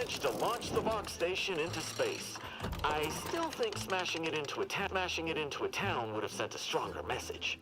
managed to launch the Vox station into space. I still think smashing it into a town would have sent a stronger message.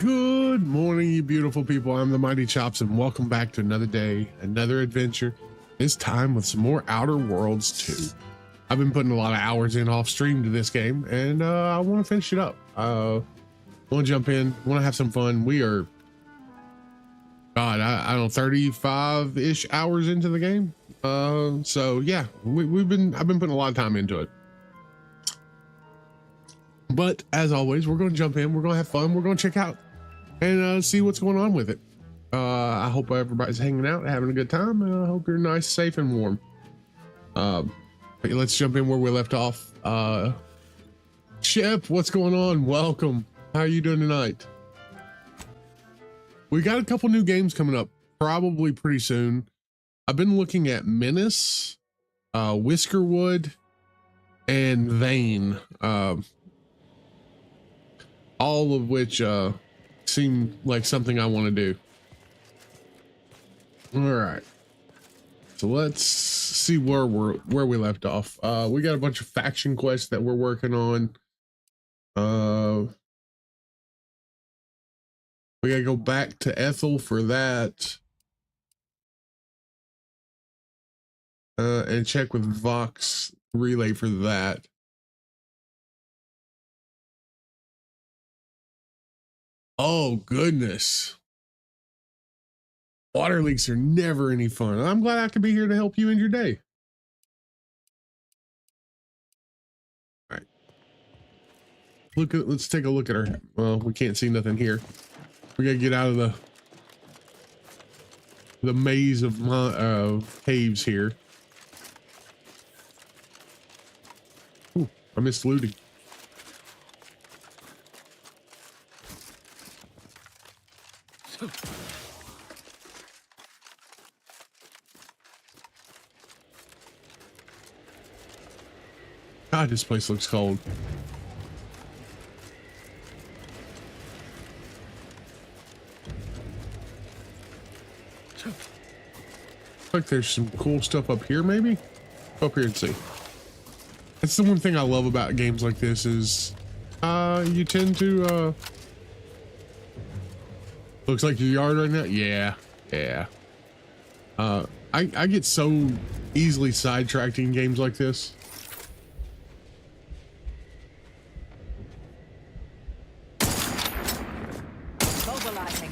Good morning, you beautiful people. I'm the Mighty Chops, and welcome back to another day, another adventure. This time with some more Outer Worlds 2. I've been putting a lot of hours in off stream to this game, and I want to finish it up. I want to jump in, want to have some fun. We are, God, I don't know, 35-ish hours into the game. So yeah, I've been putting a lot of time into it. But as always, we're going to jump in, we're going to have fun, we're going to check out and see what's going on with it. I hope everybody's hanging out, having a good time, and I hope you're nice, safe, and warm. But let's jump in where we left off. Shep, what's going on? Welcome. How are you doing tonight? We got a couple new games coming up, probably pretty soon. I've been looking at Menace, Whiskerwood, and Vane. All of which seem like something I want to do. All right, so let's see where we left off. We got a bunch of faction quests that we're working on. We gotta go back to Ethel for that, and check with Vox Relay for that. Oh goodness. Water leaks are never any fun. I'm glad I could be here to help you in your day. All right. Let's take a look at her. Well, we can't see nothing here. We gotta get out of the maze of caves here. Ooh, I missed looting. God, this place looks cold. Looks like there's some cool stuff up here, maybe? Go up here and see. That's the one thing I love about games like this is you tend to looks like your yard right now. Yeah. I get so easily sidetracked in games like this. Mobilizing.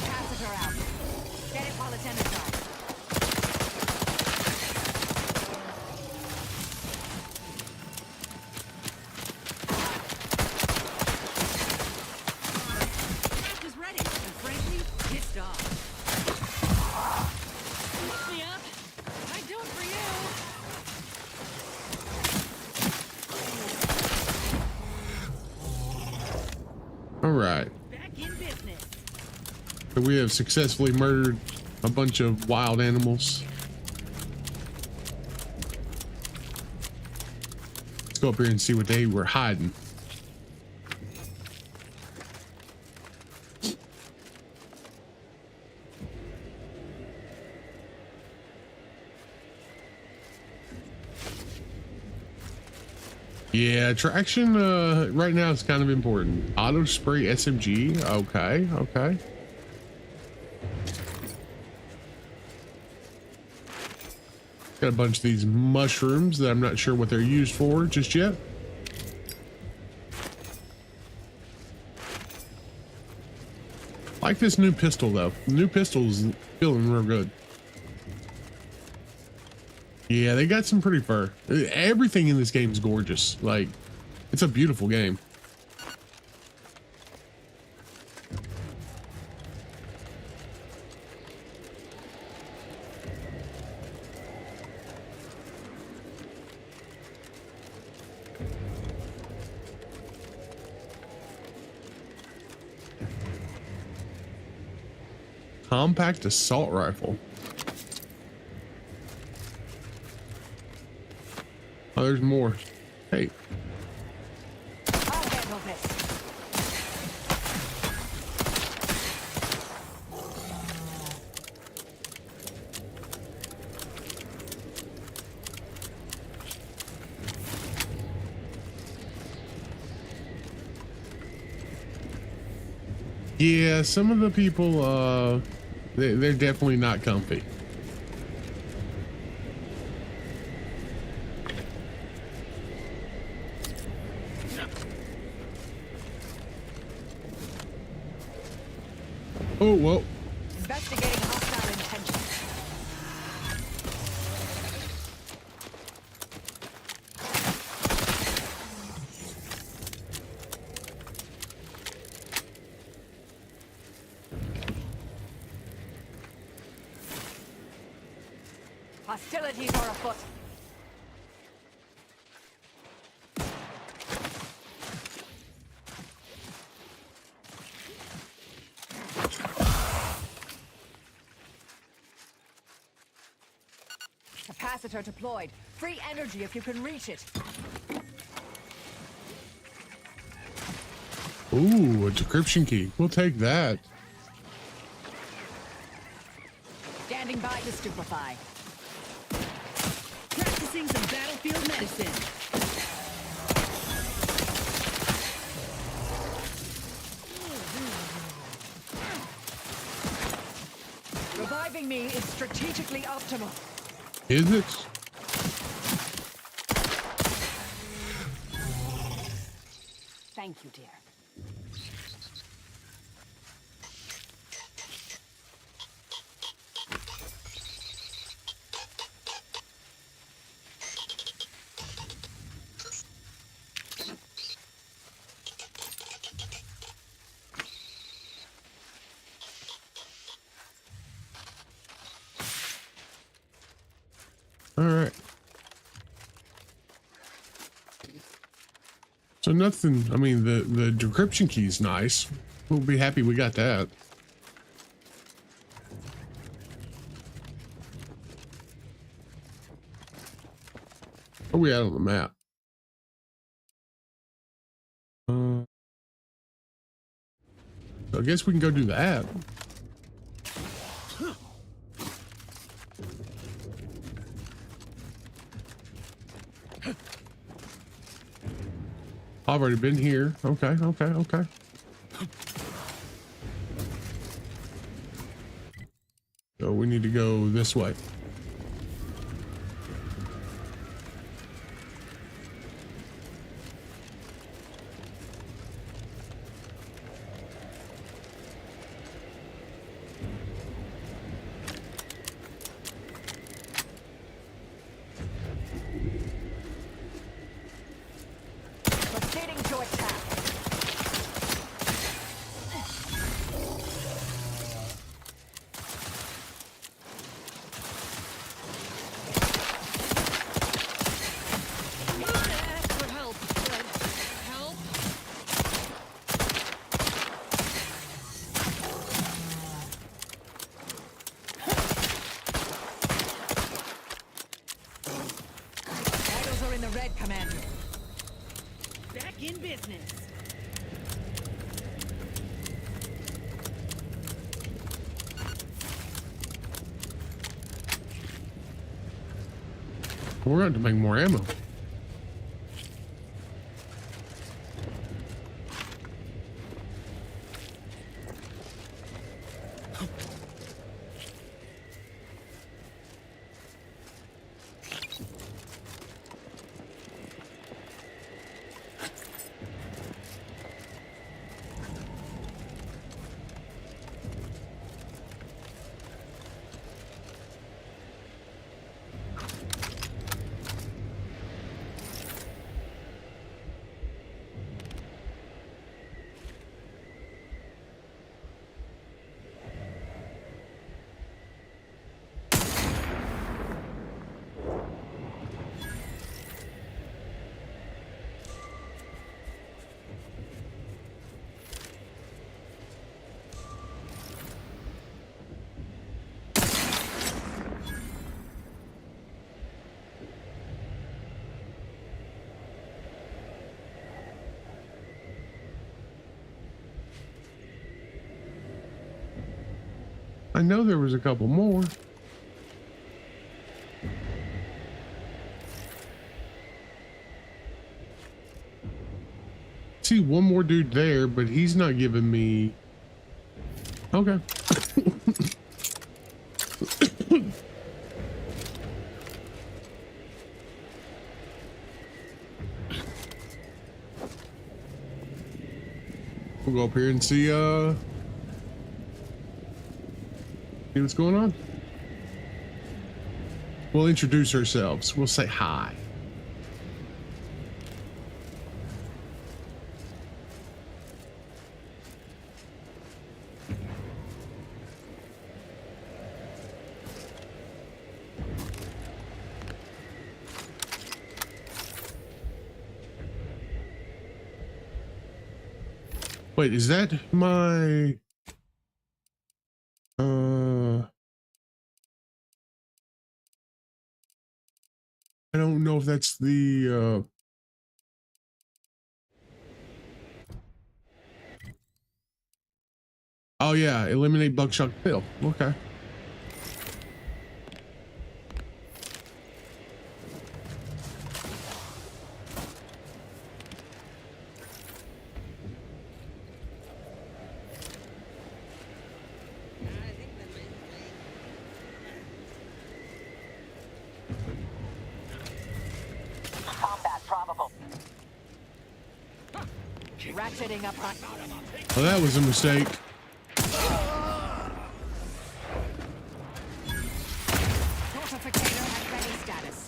Catheter out. Get it while it's energized. Is ready, and frankly, pissed off. Lift me up. I do it for you. All right. Back in business. So we have successfully murdered a bunch of wild animals. Let's go up here and see what they were hiding. Yeah, traction right now is kind of important. Auto spray SMG. Okay. Got a bunch of these mushrooms that I'm not sure what they're used for just yet. Like this new pistol though. The new pistol's feeling real good. Yeah, they got some pretty fur. Everything in this game is gorgeous. Like, it's a beautiful game. Compact assault rifle. Oh, there's more. Hey. I'll handle this. Yeah, some of the people, they're definitely not comfy. Oh, whoa. Investigating hostile intentions. Hostilities are afoot. Capacitor deployed. Free energy if you can reach it. Ooh, a decryption key. We'll take that. Standing by to stupefy. Practicing some battlefield medicine. Reviving me is strategically optimal. Is it? Thank you, dear. All right. So nothing, I mean, the decryption key is nice. We'll be happy we got that. Where are we at on the map? I guess we can go do that. I've already been here. Okay, okay, okay. So we need to go this way. Proceeding to attack. I'm gonna ask for help, but help? Vitals are in the red, Commander. Back in business. We're going to make more ammo. I know there was a couple more. See one more dude there, but he's not giving me Okay. We'll go up here and see what's going on. We'll introduce ourselves. We'll say hi. Wait, is that my I don't know if that's the oh yeah, eliminate buckshot bill. Okay. Ratcheting up on. Well, that was a mistake. Fortificator at ready status.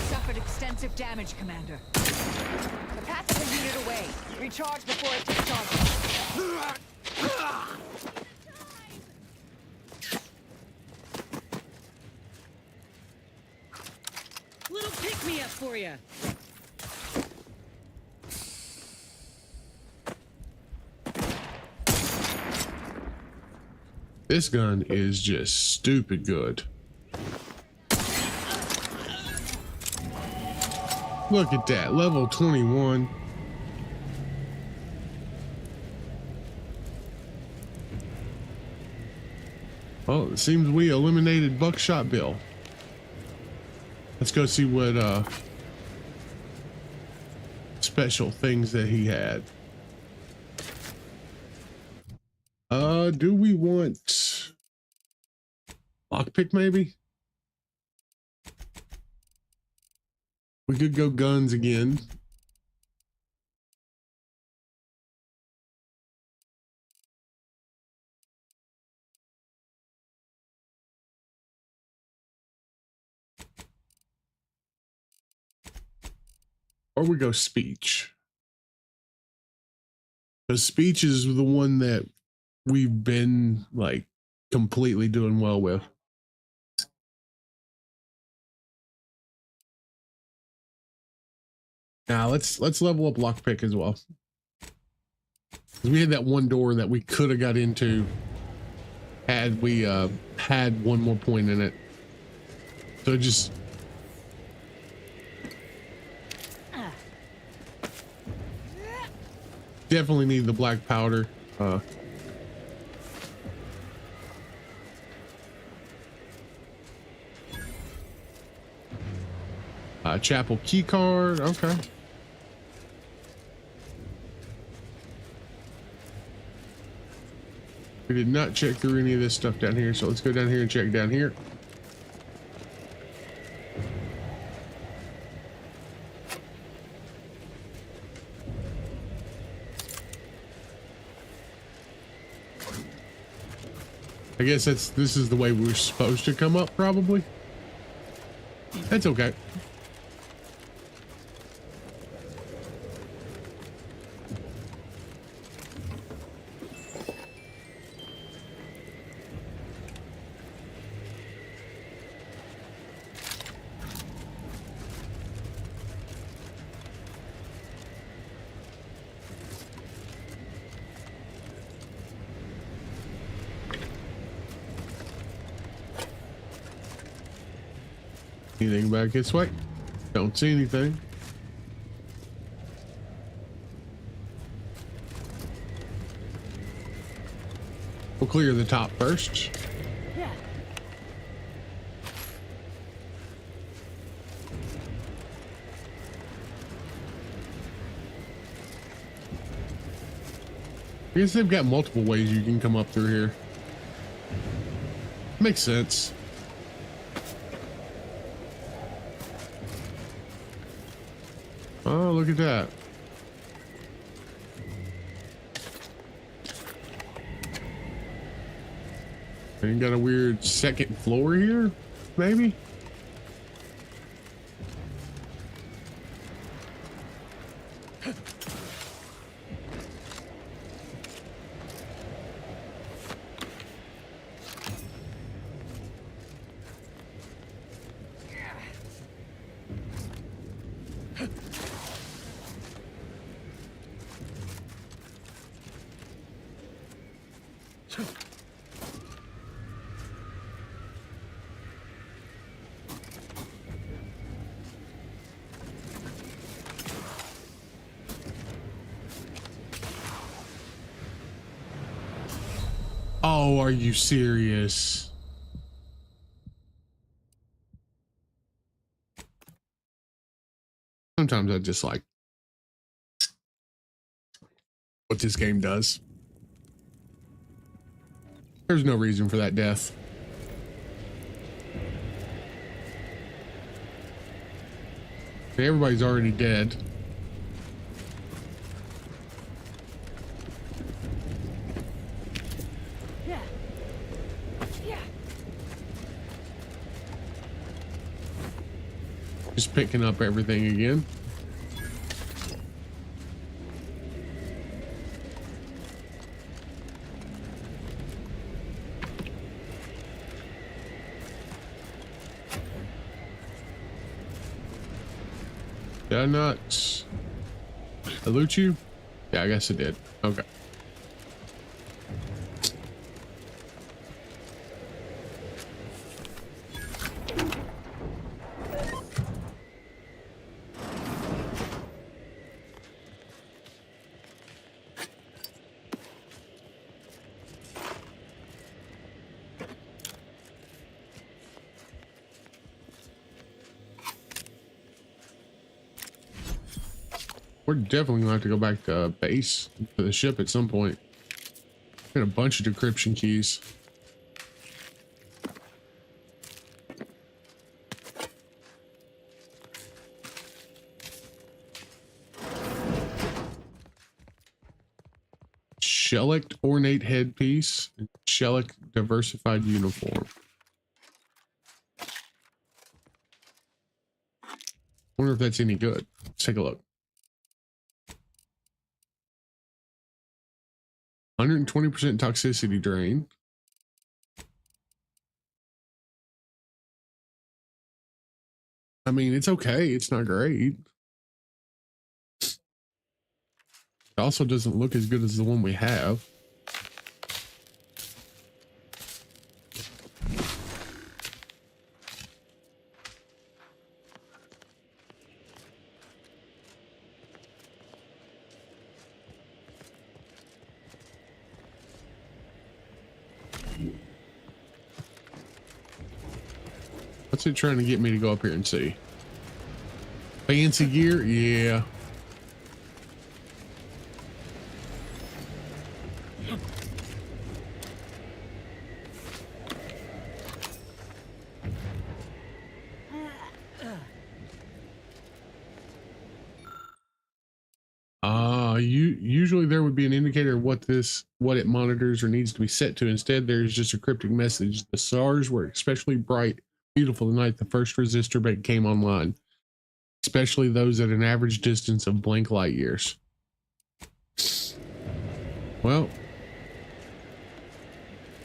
Suffered extensive damage, Commander. Capacity unit away. Recharge before it takes on. Little pick-me-up for you. This gun is just stupid good. Look at that, level 21. Well, it seems we eliminated Buckshot Bill. Let's go see what special things that he had. Do we want lockpick maybe? We could go guns again. Or we go speech. Because speech is the one that we've been like completely doing well with. Now let's level up lockpick as well. We had that one door that we could have got into had we had one more point in it. So just definitely need the black powder. Chapel key card. Okay. We did not check through any of this stuff down here, so let's go down here and check down here. I guess this is the way we're supposed to come up, probably. That's okay. Anything back this way? Don't see anything. We'll clear the top first. Yeah. I guess they've got multiple ways you can come up through here. Makes sense. Oh, look at that. And got a weird second floor here, maybe? Oh, are you serious? Sometimes I just like what this game does. There's no reason for that death. Everybody's already dead. Just picking up everything again. Did I not loot you? Yeah, I guess it did. Okay. We're definitely gonna have to go back to base for the ship at some point. Got a bunch of decryption keys. Shellac ornate headpiece, and shellac diversified uniform. Wonder if that's any good. Let's take a look. 120% toxicity drain. I mean, it's okay. It's not great. It also doesn't look as good as the one we have. What's it trying to get me to go up here and see? Fancy gear? Yeah. Usually there would be an indicator of what it monitors or needs to be set to. Instead, there's just a cryptic message. The stars were especially bright, beautiful the night the first resistor bank came online, especially those at an average distance of blank light years. Well,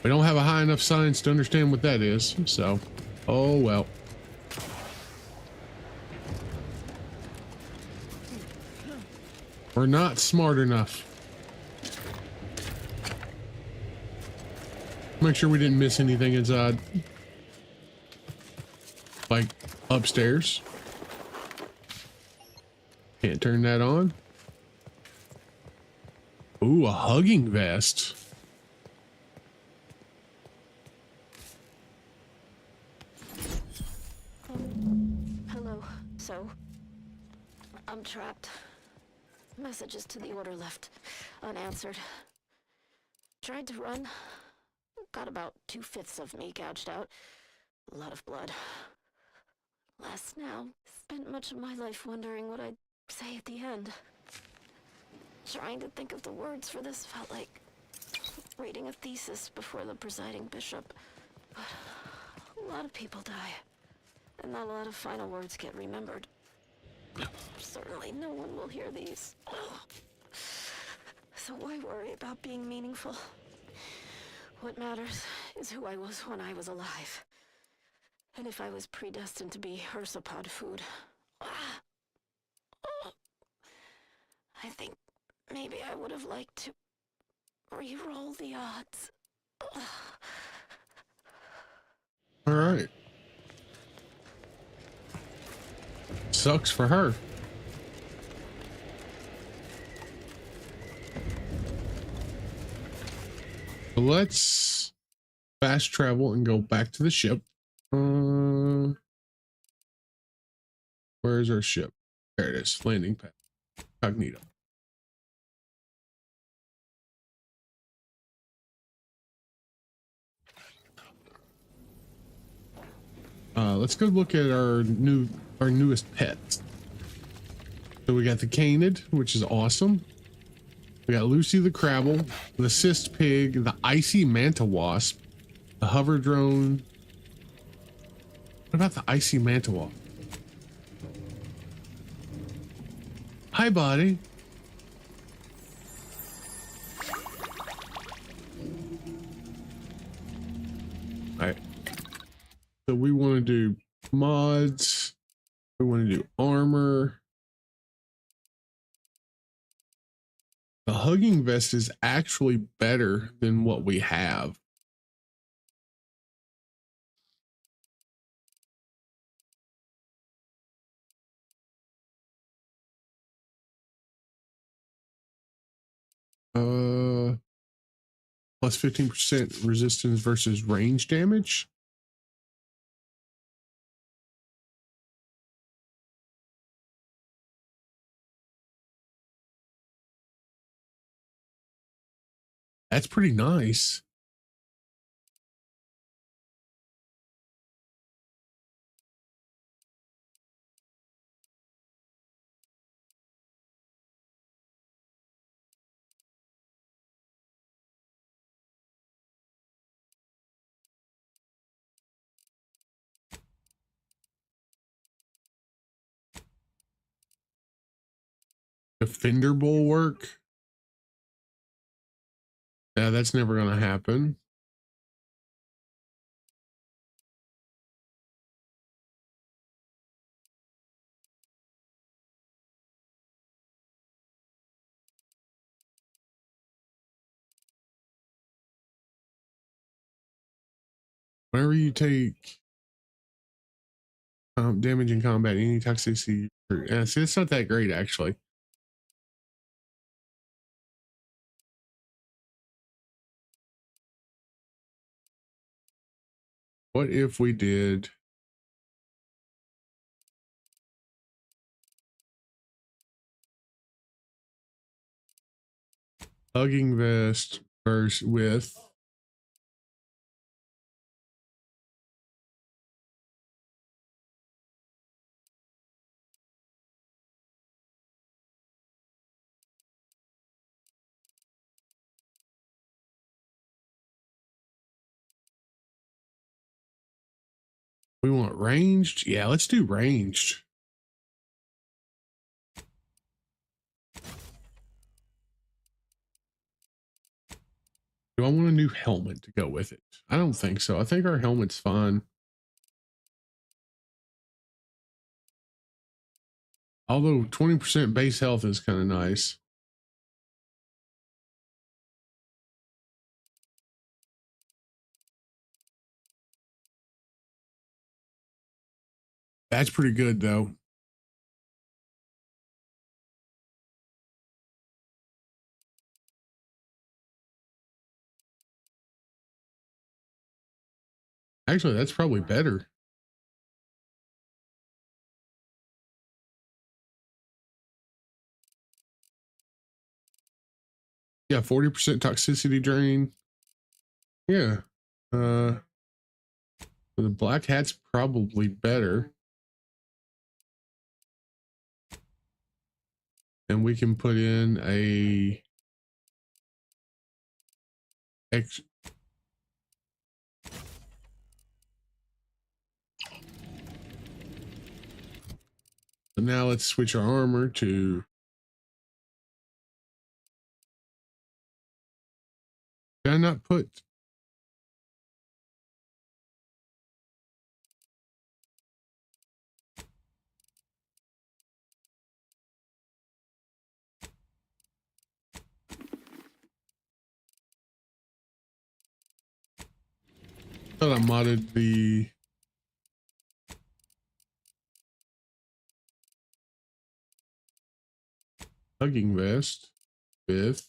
we don't have a high enough science to understand what that is, so oh well. We're not smart enough. Make sure we didn't miss anything inside. Like upstairs. Can't turn that on. Ooh, a hugging vest. Hello. So, I'm trapped. Messages to the order left unanswered. Tried to run. Got about 2/5 of me gouged out. A lot of blood. Last now. Spent much of my life wondering what I'd say at the end. Trying to think of the words for this felt like reading a thesis before the presiding bishop. But a lot of people die, and not a lot of final words get remembered. Certainly no one will hear these. So why worry about being meaningful? What matters is who I was when I was alive. And if I was predestined to be ursapod food. I think maybe I would have liked to re-roll the odds. All right. Sucks for her. So let's fast travel and go back to the ship. Where is our ship? There it is. Landing pad. Cognito. Let's go look at our newest pets. So we got the canid, which is awesome. We got Lucy the Crabble, the cyst pig, the icy manta wasp, the hover drone. What about the icy manta wasp? Hi, buddy. All right. So we want to do mods. We want to do armor. The hugging vest is actually better than what we have. Plus 15% resistance versus range damage. That's pretty nice. Defender bulwark. Yeah, that's never going to happen. Whenever you take damage in combat, any toxicity. Yeah, see, it's not that great, actually. What if we did hugging vest versus with we want ranged? Yeah, let's do ranged. Do I want a new helmet to go with it? I don't think so. I think our helmet's fine. Although 20% base health is kind of nice. That's pretty good, though. Actually, that's probably better. Yeah, 40% toxicity drain. Yeah. The black hat's probably better. And we can put in a X. So now let's switch our armor to. Did I not put? Thought I modded the. Hugging vest with.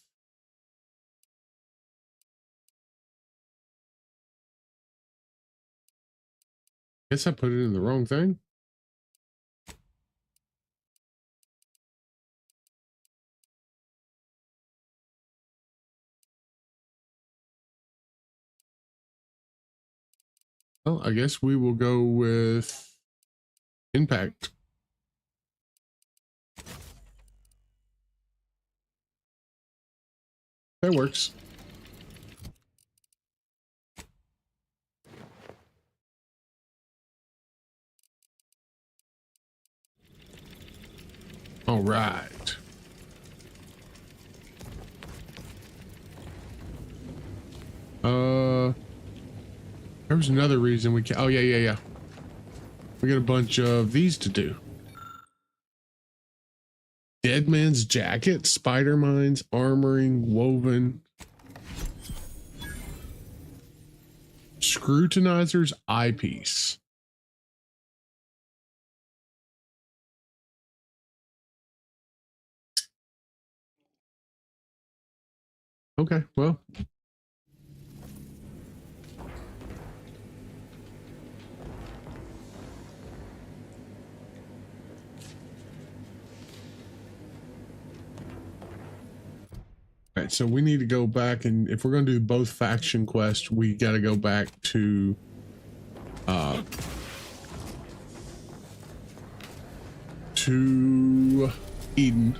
Guess I put it in the wrong thing. Well, I guess we will go with impact. That works. All right. There was another reason we can. Oh yeah. We got a bunch of these to do. Dead man's jacket, spider mines, armoring, woven, scrutinizer's eyepiece. Okay, well. All right, so we need to go back, and if we're going to do both faction quests, we got to go back to Eden.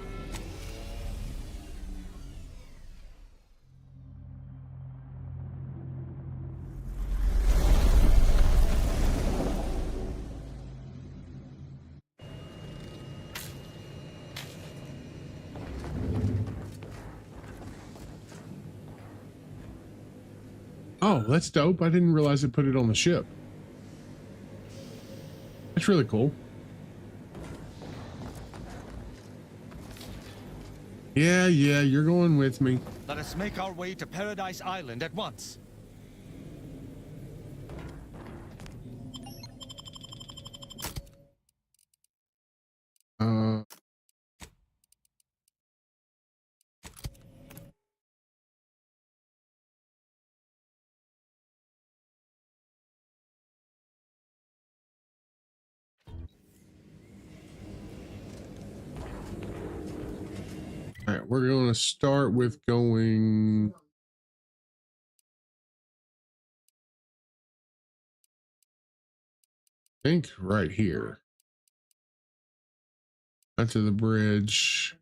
Oh, that's dope. I didn't realize it put it on the ship. That's really cool. Yeah, you're going with me. Let us make our way to Paradise Island at once. All right, we're going to start with going. I think right here. Onto the bridge.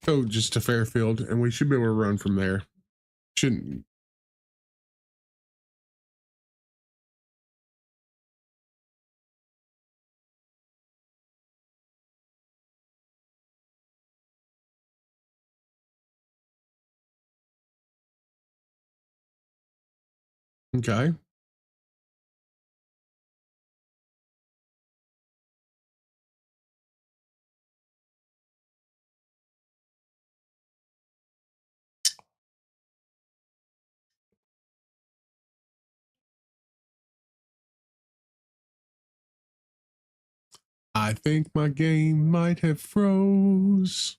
Go just to Fairfield, and we should be able to run from there. Shouldn't. Okay. I think my game might have froze.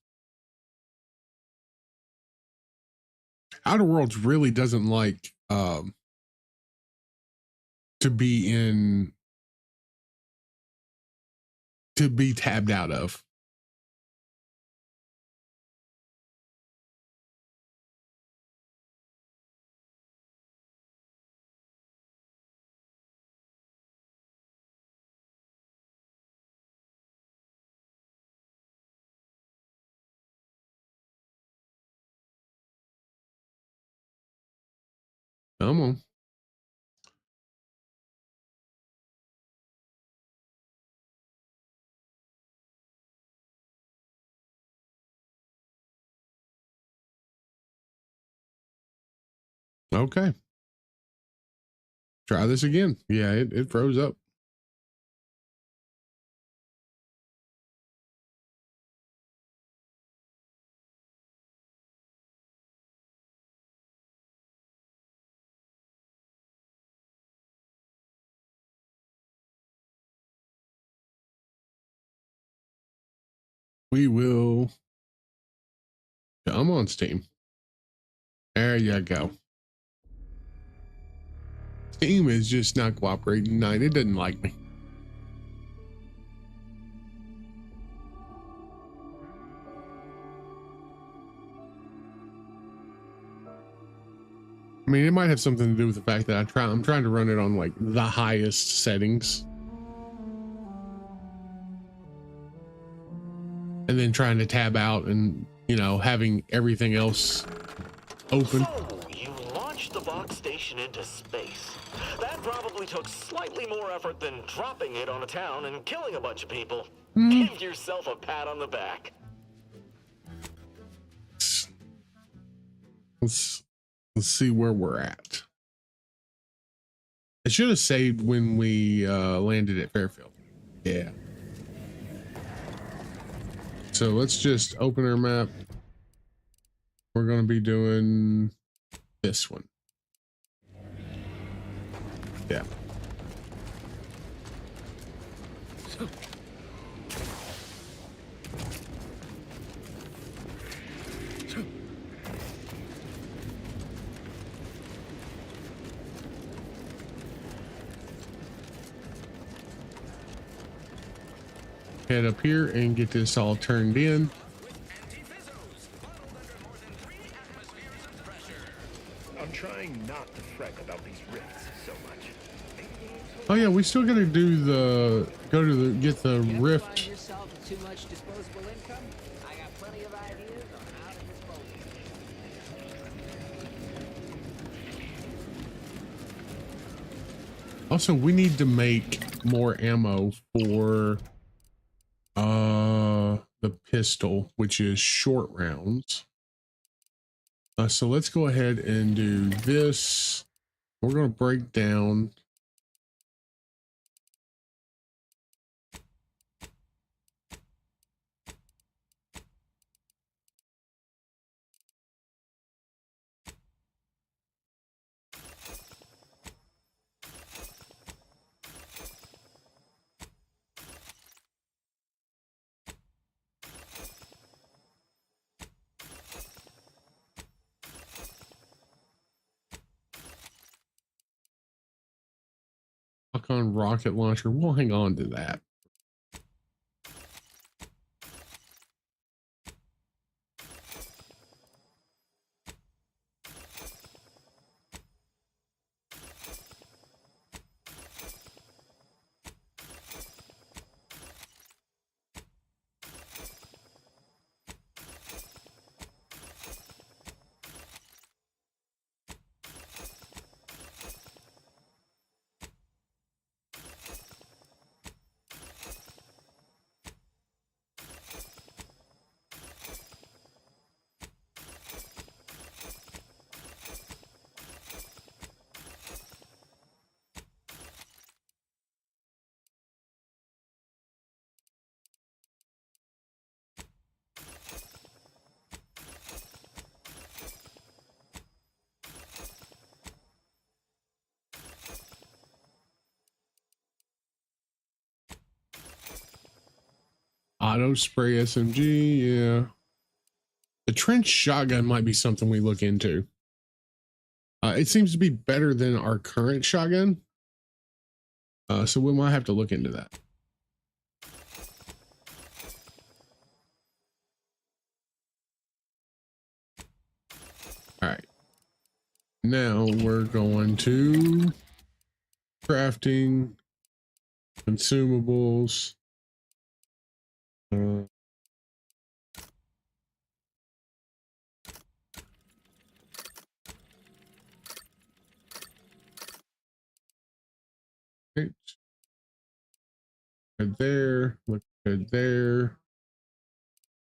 Outer Worlds really doesn't like to be tabbed out of. Come on. Okay. Try this again. Yeah, it froze up. We will come on, Steam. There you go. Steam is just not cooperating tonight. It doesn't like me. I mean, it might have something to do with the fact that I'm trying to run it on like the highest settings. And then trying to tab out and, you know, having everything else open. So, you launched the box station into space. That probably took slightly more effort than dropping it on a town and killing a bunch of people. Give yourself a pat on the back. Let's see where we're at. I should have saved when we landed at Fairfield. Yeah. So let's just open our map. We're going to be doing this one. Yeah. Head up here and get this all turned in. I'm trying not to fret about these rifts so much. Oh yeah, we still gotta do the get the rift. Yourself with too much disposable income? I got plenty of ideas on how to dispose of it. Also, we need to make more ammo for the pistol, which is short rounds. So let's go ahead and do this. We're going to break down on rocket launcher. We'll hang on to that. Auto spray SMG, yeah. The trench shotgun might be something we look into. It seems to be better than our current shotgun. So we might have to look into that. All right. Now we're going to crafting, consumables. Right. Good there. Look good there.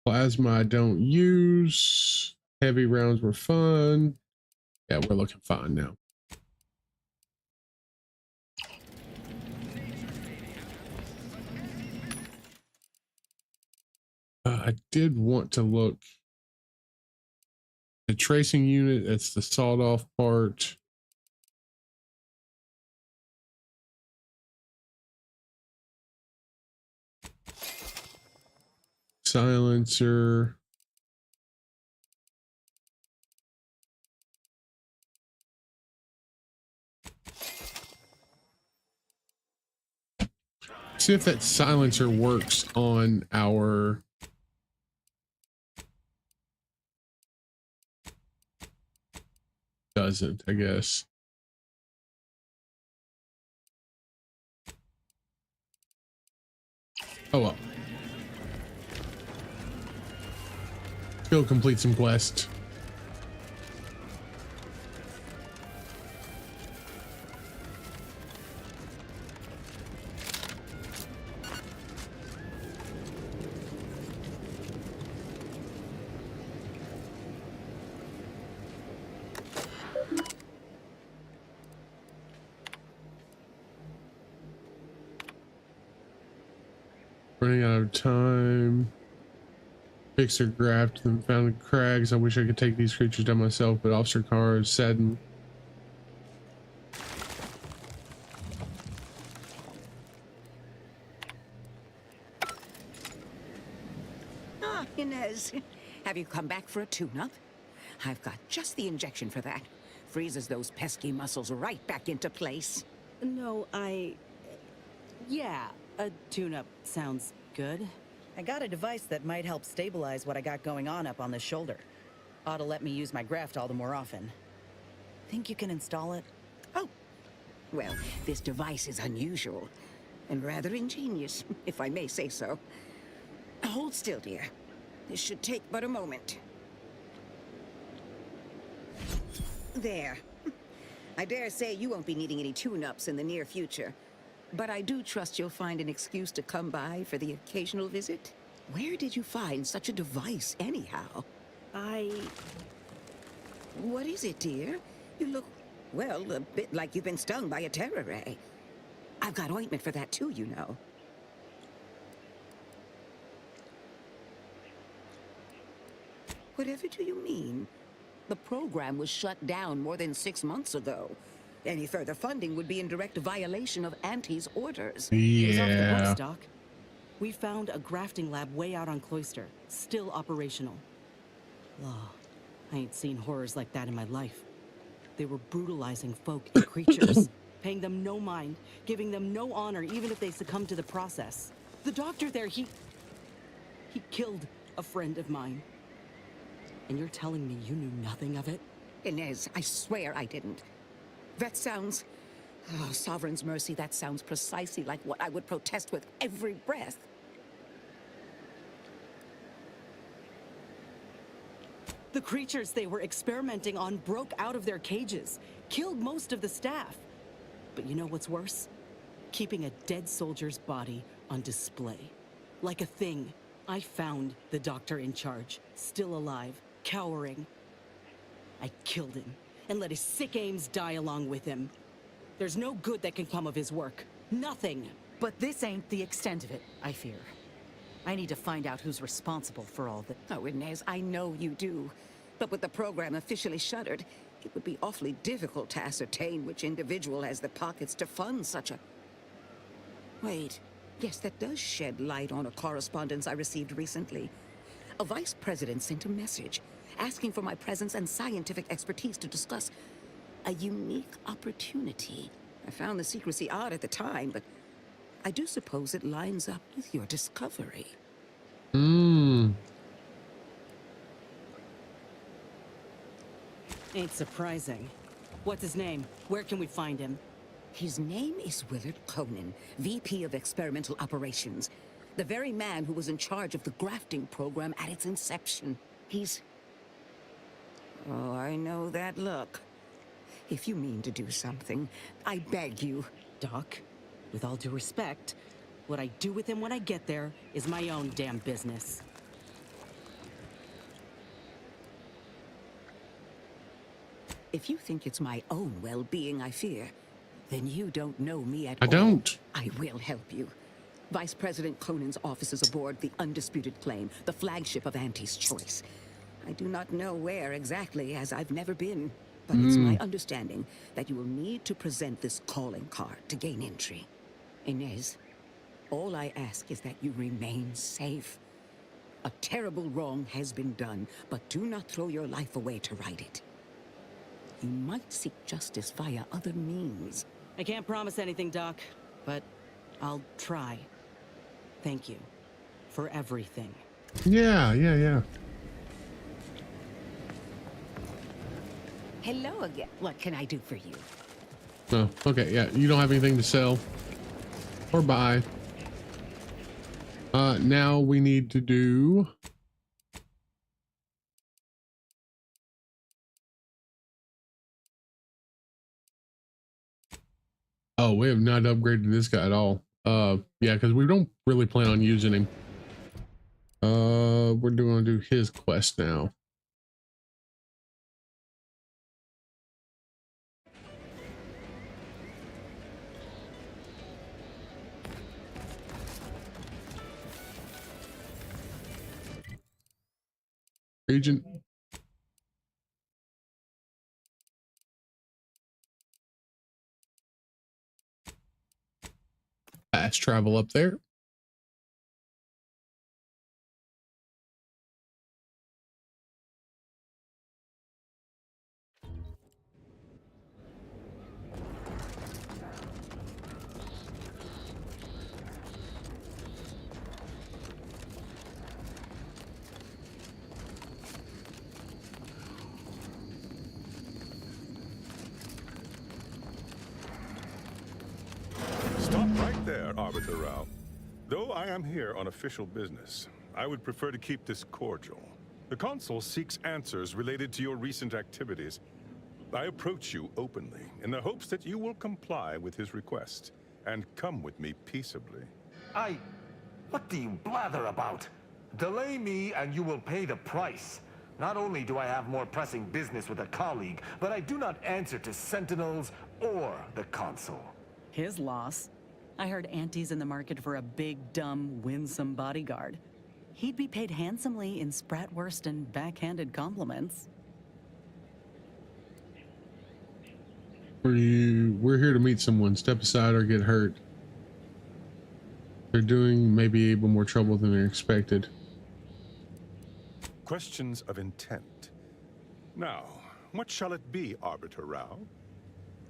Plasma I don't use. Heavy rounds were fun. Yeah, we're looking fine now. I did want to look. The tracing unit, it's the sawed off part. Silencer. See if that silencer works on our doesn't, I guess. Oh well. Go complete some quests. Running out of time. Fixer grabbed them, found crags. I wish I could take these creatures down myself, but Officer Carr is saddened. Ah, Inez. Have you come back for a tune-up? I've got just the injection for that. Freezes those pesky muscles right back into place. No, yeah, a tune-up sounds good. I got a device that might help stabilize what I got going on up on the shoulder. Ought to let me use my graft all the more often. Think you can install it? Oh, well, this device is unusual and rather ingenious, if I may say so. Hold still, dear. This should take but a moment. There. I dare say you won't be needing any tune-ups in the near future. But I do trust you'll find an excuse to come by for the occasional visit. Where did you find such a device, anyhow? What is it, dear? You look, well, a bit like you've been stung by a terror ray. I've got ointment for that too, you know. Whatever do you mean? The program was shut down more than 6 months ago. Any further funding would be in direct violation of Auntie's orders. It's off the Yeah. books, Doc. We found a grafting lab way out on Cloister, still operational. Law. I ain't seen horrors like that in my life. They were brutalizing folk and creatures, paying them no mind, giving them no honor even if they succumbed to the process. The doctor there, he killed a friend of mine. And you're telling me you knew nothing of it? Inez, I swear I didn't. That sounds... Oh, Sovereign's mercy, that sounds precisely like what I would protest with every breath. The creatures they were experimenting on broke out of their cages, killed most of the staff. But you know what's worse? Keeping a dead soldier's body on display. Like a thing. I found the doctor in charge, still alive, cowering. I killed him, and let his sick aims die along with him. There's no good that can come of his work. Nothing. But this ain't the extent of it, I fear. I need to find out who's responsible for all the... Oh, Inez, I know you do. But with the program officially shuttered, it would be awfully difficult to ascertain which individual has the pockets to fund such a... Wait. Yes, that does shed light on a correspondence I received recently. A vice president sent a message asking for my presence and scientific expertise to discuss a unique opportunity. I found the secrecy odd at the time, but I do suppose it lines up with your discovery. Ain't surprising. What's his name? Where can we find him? His name is Willard Conan, VP of Experimental Operations. The very man who was in charge of the grafting program at its inception. He's... Oh, I know that look. If you mean to do something, I beg you. Doc, With all due respect, what I do with him when I get there is my own damn business. If you think it's my own well-being I fear, then you don't know me at all. I don't. I will help you. Vice President Conan's office is aboard the Undisputed Claim, the flagship of Auntie's Choice. I do not know where exactly, as I've never been, but it's my understanding that you will need to present this calling card to gain entry. Inez, all I ask is that you remain safe. A terrible wrong has been done, but do not throw your life away to right it. You might seek justice via other means. I can't promise anything, Doc, but I'll try. Thank you for everything. Yeah. Hello again. What can I do for you? Oh, okay, yeah. You don't have anything to sell or buy. Now we need to do... Oh, we have not upgraded this guy at all. Yeah, because we don't really plan on using him. We're going to do his quest now. Agent. Fast travel up there. Stop right there, Arbiter Rao. Though I am here on official business, I would prefer to keep this cordial. The Consul seeks answers related to your recent activities. I approach you openly in the hopes that you will comply with his request and come with me peaceably. What do you blather about? Delay me and you will pay the price. Not only do I have more pressing business with a colleague, but I do not answer to Sentinels or the Consul. His loss. I heard Auntie's in the market for a big, dumb, winsome bodyguard. He'd be paid handsomely in Spratwurst and backhanded compliments. We're here to meet someone. Step aside or get hurt. They're doing maybe even more trouble than they're expected. Questions of intent. Now, what shall it be, Arbiter Rao?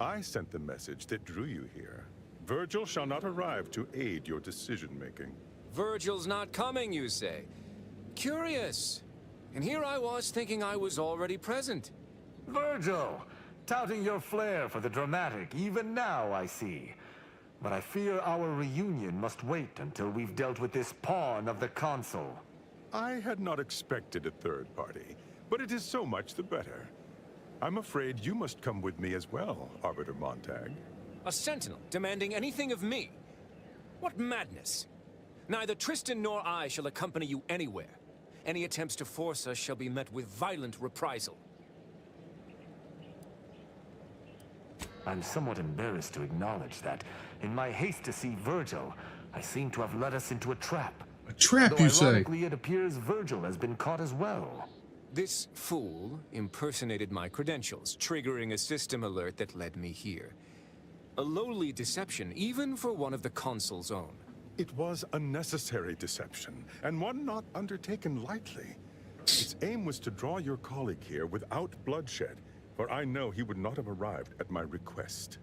I sent the message that drew you here. Virgil shall not arrive to aid your decision-making. Virgil's not coming, you say? Curious. And here I was thinking I was already present. Virgil! Touting your flair for the dramatic, even now I see. But I fear our reunion must wait until we've dealt with this pawn of the Consul. I had not expected a third party, but it is so much the better. I'm afraid you must come with me as well, Arbiter Montag. A sentinel demanding anything of me? What madness! Neither Tristan nor I shall accompany you anywhere. Any attempts to force us shall be met with violent reprisal. I'm somewhat embarrassed to acknowledge that, in my haste to see Virgil, I seem to have led us into a trap. A trap, Though you say? ironically, it appears Virgil has been caught as well. This fool impersonated my credentials, triggering a system alert that led me here. A lowly deception, even for one of the Consul's own. It was a necessary deception, and one not undertaken lightly. Its aim was to draw your colleague here without bloodshed, for I know he would not have arrived at my request.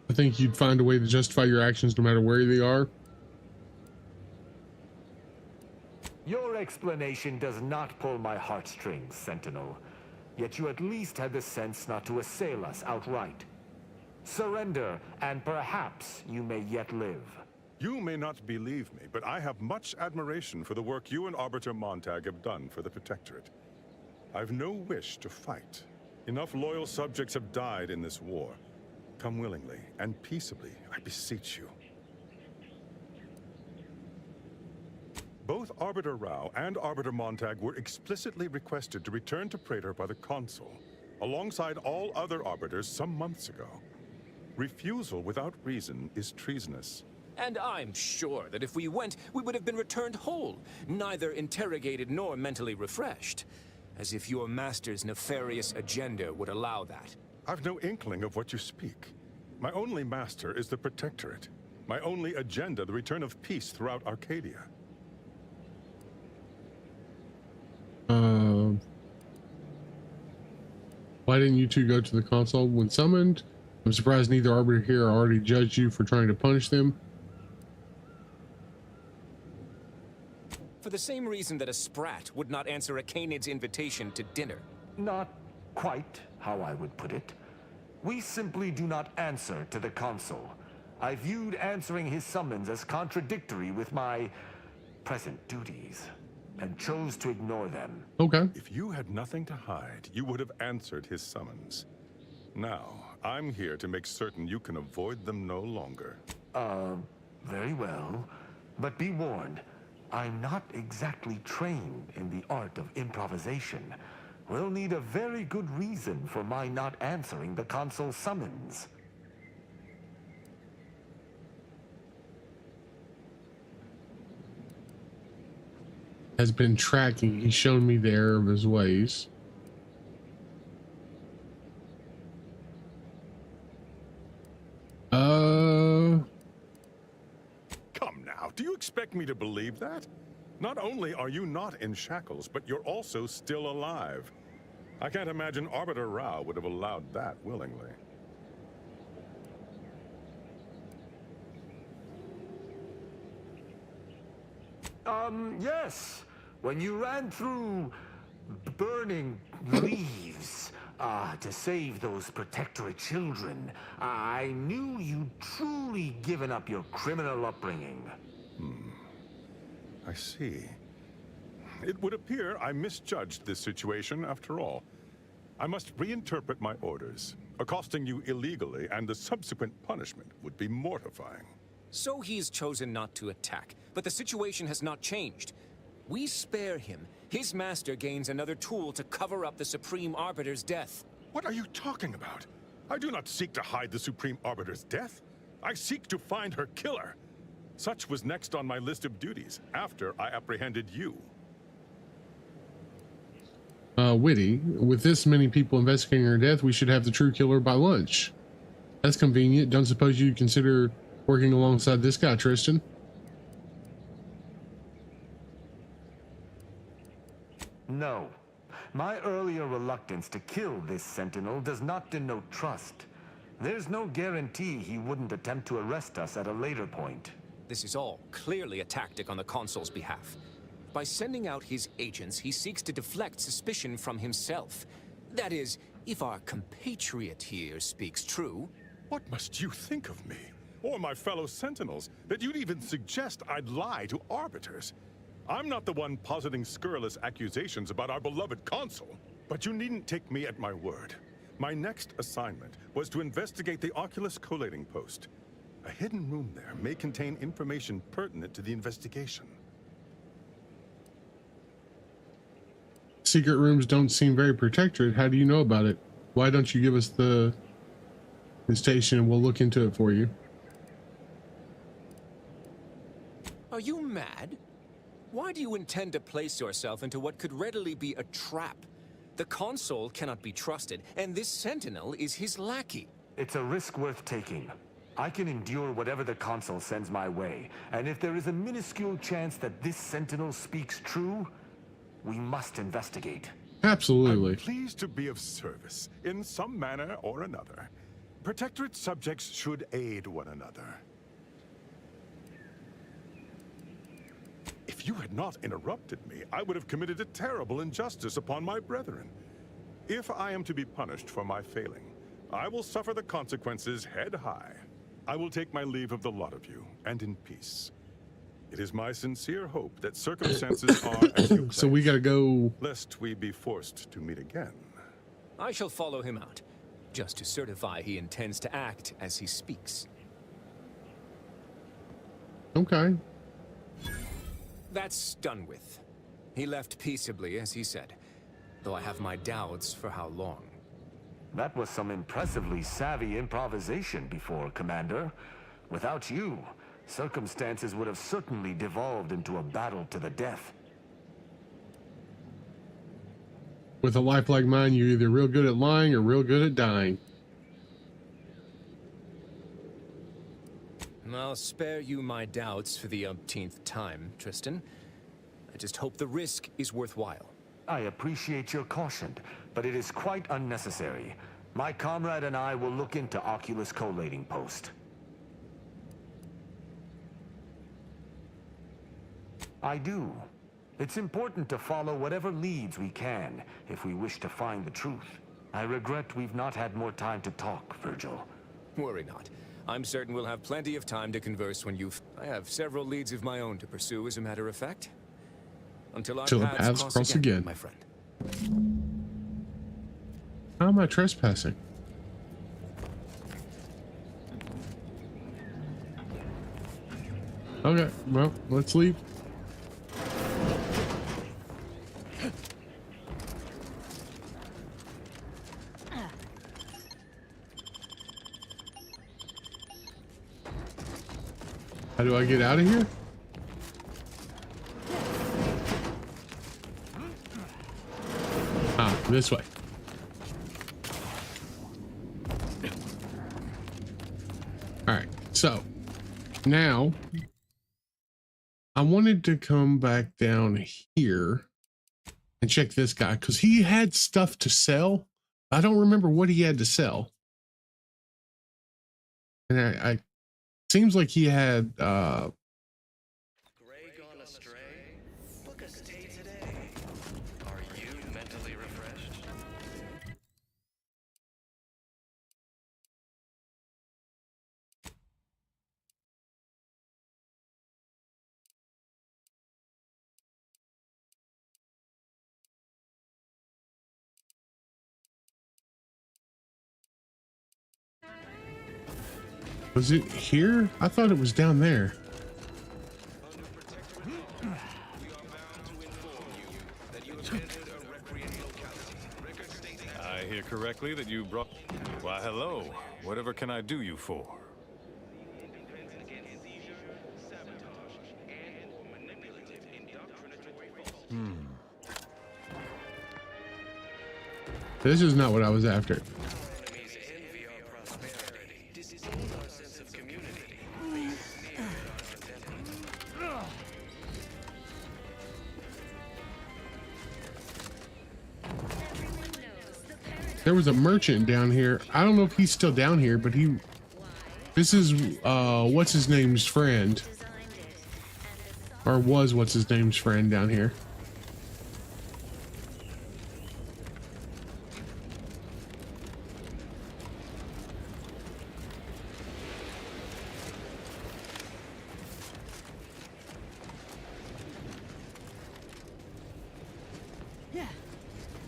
I think you'd find a way to justify your actions no matter where they are. Your explanation does not pull my heartstrings, Sentinel. Yet you at least had the sense not to assail us outright. Surrender, and perhaps you may yet live. You may not believe me, but I have much admiration for the work you and Arbiter Montag have done for the Protectorate. I've no wish to fight. Enough loyal subjects have died in this war. Come willingly and peaceably, I beseech you. Both Arbiter Rao and Arbiter Montag were explicitly requested to return to Praetor by the Consul, alongside all other Arbiters some months ago. Refusal without reason is treasonous. And I'm sure that if we went, we would have been returned whole, neither interrogated nor mentally refreshed. As if your master's nefarious agenda would allow that. I've no inkling of what you speak. My only master is the Protectorate. My only agenda, the return of peace throughout Arcadia. Why didn't you two go to the Consul when summoned? I'm surprised neither Arbiter here already judged you for trying to punish them. For the same reason that a sprat would not answer a Canid's invitation to dinner. Not quite how I would put it. We simply do not answer to the Consul. I viewed answering his summons as contradictory with my present duties, and chose to ignore them. Okay. If you had nothing to hide, you would have answered his summons. Now, I'm here to make certain you can avoid them no longer. Very well. But be warned, I'm not exactly trained in the art of improvisation. We'll need a very good reason for my not answering the Consul's summons. Has been tracking. He's shown me the error of his ways. Come now, do you expect me to believe that? Not only are you not in shackles, but you're also still alive. I can't imagine Arbiter Rao would have allowed that willingly. Yes. When you ran through burning leaves to save those Protectorate children, I knew you'd truly given up your criminal upbringing. I see. It would appear I misjudged this situation after all. I must reinterpret my orders. Accosting you illegally and the subsequent punishment would be mortifying. So he's chosen not to attack, but the situation has not changed. We spare him. His master gains another tool to cover up the Supreme Arbiter's death. What are you talking about? I do not seek to hide the Supreme Arbiter's death. I seek to find her killer. Such was next on my list of duties, after I apprehended you. Witty, with this many people investigating her death, we should have the true killer by lunch. That's convenient. Don't suppose you'd consider working alongside this guy, Tristan? No. My earlier reluctance to kill this Sentinel does not denote trust. There's no guarantee he wouldn't attempt to arrest us at a later point. This is all clearly a tactic on the Consul's behalf. By sending out his agents, he seeks to deflect suspicion from himself. That is, if our compatriot here speaks true. What must you think of me, or my fellow Sentinels, that you'd even suggest I'd lie to Arbiters? I'm not the one positing scurrilous accusations about our beloved Consul. But you needn't take me at my word. My next assignment was to investigate the Oculus collating post. A hidden room there may contain information pertinent to the investigation. Secret rooms don't seem very protectorate. How do you know about it? Why don't you give us the station and we'll look into it for you? Are you mad? Why do you intend to place yourself into what could readily be a trap? The Consul cannot be trusted, and this Sentinel is his lackey. It's a risk worth taking. I can endure whatever the Consul sends my way, and if there is a minuscule chance that this Sentinel speaks true, we must investigate. Absolutely. I'm pleased to be of service, in some manner or another. Protectorate subjects should aid one another. If you had not interrupted me, I would have committed a terrible injustice upon my brethren. If I am to be punished for my failing, I will suffer the consequences head high. I will take my leave of the lot of you, and in peace. It is my sincere hope that circumstances are as you So we gotta go. lest we be forced to meet again. I shall follow him out. just to certify he intends to act as he speaks. Okay. That's done with. He left peaceably, as he said, though I have my doubts for how long. That was some impressively savvy improvisation before, Commander. Without you, circumstances would have certainly devolved into a battle to the death. With a life like mine, you're either real good at lying or real good at dying. I'll spare you my doubts for the umpteenth time, Tristan. I just hope the risk is worthwhile. I appreciate your caution, but it is quite unnecessary. My comrade and I will look into Oculus collating post. I do. It's important to follow whatever leads we can if we wish to find the truth. I regret we've not had more time to talk, Virgil. Worry not. I'm certain we'll have plenty of time to converse when you've... I have several leads of my own to pursue, as a matter of fact. Until our Till the paths cross again, my friend. How am I trespassing? Okay, well, let's leave. How do I get out of here? Ah, this way. All right, so now I wanted to come back down here and check this guy because he had stuff to sell. I don't remember what he had to sell. And I seems like he had Gray gone astray? Book a stay today. Are you mentally refreshed? Was it here? I thought it was down there. I hear correctly that you brought... Why, hello. Whatever can I do you for? This is not what I was after. There was a merchant down here. I don't know if he's still down here, but this is what's his name's friend, or was what's his name's friend down here.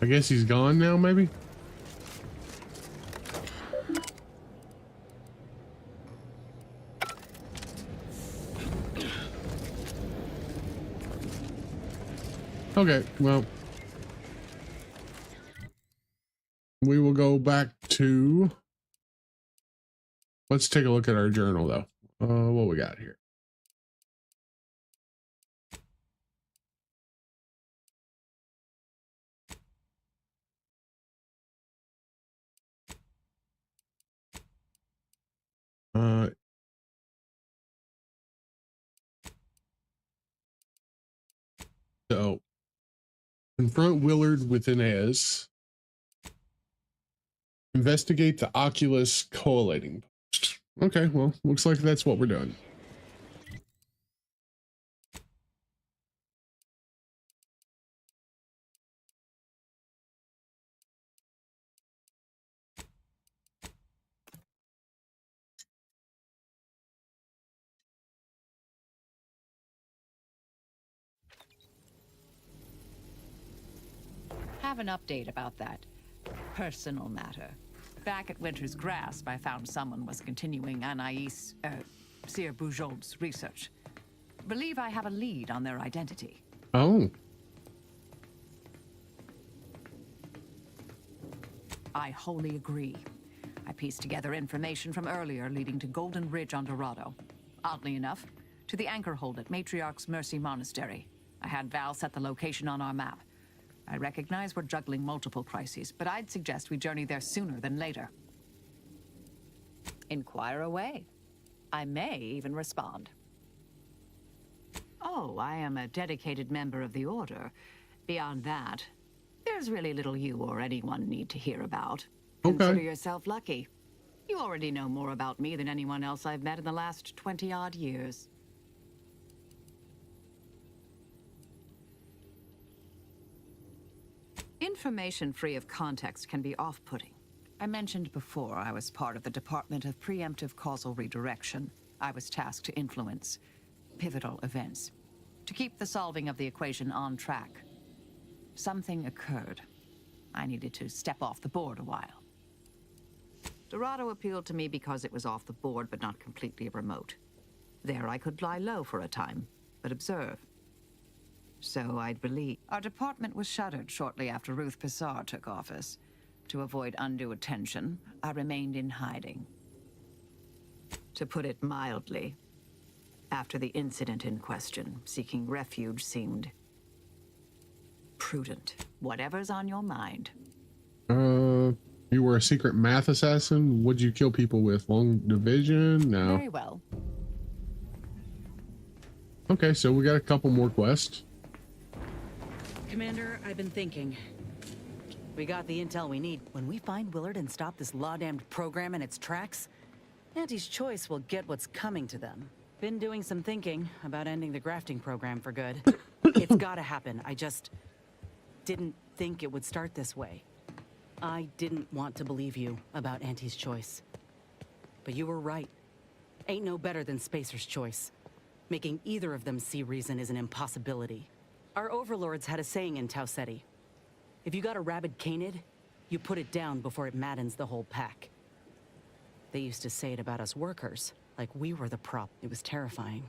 I guess he's gone now, maybe. Okay, well, we will go back to, let's take a look at our journal though. What we got here. So confront Willard with Inez. Investigate the Oculus collating post. Okay, well, looks like that's what we're doing. Have an update about that personal matter. Back at Winter's Grasp, I found someone was continuing Anais, Sir Bujold's research. Believe I have a lead on their identity. Oh. I wholly agree. I pieced together information from earlier leading to Golden Ridge on Dorado. Oddly enough, to the anchor hold at Matriarch's Mercy Monastery. I had Val set the location on our map. I recognize we're juggling multiple crises, but I'd suggest we journey there sooner than later. Inquire away. I may even respond. Oh, I am a dedicated member of the Order. Beyond that, there's really little you or anyone need to hear about. Okay. Consider yourself lucky. You already know more about me than anyone else I've met in the last 20-odd years. Information free of context can be off-putting. I mentioned before I was part of the Department of Preemptive Causal Redirection. I was tasked to influence pivotal events, to keep the solving of the equation on track. Something occurred. I needed to step off the board a while. Dorado appealed to me because it was off the board but not completely remote. There I could lie low for a time, but observe. So I'd believe. Our department was shuttered shortly after Ruth Pissar took office. To avoid undue attention, I remained in hiding. To put it mildly, after the incident in question, seeking refuge seemed prudent. Whatever's on your mind. You were a secret math assassin? What'd you kill people with? Long division? No. Very well. Okay, so we got a couple more quests. Commander, I've been thinking. We got the intel we need. When we find Willard and stop this law-damned program in its tracks, Auntie's Choice will get what's coming to them. Been doing some thinking about ending the grafting program for good. It's gotta happen. I just didn't think it would start this way. I didn't want to believe you about Auntie's Choice. But you were right. Ain't no better than Spacer's Choice. Making either of them see reason is an impossibility. Our overlords had a saying in Tau Ceti. If you got a rabid canid, you put it down before it maddens the whole pack. They used to say it about us workers, like we were the prop. It was terrifying.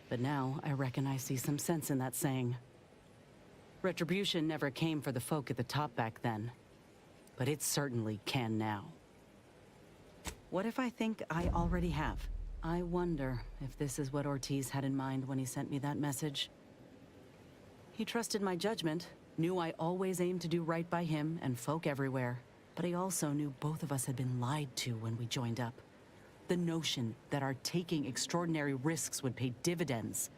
But now I reckon I see some sense in that saying. Retribution never came for the folk at the top back then, but it certainly can now. What if I think I already have? I wonder if this is what Ortiz had in mind when he sent me that message. He trusted my judgment, knew I always aimed to do right by him and folk everywhere, but he also knew both of us had been lied to when we joined up. The notion that our taking extraordinary risks would pay dividends.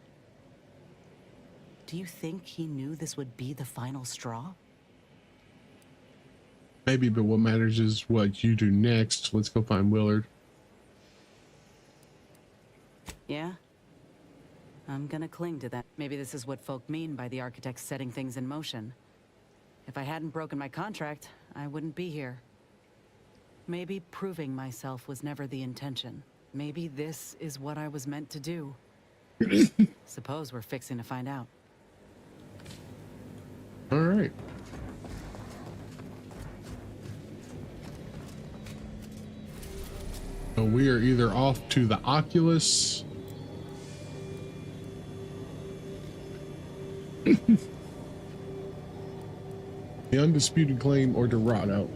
Do you think he knew this would be the final straw? Maybe, but what matters is what you do next. Let's go find Willard. Yeah? I'm gonna cling to that. Maybe this is what folk mean by the architects setting things in motion. If I hadn't broken my contract, I wouldn't be here. Maybe proving myself was never the intention. Maybe this is what I was meant to do. Suppose we're fixing to find out. All right. So we are either off to the Oculus. The Undisputed Claim or Dorado.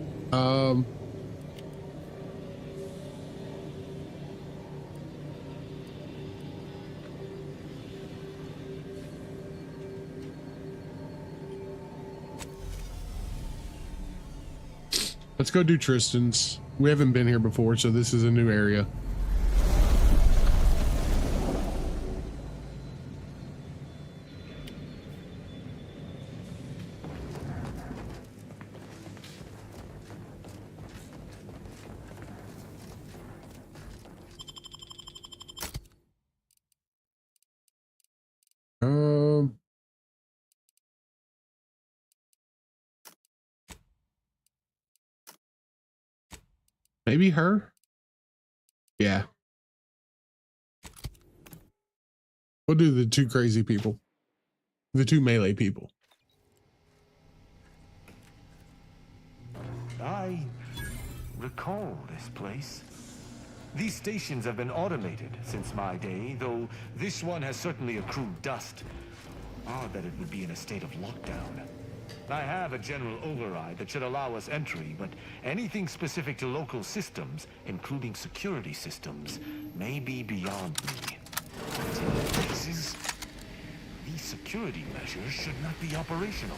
Let's go do Tristan's. We haven't been here before, so this is a new area. Maybe her? Yeah. We'll do the two crazy people. The two melee people. I recall this place. These stations have been automated since my day, though this one has certainly accrued dust. Odd that it would be in a state of lockdown. I have a general override that should allow us entry, but anything specific to local systems, including security systems, may be beyond me. Places? These security measures should not be operational,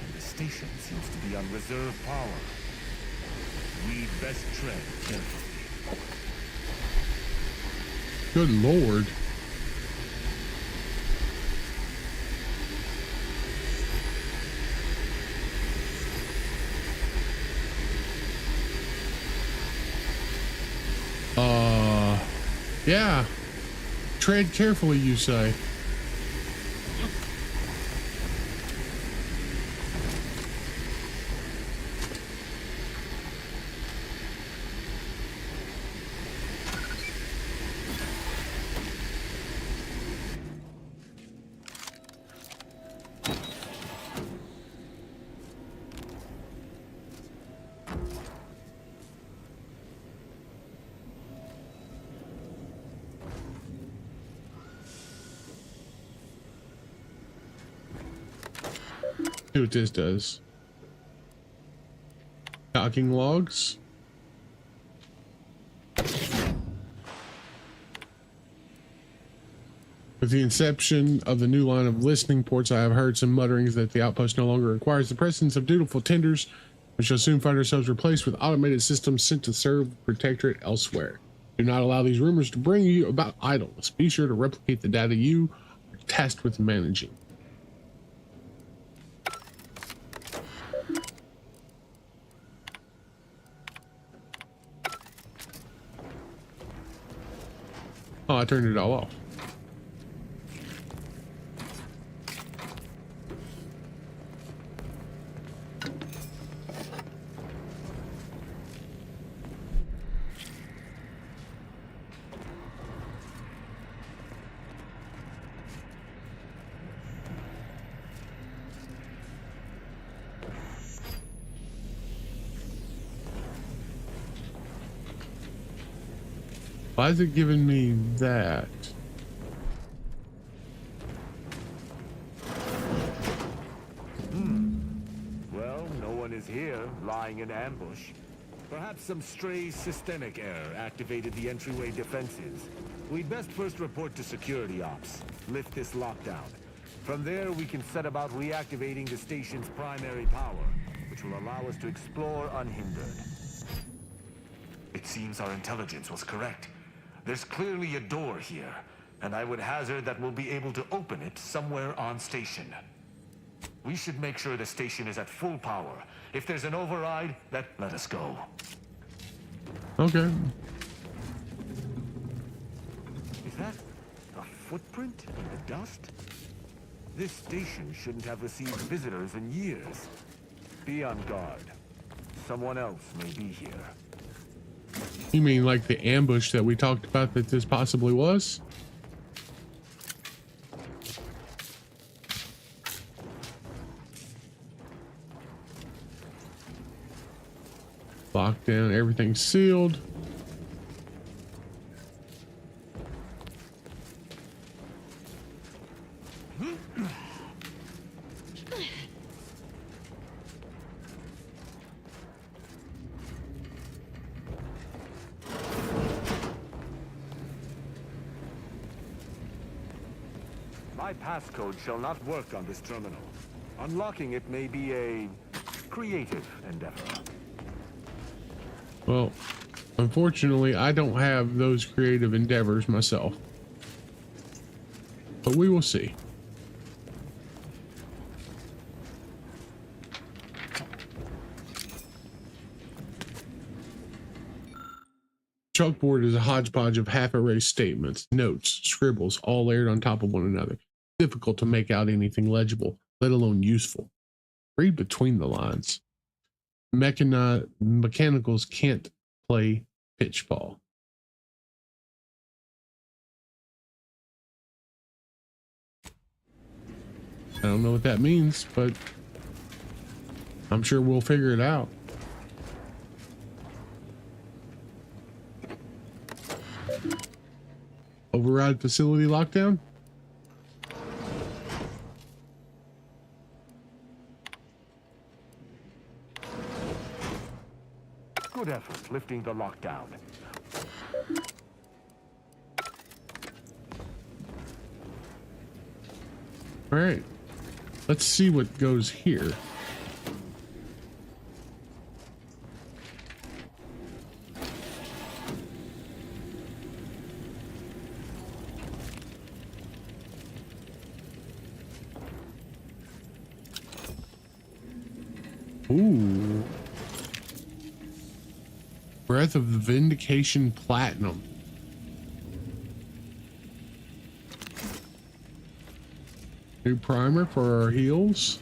and the station seems to be on reserve power. We'd best tread carefully. Good lord. Yeah. Tread carefully, you say. See what this does. Docking logs. With the inception of the new line of listening ports, I have heard some mutterings that the outpost no longer requires the presence of dutiful tenders. We shall soon find ourselves replaced with automated systems sent to serve the Protectorate elsewhere. Do not allow these rumors to bring you about idleness. Be sure to replicate the data you are tasked with managing. Oh, I turned it all off. Why is it giving me that? Well, no one is here, lying in ambush. Perhaps some stray systemic error activated the entryway defenses. We'd best first report to security ops, lift this lockdown. From there, we can set about reactivating the station's primary power, which will allow us to explore unhindered. It seems our intelligence was correct. There's clearly a door here, and I would hazard that we'll be able to open it somewhere on station. We should make sure the station is at full power. If there's an override, let us go. Okay. Is that a footprint in the dust? This station shouldn't have received visitors in years. Be on guard. Someone else may be here. You mean like the ambush that we talked about that this possibly was? Locked down, everything's sealed. My passcode shall not work on this terminal. Unlocking it may be a creative endeavor. Well, unfortunately, I don't have those creative endeavors myself. But we will see. Chalkboard is a hodgepodge of half-erased statements, notes, scribbles, all layered on top of one another. Difficult to make out anything legible, let alone useful. Read between the lines. Mechanicals can't play pitch ball. I don't know what that means, but I'm sure we'll figure it out. override facility lockdown? Good effort lifting the lockdown. All right, let's see what goes here. Ooh. Breath of the Vindication Platinum. New primer for our heals.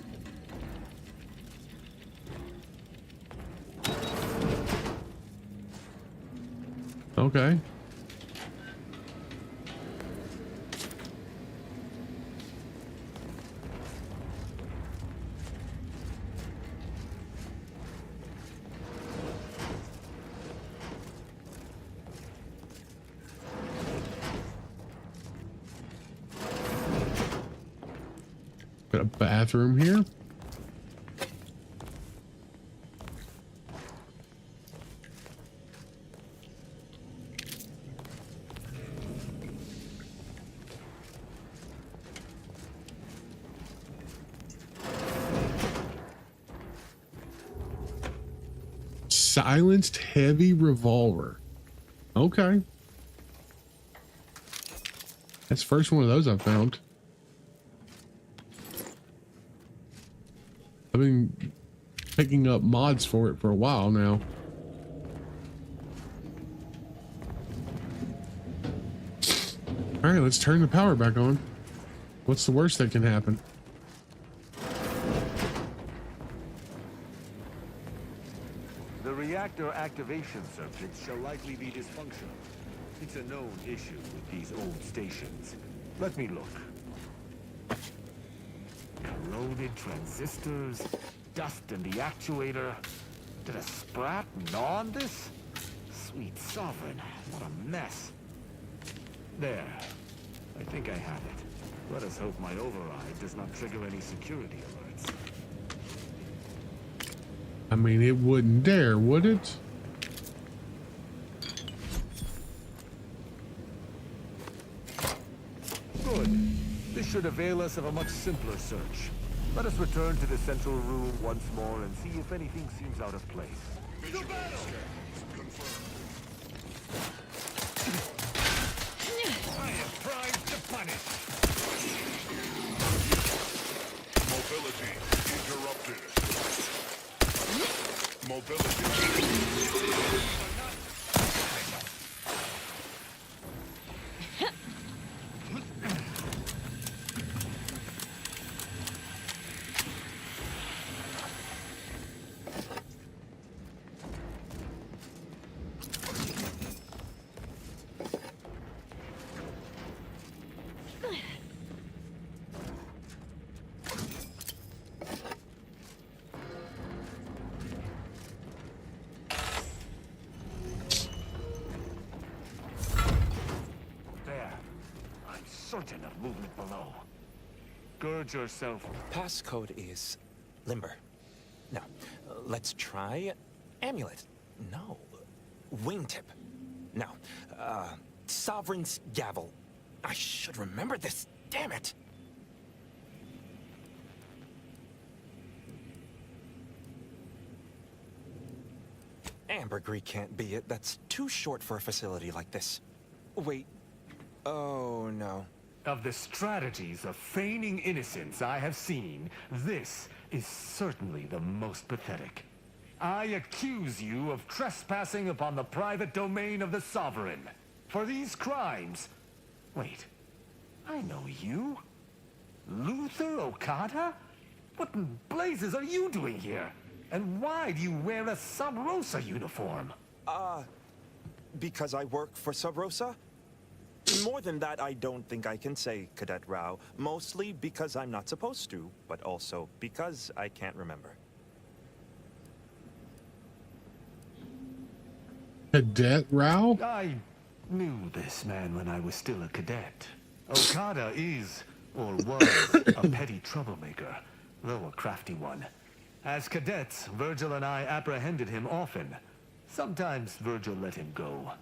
Okay. Got a bathroom here. Silenced heavy revolver. Okay. That's the first one of those I've found. I've been picking up mods for it for a while now. All right, let's turn the power back on. What's the worst that can happen? The reactor activation circuits shall likely be dysfunctional. It's a known issue with these old stations. Let me look. Corroded transistors, dust in the actuator. Did a sprat gnaw on this? Sweet sovereign, what a mess. There. I think I have it. Let us hope my override does not trigger any security alerts. I mean, it wouldn't dare, would it? Good. This should avail us of a much simpler search. Let us return to the central room once more and see if anything seems out of place. I am primed to punish. Mobility interrupted. Mobility. Certain of movement below. Gird yourself. Passcode is limber. Now, let's try amulet. No, wingtip. Now, sovereign's gavel. I should remember this. Damn it. Ambergris can't be it. That's too short for a facility like this. Wait. Oh, no. Of the strategies of feigning innocence I have seen, this is certainly the most pathetic. I accuse you of trespassing upon the private domain of the Sovereign. For these crimes... Wait, I know you. Luther Okada? What in blazes are you doing here? And why do you wear a Sub Rosa uniform? Because I work for Sub Rosa? More than that, I don't think I can say, Cadet Rao. Mostly because I'm not supposed to, but also because I can't remember. Cadet Rao? I knew this man when I was still a cadet. Okada is, or was, a petty troublemaker, though a crafty one. As cadets, Virgil and I apprehended him often. Sometimes Virgil let him go,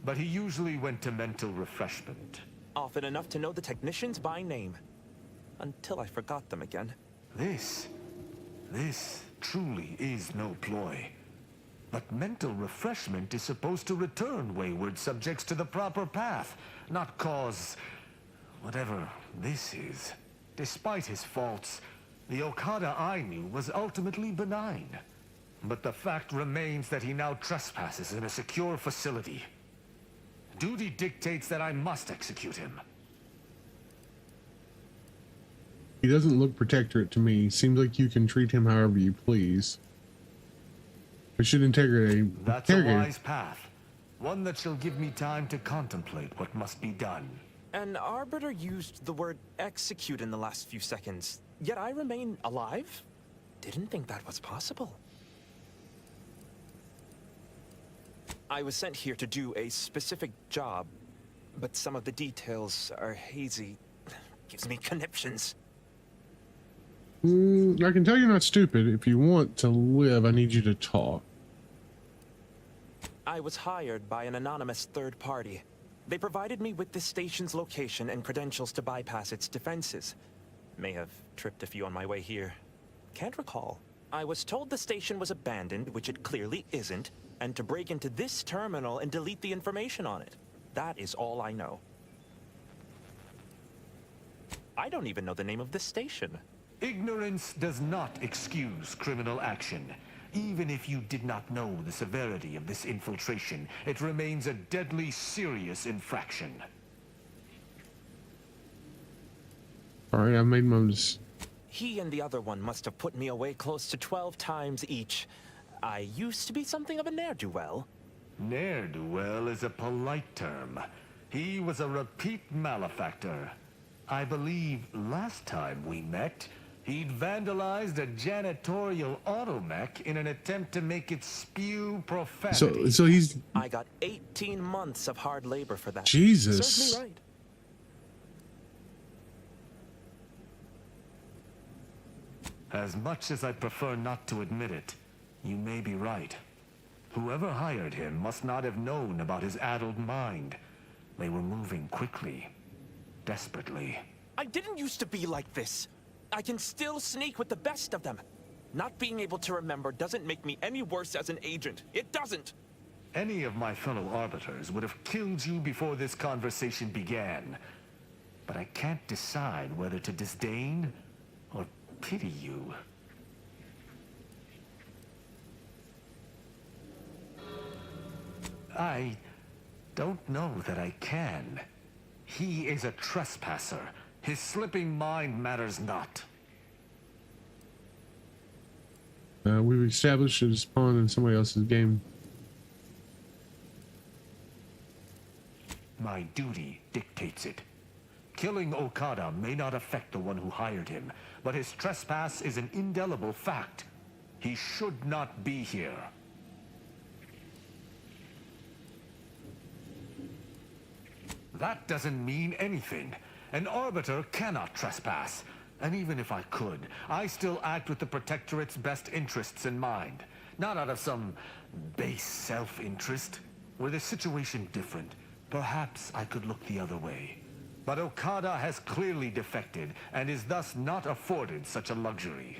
but he usually went to mental refreshment. Often enough to know the technicians by name. Until I forgot them again. This truly is no ploy. But mental refreshment is supposed to return wayward subjects to the proper path, not cause whatever this is. Despite his faults, the Okada I knew was ultimately benign. But the fact remains that he now trespasses in a secure facility. Duty dictates that I must execute him. He doesn't look protectorate to me. Seems like you can treat him however you please. We should interrogate. That's a wise path. One that shall give me time to contemplate what must be done. An arbiter used the word execute in the last few seconds, yet I remain alive? Didn't think that was possible. I was sent here to do a specific job, but some of the details are hazy. Gives me conniptions. I can tell you're not stupid. If you want to live, I need you to talk. I was hired by an anonymous third party. They provided me with the station's location and credentials to bypass its defenses. May have tripped a few on my way here. Can't recall. I was told the station was abandoned, which it clearly isn't, and to break into this terminal and delete the information on it. That is all I know. I don't even know the name of this station. Ignorance does not excuse criminal action. Even if you did not know the severity of this infiltration, it remains a deadly serious infraction. All right, I've made my mistake. He and the other one must have put me away close to 12 times each. I used to be something of a ne'er-do-well. Ne'er-do-well is a polite term. He was a repeat malefactor. I believe last time we met, he'd vandalized a janitorial automech in an attempt to make it spew profanity. So he's... I got 18 months of hard labor for that. Jesus. Serves me right. As much as I prefer not to admit it, you may be right. Whoever hired him must not have known about his addled mind. They were moving quickly, desperately. I didn't used to be like this. I can still sneak with the best of them. Not being able to remember doesn't make me any worse as an agent. It doesn't. Any of my fellow arbiters would have killed you before this conversation began. But I can't decide whether to disdain or pity you. I don't know that I can. He is a trespasser. His slipping mind matters not. We've established it spawned in somebody else's game. My duty dictates it. Killing Okada may not affect the one who hired him, but his trespass is an indelible fact. He should not be here. That doesn't mean anything. An arbiter cannot trespass. And even if I could, I still act with the Protectorate's best interests in mind. Not out of some base self-interest. Were the situation different, perhaps I could look the other way. But Okada has clearly defected, and is thus not afforded such a luxury.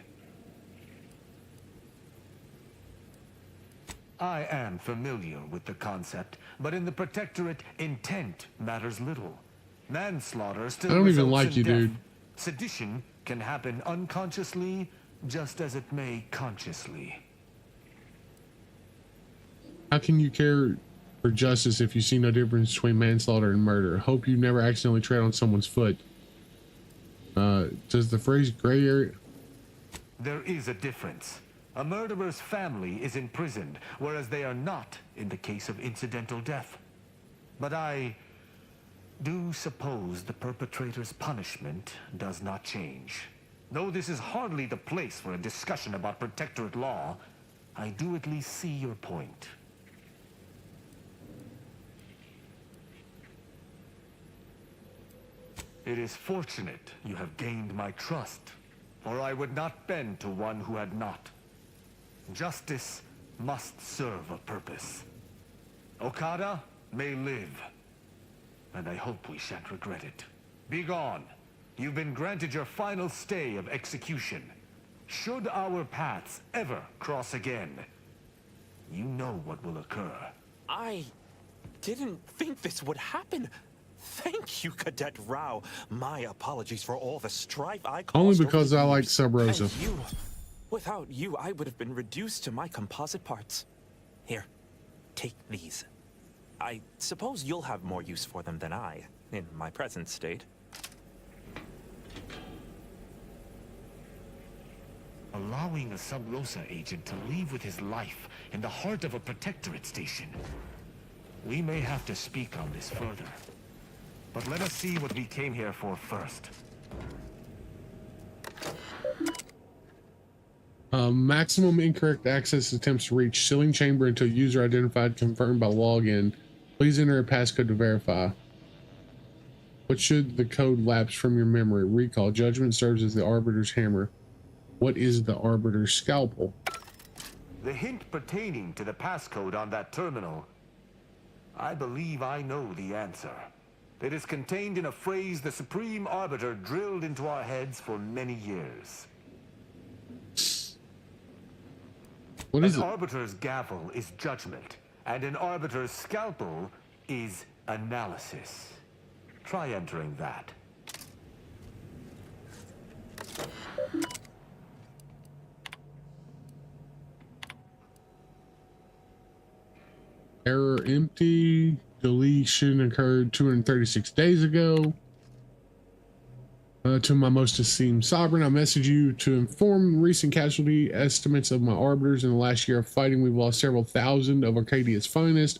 I am familiar with the concept, but in the Protectorate, intent matters little. Manslaughter still I don't even results like in you, death. dude. Sedition can happen unconsciously, just as it may consciously. How can you care for justice if you see no difference between manslaughter and murder? Hope you never accidentally tread on someone's foot. Does the phrase gray area... There is a difference. A murderer's family is imprisoned, whereas they are not in the case of incidental death. But I do suppose the perpetrator's punishment does not change. Though this is hardly the place for a discussion about Protectorate law, I do at least see your point. It is fortunate you have gained my trust, for I would not bend to one who had not. Justice must serve a purpose. Okada may live, and I hope we shan't regret it. Begone. You've been granted your final stay of execution. Should our paths ever cross again, you know what will occur. I didn't think this would happen. Thank you, Cadet Rao. My apologies for all the strife I caused. Only because I like Sub Rosa. And you, without you, I would have been reduced to my composite parts. Here, take these. I suppose you'll have more use for them than I, in my present state. Allowing a Sub Rosa agent to leave with his life in the heart of a protectorate station. We may have to speak on this further. But let us see what we came here for first. Maximum incorrect access attempts to reach sealing chamber until user identified confirmed by login. Please enter a passcode to verify. What should the code lapse from your memory? Recall. Judgment serves as the Arbiter's hammer. What is the Arbiter's scalpel? The hint pertaining to the passcode on that terminal. I believe I know the answer. It is contained in a phrase the Supreme Arbiter drilled into our heads for many years. What is an it? Arbiter's gavel is judgment, and an Arbiter's scalpel is analysis. Try entering that. Error empty. Deletion occurred 236 days ago. To my most esteemed sovereign, I message you to inform recent casualty estimates of my arbiters. In the last year of fighting, we've lost several thousand of Arcadia's finest.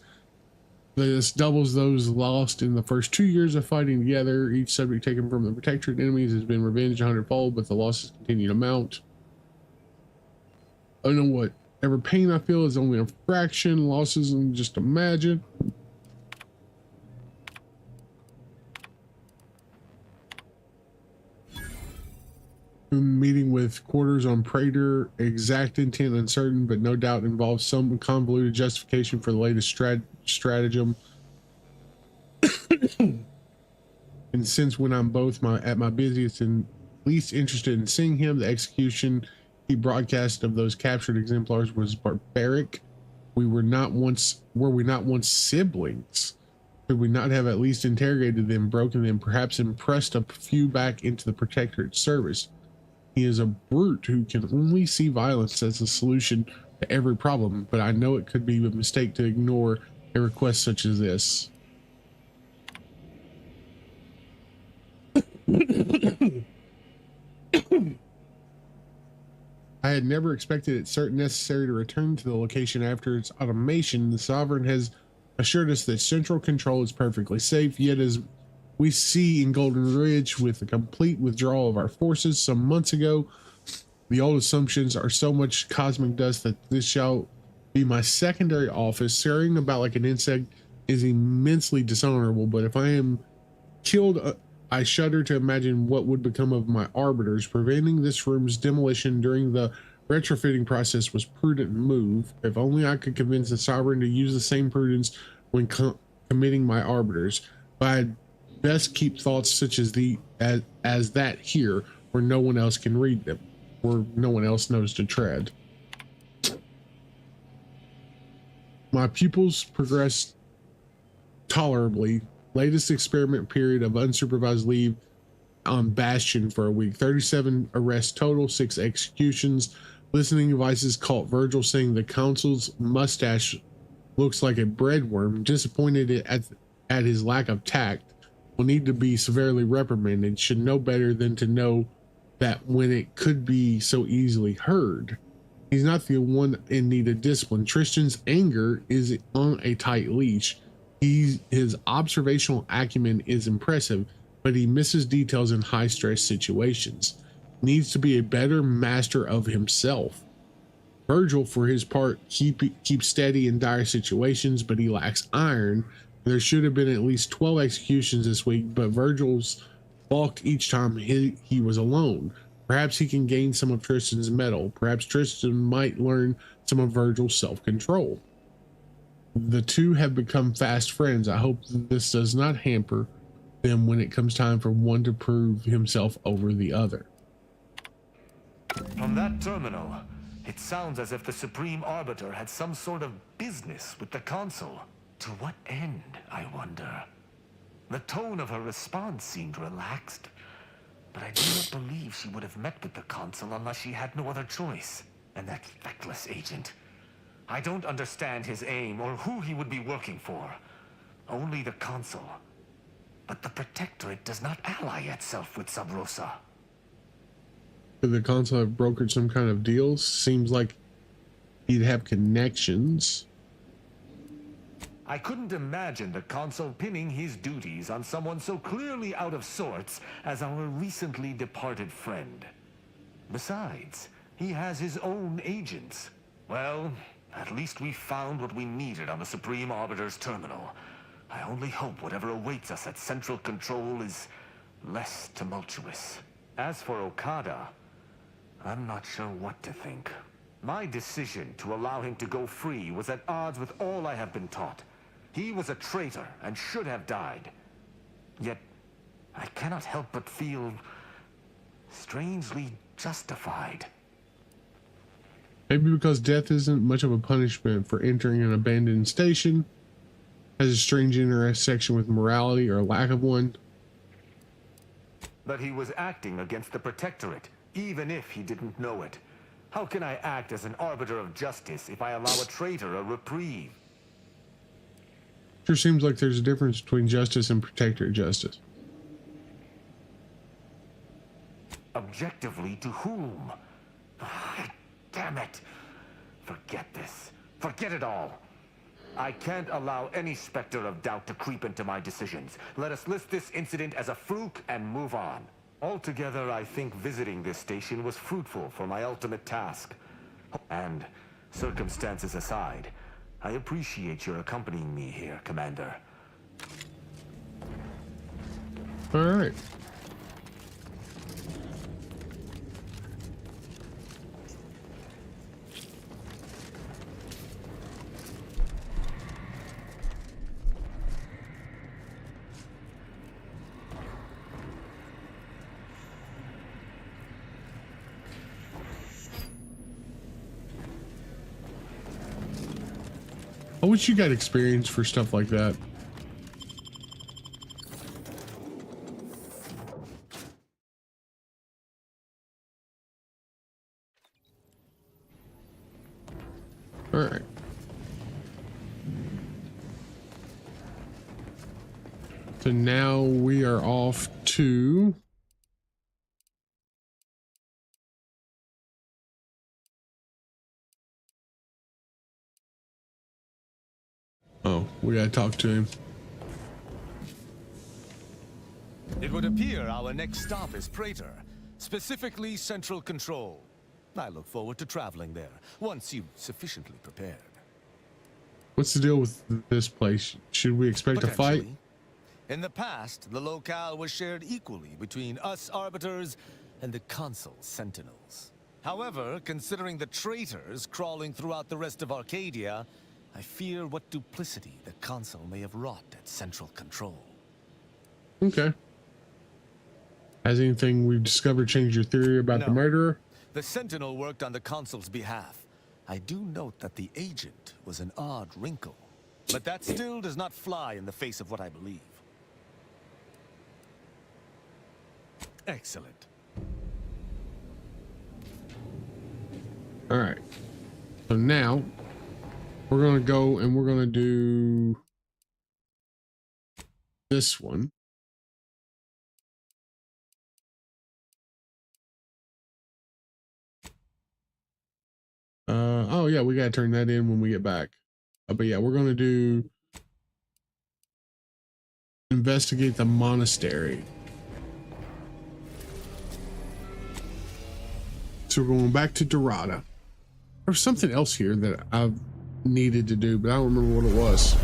This doubles those lost in the first 2 years of fighting together. Each subject taken from the protectorate enemies has been revenged 100-fold, but the losses continue to mount. I don't know what ever pain I feel is only a fraction. Losses, and just imagine. Meeting with quarters on Praetor, exact intent uncertain, but no doubt involves some convoluted justification for the latest stratagem. And since when I'm both at my busiest and least interested in seeing him, the execution he broadcast of those captured exemplars was barbaric. Were we not once siblings? Could we not have at least interrogated them, broken them, perhaps impressed a few back into the protectorate service? He is a brute who can only see violence as a solution to every problem, but I know it could be a mistake to ignore a request such as this. I had never expected it certain necessary to return to the location after its automation. The Sovereign has assured us that central control is perfectly safe, yet as we see in Golden Ridge with the complete withdrawal of our forces some months ago, the old assumptions are so much cosmic dust that this shall be my secondary office. Scurrying about like an insect is immensely dishonorable, but if I am killed, I shudder to imagine what would become of my arbiters. Preventing this room's demolition during the retrofitting process was a prudent move. If only I could convince the Sovereign to use the same prudence when committing my arbiters. But I'd best keep thoughts such as as that here, where no one else can read them, where no one else knows to tread. My pupils progressed tolerably. Latest experiment period of unsupervised leave on Bastion for a week. 37 arrests total, 6 executions. Listening devices caught Virgil saying the consul's mustache looks like a breadworm. Disappointed at his lack of tact. Will need to be severely reprimanded. Should know better than to know that when it could be so easily heard. He's not the one in need of discipline. Tristan's anger is on a tight leash. His observational acumen is impressive, but he misses details in high stress situations. Needs to be a better master of himself. Virgil, for his part, keeps steady in dire situations, but he lacks iron. There should have been at least 12 executions this week, but Virgil's balked each time he was alone. Perhaps he can gain some of Tristan's mettle. Perhaps Tristan might learn some of Virgil's self-control. The two have become fast friends. I hope this does not hamper them when it comes time for one to prove himself over the other. From that terminal, it sounds as if the Supreme Arbiter had some sort of business with the Consul. To what end, I wonder? The tone of her response seemed relaxed, but I do not believe she would have met with the Consul unless she had no other choice. And that feckless agent. I don't understand his aim or who he would be working for. Only the Consul. But the Protectorate does not ally itself with Sub Rosa. Could the Consul have brokered some kind of deals? Seems like he'd have connections. I couldn't imagine the Consul pinning his duties on someone so clearly out of sorts as our recently departed friend. Besides, he has his own agents. Well, at least we found what we needed on the Supreme Arbiter's terminal. I only hope whatever awaits us at Central Control is less tumultuous. As for Okada, I'm not sure what to think. My decision to allow him to go free was at odds with all I have been taught. He was a traitor and should have died. Yet, I cannot help but feel strangely justified. Maybe because death isn't much of a punishment for entering an abandoned station, has a strange intersection with morality or lack of one. But he was acting against the Protectorate, even if he didn't know it. How can I act as an arbiter of justice if I allow a traitor a reprieve? Sure seems like there's a difference between justice and Protectorate justice. Objectively to whom? Damn it! Forget this. Forget it all. I can't allow any specter of doubt to creep into my decisions. Let us list this incident as a fluke and move on. Altogether, I think visiting this station was fruitful for my ultimate task. And, circumstances aside, I appreciate your accompanying me here, Commander. All right. I wish you got experience for stuff like that. All right. So now we are off to we gotta talk to him. It would appear our next stop is Praetor, specifically Central Control. I look forward to traveling there, once you've sufficiently prepared. What's the deal with this place? Should we expect a fight? In the past, the locale was shared equally between us Arbiters and the Consul Sentinels. However, considering the traitors crawling throughout the rest of Arcadia, I fear what duplicity the Consul may have wrought at Central Control. Okay. Has anything we've discovered changed your theory about the murderer? The Sentinel worked on the Consul's behalf. I do note that the agent was an odd wrinkle, but that still does not fly in the face of what I believe. Excellent. All right. So now we're going to go and we're going to do this one. Oh yeah, we got to turn that in when we get back. But yeah, we're going to do investigate the monastery. So we're going back to Dorada. There's something else here that I've needed to do, but I don't remember what it was.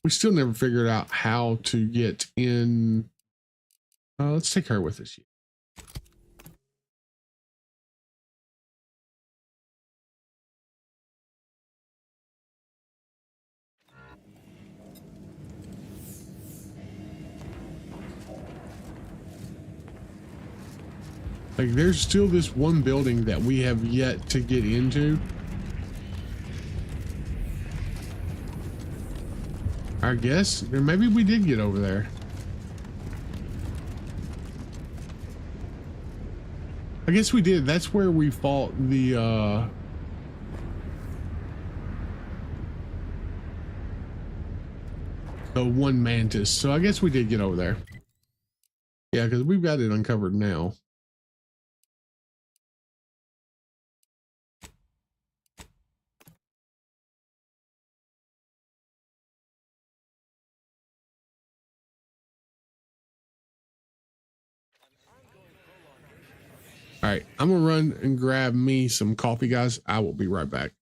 We still never figured out how to get in. Let's take her with us. Like, there's still this one building that we have yet to get into. I guess, or maybe we did get over there. I guess we did. That's where we fought the one mantis. So I guess we did get over there. Yeah, because we've got it uncovered now. All right, I'm gonna run and grab me some coffee, guys. I will be right back.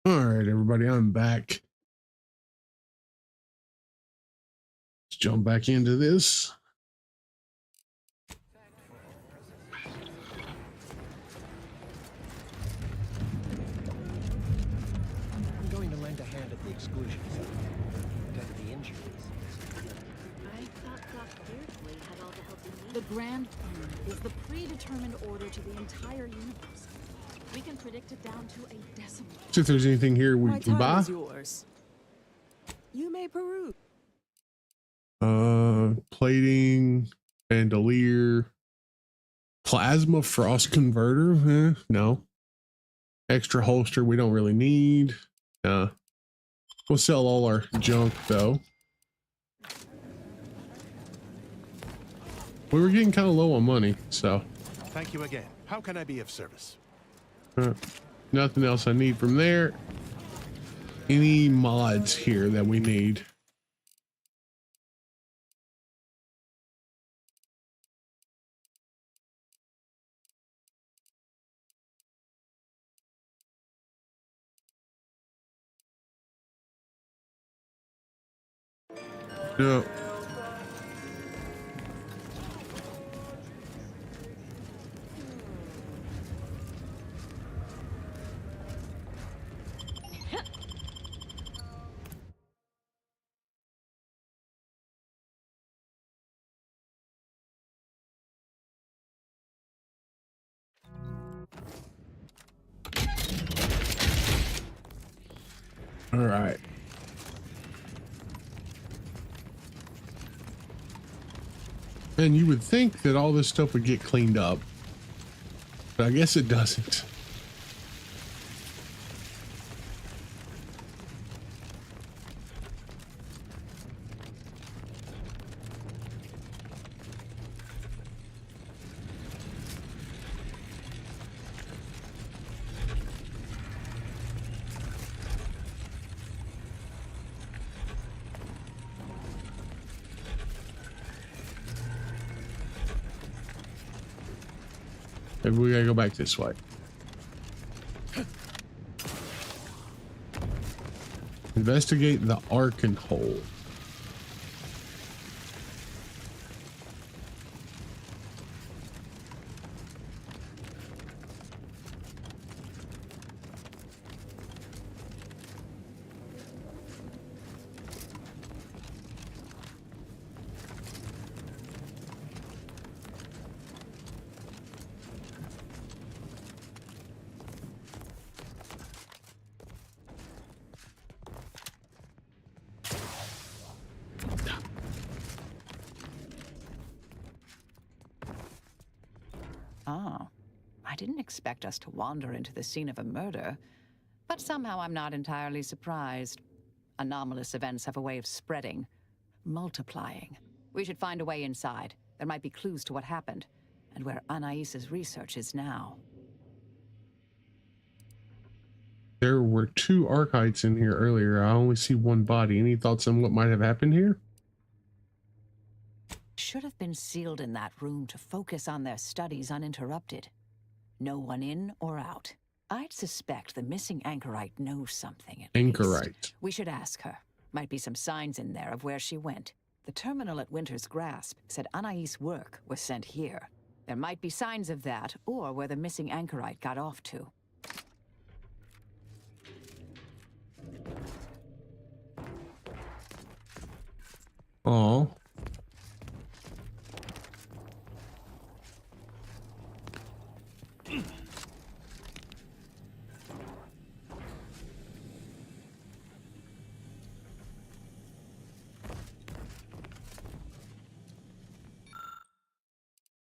All right, everybody, I'm back. Let's jump back into this. I'm going to lend a hand at the exclusion zone. Attend to the injuries. I thought Doc Beardsley had all the help we need. The Grand Plan is the predetermined order to the entire universe. We can predict it down to a decimal. See if there's anything here we can buy. is yours. You may peruse. Plating, bandolier, plasma frost converter. No. Extra holster we don't really need. We'll sell all our junk though. We were getting kind of low on money, so. Thank you again. How can I be of service? Nothing else I need from there. Any mods here that we need? No. All right. And you would think that all this stuff would get cleaned up, but I guess it doesn't. Maybe we gotta go back this way. Investigate the Arkan hole. Oh, I didn't expect us to wander into the scene of a murder, but somehow I'm not entirely surprised. Anomalous events have a way of spreading, multiplying. We should find a way inside. There might be clues to what happened, and where Anais's research is now. There were 2 Arkites in here earlier. I only see one body. Any thoughts on what might have happened here? Should have been sealed in that room to focus on their studies uninterrupted. No one in or out. I'd suspect the missing anchorite knows something at least. Anchorite. We should ask her. Might be some signs in there of where she went. The terminal at Winter's Grasp said Anais' work was sent here. There might be signs of that, or where the missing anchorite got off to. Oh.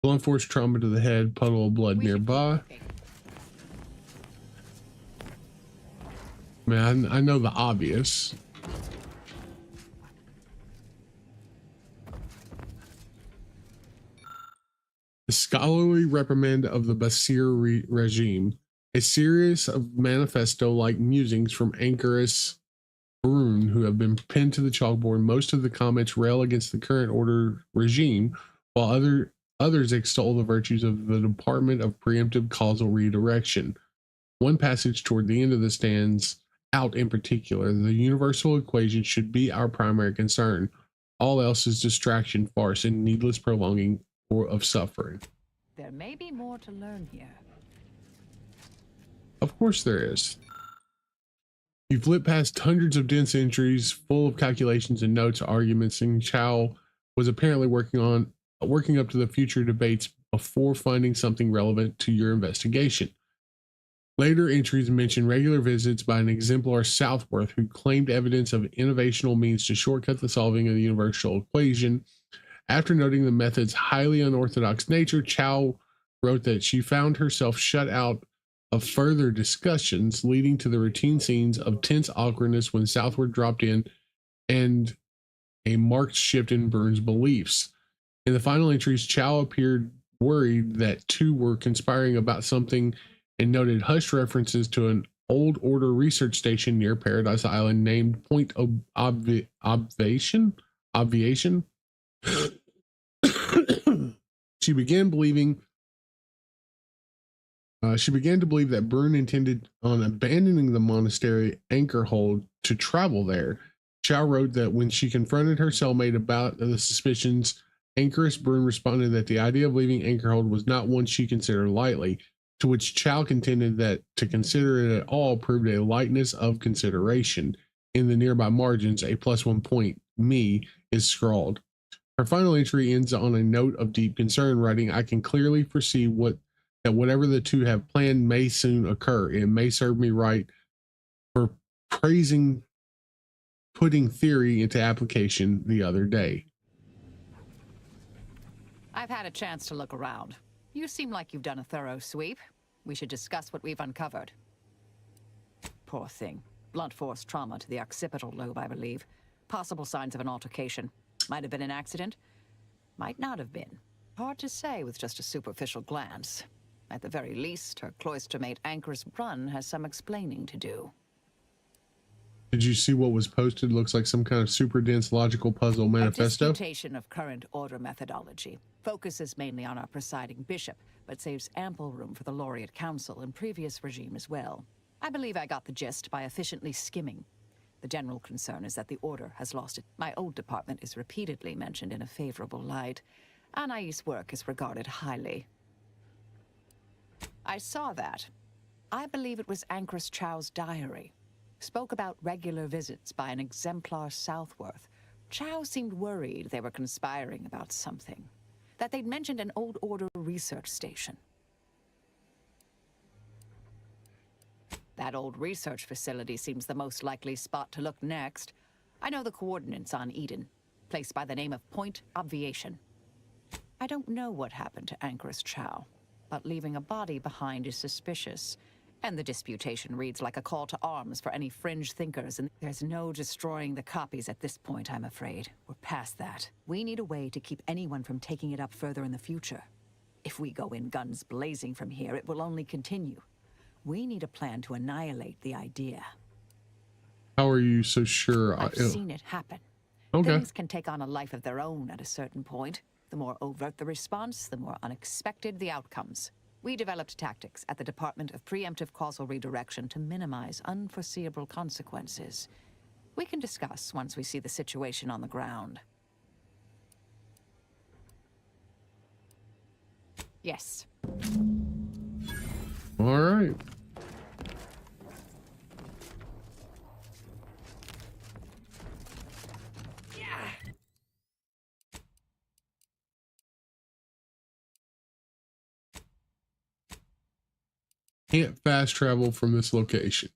Blunt force trauma to the head, puddle of blood nearby. Man, I know the obvious. The scholarly reprimand of the Basir regime, a series of manifesto-like musings from Anchorus Barun, who have been pinned to the chalkboard. Most of the comments rail against the current order regime, while others extol the virtues of the Department of Preemptive Causal Redirection. One passage toward the end of the stands out in particular. The universal equation should be our primary concern. All else is distraction, farce, and needless prolonging of suffering. There may be more to learn here. Of course there is. You've lit past hundreds of dense entries full of calculations and notes, arguments, and Chow was apparently working up to the future debates before finding something relevant to your investigation. Later entries mention regular visits by an exemplar Southworth who claimed evidence of innovational means to shortcut the solving of the universal equation. After noting the method's highly unorthodox nature, Chow wrote that she found herself shut out of further discussions, leading to the routine scenes of tense awkwardness when Southworth dropped in and a marked shift in Burns' beliefs. In the final entries, Chow appeared worried that two were conspiring about something and noted hushed references to an old order research station near Paradise Island named Point Obviation. She began to believe that Byrne intended on abandoning the monastery Anchorhold to travel there. Chow wrote that when she confronted her cellmate about the suspicions, Anchoress Byrne responded that the idea of leaving Anchorhold was not one she considered lightly, to which Chow contended that to consider it at all proved a lightness of consideration. In the nearby margins, a +1 point, me, is scrawled. Her final entry ends on a note of deep concern, writing, I can clearly foresee that whatever the two have planned may soon occur. It may serve me right for putting theory into application the other day. I've had a chance to look around. You seem like you've done a thorough sweep. We should discuss what we've uncovered. Poor thing. Blunt force trauma to the occipital lobe, I believe. Possible signs of an altercation. Might have been an accident. Might not have been. Hard to say with just a superficial glance. At the very least, her cloistermate Anchoress Brunn has some explaining to do. Did you see what was posted? Looks like some kind of super dense logical puzzle manifesto. A disputation of current order methodology. Focuses mainly on our presiding bishop, but saves ample room for the laureate council and previous regime as well. I believe I got the gist by efficiently skimming. The general concern is that the order has lost it. My old department is repeatedly mentioned in a favorable light. Anais' work is regarded highly. I saw that. I believe it was Anchoress Chow's diary. Spoke about regular visits by an exemplar Southworth. Chow seemed worried they were conspiring about something. That they'd mentioned an old order research station. That old research facility seems the most likely spot to look next. I know the coordinates on Eden. Place by the name of Point Obviation. I don't know what happened to Anchoress Chow, but leaving a body behind is suspicious. And the disputation reads like a call to arms for any fringe thinkers, and there's no destroying the copies at this point, I'm afraid. We're past that. We need a way to keep anyone from taking it up further in the future. If we go in guns blazing from here, it will only continue. We need a plan to annihilate the idea. How are you so sure? I've seen it happen. Okay. Things can take on a life of their own at a certain point. The more overt the response, the more unexpected the outcomes. We developed tactics at the Department of Preemptive Causal Redirection to minimize unforeseeable consequences. We can discuss once we see the situation on the ground. Yes. All right. Can't fast travel from this location.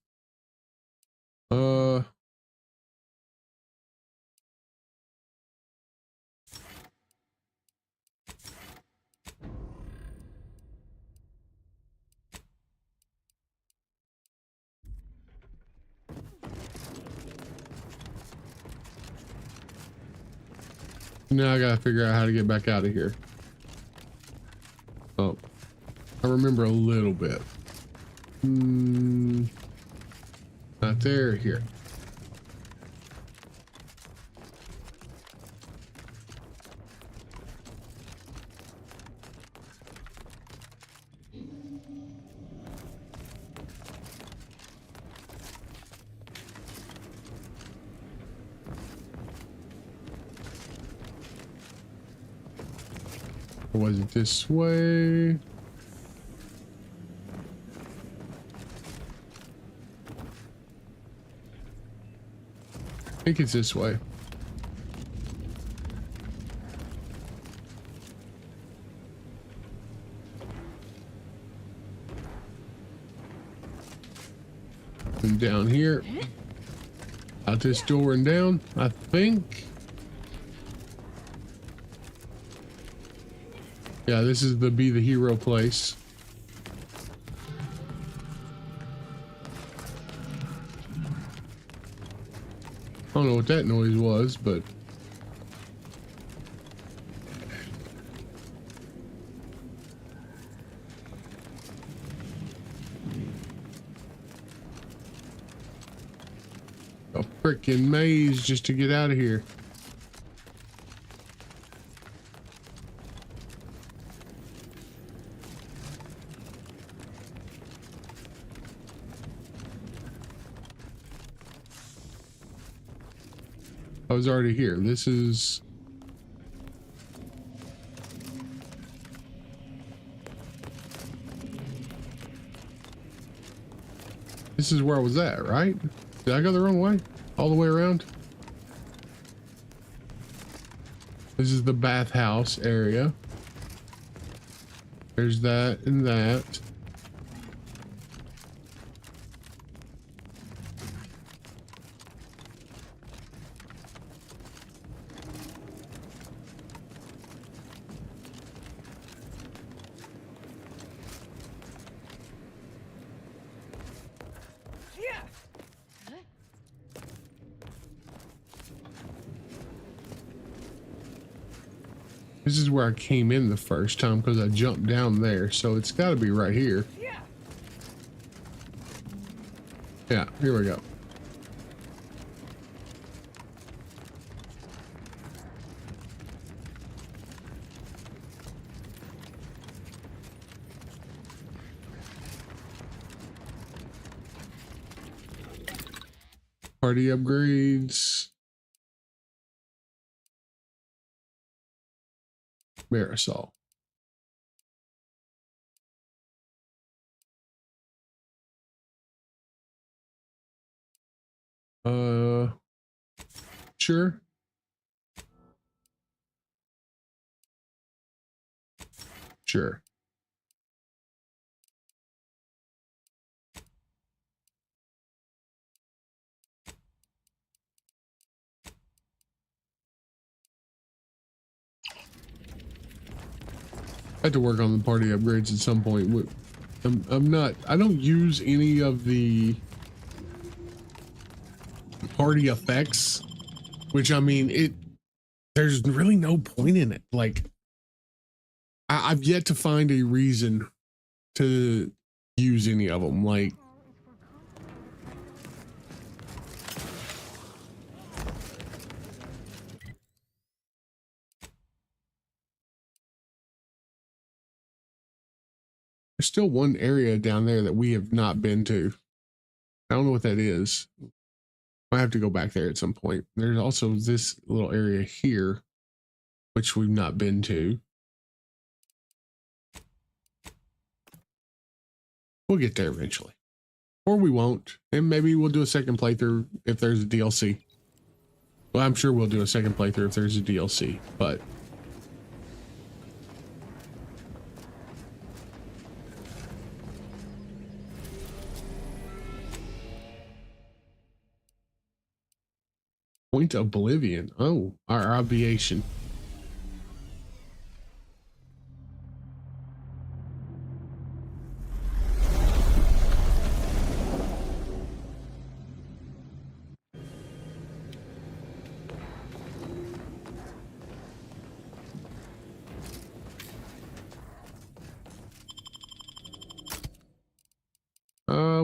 Now I gotta figure out how to get back out of here. Oh, I remember a little bit. Not there, here. Or was it this way? I think it's this way. And down here. Out this door and down, I think. Yeah, this is the Be the Hero place. I don't know what that noise was, but a freaking maze just to get out of here. I was already here. This is... This is where I was at, right? Did I go the wrong way? All the way around? This is the bathhouse area. There's that and that. This is where I came in the first time because I jumped down there, so it's got to be right here. Yeah, here we go. Party upgrades. Marisol. Sure. Sure. I had to work on the party upgrades at some point. I don't use any of the party effects, which I mean, there's really no point in it. Like, I've yet to find a reason to use any of them. Like, there's still one area down there that we have not been to. I don't know what that is. I have to go back there at some point. There's also this little area here, which we've not been to. We'll get there eventually. Or we won't. And maybe we'll do a second playthrough if there's a DLC. Well, I'm sure we'll do a second playthrough if there's a DLC, but... Point Oblivion. Oh, our obviation.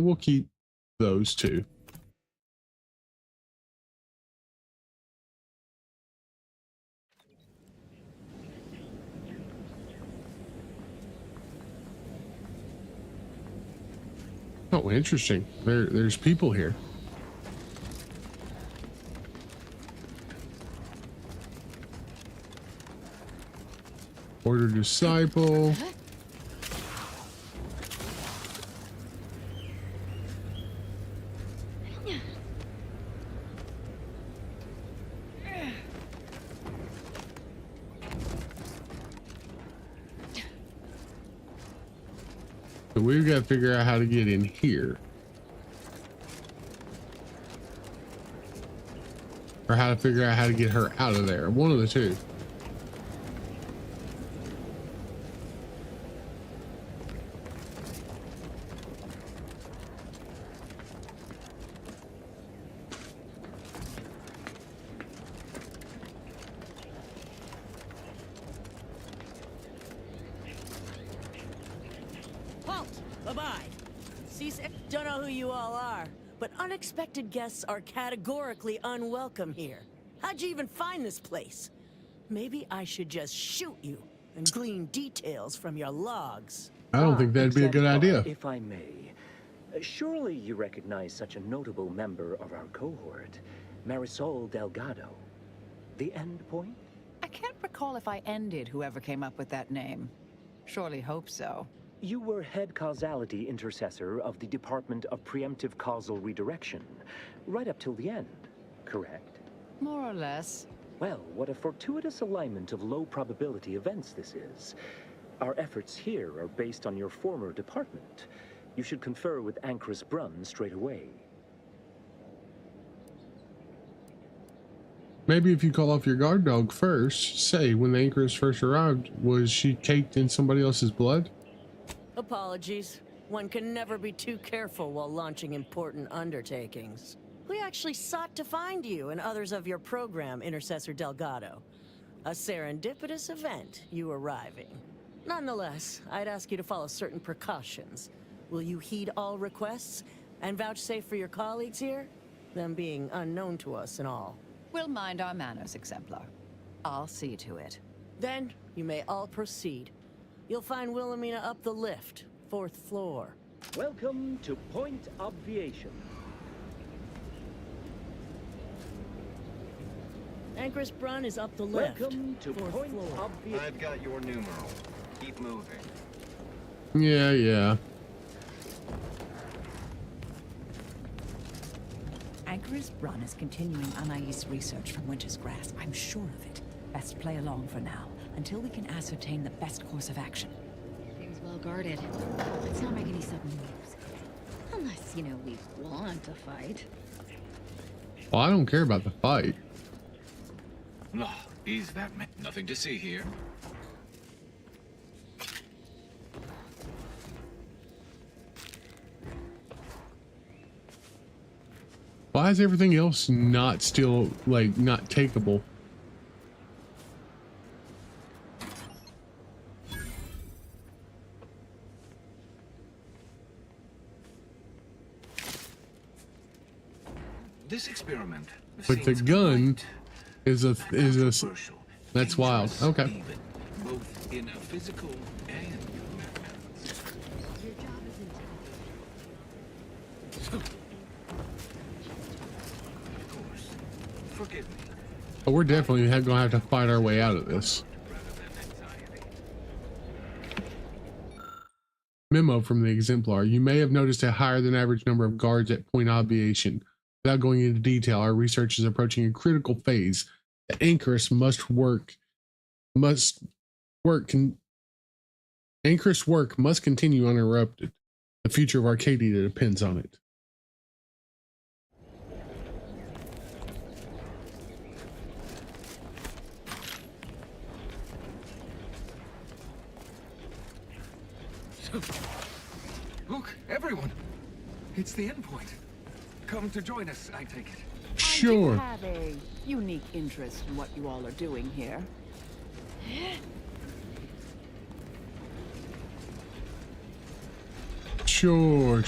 We'll keep those two. Oh, interesting. There's people here. Order disciple. So we've got to figure out how to get in here. Or how to figure out how to get her out of there. One of the two. Halt! Abide! Don't know who you all are, but unexpected guests are categorically unwelcome here. How'd you even find this place? Maybe I should just shoot you and glean details from your logs. I don't think that'd be a good idea. If I may, surely you recognize such a notable member of our cohort, Marisol Delgado. The End Point? I can't recall if I ended whoever came up with that name. Surely hope so. You were head causality intercessor of the Department of Preemptive Causal Redirection, right up till the end, correct? More or less. Well, what a fortuitous alignment of low probability events this is. Our efforts here are based on your former department. You should confer with Ancrus Brunn straight away. Maybe if you call off your guard dog first, say when the Anchoress first arrived, was she caked in somebody else's blood? Apologies. One can never be too careful while launching important undertakings. We actually sought to find you and others of your program, Intercessor Delgado. A serendipitous event, you arriving. Nonetheless, I'd ask you to follow certain precautions. Will you heed all requests and vouchsafe for your colleagues here? Them being unknown to us and all. We'll mind our manners, Exemplar. I'll see to it. Then, you may all proceed. You'll find Wilhelmina up the lift, 4th floor. Welcome to Point Obviation. Ancrus Brunn is up the lift. Welcome to 4th Point floor. Obviation. I've got your numeral. Keep moving. Yeah. Ancrus Brunn is continuing Anais' research from Winter's Grass. I'm sure of it. Best play along for now, until we can ascertain the best course of action. Seems well guarded. Let's not make any sudden moves. Unless, you know, we want to fight. Well, I don't care about the fight. No, is that nothing to see here? Why is everything else not still, like, not takeable? This experiment But the gun is a that's wild. Okay. both in a physical and of course. Forgive me. But we're definitely gonna have to fight our way out of this. Memo from the Exemplar. You may have noticed a higher than average number of guards at Point Obviation. Without going into detail, our research is approaching a critical phase. The Anchoress Anchoress work must continue uninterrupted. The future of Arcadia depends on it. Look, everyone! It's the End Point. Come to join us, I take it. I Sure. do have a unique interest in what you all are doing here. Sure.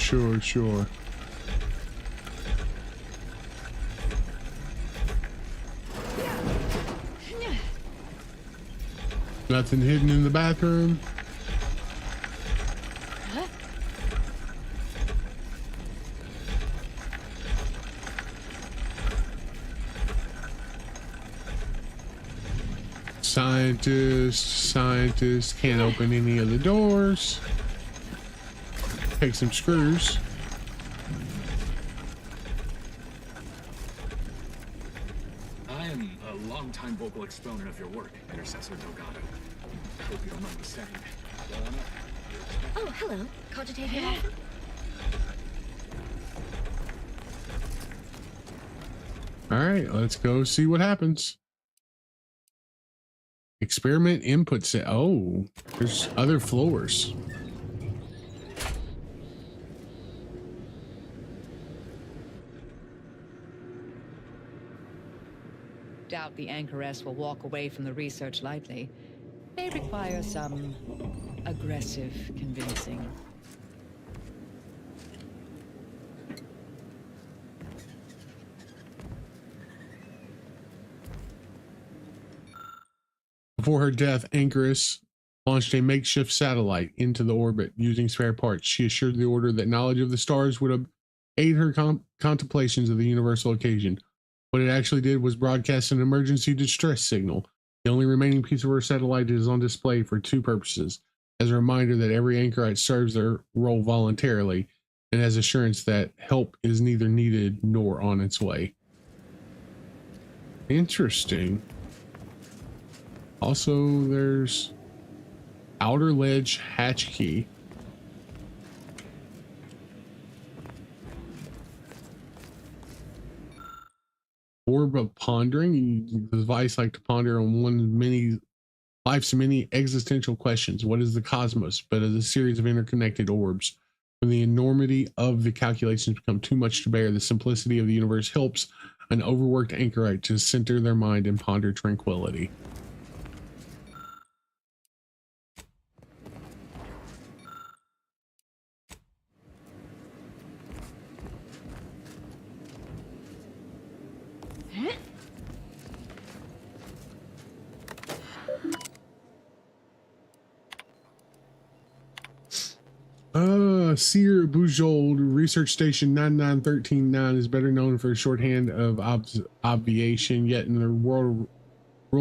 Nothing hidden in the bathroom. Scientists can't open any of the doors. Take some screws. I am a longtime vocal exponent of your work, Intercessor Delgado. Hope you don't mind me saying. Oh, hello. Cogitating an offer? All right, let's go see what happens. Experiment input set. Oh, there's other floors. Doubt the Anchoress will walk away from the research lightly. May require some aggressive convincing. Before her death, Anchoress launched a makeshift satellite into the orbit using spare parts. She assured the Order that knowledge of the stars would aid her contemplations of the universal occasion. What it actually did was broadcast an emergency distress signal. The only remaining piece of her satellite is on display for two purposes: as a reminder that every anchorite serves their role voluntarily, and as assurance that help is neither needed nor on its way. Interesting. Also, there's outer ledge hatch key. Orb of pondering. The device like to ponder on life's many existential questions. What is the cosmos but as a series of interconnected orbs? When the enormity of the calculations become too much to bear, the simplicity of the universe helps an overworked anchorite to center their mind and ponder tranquility. Seer Bujold Research Station 99139 is better known for a shorthand of obviation, yet in the world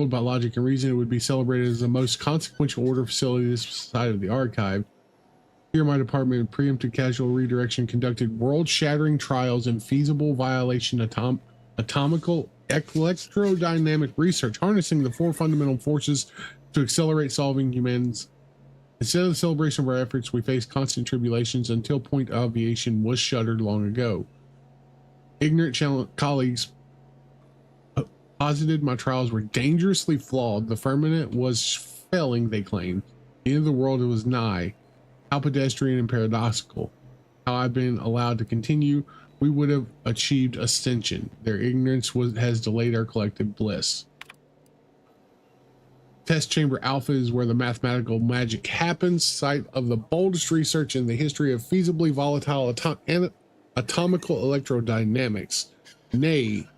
by logic and reason, it would be celebrated as the most consequential order facility this side of the archive. Here, my department, preemptive casual redirection, conducted world-shattering trials in feasible violation atomical electrodynamic research, harnessing the four fundamental forces to accelerate solving humans. Instead of the celebration of our efforts, we faced constant tribulations until point of obviation was shuttered long ago. Ignorant colleagues posited my trials were dangerously flawed. The firmament was failing, they claimed. The end of the world was nigh. How pedestrian and paradoxical. How I've been allowed to continue, we would have achieved ascension. Their ignorance has delayed our collective bliss. Test Chamber Alpha is where the mathematical magic happens, site of the boldest research in the history of feasibly volatile atomical electrodynamics, nay,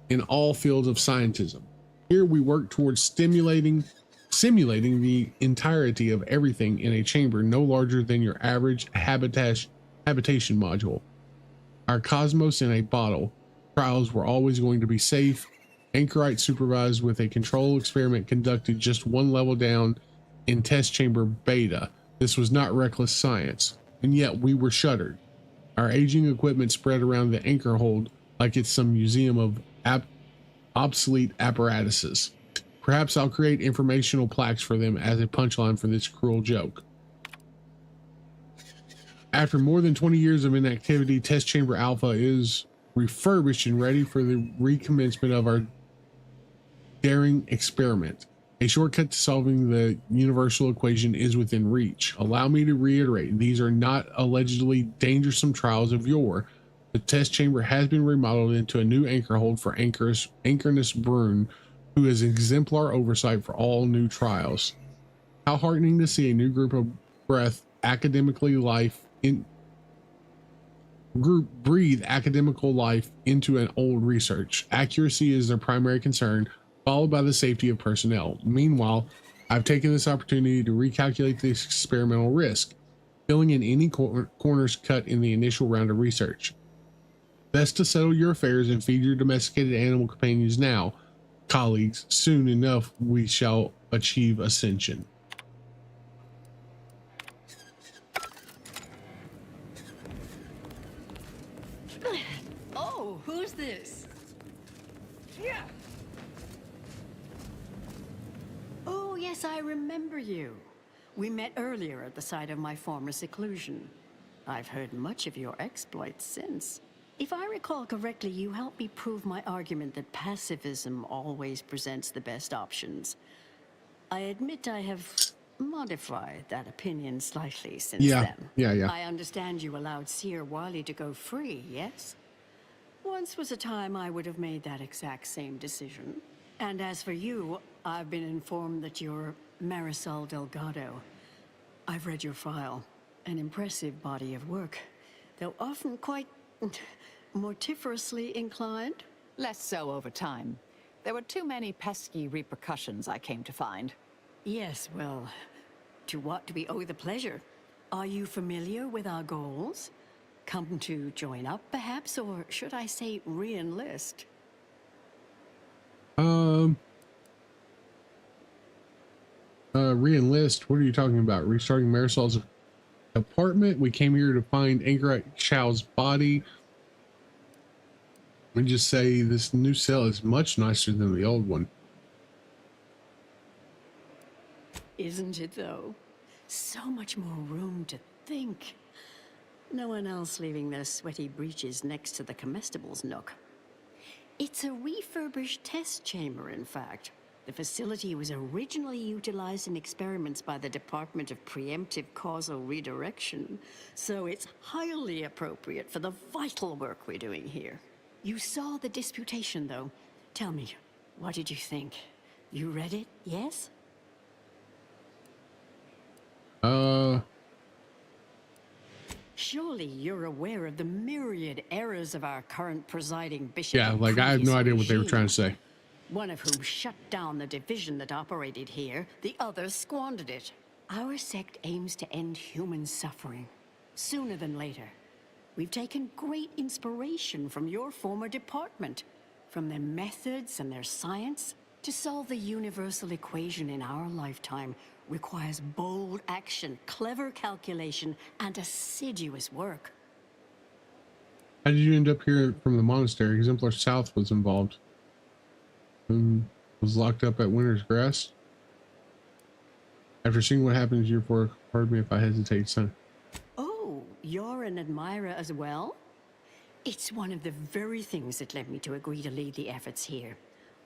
in all fields of scientism. Here we work towards simulating the entirety of everything in a chamber no larger than your average habitation module. Our cosmos in a bottle. Trials were always going to be safe. Anchorite supervised with a control experiment conducted just one level down in test chamber beta. This was not reckless science, and yet we were shuttered. Our aging equipment spread around the anchor hold like it's some museum of obsolete apparatuses. Perhaps I'll create informational plaques for them as a punchline for this cruel joke. After more than 20 years of inactivity, Test Chamber Alpha is refurbished and ready for the recommencement of our daring experiment. A shortcut to solving the universal equation is within reach. Allow me to reiterate, these are not allegedly dangersome trials of yore. The test chamber has been remodeled into a new anchor hold for Anchoress Brune, who has exemplar oversight for all new trials. How heartening to see a new group of breathe academical life into an old research. Accuracy is their primary concern, followed by the safety of personnel. Meanwhile, I've taken this opportunity to recalculate this experimental risk, filling in any corners cut in the initial round of research. Best to settle your affairs and feed your domesticated animal companions now, colleagues. Soon enough, we shall achieve ascension. Oh, who's this? Yeah. Oh, yes, I remember you. We met earlier at the site of my former seclusion. I've heard much of your exploits since. If I recall correctly, you helped me prove my argument that pacifism always presents the best options. I admit I have modified that opinion slightly since then. Yeah. I understand you allowed Seer Wily to go free, yes? Once was a time I would have made that exact same decision. And as for you, I've been informed that you're Marisol Delgado. I've read your file. An impressive body of work, though often quite mortiferously inclined. Less so over time. There were too many pesky repercussions, I came to find. Yes, well, to what do we owe the pleasure? Are you familiar with our goals? Come to join up, perhaps, or should I say re-enlist? Re-enlist? What are you talking about? Restarting Marisol's apartment? We came here to find Anchorite Chow's body. We just say this new cell is much nicer than the old one. Isn't it, though? So much more room to think. No one else leaving their sweaty breeches next to the comestibles nook. It's a refurbished test chamber, in fact. The facility was originally utilized in experiments by the Department of Preemptive Causal Redirection, so it's highly appropriate for the vital work we're doing here. You saw the disputation, though. Tell me, what did you think? You read it, yes? Surely you're aware of the myriad errors of our current presiding bishop. Yeah, like I have no idea what they were trying to say. One of whom shut down the division that operated here, the other squandered it. Our sect aims to end human suffering, sooner than later. We've taken great inspiration from your former department, from their methods and their science. To solve the universal equation in our lifetime requires bold action, clever calculation, and assiduous work. How did you end up here from the monastery? Exemplar South was involved. Was locked up at Winter's Grass. After seeing what happened year 4, pardon me if I hesitate, son. Oh, you're an admirer as well? It's one of the very things that led me to agree to lead the efforts here.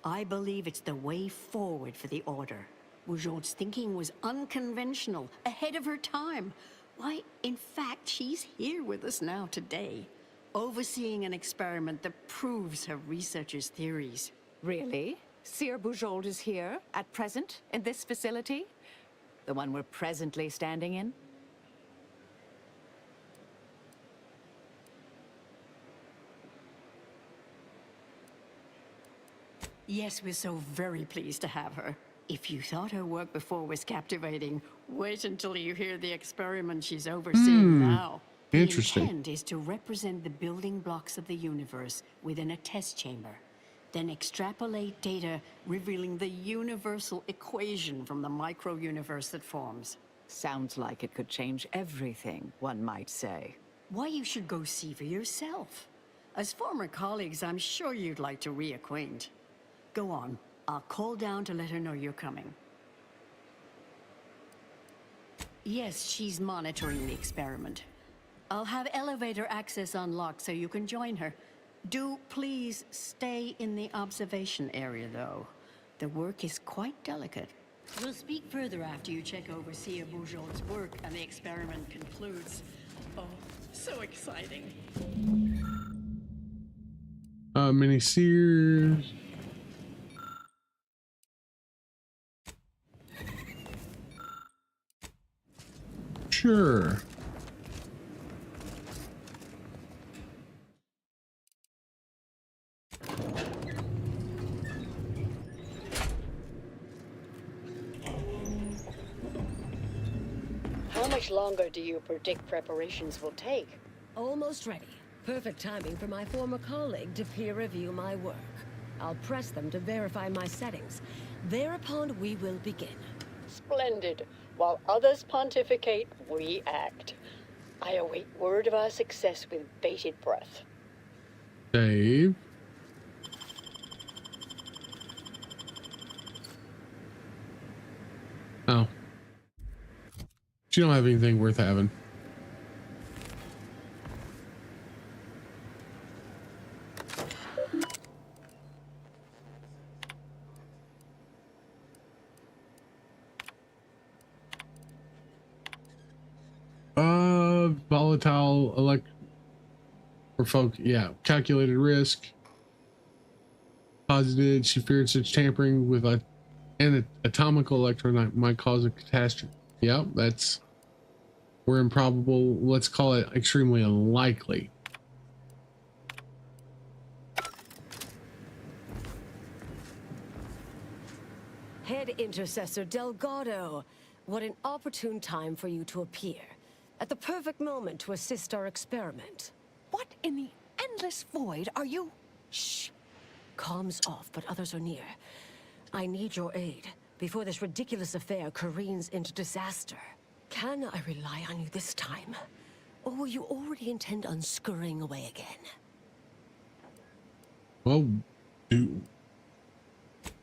I believe it's the way forward for the Order. Bujold's thinking was unconventional, ahead of her time. Why, in fact, she's here with us now today, overseeing an experiment that proves her researchers' theories. Really? Seer Bujold is here, at present, in this facility? The one we're presently standing in? Yes, we're so very pleased to have her. If you thought her work before was captivating, wait until you hear the experiment she's overseeing now. Interesting. The intent is to represent the building blocks of the universe within a test chamber. Then extrapolate data revealing the universal equation from the micro-universe that forms. Sounds like it could change everything, one might say. Why, you should go see for yourself. As former colleagues, I'm sure you'd like to reacquaint. Go on. I'll call down to let her know you're coming. Yes, she's monitoring the experiment. I'll have elevator access unlocked so you can join her. Do please stay in the observation area, though. The work is quite delicate. We'll speak further after you check over Seer Bujold's work and the experiment concludes. Oh, so exciting. Mini Sears. Sure. How much longer do you predict preparations will take? Almost ready. Perfect timing for my former colleague to peer review my work. I'll press them to verify my settings, Thereupon we will begin. Splendid. While others pontificate, we act. I await word of our success with bated breath. Dave. Oh. You don't have anything worth having. Volatile for folk, yeah, calculated risk. Posited she feared such tampering with an atomical electron might cause a catastrophe. Yeah, that's, we're improbable. Let's call it extremely unlikely. Head Intercessor Delgado, what an opportune time for you to appear. At the perfect moment to assist our experiment. What in the endless void are you? Shh. Comms off, but others are near. I need your aid before this ridiculous affair careens into disaster. Can I rely on you this time? Or will you already intend on scurrying away again? Well,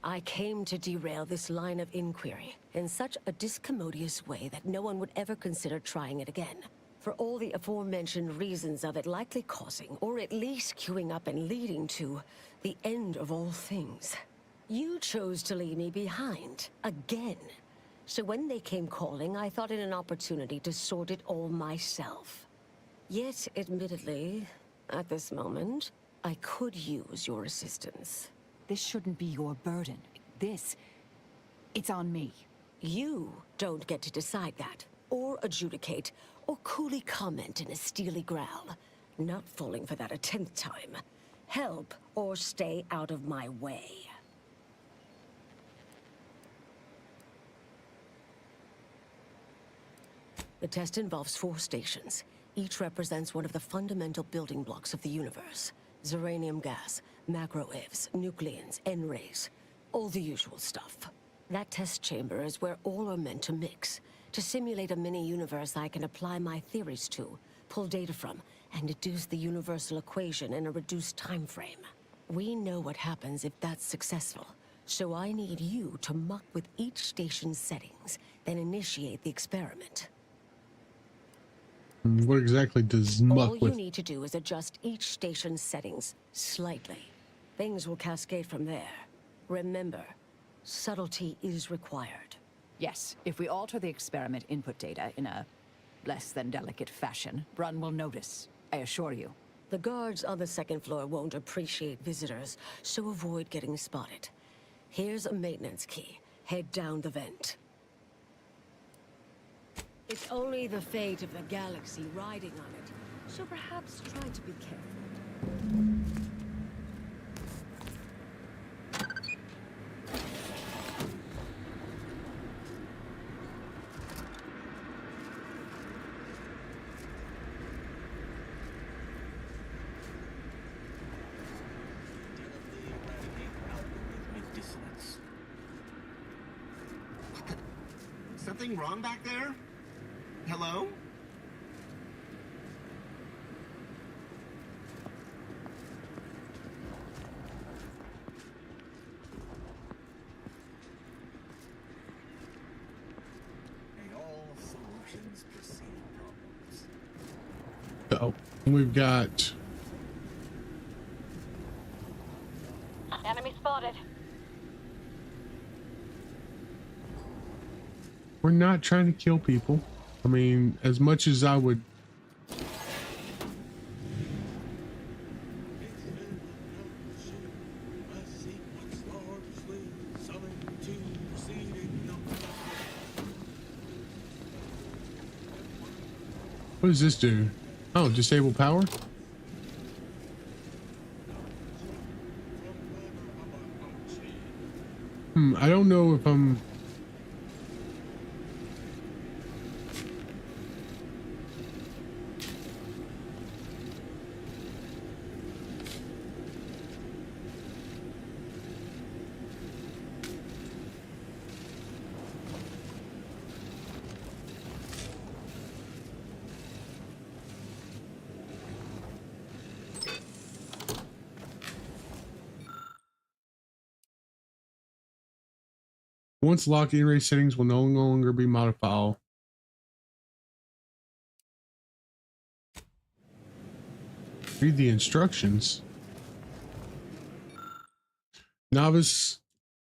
I came to derail this line of inquiry in such a discommodious way that no one would ever consider trying it again. For all the aforementioned reasons of it likely causing, or at least queuing up and leading to, the end of all things. You chose to leave me behind, again. So when they came calling, I thought it an opportunity to sort it all myself. Yet, admittedly, at this moment, I could use your assistance. This shouldn't be your burden. It's on me. You don't get to decide that, or adjudicate, or coolly comment in a steely growl. Not falling for that a 10th time. Help, or stay out of my way. The test involves 4 stations. Each represents one of the fundamental building blocks of the universe. Zeranium gas, macro-ivs, nucleons, N-rays. All the usual stuff. That test chamber is where all are meant to mix. To simulate a mini-universe I can apply my theories to, pull data from, and deduce the universal equation in a reduced time frame. We know what happens if that's successful. So I need you to muck with each station's settings, then initiate the experiment. What exactly does muck with? All you need to do is adjust each station's settings slightly. Things will cascade from there. Remember, subtlety is required. Yes, if we alter the experiment input data in a less than delicate fashion, Brunn will notice, I assure you. The guards on the 2nd floor won't appreciate visitors, so avoid getting spotted. Here's a maintenance key. Head down the vent. It's only the fate of the galaxy riding on it, so perhaps try to be careful. Something wrong back there? Hello? May all solutions precede problems. So we've got Enemy spotted. we're not trying to kill people. I mean, as much as I would. What does this do? Oh, disable power? I don't know if I'm... Once locked, in-ray settings will no longer be modifiable. Read the instructions. Novice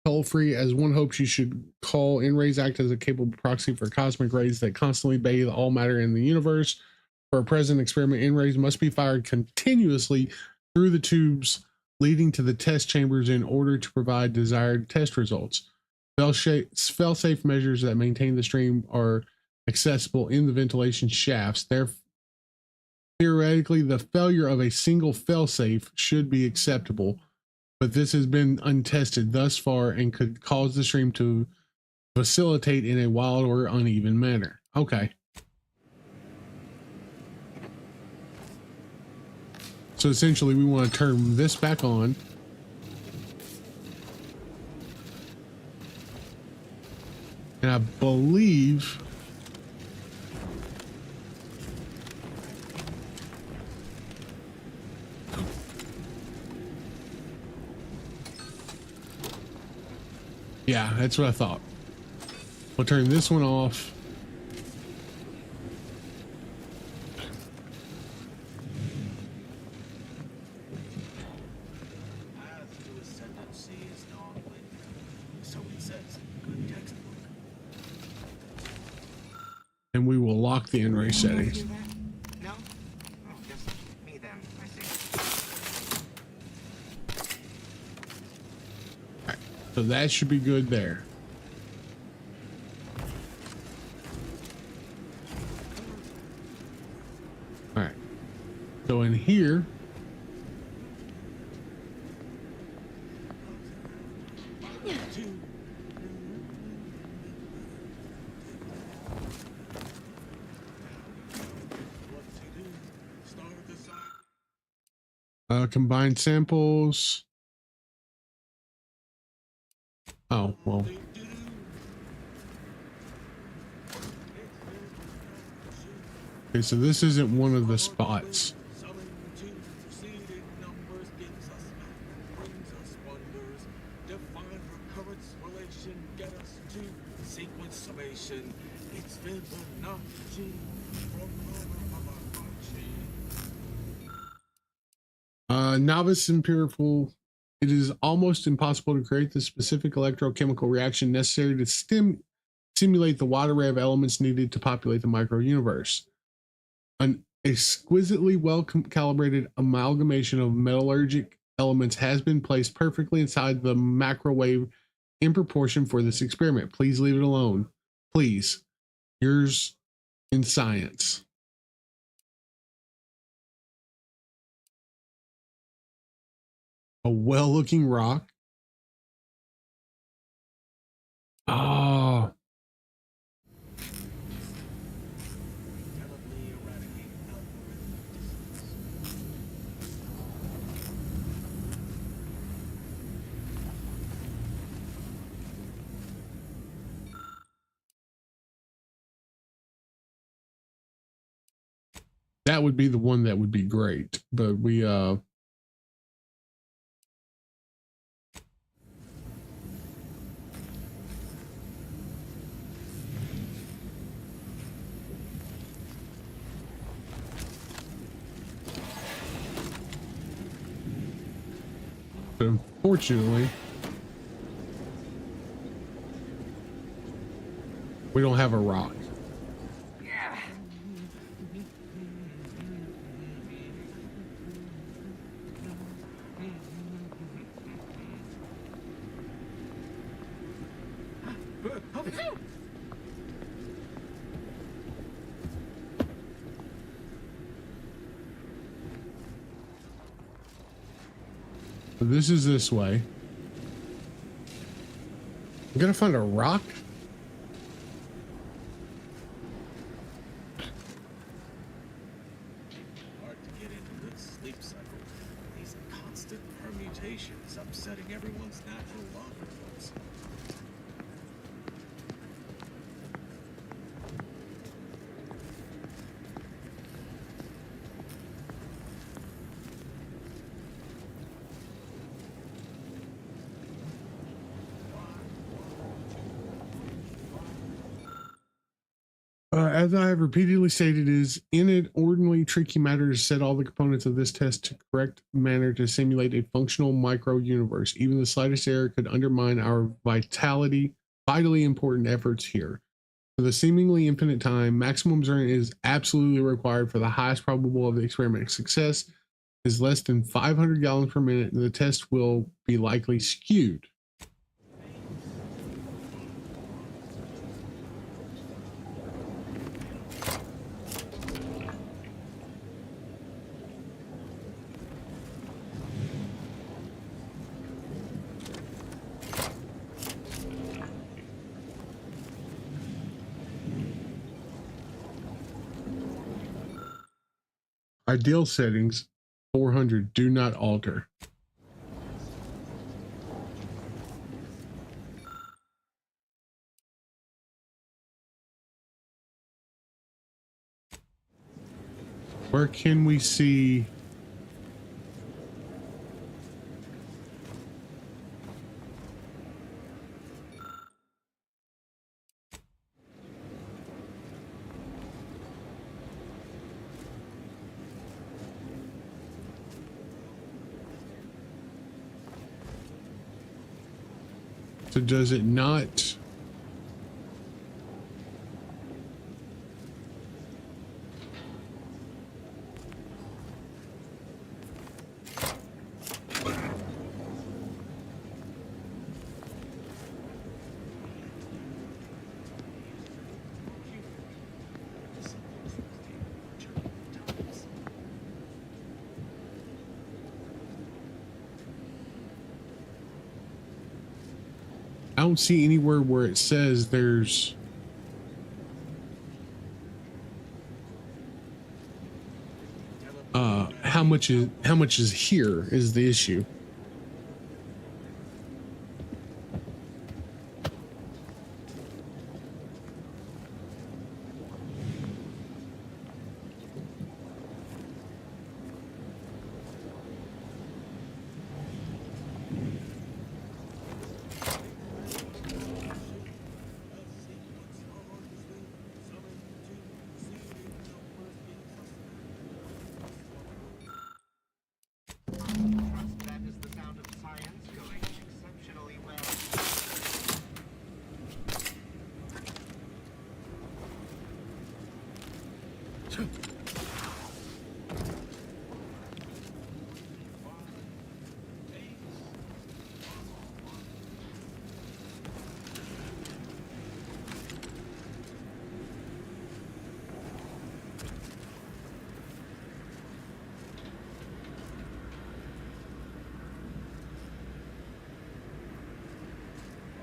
toll-free. As one hopes, you should call in-rays act as a capable proxy for cosmic rays that constantly bathe all matter in the universe. For a present experiment, in-rays must be fired continuously through the tubes leading to the test chambers in order to provide desired test results. Fail-safe measures that maintain the stream are accessible in the ventilation shafts. Theoretically, the failure of a single fail-safe should be acceptable, but this has been untested thus far and could cause the stream to facilitate in a wild or uneven manner. Okay. So essentially, we want to turn this back on. And I believe yeah, that's what I thought. We'll turn this one off. And we will lock the in-ray settings. No? Oh, just me then. I see. Alright, so that should be good there. Alright. So in here, combine samples. Oh, well. Okay, so this isn't one of the spots. Novice empirical, it is almost impossible to create the specific electrochemical reaction necessary to simulate the wide array of elements needed to populate the micro-universe. An exquisitely well-calibrated amalgamation of metallurgic elements has been placed perfectly inside the macrowave in proportion for this experiment. Please leave it alone. Please. Yours in science. A well-looking rock. Oh. That would be the one that would be great, but we but unfortunately, we don't have a rock. This is this way. I'm gonna find a rock. Hard to get into good sleep cycle. These constant permutations upsetting everyone's natural logarithms. As I have repeatedly stated, it is inordinately tricky matter to set all the components of this test to correct manner to simulate a functional micro-universe. Even the slightest error could undermine our vitally important efforts here. For the seemingly infinite time, maximum Zern is absolutely required for the highest probable of the experiment success is less than 500 gallons per minute, and the test will be likely skewed. Ideal settings 400. Do not alter. Where can we see? So does it not? I don't see anywhere where it says there's how much is here is the issue.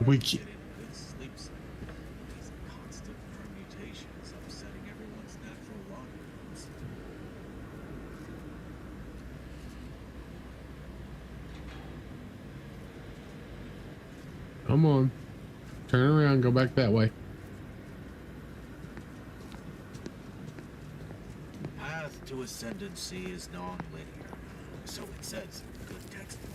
We can't. Sleep cycle. These constant permutations upsetting everyone's natural logarithms. Come on. Turn around, go back that way. Path to ascendancy is non-linear, so it says in the good textbook.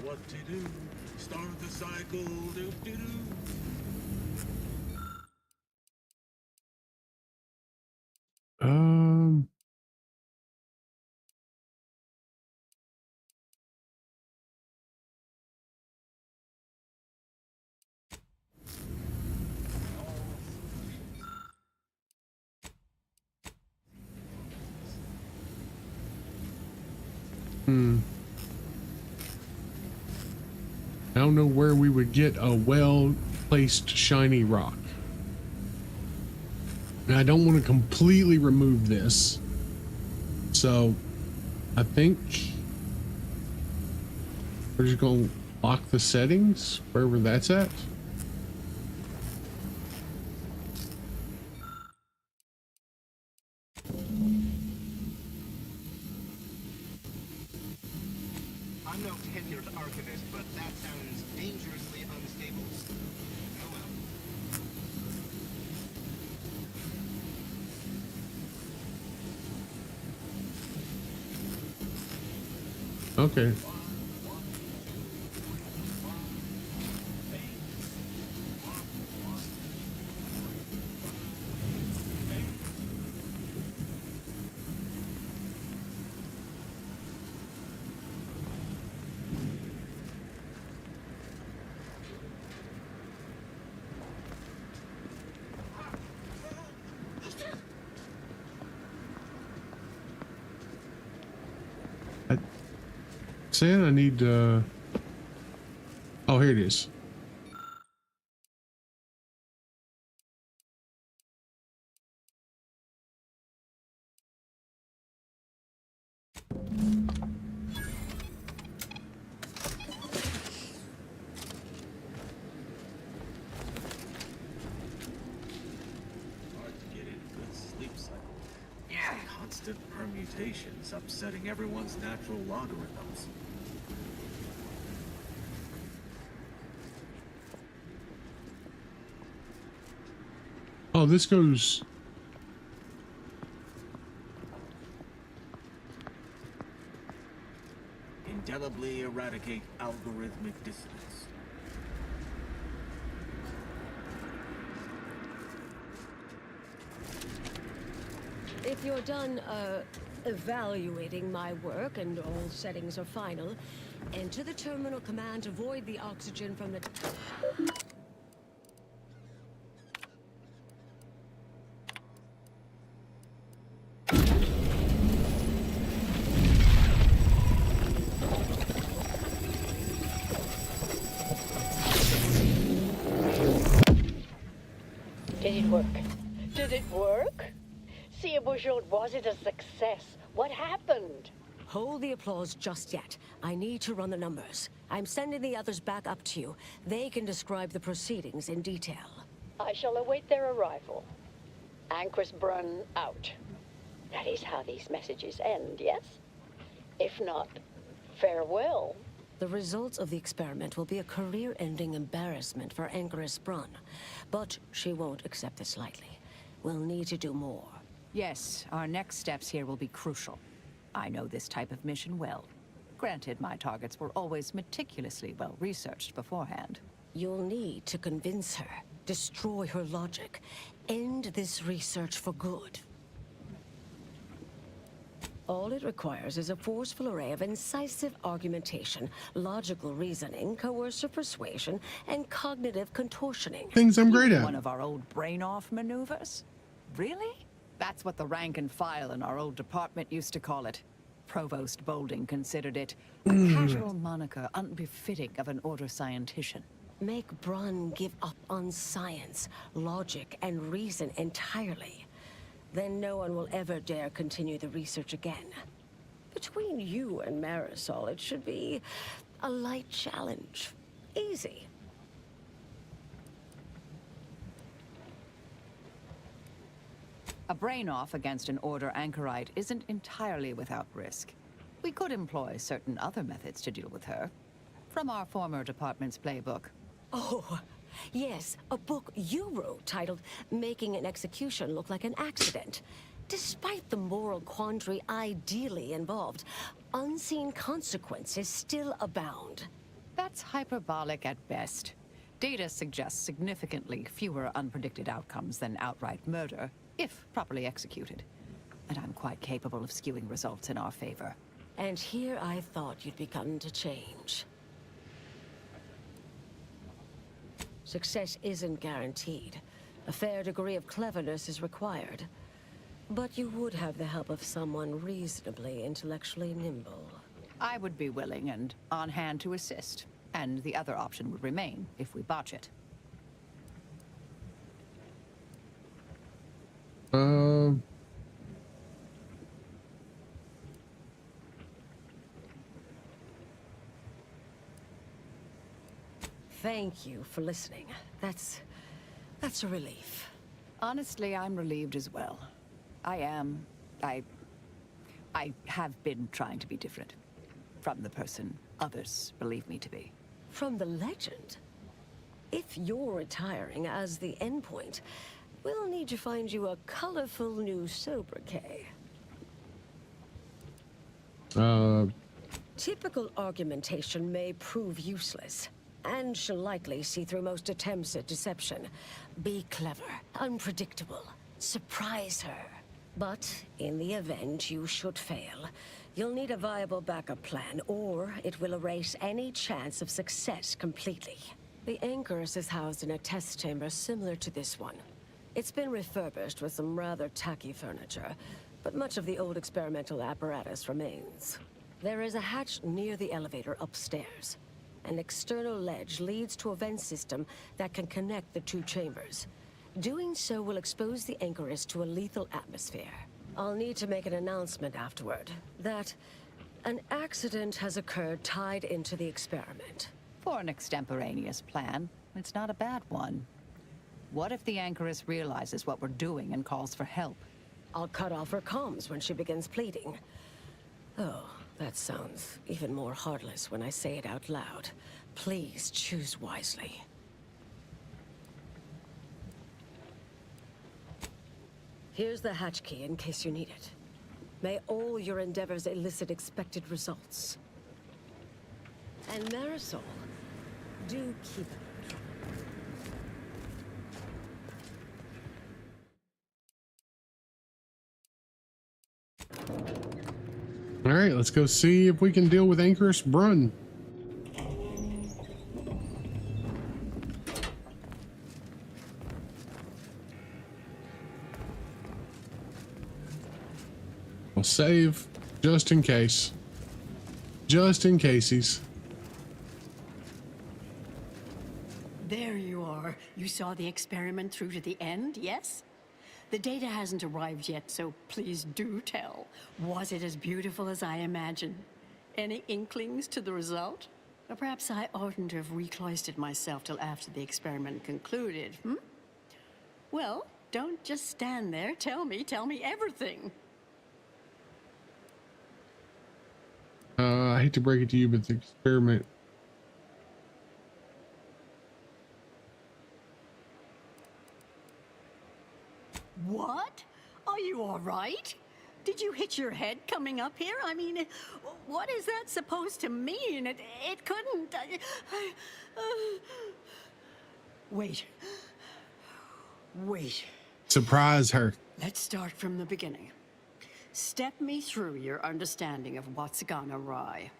What to do? Start the cycle. Do do do. I don't know where we would get a well-placed shiny rock. And I don't want to completely remove this. So I think we're just gonna lock the settings wherever that's at. I'm no tenured archivist, but that sounds dangerously unstable. Oh well. Okay. Saying I need oh, here it is. Hard to get in a good sleep cycle. Yeah. Constant permutations upsetting everyone's natural logarithms. Oh, this goes. Indelibly eradicate algorithmic dissonance. If you're done, evaluating my work and all settings are final, enter the terminal command to void the oxygen from the... Did it work? Did it work? See, Bouchard, was it a success? What happened? Hold the applause just yet. I need to run the numbers. I'm sending the others back up to you. They can describe the proceedings in detail. I shall await their arrival. Anchor's Brun out. That is how these messages end, yes? If not, farewell. The results of the experiment will be a career-ending embarrassment for Anchoress Brun, but she won't accept this lightly. We'll need to do more. Yes, our next steps here will be crucial. I know this type of mission well. Granted, my targets were always meticulously well-researched beforehand. You'll need to convince her, destroy her logic, end this research for good. All it requires is a forceful array of incisive argumentation, logical reasoning, coercive persuasion, and cognitive contortioning. Things I'm great at. One of our old brain-off maneuvers? Really? That's what the rank and file in our old department used to call it. Provost Bolding considered it a casual moniker unbefitting of an order scientician. Make Brun give up on science, logic, and reason entirely. Then no one will ever dare continue the research again. Between you and Marisol, it should be a light challenge. Easy. A brain-off against an Order anchorite isn't entirely without risk. We could employ certain other methods to deal with her. From our former department's playbook. Oh, yes, a book you wrote titled Making an Execution Look Like an Accident. Despite the moral quandary ideally involved, unseen consequences still abound. That's hyperbolic at best. Data suggests significantly fewer unpredicted outcomes than outright murder, if properly executed. And I'm quite capable of skewing results in our favor. And here I thought you'd begun to change. Success isn't guaranteed. A fair degree of cleverness is required. But you would have the help of someone reasonably intellectually nimble. I would be willing and on hand to assist. And the other option would remain if we botch it. thank you for listening. That's a relief. Honestly, I'm relieved as well. I have been trying to be different. From the person others believe me to be. From the legend? If you're retiring as the endpoint, we'll need to find you a colorful new sobriquet. Typical argumentation may prove useless, and she'll likely see through most attempts at deception. Be clever, unpredictable, surprise her. But in the event you should fail, you'll need a viable backup plan, or it will erase any chance of success completely. The Anchorus is housed in a test chamber similar to this one. It's been refurbished with some rather tacky furniture, but much of the old experimental apparatus remains. There is a hatch near the elevator upstairs. An external ledge leads to a vent system that can connect the two chambers. Doing so will expose the Anchorus to a lethal atmosphere. I'll need to make an announcement afterward that an accident has occurred tied into the experiment. For an extemporaneous plan, it's not a bad one. What if the Anchorus realizes what we're doing and calls for help? I'll cut off her comms when she begins pleading. Oh, that sounds even more heartless when I say it out loud. Please choose wisely. Here's the hatch key in case you need it. May all your endeavors elicit expected results. And Marisol, do keep it. All right, let's go see if we can deal with Anchorus Brun. We'll save just in case. Just in cases. There you are. You saw the experiment through to the end, yes? The data hasn't arrived yet, so please do tell. Was it as beautiful as I imagined? Any inklings to the result? Or perhaps I oughtn't to have recloistered myself till after the experiment concluded, Well, don't just stand there. Tell me everything. I hate to break it to you, but the experiment... What? Are you all right? Did you hit your head coming up here? I mean, what is that supposed to mean? It couldn't... Wait. Surprise her. Let's start from the beginning. Step me through your understanding of what's gone awry.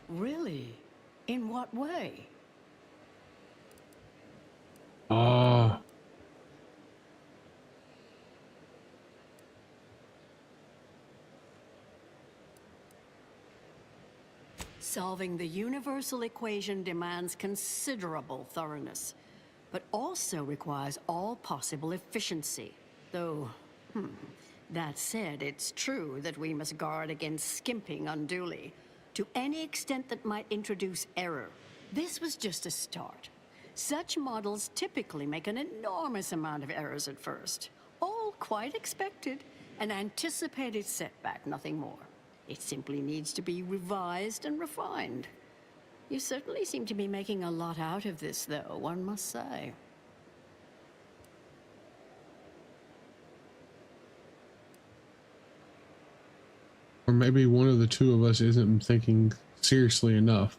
Really? In what way? Solving the universal equation demands considerable thoroughness, but also requires all possible efficiency. Though, that said, it's true that we must guard against skimping unduly, to any extent that might introduce error. This was just a start. Such models typically make an enormous amount of errors at first. All quite expected, an anticipated setback, nothing more. It simply needs to be revised and refined. You certainly seem to be making a lot out of this, though, one must say. Or maybe one of the two of us isn't thinking seriously enough.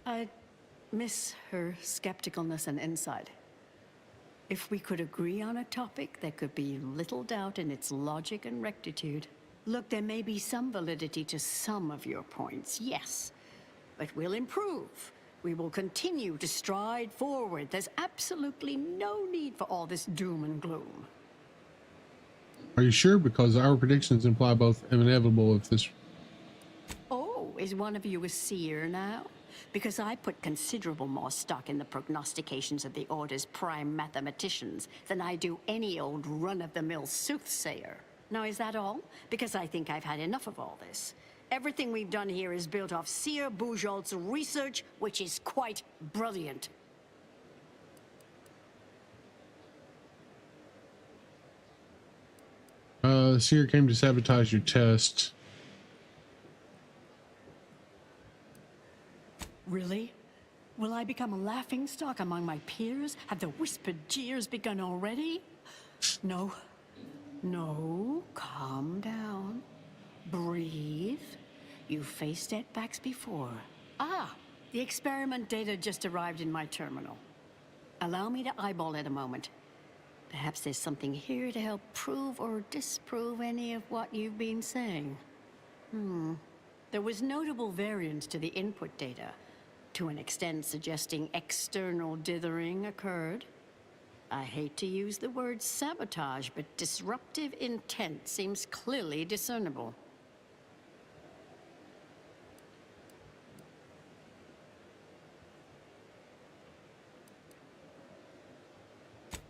I miss her skepticalness and insight. If we could agree on a topic, there could be little doubt in its logic and rectitude. Look, there may be some validity to some of your points, yes. But we'll improve. We will continue to stride forward. There's absolutely no need for all this doom and gloom. Are you sure? Because our predictions imply both inevitable if this... Oh, is one of you a seer now? because I put considerable more stock in the prognostications of the Order's prime mathematicians than I do any old run-of-the-mill soothsayer. Now, is that all? Because I think I've had enough of all this. Everything we've done here is built off Seer Bujold's research, which is quite brilliant. Seer came to sabotage your test. Really? Will I become a laughingstock among my peers? Have the whispered jeers begun already? No. No. Calm down. Breathe. You faced setbacks before. Ah, the experiment data just arrived in my terminal. Allow me to eyeball it a moment. Perhaps there's something here to help prove or disprove any of what you've been saying. There was notable variance to the input data, to an extent suggesting external dithering occurred. I hate to use the word sabotage, but disruptive intent seems clearly discernible.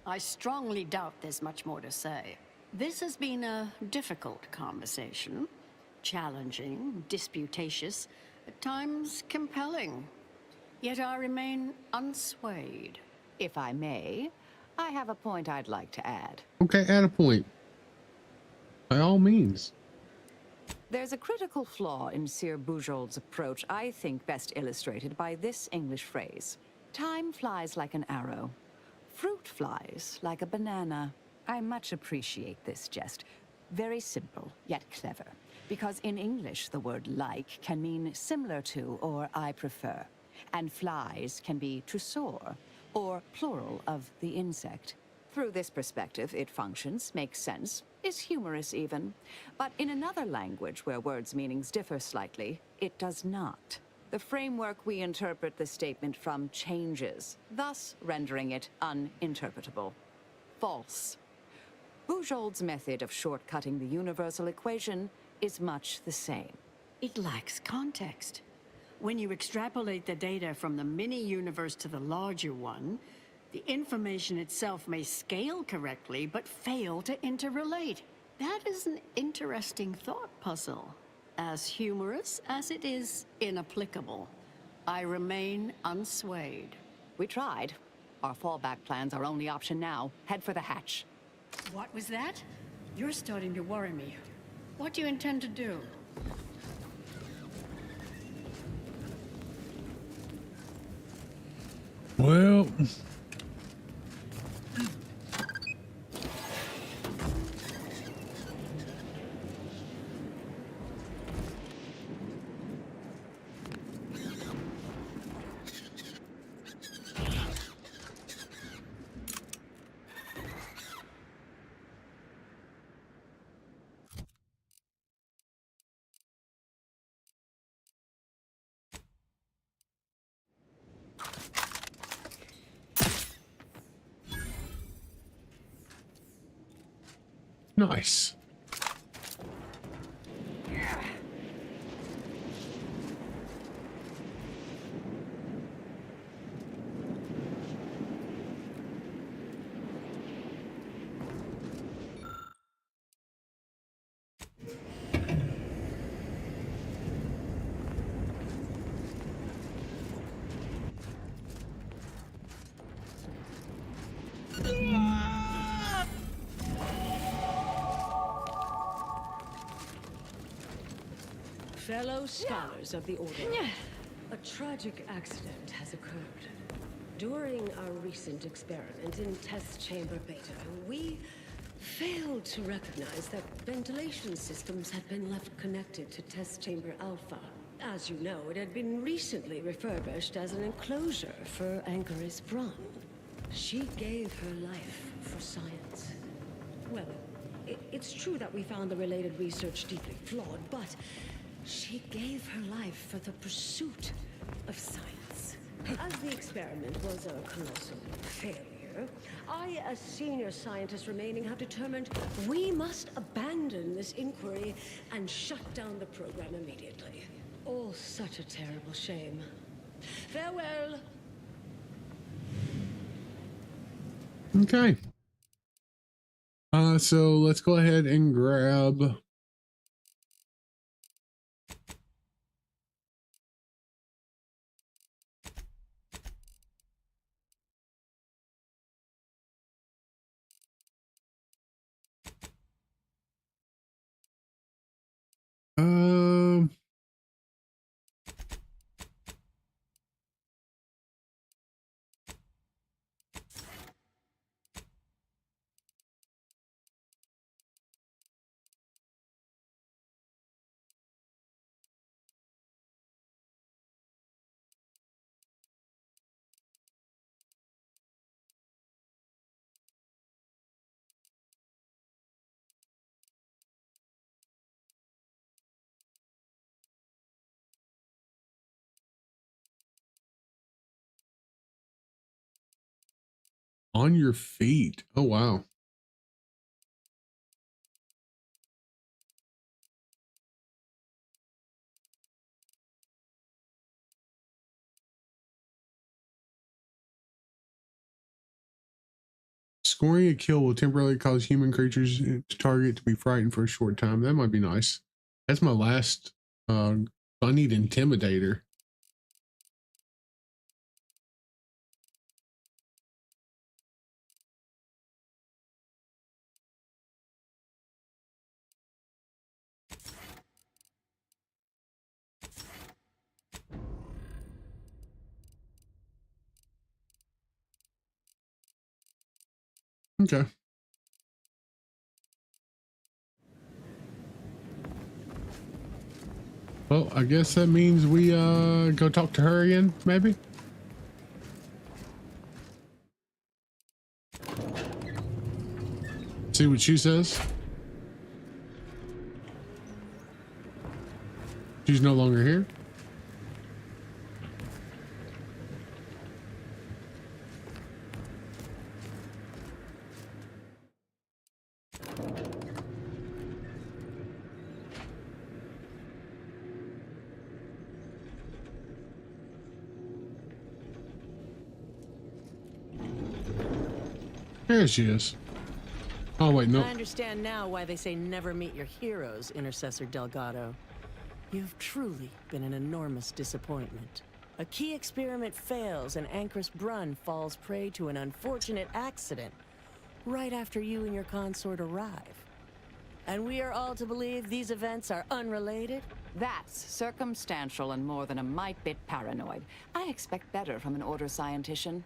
I strongly doubt there's much more to say. This has been a difficult conversation. Challenging, disputatious, at times compelling. Yet I remain unswayed. If I may, I have a point I'd like to add. Okay, add a point. By all means. There's a critical flaw in Seer Bujold's approach I think best illustrated by this English phrase. Time flies like an arrow. Fruit flies like a banana. I much appreciate this jest. Very simple, yet clever. Because in English, the word like can mean similar to or I prefer. And flies can be to soar, or plural of the insect. Through this perspective, it functions, makes sense, is humorous even. But in another language where words' meanings differ slightly, it does not. The framework we interpret the statement from changes, thus rendering it uninterpretable. False. Bujold's method of shortcutting the universal equation is much the same. It lacks context. When you extrapolate the data from the mini-universe to the larger one, the information itself may scale correctly, but fail to interrelate. That is an interesting thought puzzle. As humorous as it is inapplicable. I remain unswayed. We tried. Our fallback plan's our only option now. Head for the hatch. What was that? You're starting to worry me. What do you intend to do? Well... Nice. Fellow scholars of the Order, a tragic accident has occurred. During our recent experiment in Test Chamber Beta, we failed to recognize that ventilation systems had been left connected to Test Chamber Alpha. As you know, it had been recently refurbished as an enclosure for Anchoris Brun. She gave her life for science. Well, it's true that we found the related research deeply flawed, but she gave her life for the pursuit of science. As the experiment was a colossal failure, I, as senior scientist remaining, have determined we must abandon this inquiry and shut down the program immediately. Oh, such a terrible shame. Farewell. Okay. So let's go ahead and grab on your feet. Oh, wow. Scoring a kill will temporarily cause human creatures to target to be frightened for a short time. That might be nice. That's my last. I need Intimidator. Okay. Well, I guess that means we go talk to her again, maybe? See what she says. She's no longer here. There she is. Oh, wait, no. I understand now why they say never meet your heroes, Intercessor Delgado. You've truly been an enormous disappointment. A key experiment fails and Ancrus Brunn falls prey to an unfortunate accident right after you and your consort arrive. And we are all to believe these events are unrelated? That's circumstantial and more than a mite bit paranoid. I expect better from an Order scientician.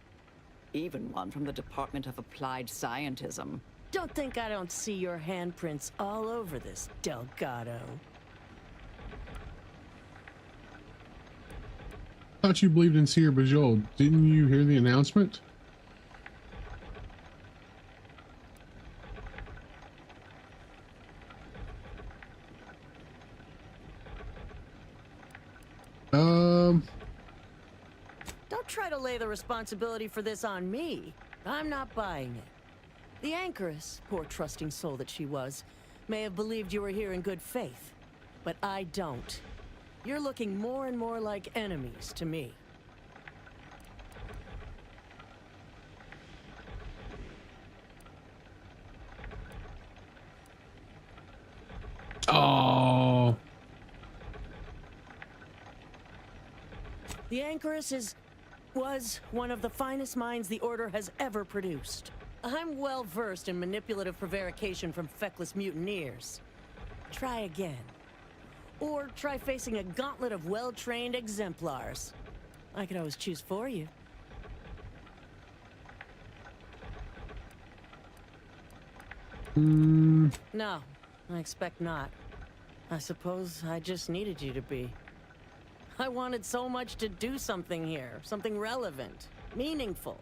Even one from the Department of Applied Scientism. Don't think I don't see your handprints all over this, Delgado. Thought you believed in Cere Bajol. Didn't you hear the announcement? Don't try to lay the responsibility for this on me. I'm not buying it. The Anchoress, poor trusting soul that she was, may have believed you were here in good faith. But I don't. You're looking more and more like enemies to me. Oh. The Anchoress was one of the finest minds the Order has ever produced. I'm well versed in manipulative prevarication from feckless mutineers. Try again. Or try facing a gauntlet of well-trained exemplars. I could always choose for you. No, I expect not. I suppose I just needed you to be. I wanted so much to do something here, something relevant, meaningful.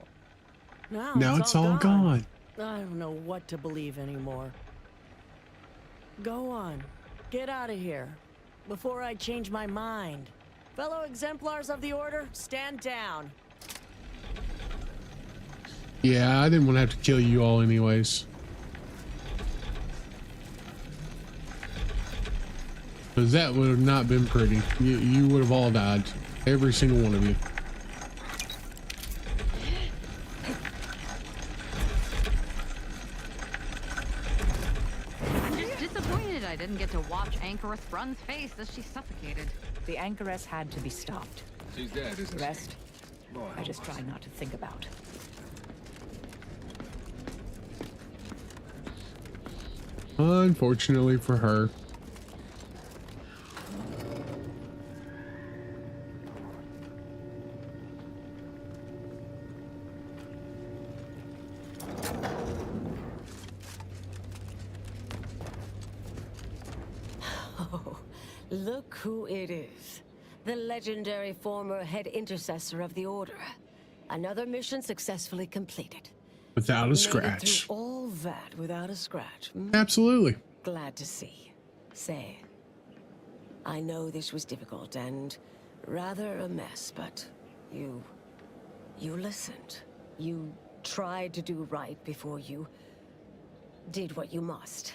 Now it's all gone. I don't know what to believe anymore. Go on, get out of here, before I change my mind. Fellow exemplars of the Order, stand down. Yeah, I didn't want to have to kill you all anyways. Because that would have not been pretty. You would have all died. Every single one of you. Empress Brun's face as she suffocated. The Anchoress had to be stopped. She's dead, isn't The rest, she? Boy, I just try not to think about. Unfortunately for her. Oh, look who it is. The legendary former head intercessor of the Order. Another mission successfully completed. Without a Made it scratch. through all that without a scratch. Absolutely. Glad to see. Say, I know this was difficult and rather a mess, but you listened. You tried to do right before you did what you must.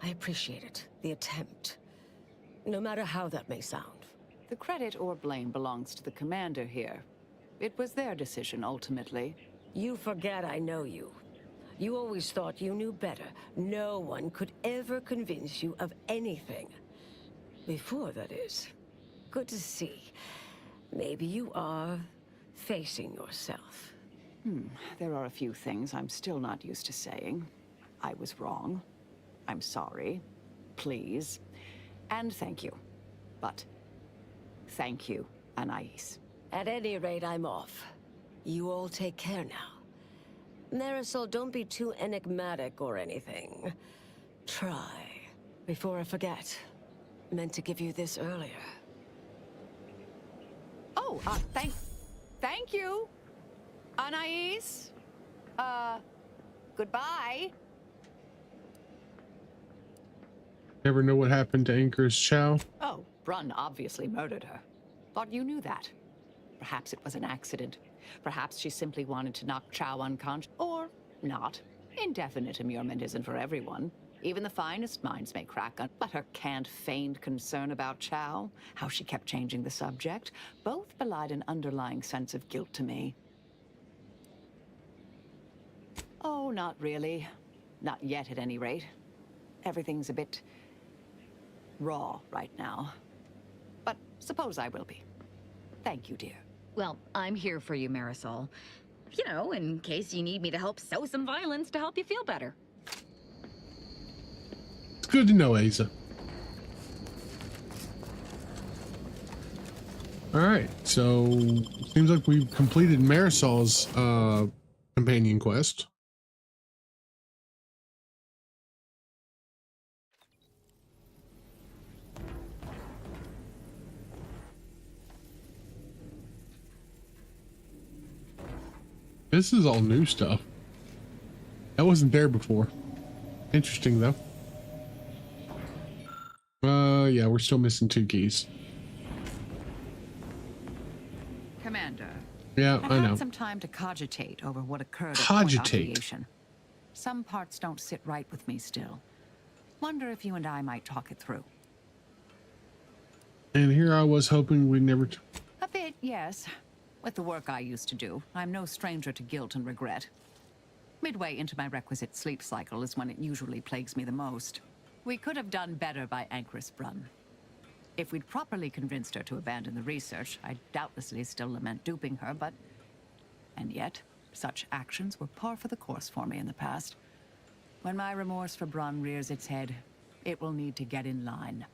I appreciate it, the attempt. No matter how that may sound. The credit or blame belongs to the commander here. It was their decision, ultimately. You forget I know you. You always thought you knew better. No one could ever convince you of anything. Before, that is. Good to see. Maybe you are facing yourself. There are a few things I'm still not used to saying. I was wrong. I'm sorry. Please. And thank you. But thank you, Anais. At any rate, I'm off. You all take care now. Marisol, don't be too enigmatic or anything. Try. Before I forget. Meant to give you this earlier. Oh, thank you, Anais. Goodbye. Ever know what happened to Anchoress Chow? Oh, Brun obviously murdered her. Thought you knew that. Perhaps it was an accident. Perhaps she simply wanted to knock Chow unconscious. Or not. Indefinite immurement isn't for everyone. Even the finest minds may crack on. But her canned, feigned concern about Chow, how she kept changing the subject, both belied an underlying sense of guilt to me. Oh, not really. Not yet, at any rate. Everything's a bit raw right now. But suppose I will be. Thank you, dear. Well, I'm here for you, Marisol. You know, in case you need me to help sow some violence to help you feel better. It's good to know, Asa. All right, so seems like we've completed Marisol's companion quest. This is all new stuff. That wasn't there before. Interesting though. Yeah, we're still missing 2 keys. Commander. Yeah, I know. Had some time to cogitate over what occurred at Cogitate. Point Obligation. Some parts don't sit right with me still. Wonder if you and I might talk it through. And here I was hoping we'd never. A bit, yes. With the work I used to do, I'm no stranger to guilt and regret. Midway into my requisite sleep cycle is when it usually plagues me the most. We could have done better by Anchoress Brun. If we'd properly convinced her to abandon the research, I'd doubtlessly still lament duping her, but... And yet, such actions were par for the course for me in the past. When my remorse for Brun rears its head, it will need to get in line.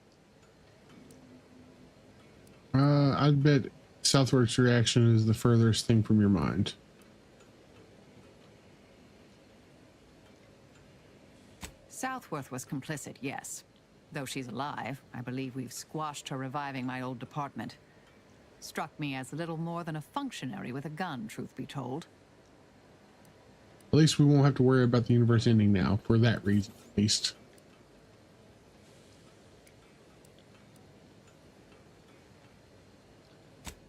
I'd bet Southworth's reaction is the furthest thing from your mind. Southworth was complicit, yes. Though she's alive, I believe we've squashed her reviving my old department. Struck me as little more than a functionary with a gun, truth be told. At least we won't have to worry about the universe ending now, for that reason, at least.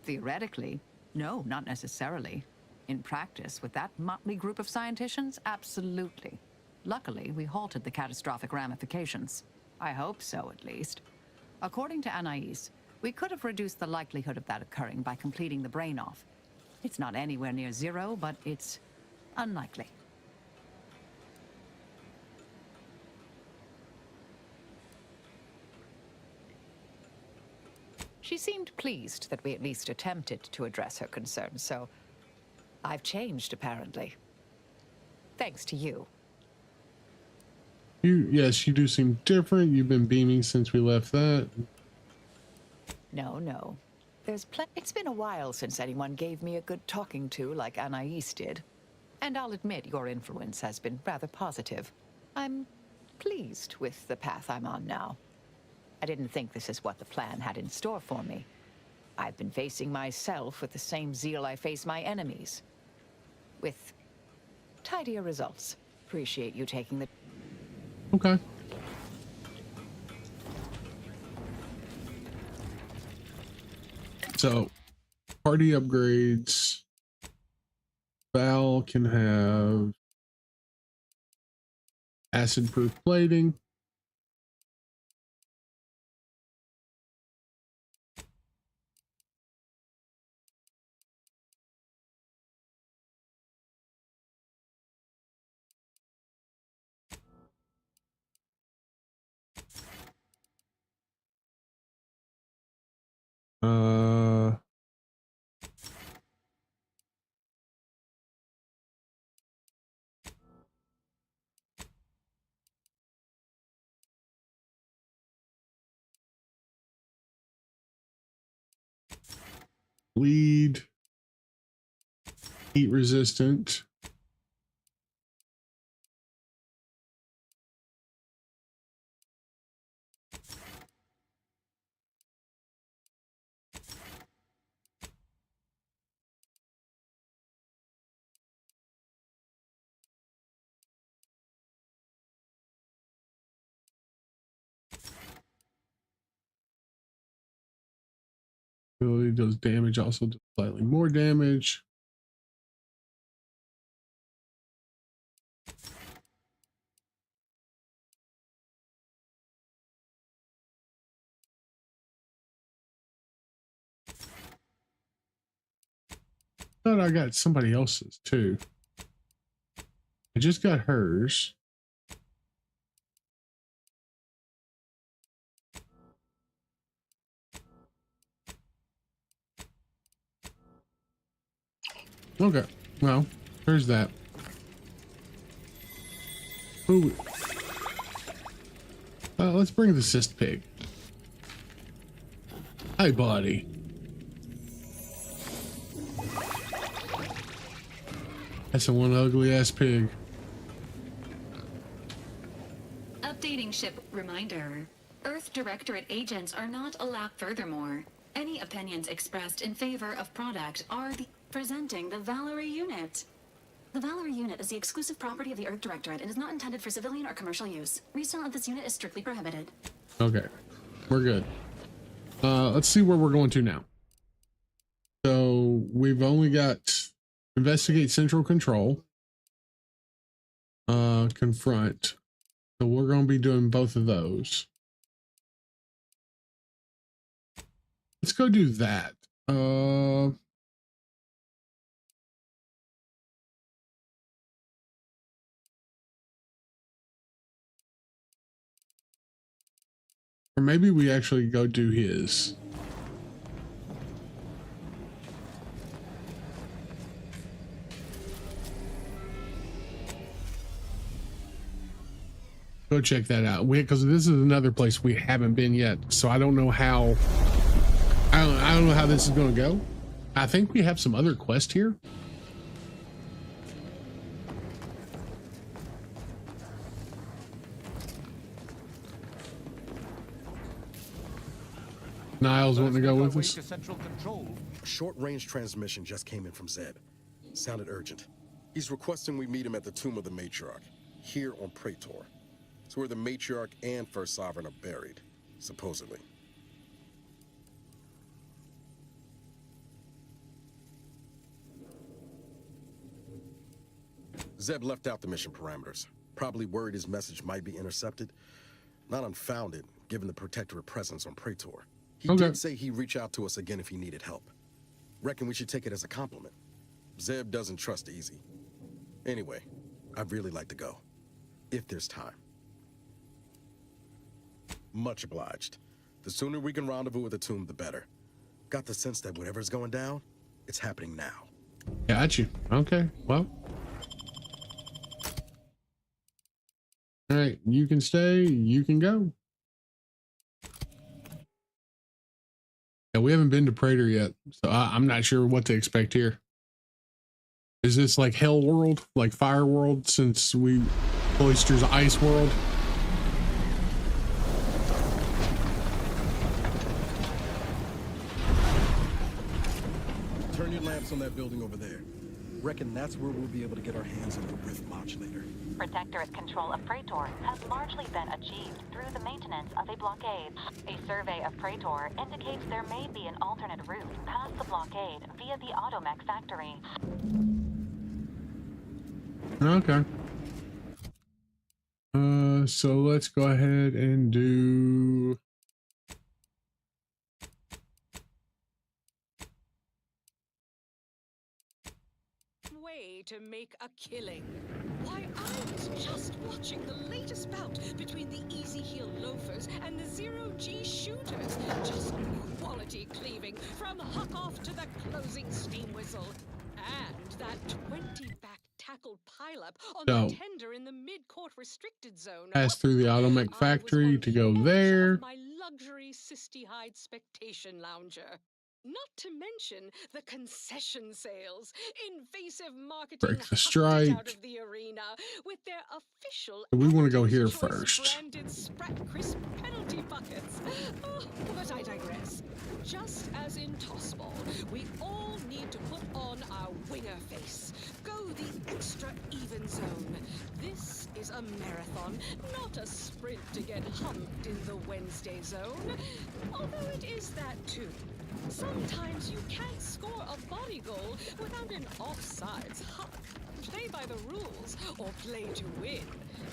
Theoretically, no, not necessarily. In practice, with that motley group of scienticians, absolutely. Luckily, we halted the catastrophic ramifications. I hope so, at least. According to Anais, we could have reduced the likelihood of that occurring by completing the brain off. It's not anywhere near zero, but it's unlikely. She seemed pleased that we at least attempted to address her concerns, so I've changed, apparently. Thanks to you. Yes, you do seem different. You've been beaming since we left that. No. It's been a while since anyone gave me a good talking to like Anais did. And I'll admit your influence has been rather positive. I'm pleased with the path I'm on now. I didn't think this is what the plan had in store for me. I've been facing myself with the same zeal I face my enemies. With tidier results. Appreciate you taking the... Okay. So, party upgrades. Val can have acid-proof plating. Bleed, heat resistant. Ability does damage, also does slightly more damage. Thought I got somebody else's too. I just got hers. Okay, well, there's that. Ooh. Let's bring the cyst pig. Hi, buddy. That's a one ugly ass pig. Updating ship reminder. Earth Directorate agents are not allowed. Furthermore, any opinions expressed in favor of product are presenting the Valerie unit. The Valerie unit is the exclusive property of the Earth Directorate and is not intended for civilian or commercial use. Resale of this unit is strictly prohibited. Okay, we're good. Let's see where we're going to now. So we've only got investigate central control, confront. So we're going to be doing both of those. Let's go do that. Or maybe we actually go do his. Go check that out. Because this is another place we haven't been yet, so I don't know how. I don't know how this is going to go. I think we have some other quest here. Niles wanting to go with us. A short-range transmission just came in from Zeb. Sounded urgent. He's requesting we meet him at the tomb of the Matriarch, here on Praetor. It's where the Matriarch and First Sovereign are buried, supposedly. Zeb left out the mission parameters. Probably worried his message might be intercepted. Not unfounded, given the Protectorate presence on Praetor. He did say he'd reach out to us again if he needed help. Reckon we should take it as a compliment. Zeb doesn't trust easy. Anyway, I'd really like to go. If there's time. Much obliged. The sooner we can rendezvous at the tomb, the better. Got the sense that whatever's going down, it's happening now. Got you. Okay, well. All right, you can stay, you can go. Yeah, we haven't been to Praetor yet, so I'm not sure what to expect here. Is this like Hell World, like Fire World, since we Cloister's Ice World? Turn your lamps on that building over there. Reckon that's where we'll be able to get our hands on the rift modulator. Protectorate control of Praetor has largely been achieved through the maintenance of a blockade. A survey of Praetor indicates there may be an alternate route past the blockade via the Automech factory. Okay. So let's go ahead and do... Way to make a killing. Why, I was just watching the latest bout between the Easy Heel Loafers and the Zero-G Shooters. Just quality cleaving from huck-off to the closing steam whistle. And that 20-back tackled pileup on the tender in the mid-court restricted zone. Pass through the Automech factory to go there. My luxury Sisty-hide spectation lounger. Not to mention the concession sales, invasive marketing Break the strike. out of the arena with their official. We want to go here first. Branded Sprat Crisp penalty buckets. Oh, but I digress. Just as in Tossball, we all need to put on our winner face. Go the extra even zone. This is a marathon, not a sprint to get humped in the Wednesday zone. Although it is that too. Sometimes you can't score a body goal without an offsides huck. Play by the rules or play to win.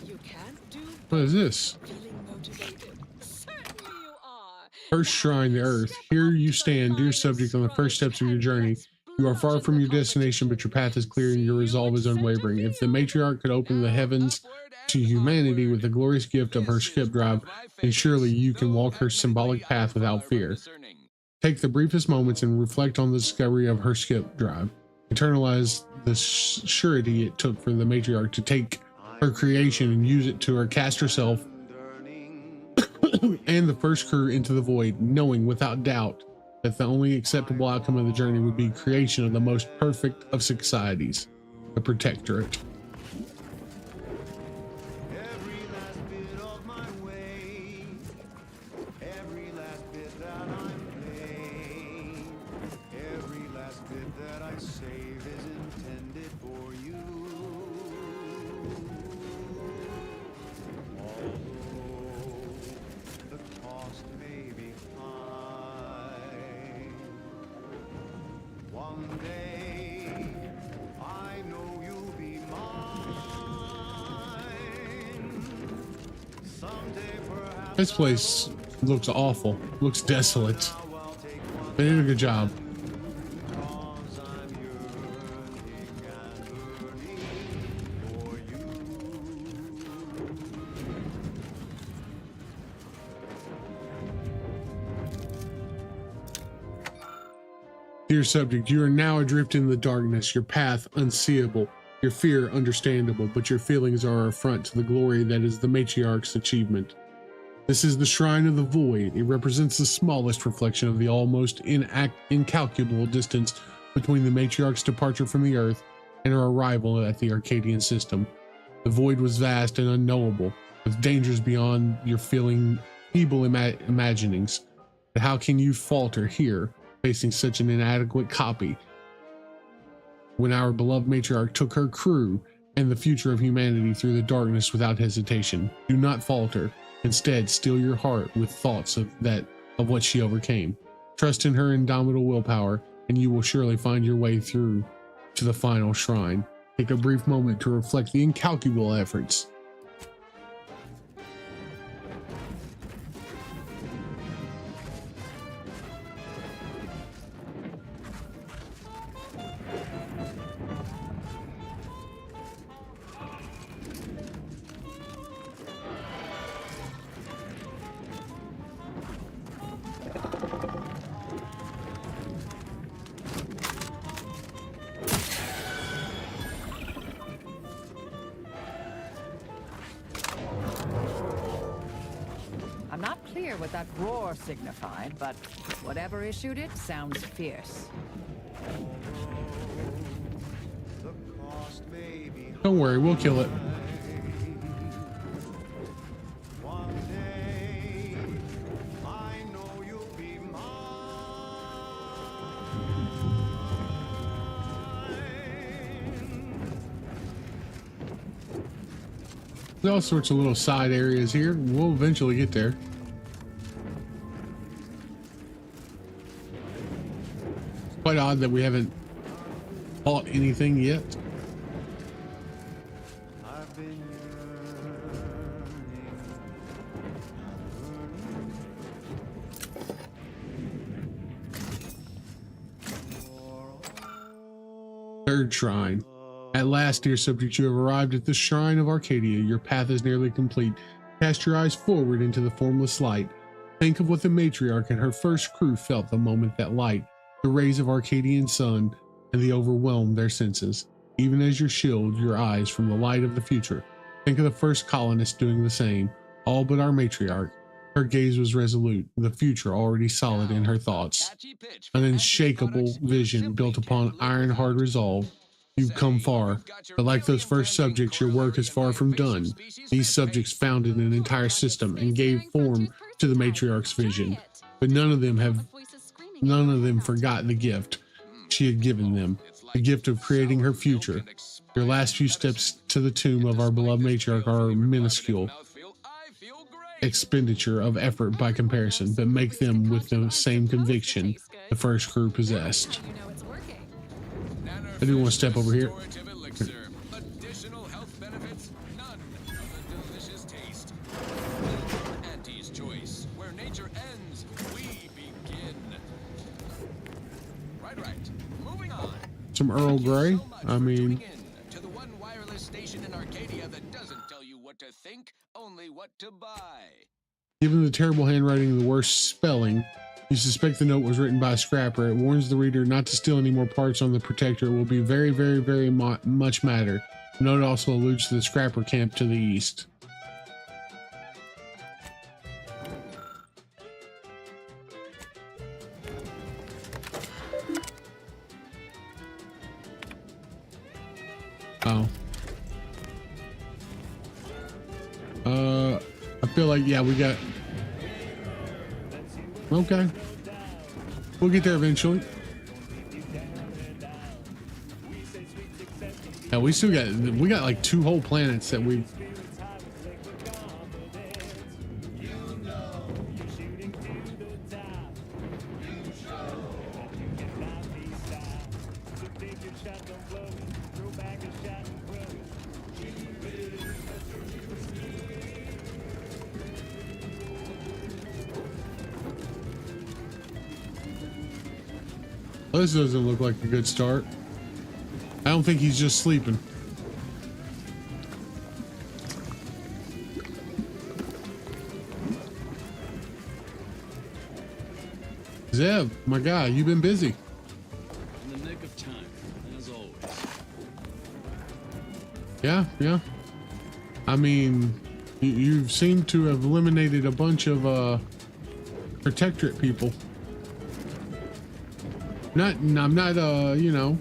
You can't do. What is this? Feeling motivated? Certainly you are. First shrine to Earth. Here you stand, dear subject, on the first steps of your journey. You are far from your destination, but your path is clear and your resolve is unwavering. If the matriarch could open the heavens to humanity with the glorious gift of her skip drive, then surely you can walk her symbolic path without fear. Take the briefest moments and reflect on the discovery of her skip drive. Internalize the surety it took for the matriarch to take her creation and use it to cast herself and the first crew into the void, knowing without doubt that the only acceptable outcome of the journey would be creation of the most perfect of societies, the Protectorate. This place looks awful, looks desolate. They did a good job. Dear subject, you are now adrift in the darkness, your path unseeable, your fear understandable, but your feelings are an affront to the glory that is the matriarch's achievement. This is the Shrine of the Void. It represents the smallest reflection of the almost incalculable distance between the matriarch's departure from the Earth and her arrival at the Arcadian system. The Void was vast and unknowable, with dangers beyond your feeble imaginings. But how can you falter here, facing such an inadequate copy? When our beloved matriarch took her crew and the future of humanity through the darkness without hesitation, do not falter. Instead, steel your heart with thoughts of what she overcame. Trust in her indomitable willpower, and you will surely find your way through to the final shrine. Take a brief moment to reflect the incalculable efforts. clear what that roar signified, but whatever issued it sounds fierce. Don't worry, we'll kill it. There's all sorts of little side areas here. We'll eventually get there. It's quite odd that we haven't fought anything yet. Third shrine. At last, dear subject, you have arrived at the shrine of Arcadia. Your path is nearly complete. Cast your eyes forward into the formless light. Think of what the matriarch and her first crew felt the moment that light, the rays of Arcadian sun, and the overwhelmed their senses. Even as you shield your eyes from the light of the future, think of the first colonists doing the same, all but our matriarch. Her gaze was resolute, the future already solid in her thoughts. An unshakable vision built upon iron-hard resolve. You've come far, but like those first subjects, your work is far from done. These subjects founded an entire system and gave form to the matriarch's vision, but none of them forgot the gift she had given them, the gift of creating her future. Your last few steps to the tomb of our beloved matriarch are a minuscule expenditure of effort by comparison, but make them with the same conviction the first crew possessed. I do want to step over here. Additional health benefits, none of the delicious taste. Auntie's choice, where nature ends, we begin. Right. Moving on. Some Earl Grey. I mean, To the one wireless station in Arcadia that doesn't tell you what to think, only what to buy. given the terrible handwriting and the worst spelling, you suspect the note was written by a scrapper. It warns the reader not to steal any more parts on the Protector. It will be very much matter. The note also alludes to the scrapper camp to the east. Oh. I feel like, yeah, we got... Okay. We'll get there eventually. Yeah, we still got like 2 whole planets that we... Well, this doesn't look like a good start. I don't think he's just sleeping. Zev, my guy, you've been busy. In the nick of time, as always. Yeah. I mean, you seem to have eliminated a bunch of Protectorate people. I'm not you know,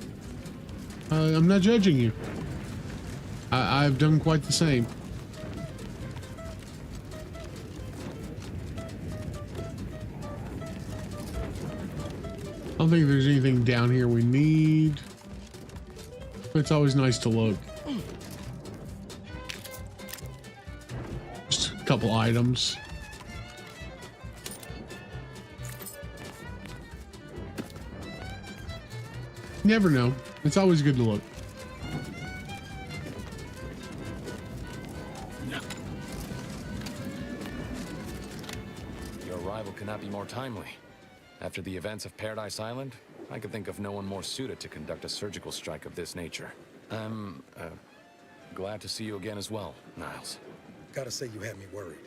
I'm not judging you. I've done quite the same. I don't think there's anything down here we need. It's always nice to look. Just a couple items. Never know. It's always good to look. Your arrival could not be more timely. After the events of Paradise Island, I could think of no one more suited to conduct a surgical strike of this nature. I'm glad to see you again as well, Niles. Gotta say you had me worried.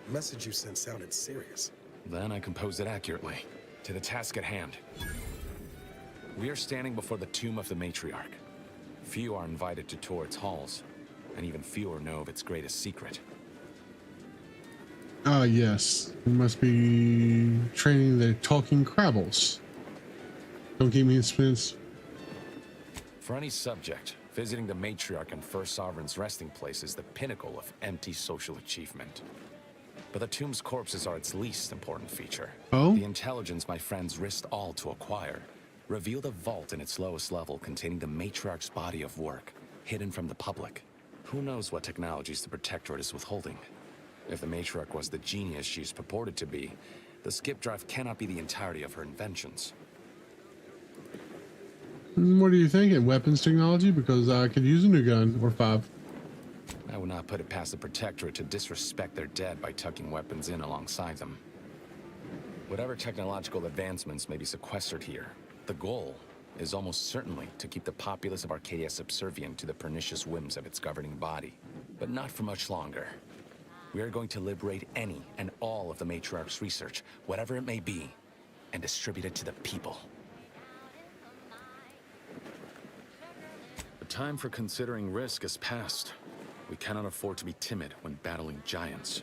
The message you sent sounded serious. Then I composed it accurately. To the task at hand. We are standing before the tomb of the Matriarch. Few are invited to tour its halls, and even fewer know of its greatest secret. Yes. We must be training the talking Crabbles. Don't keep me in suspense. For any subject, visiting the Matriarch and First Sovereign's resting place is the pinnacle of empty social achievement. But the tomb's corpses are its least important feature. Oh? The intelligence my friends risked all to acquire revealed a vault in its lowest level containing the Matriarch's body of work, hidden from the public. Who knows what technologies the Protectorate is withholding? If the Matriarch was the genius she's purported to be, the skip drive cannot be the entirety of her inventions. What are you thinking? Weapons technology? Because I could use a new gun or 5. I would not put it past the Protectorate to disrespect their dead by tucking weapons in alongside them. Whatever technological advancements may be sequestered here, the goal is almost certainly to keep the populace of Arcadia subservient to the pernicious whims of its governing body. But not for much longer. We are going to liberate any and all of the Matriarch's research, whatever it may be, and distribute it to the people. The time for considering risk is past. We cannot afford to be timid when battling giants.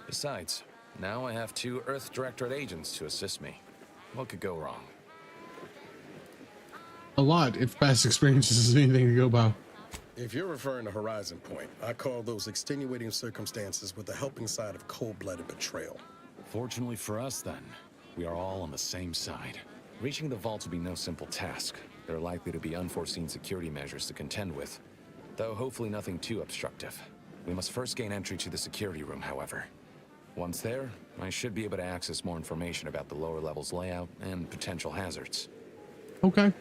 Besides, now I have 2 Earth Directorate agents to assist me. What could go wrong? A lot, if past experiences is anything to go by. If you're referring to Horizon Point, I call those extenuating circumstances with the helping side of cold-blooded betrayal. Fortunately for us, then, we are all on the same side. Reaching the vault will be no simple task. There are likely to be unforeseen security measures to contend with, though hopefully nothing too obstructive. We must first gain entry to the security room, however. Once there, I should be able to access more information about the lower level's layout and potential hazards. Okay.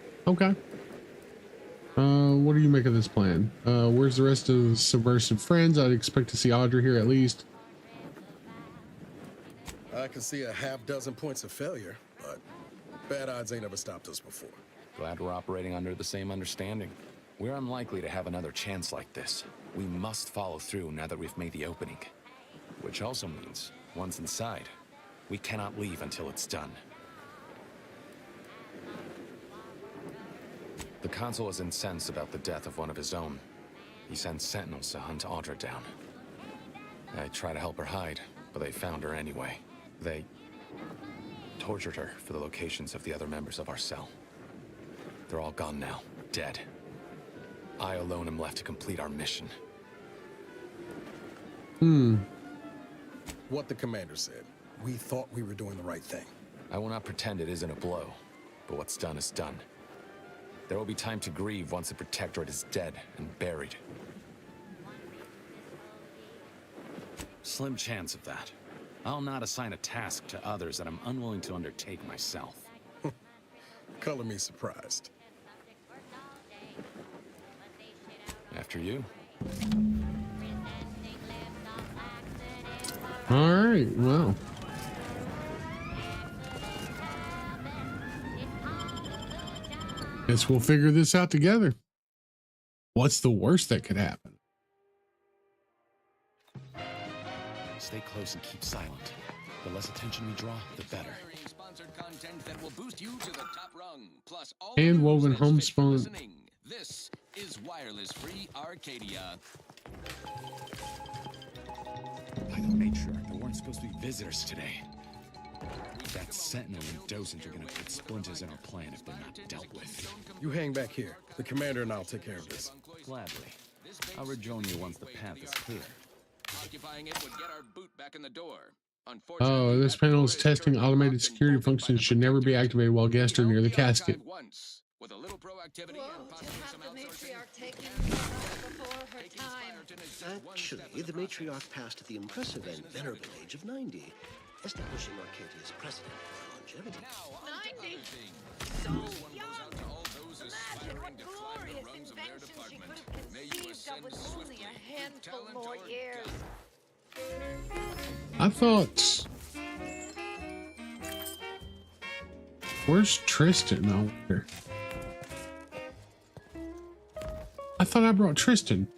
What do you make of this plan? Where's the rest of the subversive friends? I'd expect to see Audrey here at least. I can see a half-dozen points of failure, but bad odds ain't ever stopped us before. Glad we're operating under the same understanding. We're unlikely to have another chance like this. We must follow through now that we've made the opening. Which also means, once inside, we cannot leave until it's done. The Consul is incensed about the death of one of his own. He sends sentinels to hunt Audra down. I try to help her hide, but they found her anyway. They tortured her for the locations of the other members of our cell. They're all gone now, dead. I alone am left to complete our mission. What the commander said. We thought we were doing the right thing. I will not pretend it isn't a blow, but what's done is done. There will be time to grieve once the Protectorate is dead and buried. Slim chance of that. I'll not assign a task to others that I'm unwilling to undertake myself. Color me surprised. After you. All right, well. Guess we'll figure this out together. What's the worst that could happen? Stay close and keep silent. The less attention we draw, the better. Hand-woven homespun. This is Wireless Free Arcadia. By the Matriarch, there weren't supposed to be visitors today. That Sentinel and Docent are gonna put splinters in our plan if they're not dealt with. You hang back here. The commander and I'll take care of this. Gladly. I'll rejoin you once the path is clear. Occupying it would get our boot back in the door. Oh, this panel is testing automated security functions should never be activated while guests are near the casket. With a little proactivity and possibly some outsourcing. Actually, the Matriarch passed at the impressive and venerable age of 90, establishing Arcadia's precedent for longevity. 90? So young! Imagine what glorious invention she could have conceived of with only a handful more years. I thought... Where's Tristan? I wonder. I thought I brought Tristan.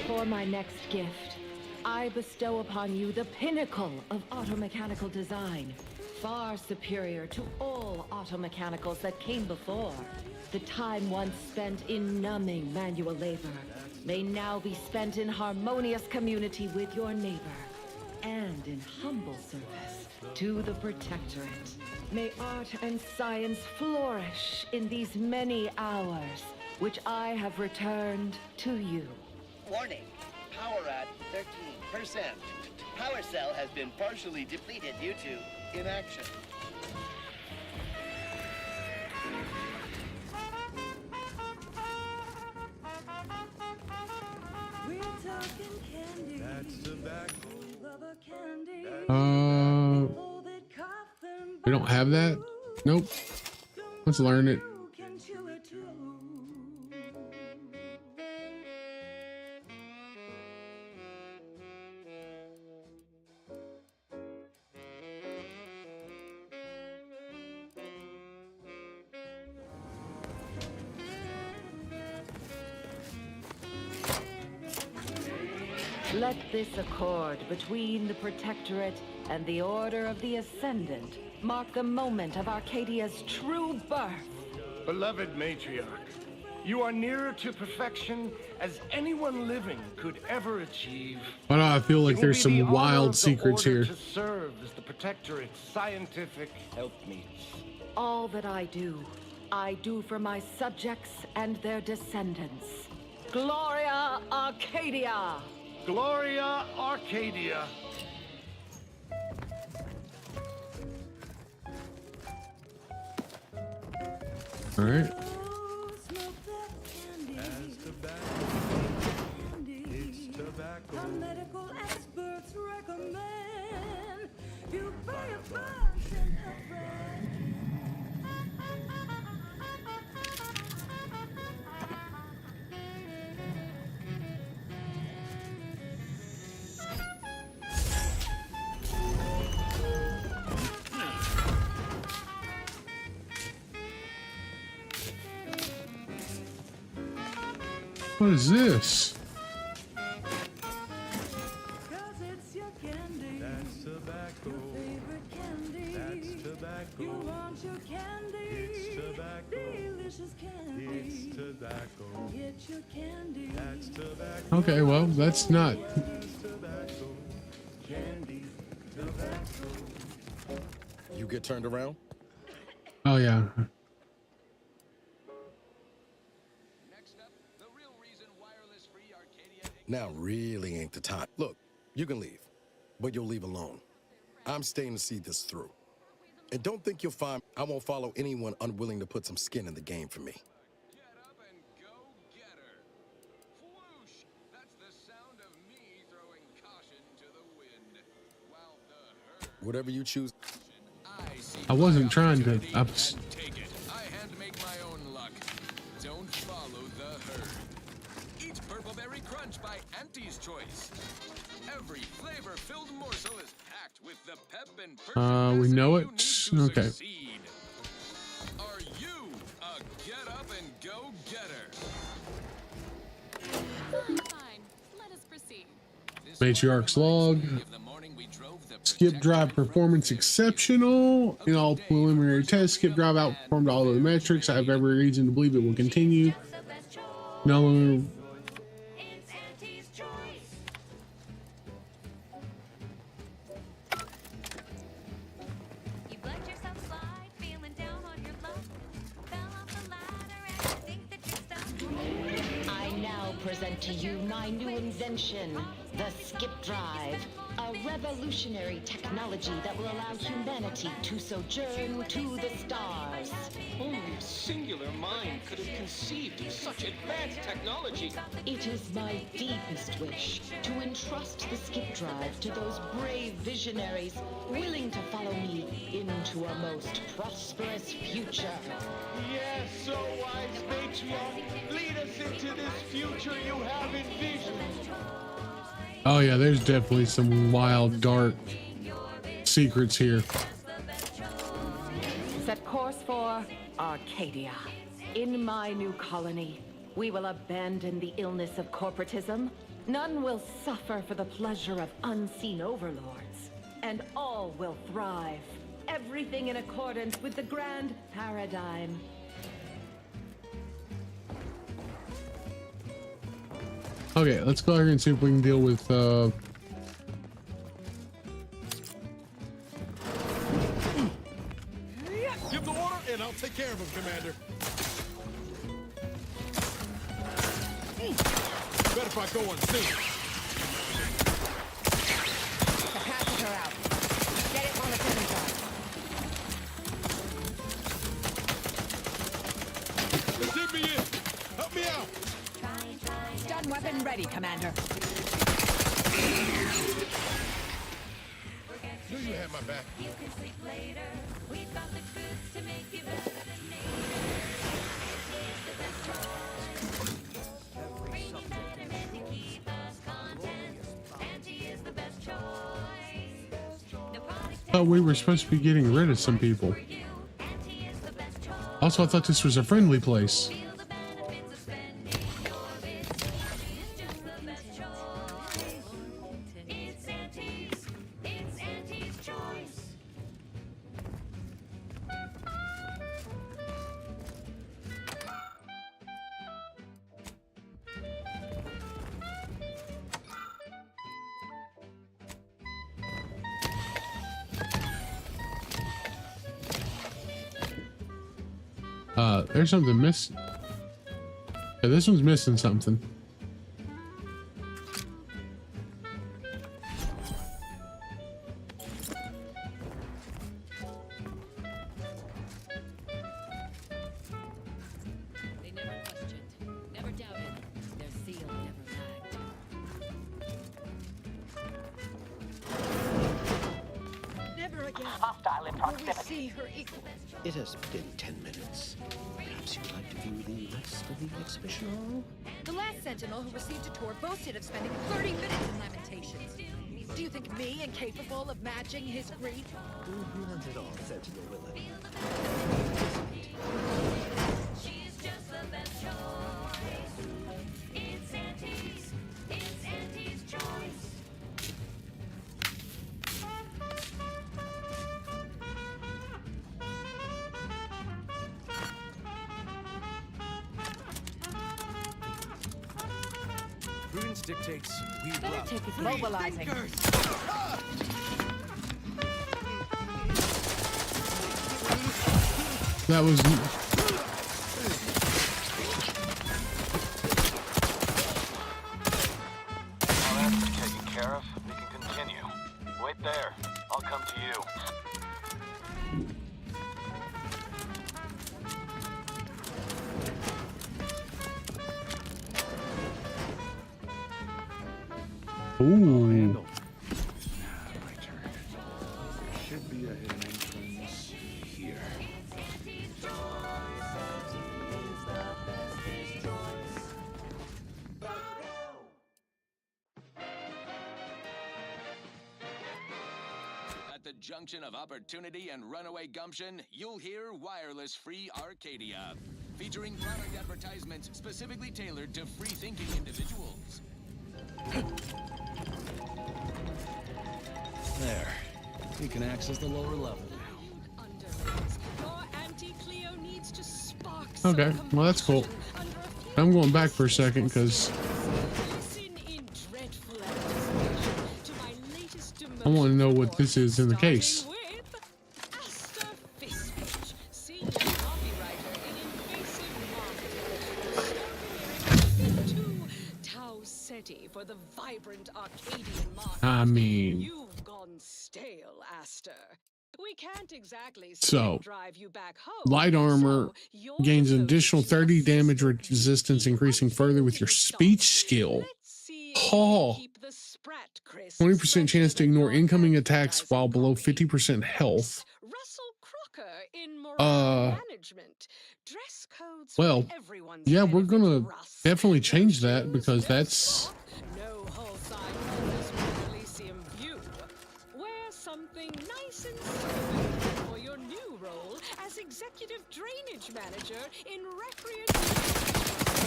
For my next gift, I bestow upon you the pinnacle of automechanical design, far superior to all automechanicals that came before. The time once spent in numbing manual labor may now be spent in harmonious community with your neighbor and in humble service to the Protectorate. May art and science flourish in these many hours which I have returned to you. Warning, power at 13%. Power cell has been partially depleted due to inaction. We're talking candy. That's tobacco. Love a candy. We don't have that? Nope. Let's learn it. Let this accord between the Protectorate and the Order of the Ascendant mark the moment of Arcadia's true birth. Beloved Matriarch, you are nearer to perfection as anyone living could ever achieve. Why do I feel like there's some wild secrets here? To serve as the Protectorate's scientific helpmeets. All that I do for my subjects and their descendants. Gloria Arcadia! Gloria Arcadia! All right. Medical experts recommend you buy a bunch and a friend. What is this? Okay, well, that's not. You get turned around? Oh, yeah. Now really ain't the time. Look, you can leave, but you'll leave alone. I'm staying to see this through. And don't think you'll find I won't follow anyone unwilling to put some skin in the game for me. Whatever you choose. I wasn't trying to. Take it. I hand make my own luck. Don't follow the herd. Eat Purple Berry Crunch by Auntie's Choice. Every flavor-filled morsel is packed with the pep and We know it. Okay. succeed. Are you a get up and go getter? Fine. Let us proceed. Matriarch's log. Skip drive performance exceptional. In all preliminary tests, skip drive outperformed all of the metrics. I have every reason to believe it will continue. No. I now present to you my new invention, the Skip Drive. A revolutionary technology that will allow humanity to sojourn to the stars. Only a singular mind could have conceived of such advanced technology. It is my deepest wish to entrust the Skip Drive to those brave visionaries willing to follow me into a most prosperous future. Yes, so wise matriarch, lead us into this future you have envisioned. Oh yeah, there's definitely some wild, dark secrets here. Set course for Arcadia. In my new colony, we will abandon the illness of corporatism. None will suffer for the pleasure of unseen overlords. And all will thrive. everything in accordance with the grand paradigm. Okay, let's go here and see if we can deal with Give the order and I'll take care of him, Commander. Bet if I go unseen. Capacitor out. Get it on the cannon side. Zip me in. Help me out. Stun weapon ready, Commander. Knew you had my back. You can sleep later. We've got the goods to make you better than oh, we were supposed to be getting rid of some people. Also, I thought this was a friendly place. There's something missing. Yeah, this one's missing something. They never questioned, never doubted. Their zeal never lagged. Never again. Hostile in Will we proximity. see her equal? It has been 10 minutes. Perhaps you'd like to view the rest of the exhibition hall? The last Sentinel who received a tour boasted of spending 30 minutes in Lamentations. Do you think me incapable of matching his grief? Not at all, Sentinel Willet. She's just the best choice. It's Auntie's. It's Auntie's choice. Prudence dictates we Better love. take it mobilizing. That was. Now that's taken care of. We can continue. Wait there. I'll come to you. Ooh. Should be a hidden entrance here. At the junction of opportunity and runaway gumption, you'll hear Wireless Free Arcadia, featuring product advertisements specifically tailored to free-thinking individuals. There. We can access the lower level now. Your Auntie Cleo needs to spark Okay, well that's cool. I'm going back for a second because I want to know what this is in the case. Asta Fistich, senior copywriter in invasive marketing, to Tau Ceti for the vibrant Arcadian market. I mean, You've gone stale, Aster. We can't exactly so drive you back home. light armor gains an additional 30 damage resistance, increasing further with your speech skill. Oh, 20% chance to ignore incoming attacks while below 50% health. Well, yeah, we're gonna definitely change that because that's. No wholesale office with Elysium view. Wear something nice and simple for your new role as executive drainage manager in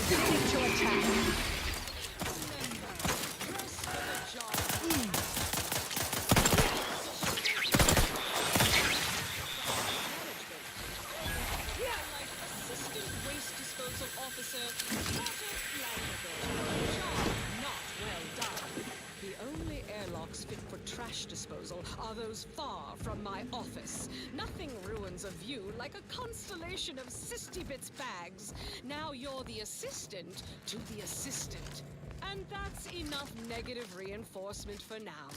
Signature attack. are those far from my office. Nothing ruins a view like a constellation of Sisty-Bits bags. Now you're the assistant to the assistant. And that's enough negative reinforcement for now.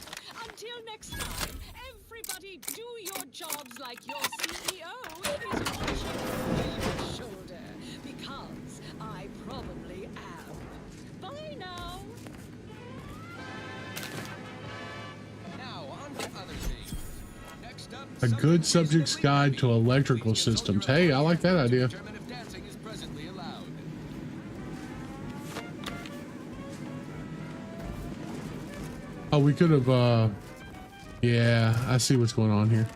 Until next time, everybody do your jobs like your CEO is watching over your shoulder. Because I probably am. Bye now. Now, on to other things. Next up, A good subject's guide to electrical systems. Hey, I like that idea. determine if dancing is presently allowed. Oh, we could have, yeah, I see what's going on here.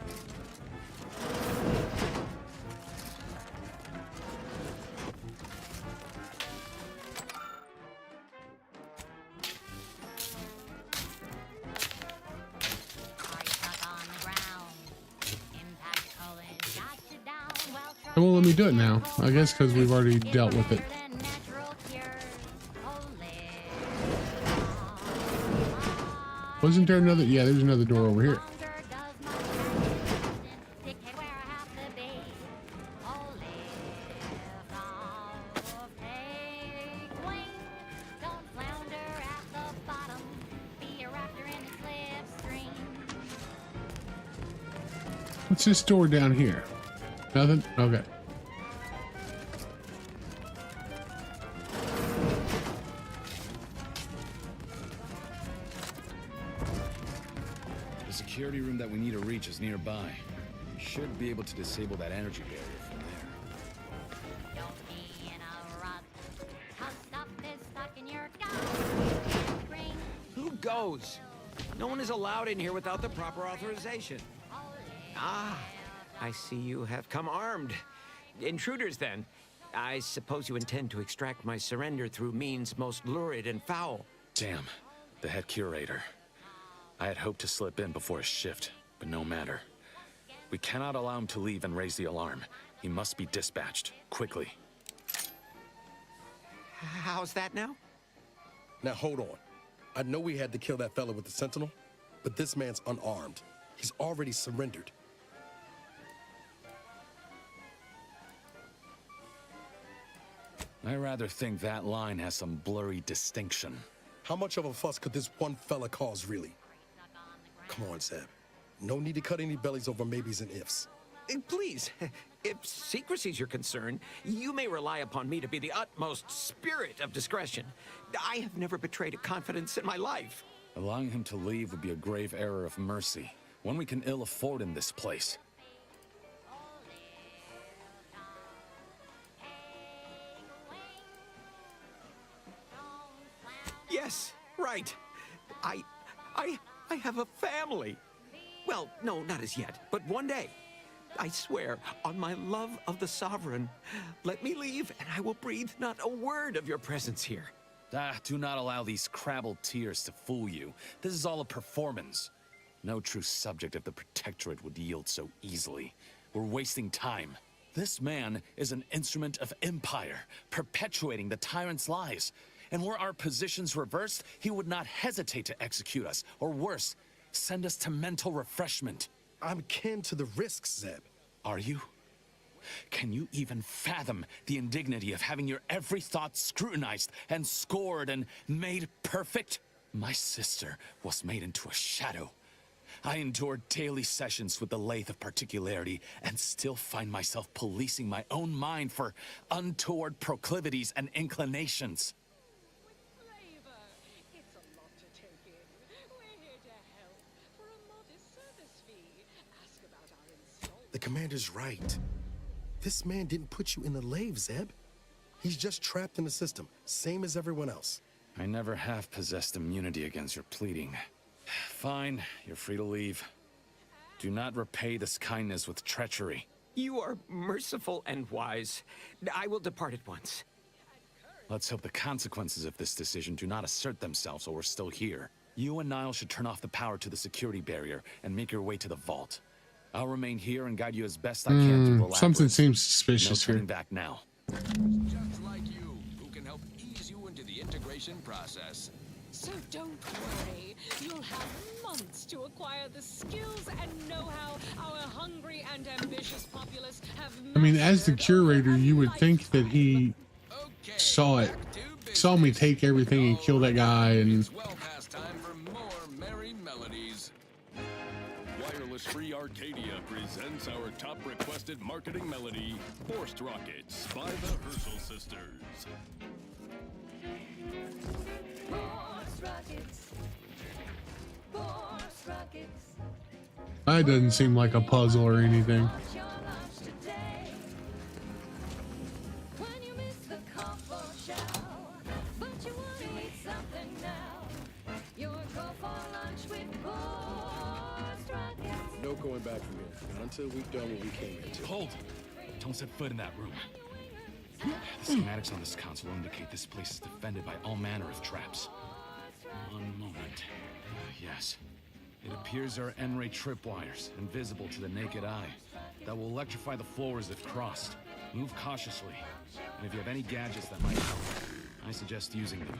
It won't let me do it now. I guess because we've already dealt with it. Wasn't there another? Yeah, there's another door over here. What's this door down here? Nothing? Okay. The security room that we need to reach is nearby. We should be able to disable that energy barrier from there. Who goes? No one is allowed in here without the proper authorization. Ah, I see you have come armed. Intruders, then. I suppose you intend to extract my surrender through means most lurid and foul. Damn, the head curator. I had hoped to slip in before his shift, but no matter. We cannot allow him to leave and raise the alarm. He must be dispatched, quickly. How's that now? Now hold on. I know we had to kill that fella with the Sentinel, but this man's unarmed. He's already surrendered. I rather think that line has some blurry distinction. How much of a fuss could this one fella cause, really? Come on, Zeb. No need to cut any bellies over maybes and ifs. Please, if secrecy's your concern, you may rely upon me to be the utmost spirit of discretion. I have never betrayed a confidence in my life. Allowing him to leave would be a grave error of mercy, one we can ill afford in this place. Yes, right. I have a family. Well, no, not as yet, but one day. I swear, on my love of the Sovereign, let me leave and I will breathe not a word of your presence here. Do not allow these crabbled tears to fool you. This is all a performance. No true subject of the Protectorate would yield so easily. We're wasting time. This man is an instrument of empire, perpetuating the tyrant's lies. And were our positions reversed, he would not hesitate to execute us, or worse, send us to mental refreshment. I'm kin to the risks, Zeb. Are you? Can you even fathom the indignity of having your every thought scrutinized and scored and made perfect? My sister was made into a shadow. I endured daily sessions with the lathe of particularity and still find myself policing my own mind for untoward proclivities and inclinations. The commander's right. This man didn't put you in the lathe, Zeb. He's just trapped in the system, same as everyone else. I never have possessed immunity against your pleading. Fine, you're free to leave. Do not repay this kindness with treachery. You are merciful and wise. I will depart at once. Let's hope the consequences of this decision do not assert themselves while we're still here. You and Niall should turn off the power to the security barrier and make your way to the vault. I'll remain here and guide you as best I can through the labyrinth. Something seems suspicious no here. turning back now. Just like you, who can help ease you into the integration process. So don't worry. You'll have months to acquire the skills and know-how our hungry and ambitious populace have. I mean, as the curator, you would think that he saw me take everything and kill that guy, and Well past time for more merry melodies. Wireless Free Arcadia presents our top requested marketing melody, Forced Rockets by the Herschel Sisters. Force rockets. Force rockets. that doesn't seem like a puzzle or anything. Launch your launch today. When you miss the call for shell, but you want to eat something now. You're go for lunch with Force rockets. No going back from here. Not until we've done what we came here to. Hold! Don't set foot in that room. The schematics on this console indicate this place is defended by all manner of traps. One moment. Yes. It appears there are N-ray tripwires, invisible to the naked eye, that will electrify the floors if crossed. Move cautiously. And if you have any gadgets that might help, I suggest using them.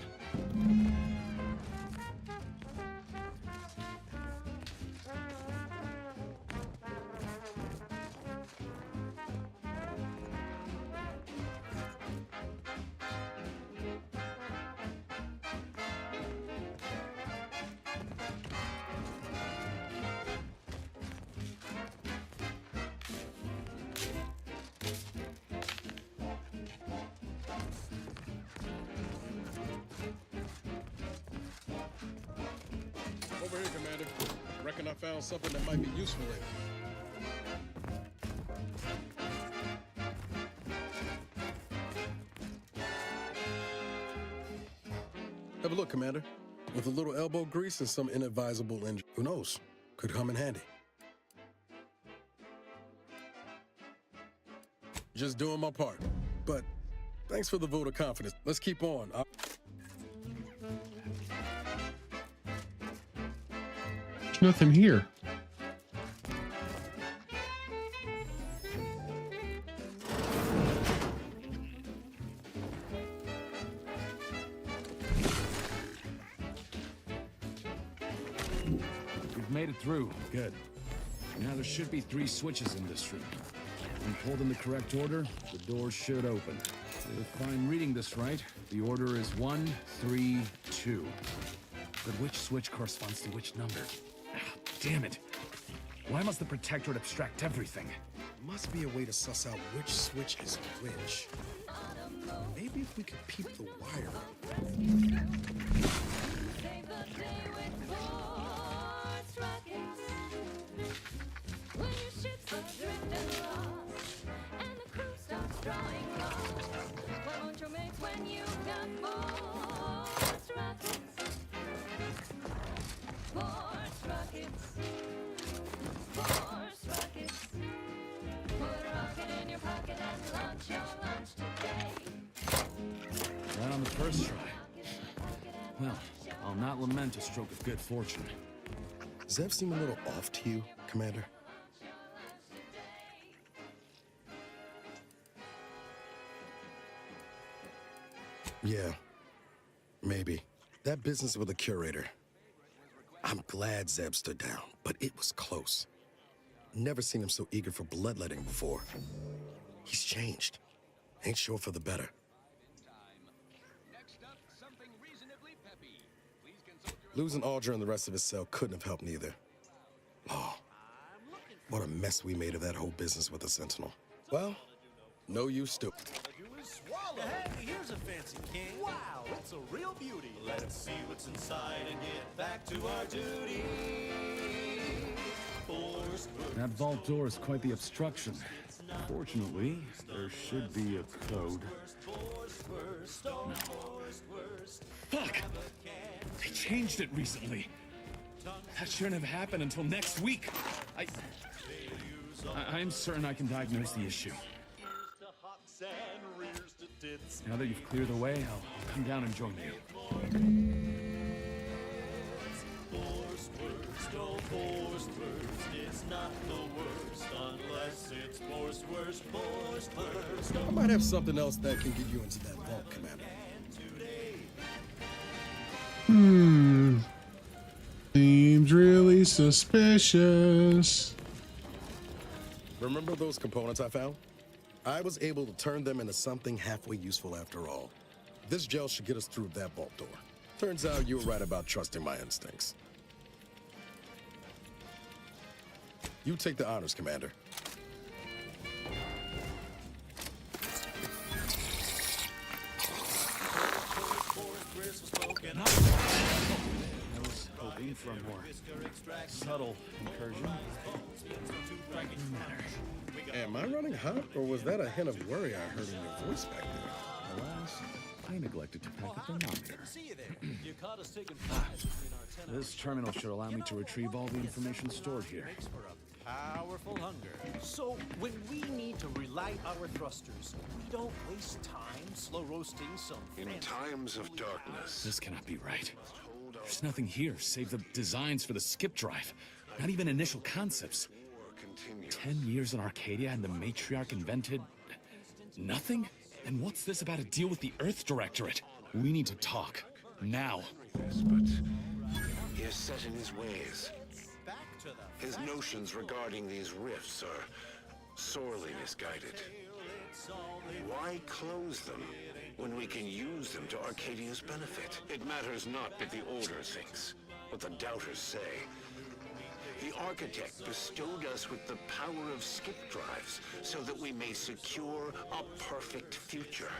Over here, Commander. Reckon I found something that might be useful later. Have a look, Commander. With a little elbow grease and some inadvisable injury. Who knows? Could come in handy. Just doing my part. But thanks for the vote of confidence. Let's keep on. There's nothing here. We've made it through. Good. Now there should be 3 switches in this room. When pulled in the correct order, the doors should open. If I'm reading this right, the order is 1, 3, 2. But which switch corresponds to which number? Ah, damn it! Why must the Protectorate abstract everything? Must be a way to suss out which switch is which. Maybe if we could peep the wire. Save the day with Force rockets. When your ships are adrift and lost, and the crew starts drawing lots, why won't you make when you've got Force rockets? Force rockets. Force rockets. Put a rocket in your pocket and launch your lunch today. Right on the first try. Well, I'll not lament a stroke of good fortune. Does that seem a little off to you, Commander? Yeah, maybe. That business with the curator. I'm glad Zeb stood down, but it was close. Never seen him so eager for bloodletting before. He's changed. Ain't sure for the better. Losing Aldra and the rest of his cell couldn't have helped neither. Oh, what a mess we made of that whole business with the Sentinel. Well, no use to. Hey, here's a fancy king. Wow, it's a real beauty. Let's see what's inside and get back to our duty. That vault door is quite the obstruction. Fortunately, there should be a code. No. Fuck! They changed it recently. That shouldn't have happened until next week. I'm certain I can diagnose the issue. Now that you've cleared the way, I'll come down and join you. It's not the worst unless it's forced worst. I might have something else that can get you into that vault, Commander. Seems really suspicious. Remember those components I found? I was able to turn them into something halfway useful after all. This gel should get us through that vault door. Turns out you were right about trusting my instincts. You take the honors, Commander. I was hoping for a more subtle incursion. Am I running hot, or was that a hint of worry I heard in your voice back there? Alas, I neglected to pack a thermometer. You caught us taking flies between our 10 This terminal should allow me to retrieve all the information stored here. powerful hunger. So when we need to relight our thrusters, we don't waste time slow roasting some In fancy times of darkness. This cannot be right. There's nothing here save the designs for the skip drive. Not even initial concepts. 10 years in Arcadia and the Matriarch invented nothing? And what's this about a deal with the Earth Directorate? We need to talk. Now. But he is set in his ways. His notions regarding these rifts are sorely misguided. Why close them when we can use them to Arcadia's benefit? It matters not what the Order thinks, what the Doubters say. The Architect bestowed us with the power of skip drives so that we may secure a perfect future.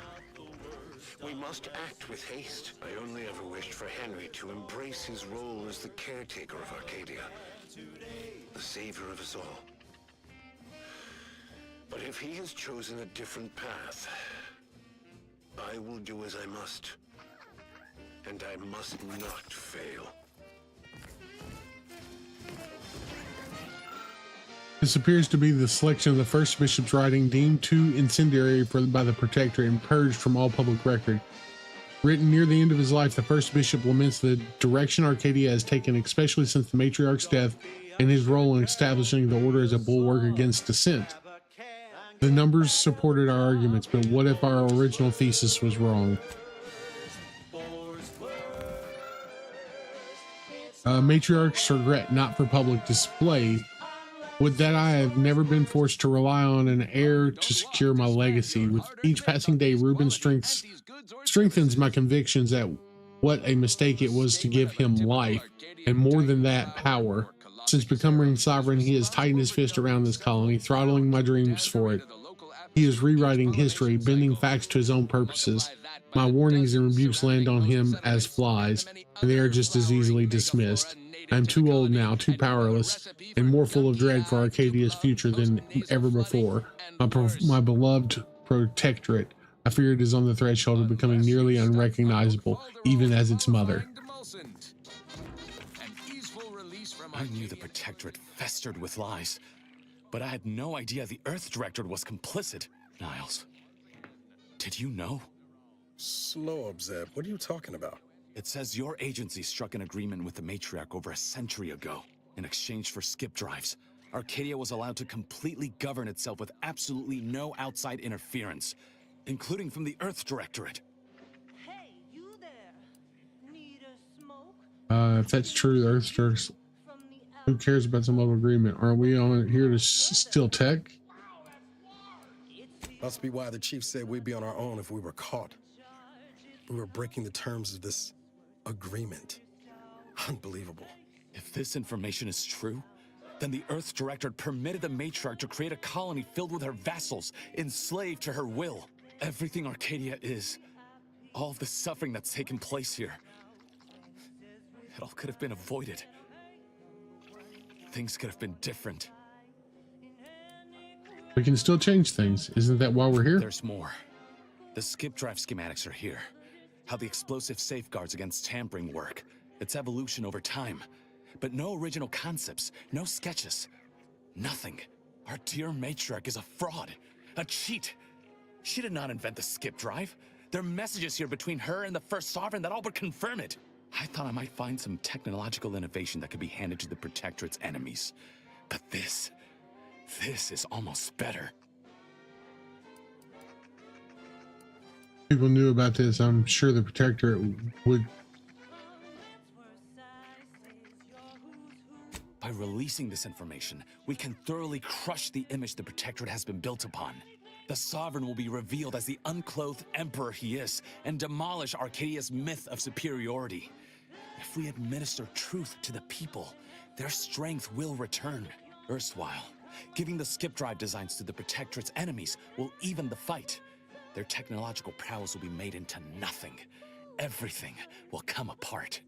We must act with haste. I only ever wished for Henry to embrace his role as the caretaker of Arcadia, the savior of us all. But if he has chosen a different path, I will do as I must. And I must not fail. This appears to be the selection of the first bishop's writing deemed too incendiary by the Protectorate and purged from all public record. Written near the end of his life, the first bishop laments the direction Arcadia has taken, especially since the Matriarch's death and his role in establishing the Order as a bulwark against dissent. The numbers supported our arguments, but what if our original thesis was wrong? Matriarchs regret not for public display. Would that I have never been forced to rely on an heir to secure my legacy. With each passing day, Reuben strengthens my convictions that what a mistake it was to give him life, and more than that, power. Since becoming sovereign, he has tightened his fist around this colony, throttling my dreams for it. He is rewriting history, bending facts to his own purposes. My warnings and rebukes land on him as flies, and they are just as easily dismissed. I'm too old now, too powerless, and more full of dread for Arcadia's future than ever before. My beloved Protectorate, I fear it is on the threshold of becoming nearly unrecognizable, even as its mother. I knew the Protectorate festered with lies, but I had no idea the Earth Directorate was complicit. Niles, did you know? Slow up, Zeb. What are you talking about? It says your agency struck an agreement with the Matriarch over a century ago. In exchange for skip drives, Arcadia was allowed to completely govern itself with absolutely no outside interference, including from the Earth Directorate. If that's true, the Earth Directorate, who cares about some other agreement? Are we on here to steal tech? Must be why the chief said we'd be on our own if we were caught. We were breaking the terms of this agreement. Unbelievable. If this information is true, then the Earth Directorate permitted the Matriarch to create a colony filled with her vassals, enslaved to her will. Everything Arcadia is, all of the suffering that's taken place here, it all could have been avoided. Things could have been different. We can still change things. Isn't that why we're here? There's more. The skip drive schematics are here. How the explosive safeguards against tampering work, its evolution over time. But no original concepts, no sketches, nothing. Our dear Matriarch is a fraud, a cheat. She did not invent the skip drive. There are messages here between her and the First Sovereign that all but confirm it. I thought I might find some technological innovation that could be handed to the Protectorate's enemies. But this is almost better. People knew about this. I'm sure the Protectorate would By releasing this information, we can thoroughly crush the image the Protectorate has been built upon. The Sovereign will be revealed as the unclothed emperor he is, and demolish Arcadia's myth of superiority. If we administer truth to the people, their strength will return. Erstwhile, giving the skip drive designs to the Protectorate's enemies will even the fight. Their technological prowess will be made into nothing. Everything will come apart.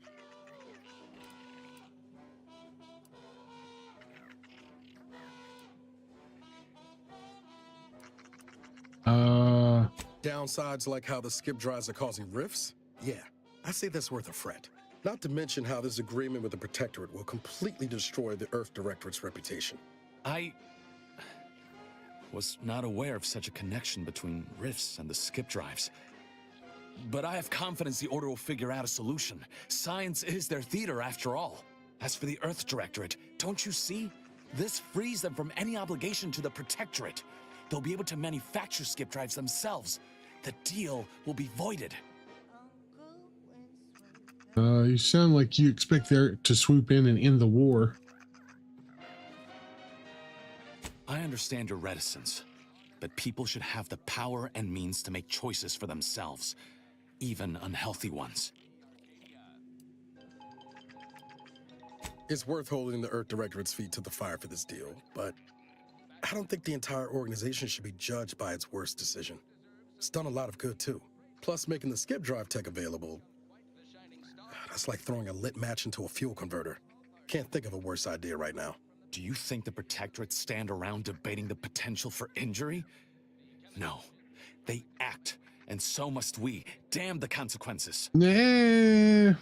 Downsides like how the skip drives are causing rifts? Yeah, I say that's worth a fret. Not to mention how this agreement with the Protectorate will completely destroy the Earth Directorate's reputation. I was not aware of such a connection between rifts and the skip drives. But I have confidence the Order will figure out a solution. Science is their theater, after all. As for the Earth Directorate, don't you see? This frees them from any obligation to the Protectorate. They'll be able to manufacture skip drives themselves. The deal will be voided. You sound like you expect there to swoop in and end the war. I understand your reticence, but people should have the power and means to make choices for themselves, even unhealthy ones. It's worth holding the Earth Directorate's feet to the fire for this deal, but I don't think the entire organization should be judged by its worst decision. It's done a lot of good, too. Plus, making the skip drive tech available, that's like throwing a lit match into a fuel converter. Can't think of a worse idea right now. Do you think the Protectorate stand around debating the potential for injury? No. They act, and so must we. Damn the consequences. Yeah.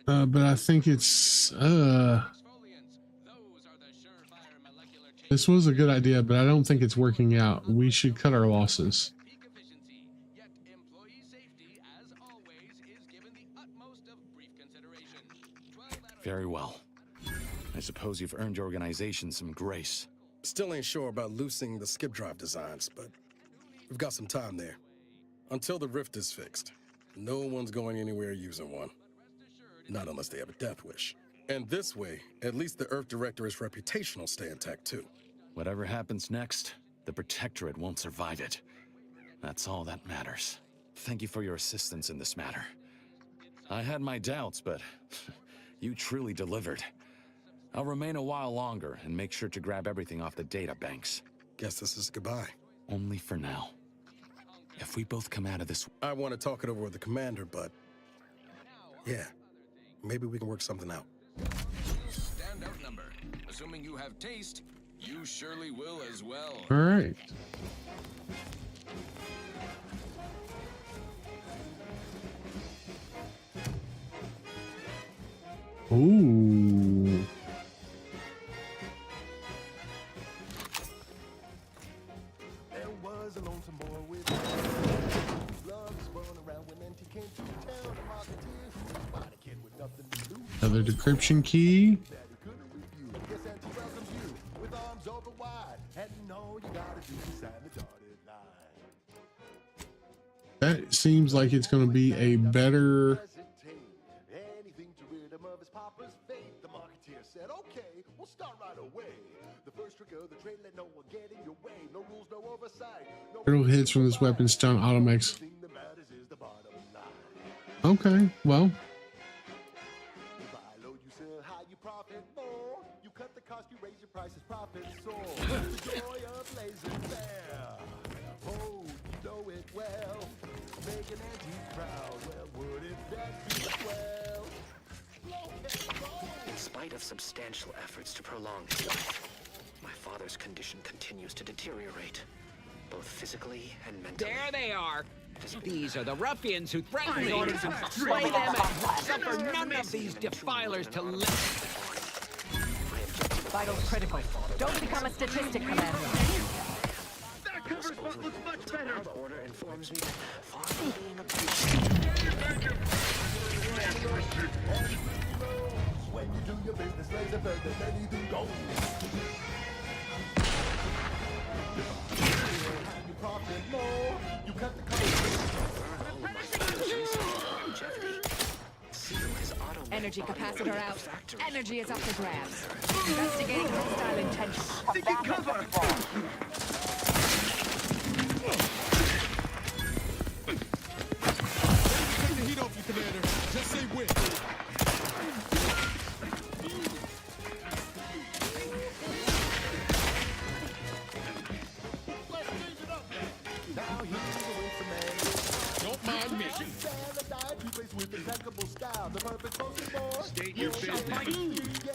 But I think it's this was a good idea, but I don't think it's working out. We should cut our losses. Very well. I suppose you've earned your organization some grace. Still ain't sure about loosening the skip drive designs, but we've got some time there. Until the rift is fixed, no one's going anywhere using one. Not unless they have a death wish. And this way, at least the Earth Directorate's reputation will stay intact too. Whatever happens next, the Protectorate won't survive it. That's all that matters. Thank you for your assistance in this matter. I had my doubts, but you truly delivered. I'll remain a while longer and make sure to grab everything off the data banks. Guess this is goodbye. Only for now. If we both come out of this... I want to talk it over with the commander, but... yeah, maybe we can work something out. Standout number. Assuming you have taste, you surely will as well. All right. Ooh. There was a lonesome boy with love spun around when NT came to town. A marketeer who spotted a kid with nothing to lose. Another decryption key. Yes, NT welcomes you with arms open wide. And all you gotta do is sign the dotted line. That seems like it's going to be a better... Anything to rid him of his papa's fate. The marketeer said, okay, we'll start right away. The first trick of the trade, let no one get in your way. No rules, no oversight. No Critical hits from this weapon stun Automex. thing that matters is the bottom line. Okay, well. You buy low, you sell high, you profit more. You cut the cost, you raise your prices, profit soar. The joy of blazing fair. Oh, you know it well. Make an antique proud. Well, wouldn't that be swell? In spite of substantial efforts to prolong his life, my father's condition continues to deteriorate, both physically and mentally. There they are. These are the ruffians who threaten me. Orders and Slay them and suffer none of these defilers to live. Vitals critical. Don't become a statistic, Commander. That cover spot looks much better. The order informs me that father being a When you do your business, raise a bird that anything goes. You profit more. You cut the cost. energy capacitor out. Energy is up for grabs. Investigating hostile intentions. Taking cover! Take the heat off you, Commander. Just say when. Don't mind me. State your business.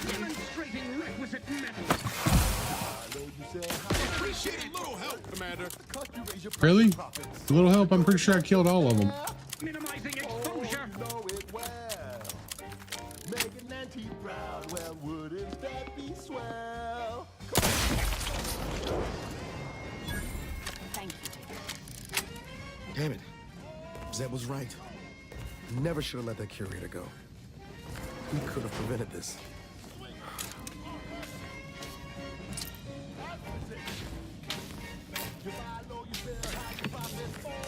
Demonstrating requisite mettle. Appreciate a little help, Commander. Really? A little help? I'm pretty sure I killed all of them. Minimizing exposure. Making Auntie proud, well, wouldn't that be swell? Thank you. Damn it. Zeb was right. Never should have let that curator go. We could have prevented this.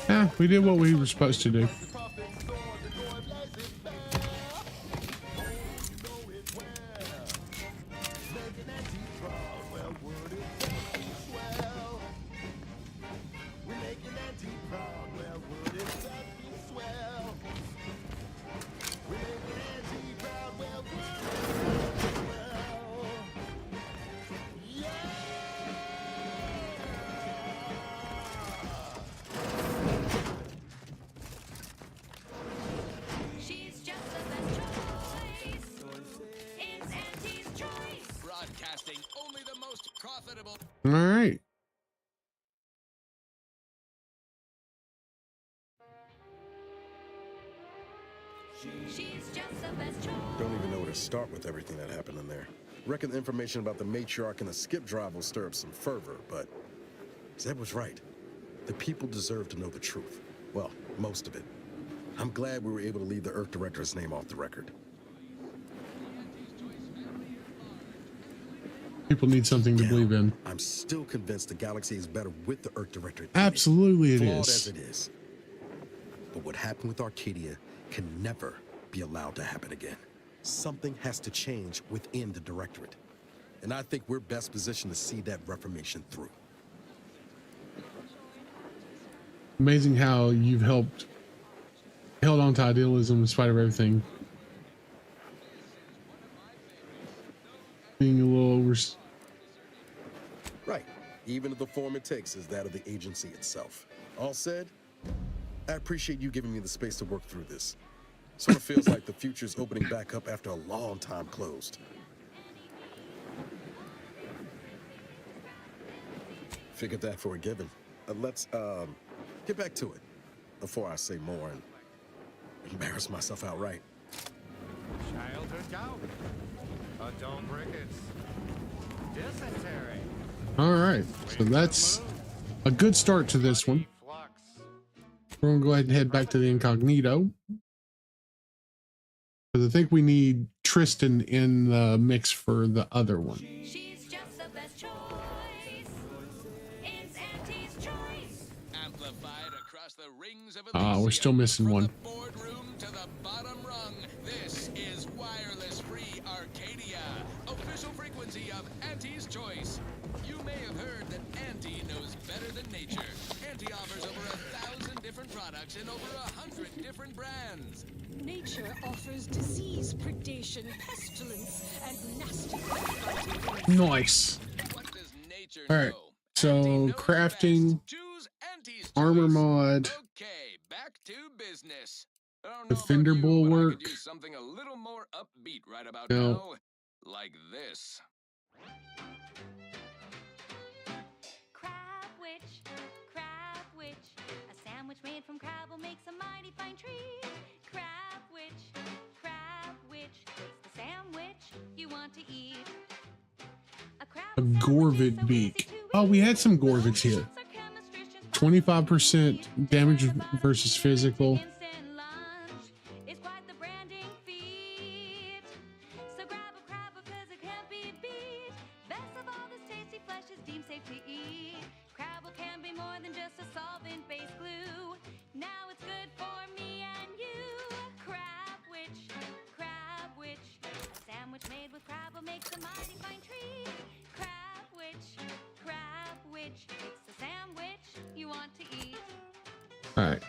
Yeah, we did what we were supposed to do. She's just the best choice. It's Auntie's choice. Broadcasting only the most profitable. All right. She's just the best choice. Don't even know where to start with everything that happened in there. Reckon the information about the matriarch and the skip drive will stir up some fervor, but Zeb was right. The people deserve to know the truth. Well, most of it. I'm glad we were able to leave the Earth Director's name off the record. People need something to believe in. I'm still convinced the galaxy is better with the Earth Director. Absolutely it Flawed is. as it is. But what happened with Arcadia can never be allowed to happen again. Something has to change within the Directorate. And I think we're best positioned to see that reformation through. Amazing how you've held on to idealism in spite of everything. Being a little over. Right. Even if the form it takes is that of the agency itself. All said, I appreciate you giving me the space to work through this. Sort of feels like the future's opening back up after a long time closed. Figured that for a given. Let's get back to it before I say more and embarrass myself outright. Childhood gout. Adult rickets. Dysentery. All right. So that's a good start to this one. We're going to go ahead and head back to the incognito. Because I think we need Tristan in the mix for the other one. She's just the best choice. It's Auntie's choice. Amplified across the rings of We're still missing one. boardroom to the bottom rung. This is Wireless Free Arcadia, official frequency of Auntie's choice. You may have heard that Auntie knows better than nature. Auntie offers over 1,000 different products in over 100 different brands. Nature offers disease, predation, pestilence, and nasty. Nice. All right. So crafting, armor mod, Back to business. defender bulwark. Do something a little more upbeat right about No. now, like this. Crab witch, a sandwich made from crab will make some mighty fine treat. Crab witch, taste the sandwich you want to eat. A Gorvid beak. Oh, we had some Gorvids here. 25% damage versus physical. It's quite the branding feat. So grab a crab because it can't be beat. Best of all, this tasty flesh is deemed safe to eat. All right.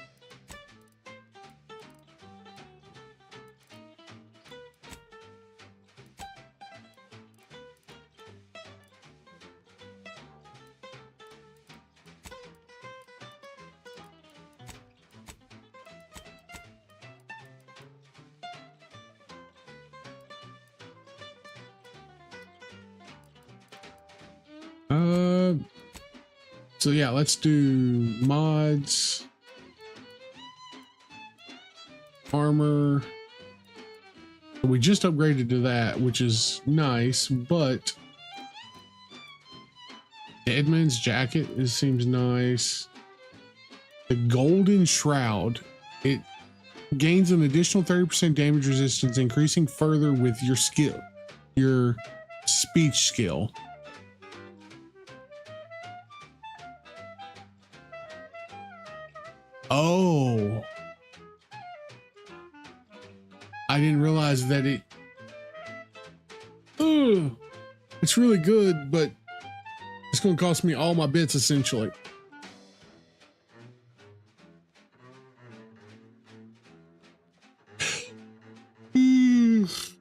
So yeah, let's do mods, armor. We just upgraded to that, which is nice, but Edmund's jacket, it seems nice. The golden shroud, it gains an additional 30% damage resistance, increasing further with your skill, your speech skill. Oh, I didn't realize that it's really good, but it's going to cost me all my bits essentially.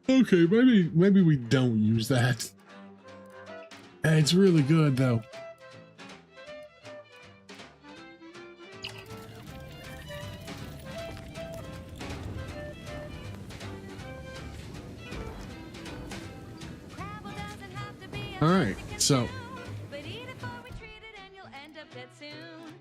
Okay, maybe we don't use that. It's really good though. All right, so But eat it before we treat it and you'll end up dead soon.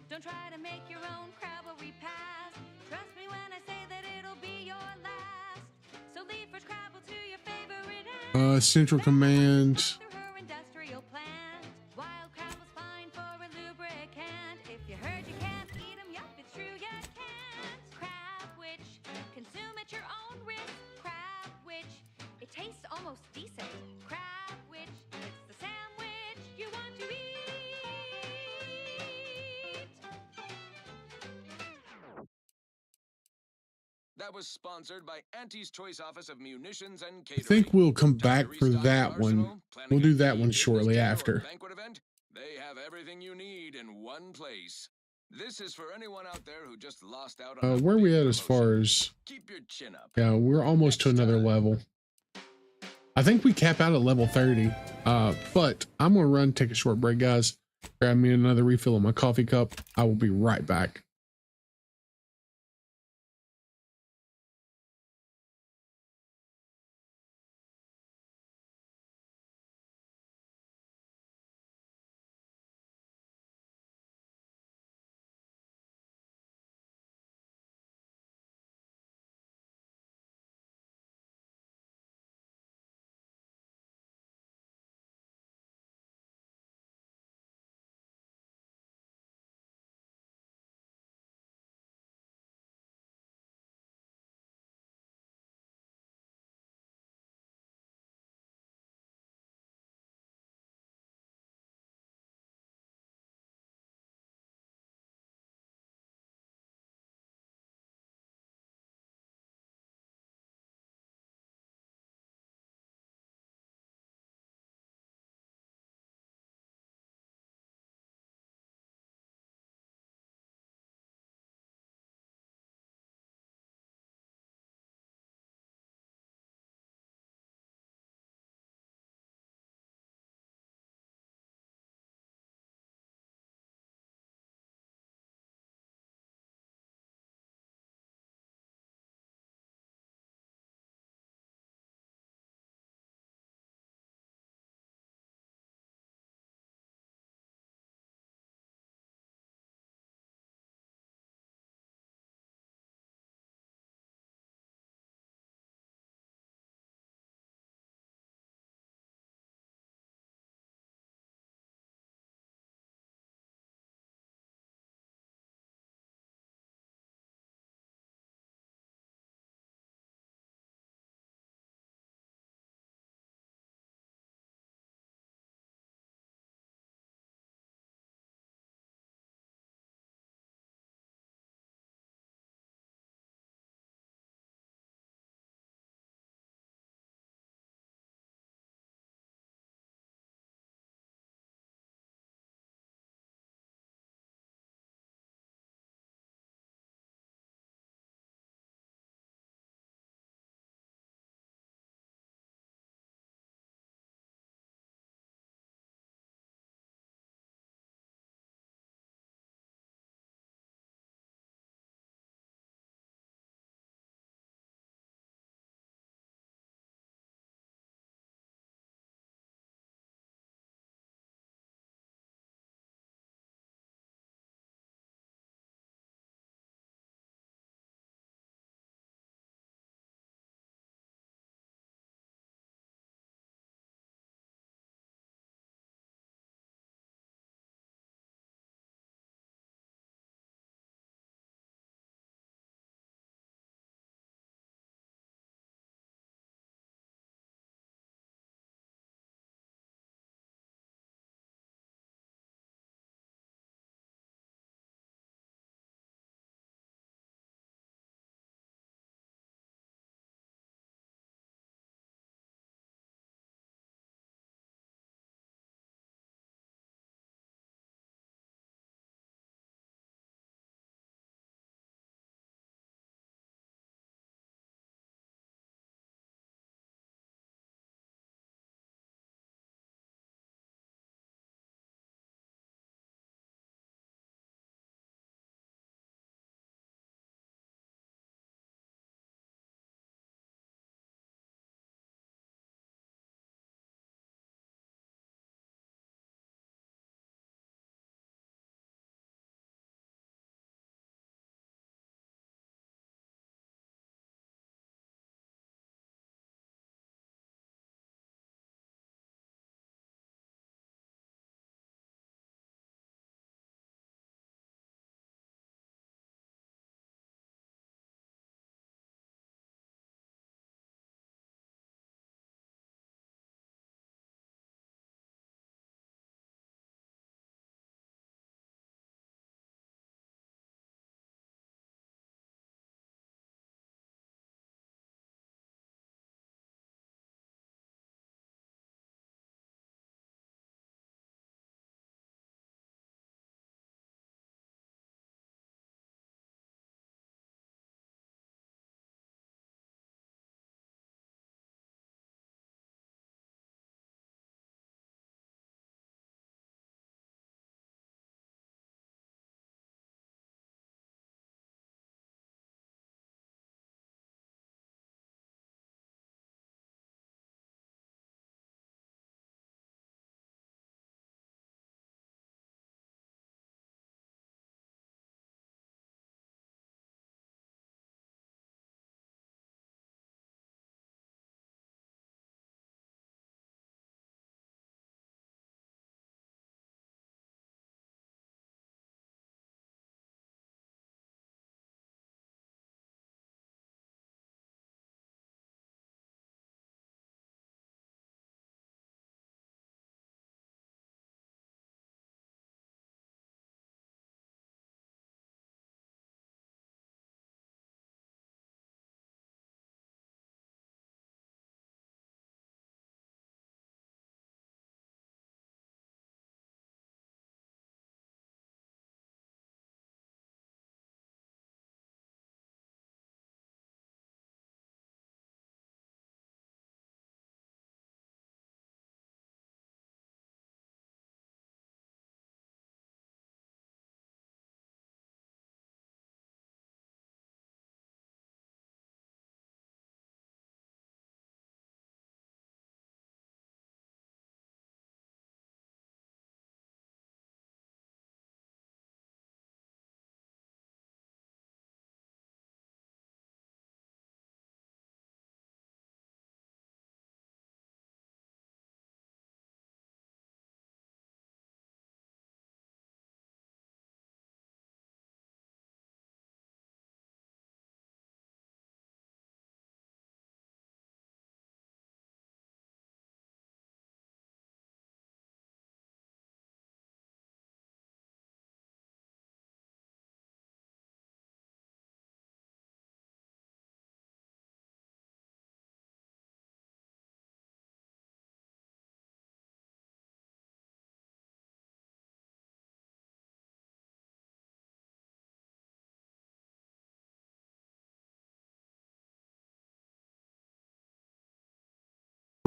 Don't try to make your own crab or repast. Trust me when I say that it'll be your last. So leave for Scrabble to your favorite Central Command. her industrial plant. Wild Crabble's fine for a lubricant. If you heard you can't eat 'em, yup, it's true you can't. Crab witch, consume at your own risk. Crab witch, it tastes almost decent. Crab witch, it's the sandwich you want to eat. That was sponsored by Auntie's Choice Office of Munitions and I Catering. think we'll come back for that one. We'll do that one shortly after. Banquet event? They have everything you need in one place. This is for anyone out there who just lost out on Where are we at as far as? Keep your chin up. Yeah, we're almost to another level. I think we cap out at level 30. But I'm gonna run, take a short break, guys. Grab me another refill of my coffee cup. I will be right back.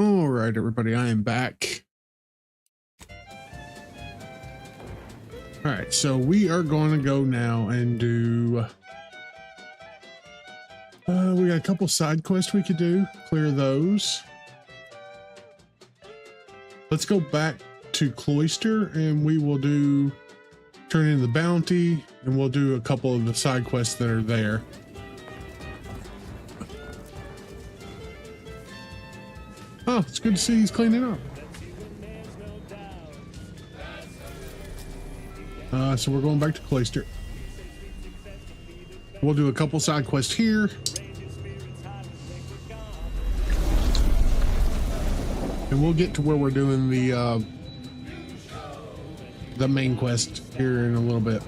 All right, everybody, I am back. All right, so we are going to go now and do. We got a couple side quests we could do. Clear those. Let's go back to Cloister, and we will do turn in the bounty, and we'll do a couple of the side quests that are there. Oh, it's good to see he's cleaning up. So we're going back to Cloister. We'll do a couple side quests here. And we'll get to where we're doing the main quest here in a little bit.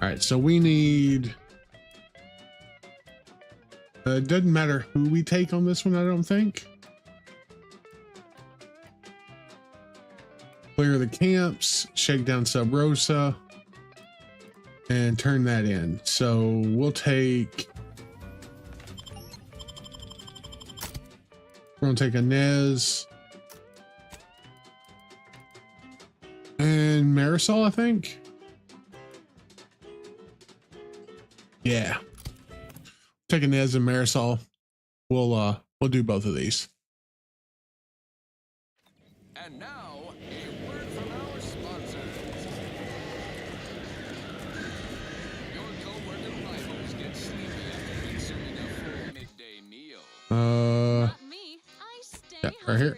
All right, so we need. It doesn't matter who we take on this one, I don't think. Clear the camps, shake down Sub Rosa, and turn that in. So we'll take. We're gonna take Inez and Marisol, I think. Yeah. Take Inez and Marisol. We'll do both of these. And now, a word from our sponsors. Your co-worker rivals get sleepy after consuming a full midday meal. Not me. I stay yeah, right here.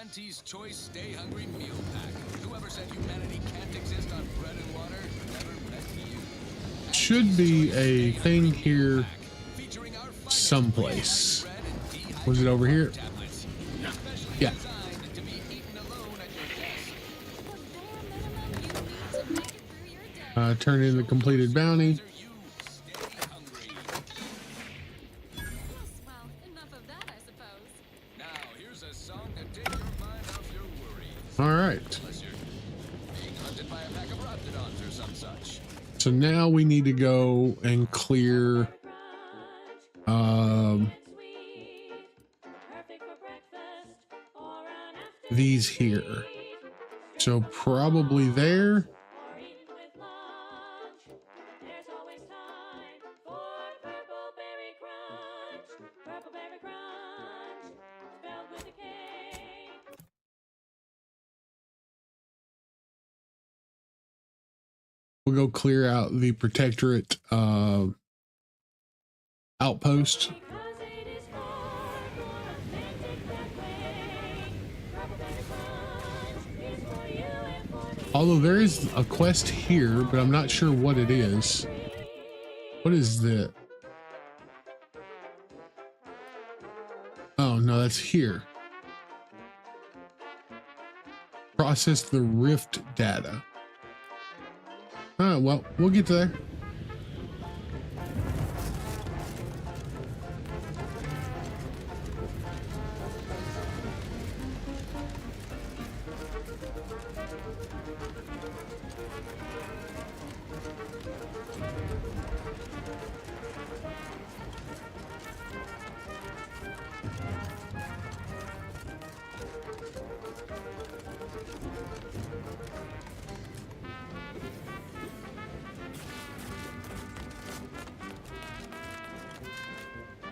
Auntie's Choice Stay Hungry Meal Pack. Whoever said humanity can't exist on bread and water never met you. Should be a thing here someplace. Was it over here? Yeah. Turn in the completed bounty. All right. So now we need to go and clear these here. So probably there. We'll go clear out the Protectorate outpost. Although there is a quest here, but I'm not sure what it is. What is that? Oh, no, that's here. Process the Rift data. Oh, well, we'll get to there.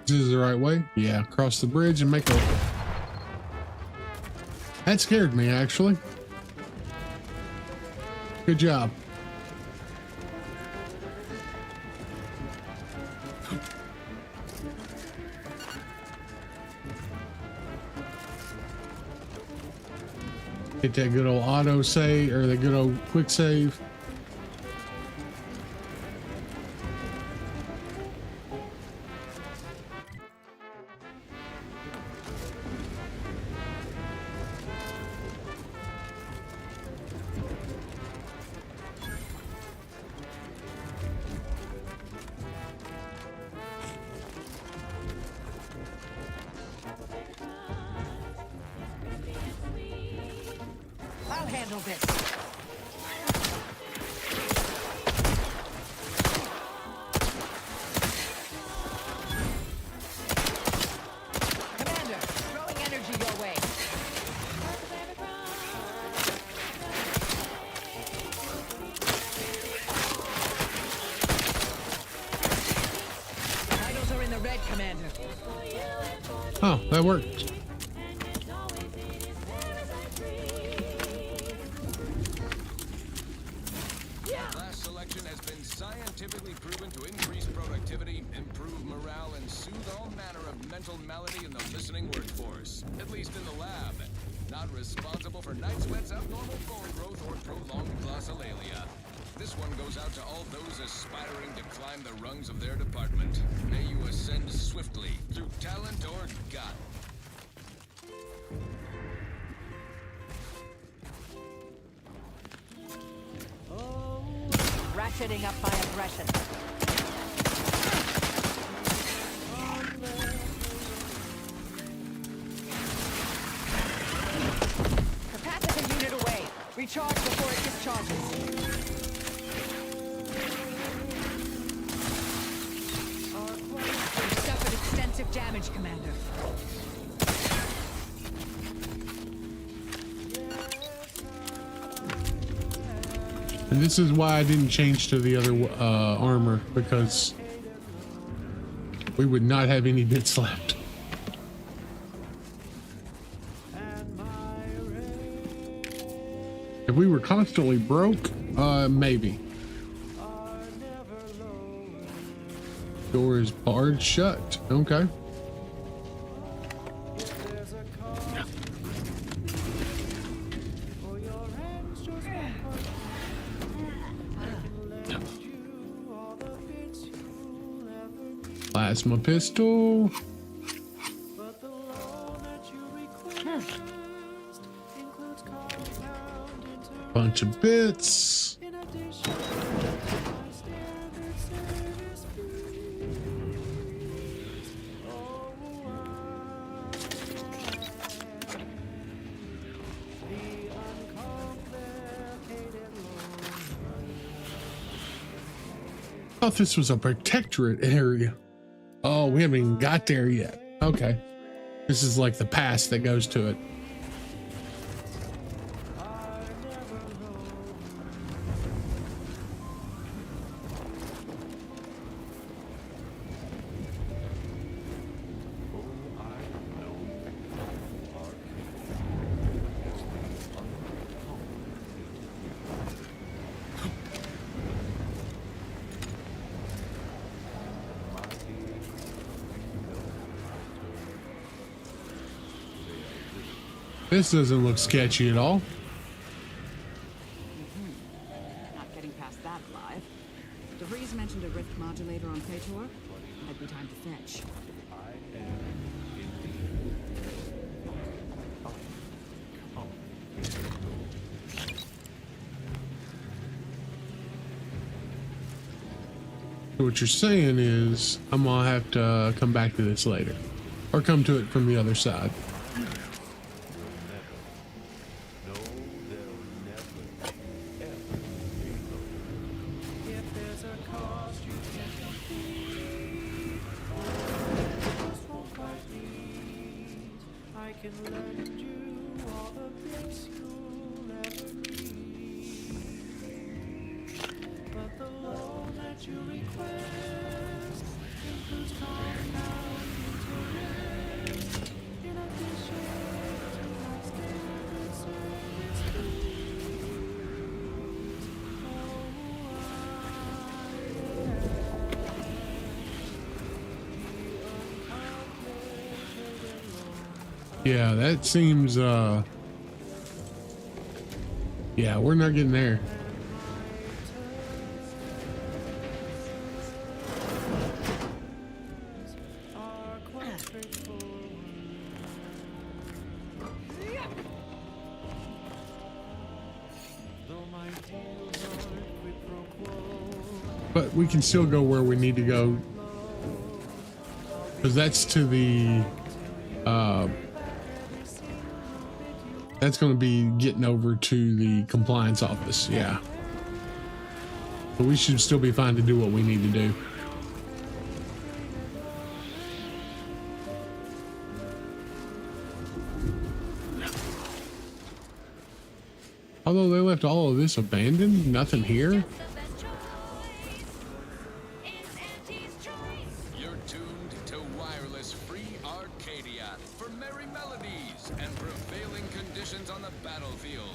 This is the right way? Yeah, cross the bridge and make a... That scared me, actually. Good job. Get that good old auto save, or the good old quick save. handle this. Commander, throwing energy your way. Vitals are in the red, Commander. Oh, that worked. Class selection has been scientifically proven to increase productivity, improve morale, and soothe all manner of mental malady in the listening workforce. At least in the lab. Not responsible for night sweats, abnormal bone growth, or prolonged glossolalia. This one goes out to all those aspiring to climb the rungs of their department. May you ascend swiftly, through talent or gut. Ratcheting up my aggression. Capacitor unit away. Recharge before it discharges. You've suffered extensive damage, Commander. And this is why I didn't change to the other armor, because we would not have any bits left. If we were constantly broke, maybe. Door is barred shut. Okay. Plasma pistol. Bunch of bits. I thought this was a protectorate area. Oh, we haven't even got there yet. Okay. This is like the pass that goes to it. This doesn't look sketchy at all. Not getting past that alive. DeVries mentioned a rift modulator on Praetor. Might be time to fetch. So what you're saying is I'm gonna have to come back to this later, or come to it from the other side. Yeah, that seems, yeah, we're not getting there. But we can still go where we need to go, because that's to the That's going to be getting over to the compliance office. Yeah. But we should still be fine to do what we need to do. Although they left all of this abandoned, nothing here. You're tuned to Wireless Free Arcadia for merry melodies and prevailing conditions on the battlefield.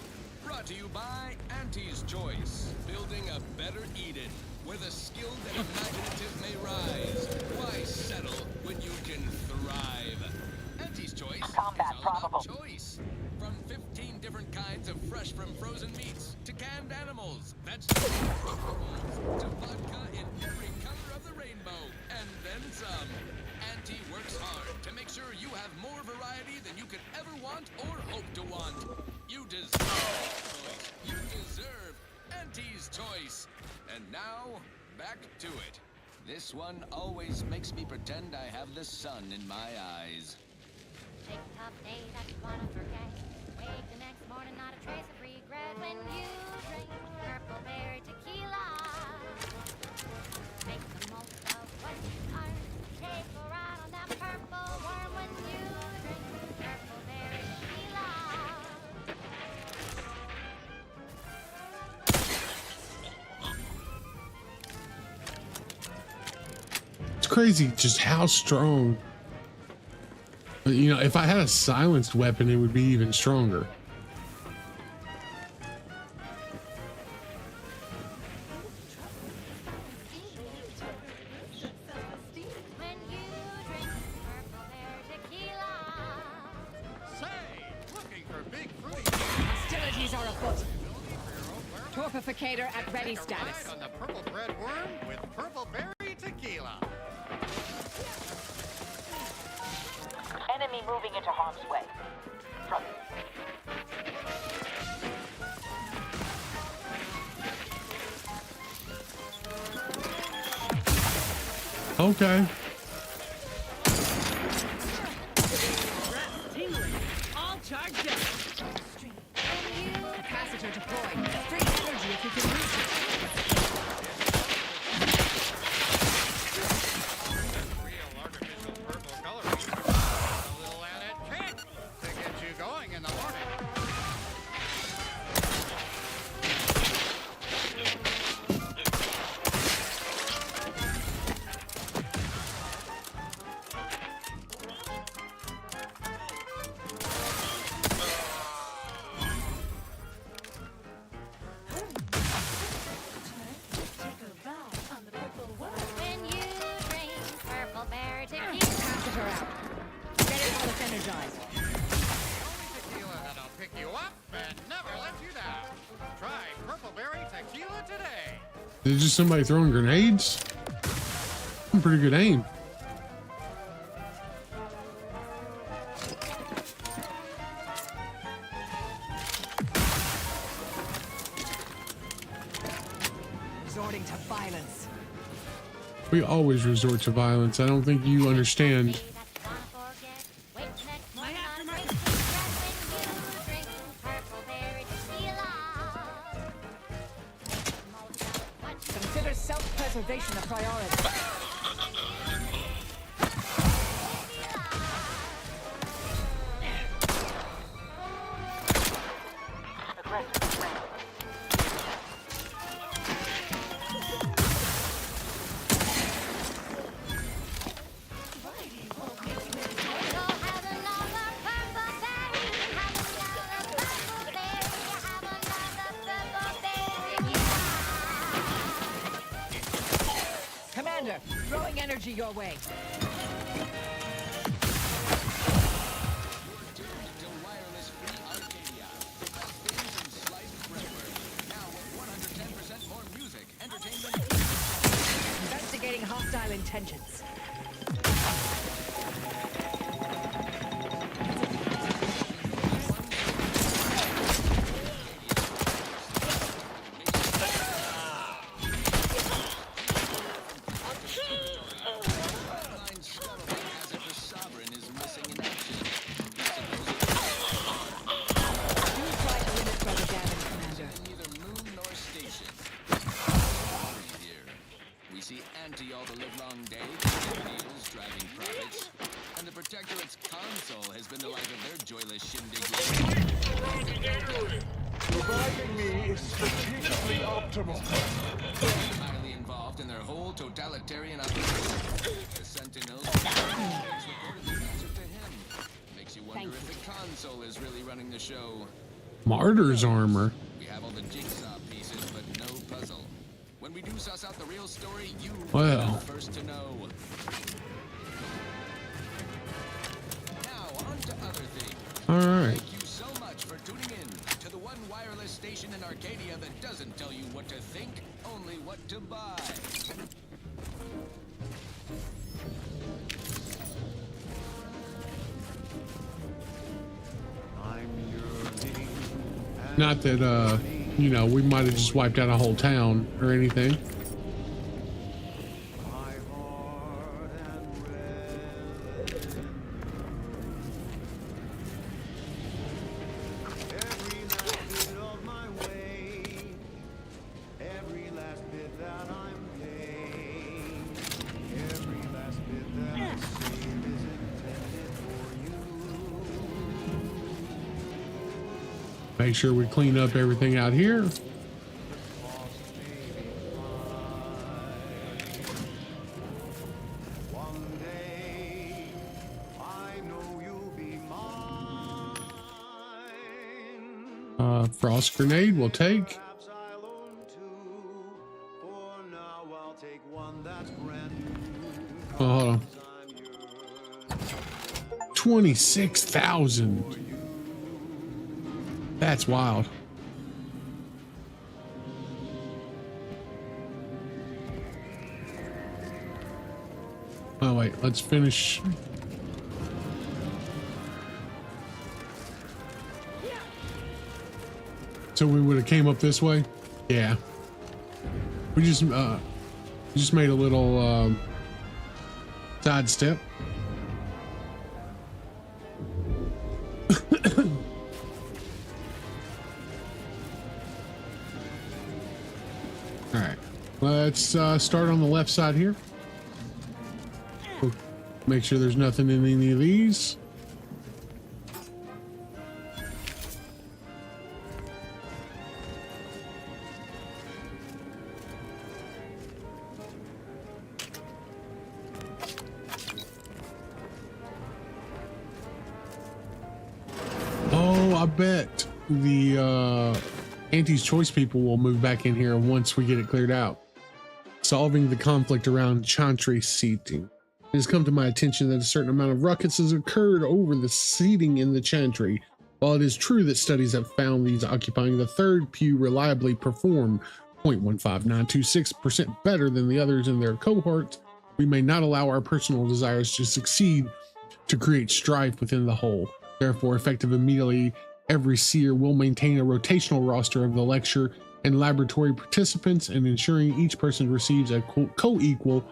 Brought to you by Auntie's Choice, building a better Eden, where the skilled and imaginative may rise. Why settle when you can thrive? Auntie's Choice is all about choice. From 15 different kinds of fresh from frozen meats, to canned animals, vegetables, to vodka in every color of the rainbow, and then some. Auntie works hard to make sure you have more variety than you could ever want or hope to want. You deserve choice. You deserve Auntie's Choice. And now, back to it. This one always makes me pretend I have the sun in my eyes. Take a tough day that you wanna forget. Wake the next morning, not a trace of regret when you drink Purple Berry Tequila. Make the most of what you are. Take a ride on that purple worm when you drink Purple Berry Tequila. It's crazy just how strong. You know, if I had a silenced weapon, it would be even stronger. When you drink Purple Berry Tequila. Say, looking for big fruity. Hostilities are afoot. Torpificator at ready status. On the purple bread worm with Purple Berry Tequila. Enemy moving into harm's way. From Okay. All charged up. Capacitor deployed. Free energy if you can reach it. Real artificial purple coloring. A little added kick to get you going in the morning. When you drink Purple Berry Tequila. Capacitor out. Get it while it's energized. Tequila that'll pick you up and never let you down. Try Purple Berry Tequila today. Is it just somebody throwing grenades? Pretty good aim. Resorting to violence. We always resort to violence. I don't think you understand. Consider self-preservation a priority. Commander, throwing energy your way. Investigating hostile intentions. this shindig. Reviving me is strategically optimal. Highly involved in their whole totalitarian operation. The Sentinels reportedly answer to him. Makes you wonder if the console is really running the show. Martyr's armor. We have all the jigsaw pieces, but no puzzle. When we do suss out the real story, you Well. will be the first to know. Now, on to other things. All right. Thank you so much for tuning in to the one wireless station in Arcadia that doesn't tell you what to think, only what to buy. Not that, you know, we might have just wiped out a whole town or anything. Make sure we clean up everything out here. Frost grenade we'll take. Oh, hold on. 26,000. That's wild. Oh wait, let's finish. So we would have came up this way? Yeah. We just made a little side step. All right, let's start on the left side here. Make sure there's nothing in any of these. Oh, I bet the Auntie's Choice people will move back in here once we get it cleared out. Solving the conflict around Chantry seating. It has come to my attention that a certain amount of ruckus has occurred over the seating in the Chantry. While it is true that studies have found these occupying the third pew reliably perform 0.15926% better than the others in their cohort, we may not allow our personal desires to succeed to create strife within the whole. Therefore, effective immediately, every seer will maintain a rotational roster of the lecture and laboratory participants, and ensuring each person receives a co-equal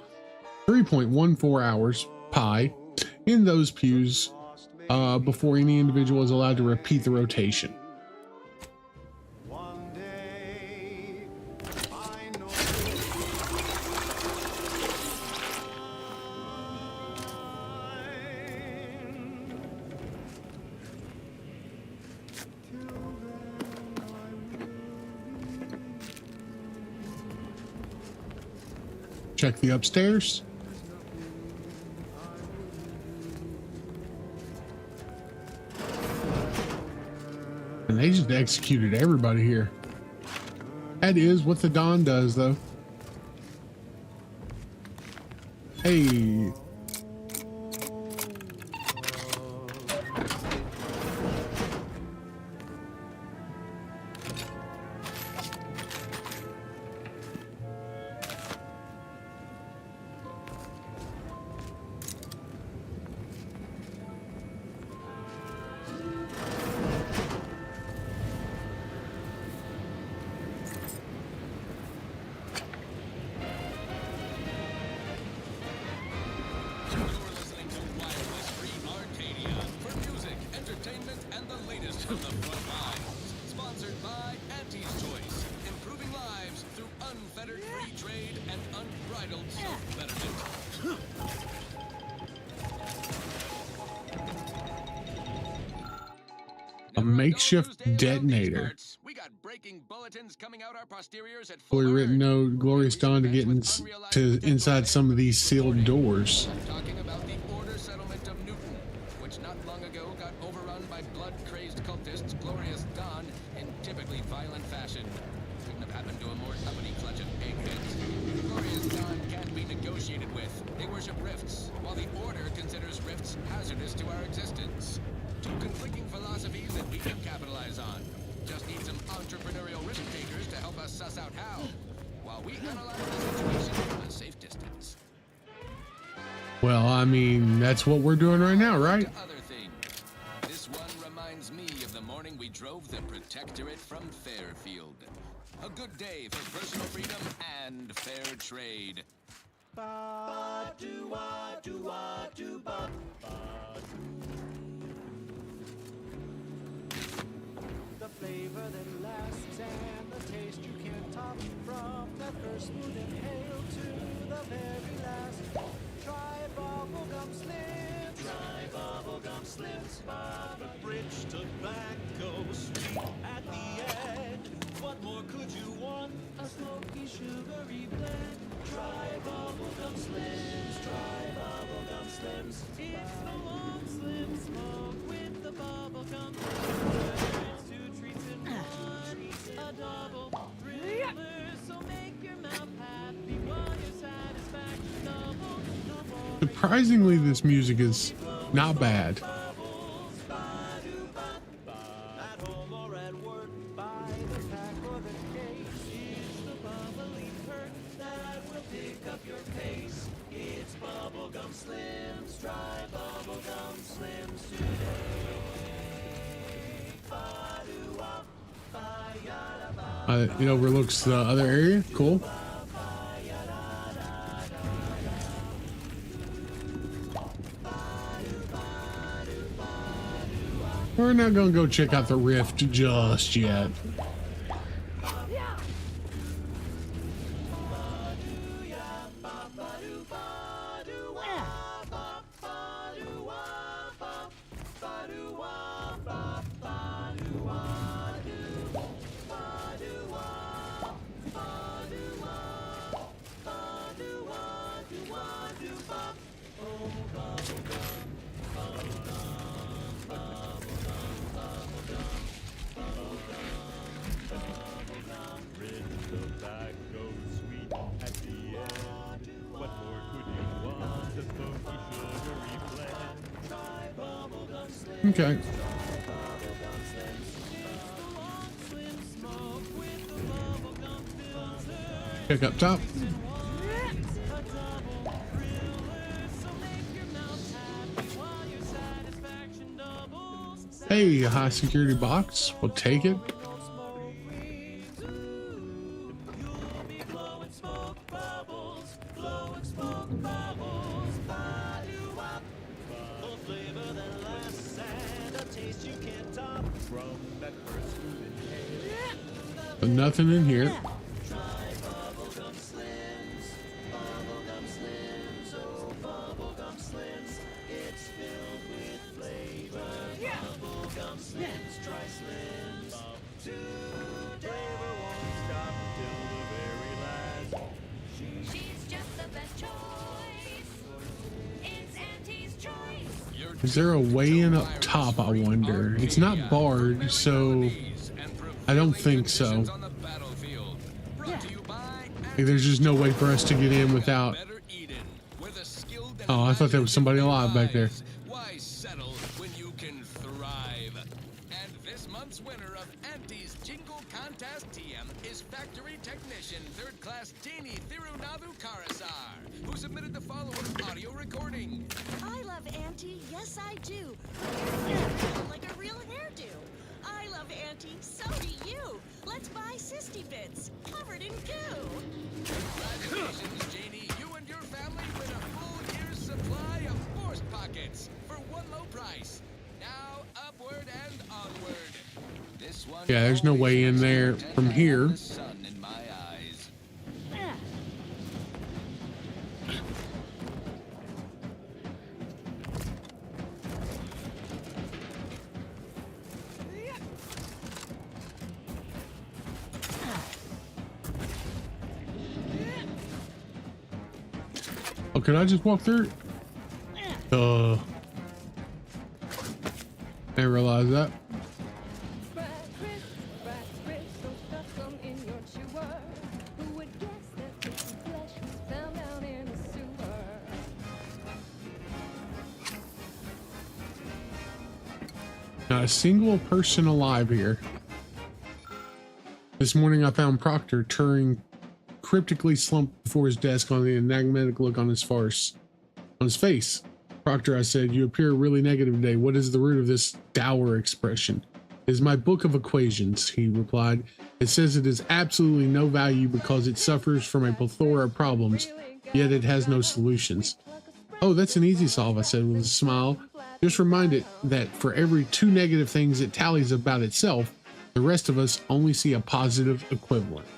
3.14 hours pi in those pews before any individual is allowed to repeat the rotation. Check the upstairs. And they just executed everybody here. That is what the Dawn does, though. Hey. A makeshift detonator. We got breaking bulletins coming out our posteriors at Fully written note, glorious dawn to get inside some of these sealed doors. talking about the Order settlement of Newton, which not long ago got overrun by blood-crazed cultists, glorious dawn, in typically violent fashion. Couldn't have happened to a more uppity clutch of eggheads. Glorious dawn can't be negotiated with. They worship rifts, while the Order considers rifts hazardous to our existence. Two conflicting philosophies that we can capitalize on. Just need some entrepreneurial risk takers to help us suss out how, while we analyze the situation from a safe distance. Well, I mean, that's what we're doing right now, right? Other thing. This one reminds me of the morning we drove the Protectorate from Fairfield. A good day for personal freedom and fair trade. The flavor that lasts and the taste you can't top, from that first smooth inhale to the very last. Try bubblegum slims. Try bubblegum slims. The rich tobacco sweet at the end. What more could you want? A smoky, sugary blend. Try bubblegum slims. Try bubblegum slims. It's the long slim smoke with the bubblegum flavors. Two treats in one. A double thriller. So make your mouth happy while your satisfaction double. No more. Surprisingly, this music is not bad. At home or at work, by the pack or the case, it's the bubbly perk that will pick up your pace. It's bubblegum slims. Try bubblegum slims today. It overlooks the other area. Cool. We're not gonna go check out the rift just yet. Okay. Check up top. Hey, a high security box. We'll take it. But nothing in here. Is there a way in up top, I wonder? It's not barred, so I don't think so. Like, there's just no way for us to get in without... Oh, I thought there was somebody alive back there. Why settle when you can thrive? And this month's winner of Auntie's Jingle Contest TM is Factory Technician 3rd Class Jeannie Thirunadu Karasar, who submitted the following audio recording. I love Auntie, yes I do. Like a real hairdo. I love Auntie, so do you. Let's buy Sisty Bits, covered in goo. Congratulations, Janie. You and your family win a full year's supply of Forced Pockets for one low price. Now upward and onward. This one. Yeah, there's no way in there from here. Sun in my eyes. Oh, could I just walk through? I didn't realize that. Not a single person alive here. This morning I found Proctor Turing cryptically slumped before his desk on the enigmatic look on his face. Proctor, I said, you appear really negative today. What is the root of this dour expression? It is my book of equations, he replied. It says it is absolutely no value because it suffers from a plethora of problems, yet it has no solutions. Oh, that's an easy solve, I said with a smile. Just remind it that for every 2 negative things it tallies about itself, the rest of us only see a positive equivalent.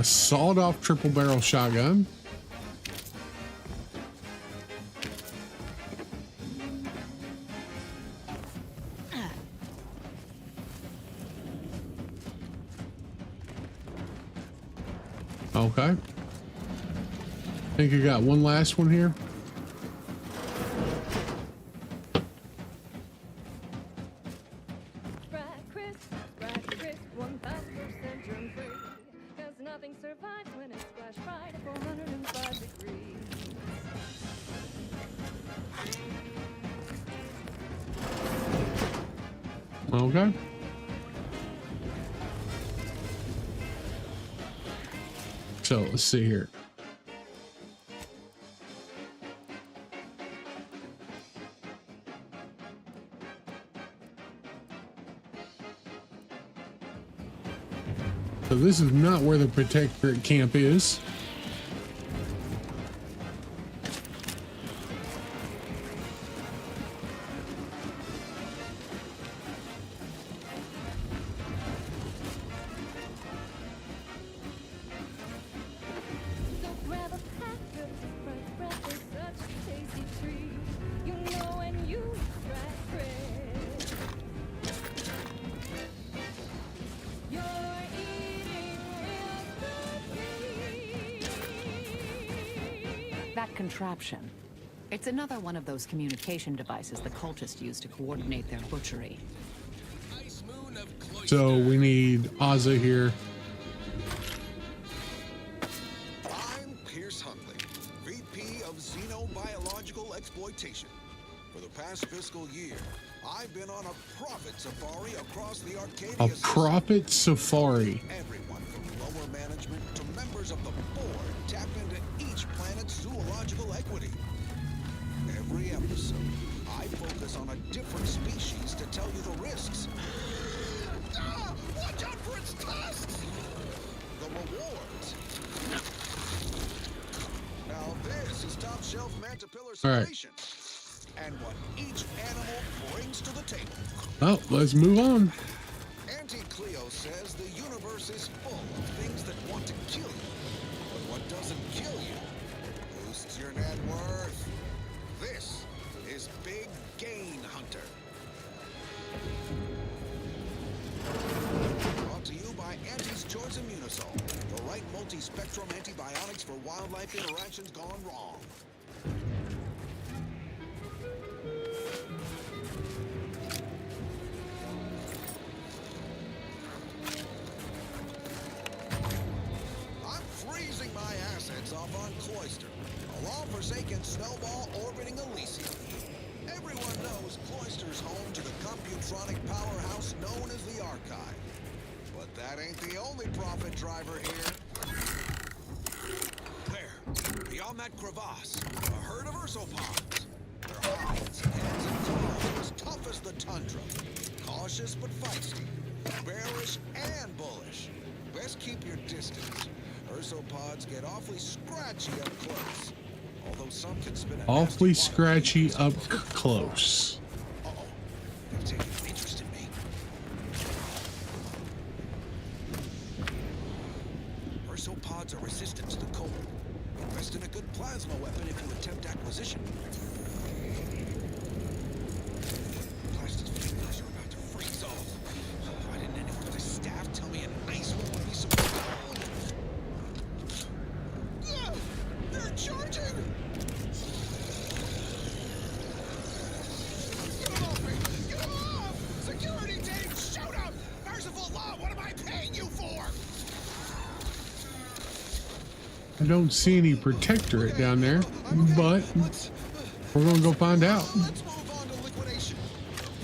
Sawed-off triple barrel shotgun. Okay. I think I got one last one here. Okay. So let's see here. So this is not where the Protectorate camp is. Contraption. It's another one of those communication devices the cultists use to coordinate their butchery. So we need Ozza here. I'm Pierce Huntley, VP of Xenobiological Exploitation. For the past fiscal year, I've been on a profit safari across the Arcadia A system. profit safari. Everyone from lower management to members of the board tap into each planet's zoological equity. Every episode, I focus on a different species to tell you the risks. Watch out for its tusks! The rewards. Now this is top shelf Mantipillar secretion. And what each animal brings to the table. Oh, let's move on. Auntie Cleo says the universe is full of things that want to kill you. But what doesn't kill you boosts your net worth. This is Big Gain Hunter. Brought to you by Auntie's Choice Immunosol, the right multi-spectrum antibiotics for wildlife interactions gone wrong. Off on Cloister, a long-forsaken snowball orbiting Elysium. Everyone knows Cloister's home to the computronic powerhouse known as the Archive. But that ain't the only profit driver here. There, beyond that crevasse, a herd of ursopods. Their hides, heads, and claws are as tough as the tundra. Cautious but feisty, bearish and bullish. Best keep your distance. Ursopods get awfully scratchy up close. Although some can spin a Awfully scratchy up close. They've taken an interest in me. Ursopods are resistant to the cold. Invest in a good plasma weapon if you attempt acquisition. I don't see any protectorate down there, but we're gonna go find out. Let's move on to liquidation.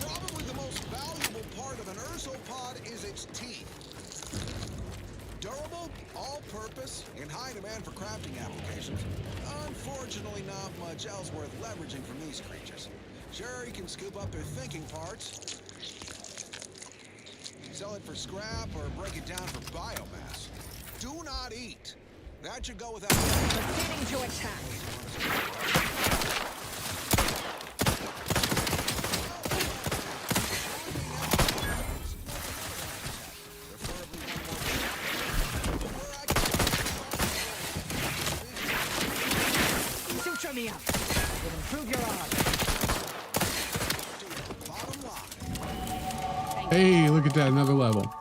Probably the most valuable part of an ursopod is its teeth. Durable, all-purpose, in high demand for crafting applications. Unfortunately, not much else worth leveraging from these creatures. Sure, you can scoop up their thinking parts, sell it for scrap, or break it down for biomass. Do not eat. That should go without saying. Proceeding to attack. Suture me up. It'll improve your odds. Hey, look at that, another level.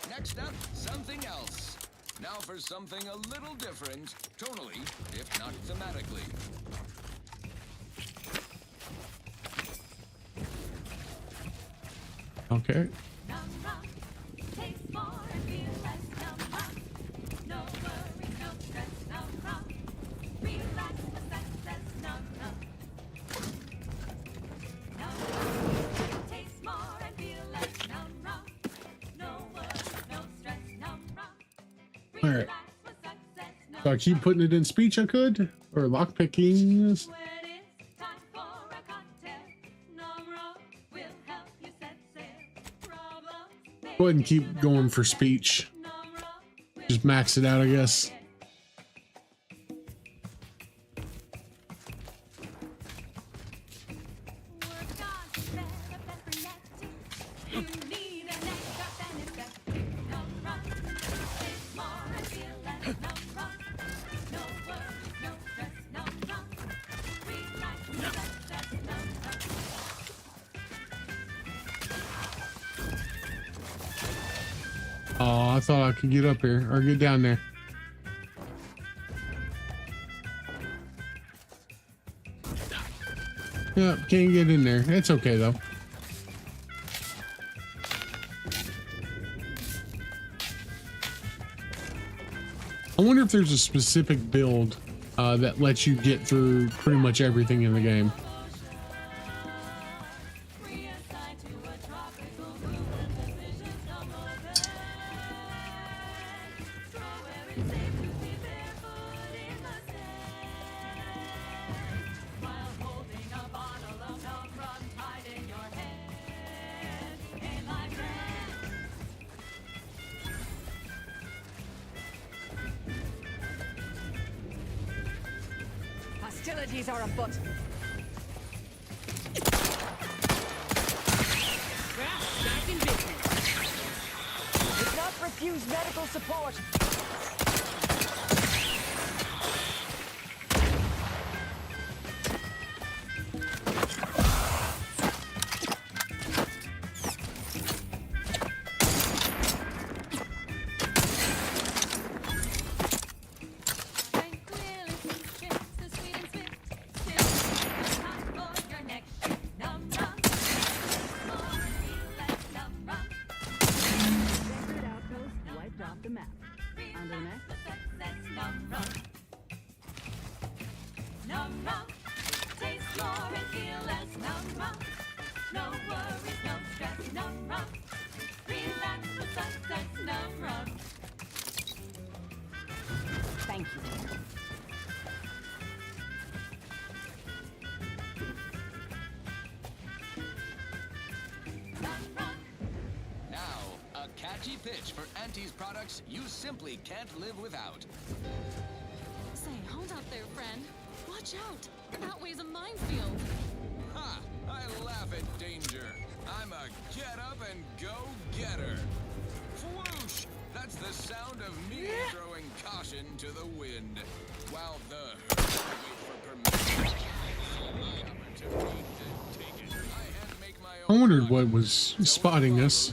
Next up, something else. Now for something a little different, tonally, if not thematically. Okay. All right. So I keep putting it in speech I could, or lockpicking. Go ahead and keep going for speech. Just max it out, I guess. Oh, I thought I could get up here or get down there. Yep, can't get in there. It's okay though. I wonder if there's a specific build that lets you get through pretty much everything in the game. Hostilities are afoot. Back in business. Did not refuse medical support. Thank you. Now, a catchy pitch for Auntie's products you simply can't live without. Say, hold up there, friend. Watch out. That way's a minefield. Ha! I laugh at danger. I'm a get-up-and-go-getter. Whoosh! That's the sound of me throwing caution to the wind, while the herd wait for permission. My opportunity to take it. I had to make my I own. wondered what was spotting us.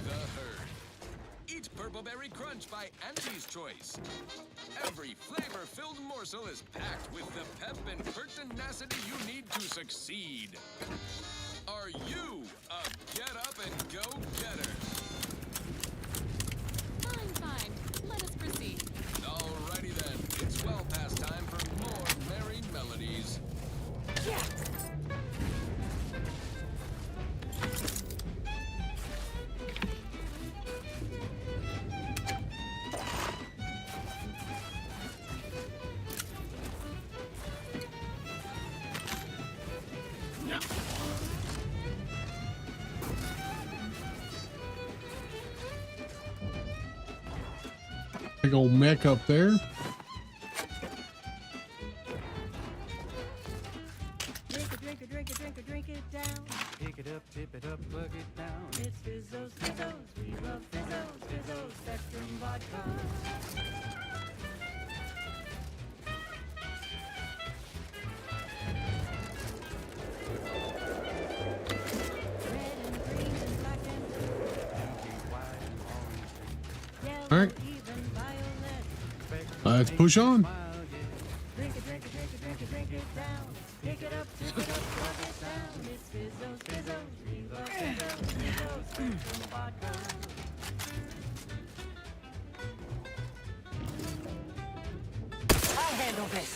Eat Purple Berry Crunch by Auntie's Choice. Every flavor-filled morsel is packed with the pep and pertinacity you need to succeed. Are you a get-up-and-go-getter? Fine. Let us proceed. Alrighty then. It's Big old mech up there. Drink it, drink it, drink it, drink it, drink it down. Pick it up, tip it up, plug it down. It's Fizzos, Fizzos, we love Fizzos, Fizzos, Spectrum Vodka. All right. Let's push on. Drink it, drink it, drink it, drink it, drink it down. Pick it up, tip it up, plug it down. It's Fizzos, Fizzos, we love Fizzos, Fizzos, Spectrum Vodka. I'll handle this.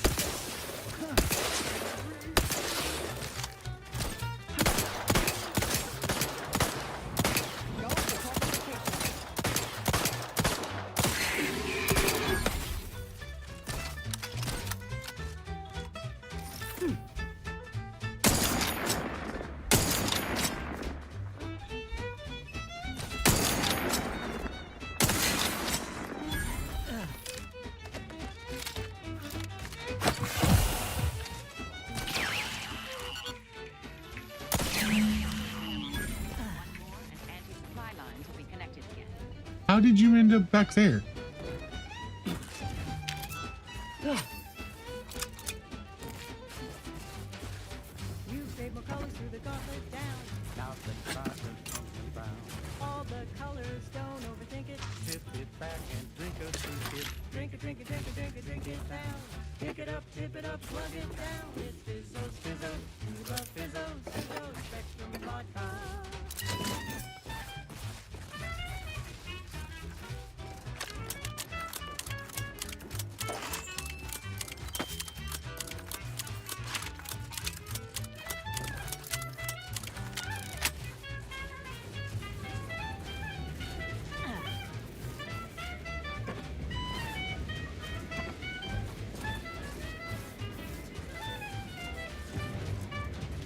How did you end up back there? You save McCauley through the gauntlet down. South and south and something brown. All the colors, don't overthink it. Tip it back and drink a soup it. Drink it, drink it, drink it, drink it, drink it down. Pick it up, tip it up, plug it down. It's Fizzos, Fizzos, we love Fizzos, Fizzos, Spectrum Vodka.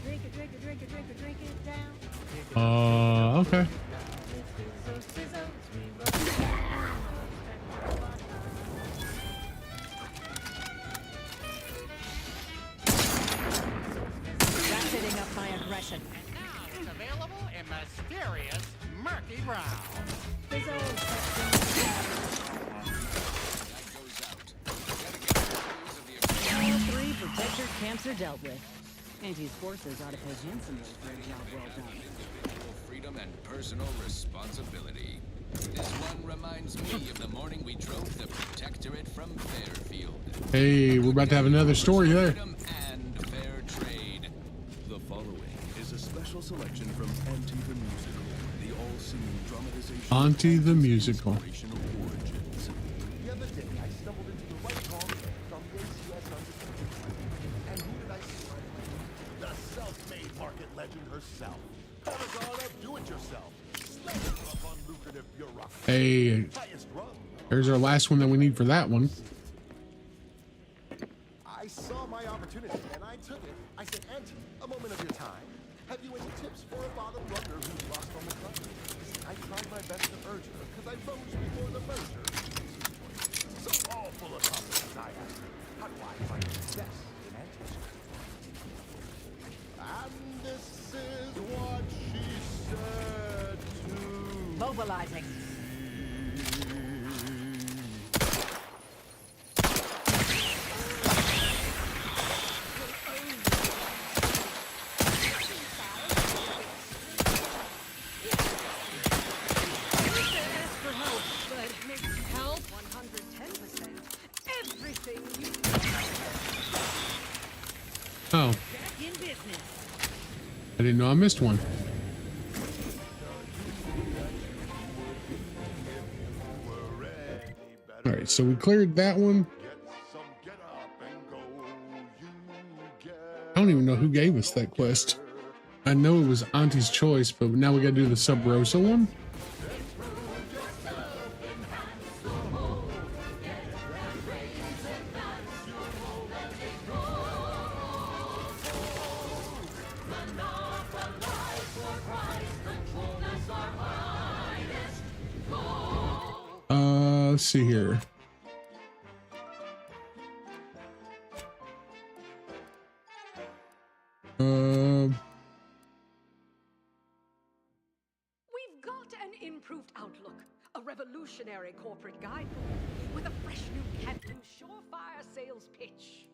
Drink it, drink it, drink it, drink it, drink it down. Okay. Fizzos, Fizzos, we love Fizzos, Spectrum Vodka. That's hitting up my aggression. And now it's available in mysterious murky brown. Fizzos, All three protector camps are dealt with. Auntie's forces ought to pay handsomely for a job well done. Individual freedom and personal responsibility. This one reminds me of the morning we drove the Protectorate from Fairfield. Hey, we're about to have another story there. Freedom and fair trade. The following is a special selection from Auntie the Musical, the all-singing dramatization Auntie the Musical. inspirational origins. The other day, I stumbled into the right hall from the ACS Undertaking. And who did I see? The self-made market legend herself. Commodore of do-it-yourself. Slayer of unlucrative bureaucracy. Hey, Highest rung. there's our last one that we need for that one. I saw my opportunity and I took it. I said, Auntie, a moment of your time. Have you any tips for a bottom runner who's lost on the climb? Listen, I tried my best to urge her because I rose before the merger. So all full of confidence, I asked her, how do I find success in Auntie's? And this is what she said to Mobilizing. For help, but help 110%. Everything you Oh, back in business. I didn't know I missed one. All right, so we cleared that one. I don't even know who gave us that quest. I know it was Auntie's Choice, but now we gotta do the Sub Rosa one. Let's see here. corporate guidebook with a fresh new Canton surefire sales pitch.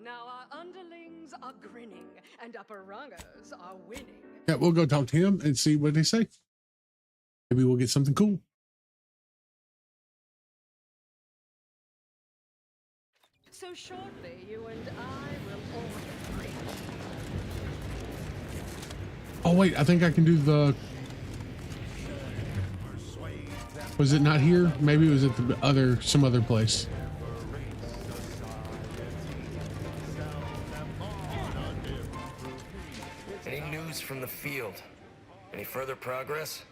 Now our underlings are grinning and upper rungers are winning. Yeah, we'll go talk to him and see what they say. Maybe we'll get something cool. So shortly, you and I will all agree. Oh wait, I think I can do the. Was it not here? Maybe it was at the some other place. Any news from the field? Any further progress?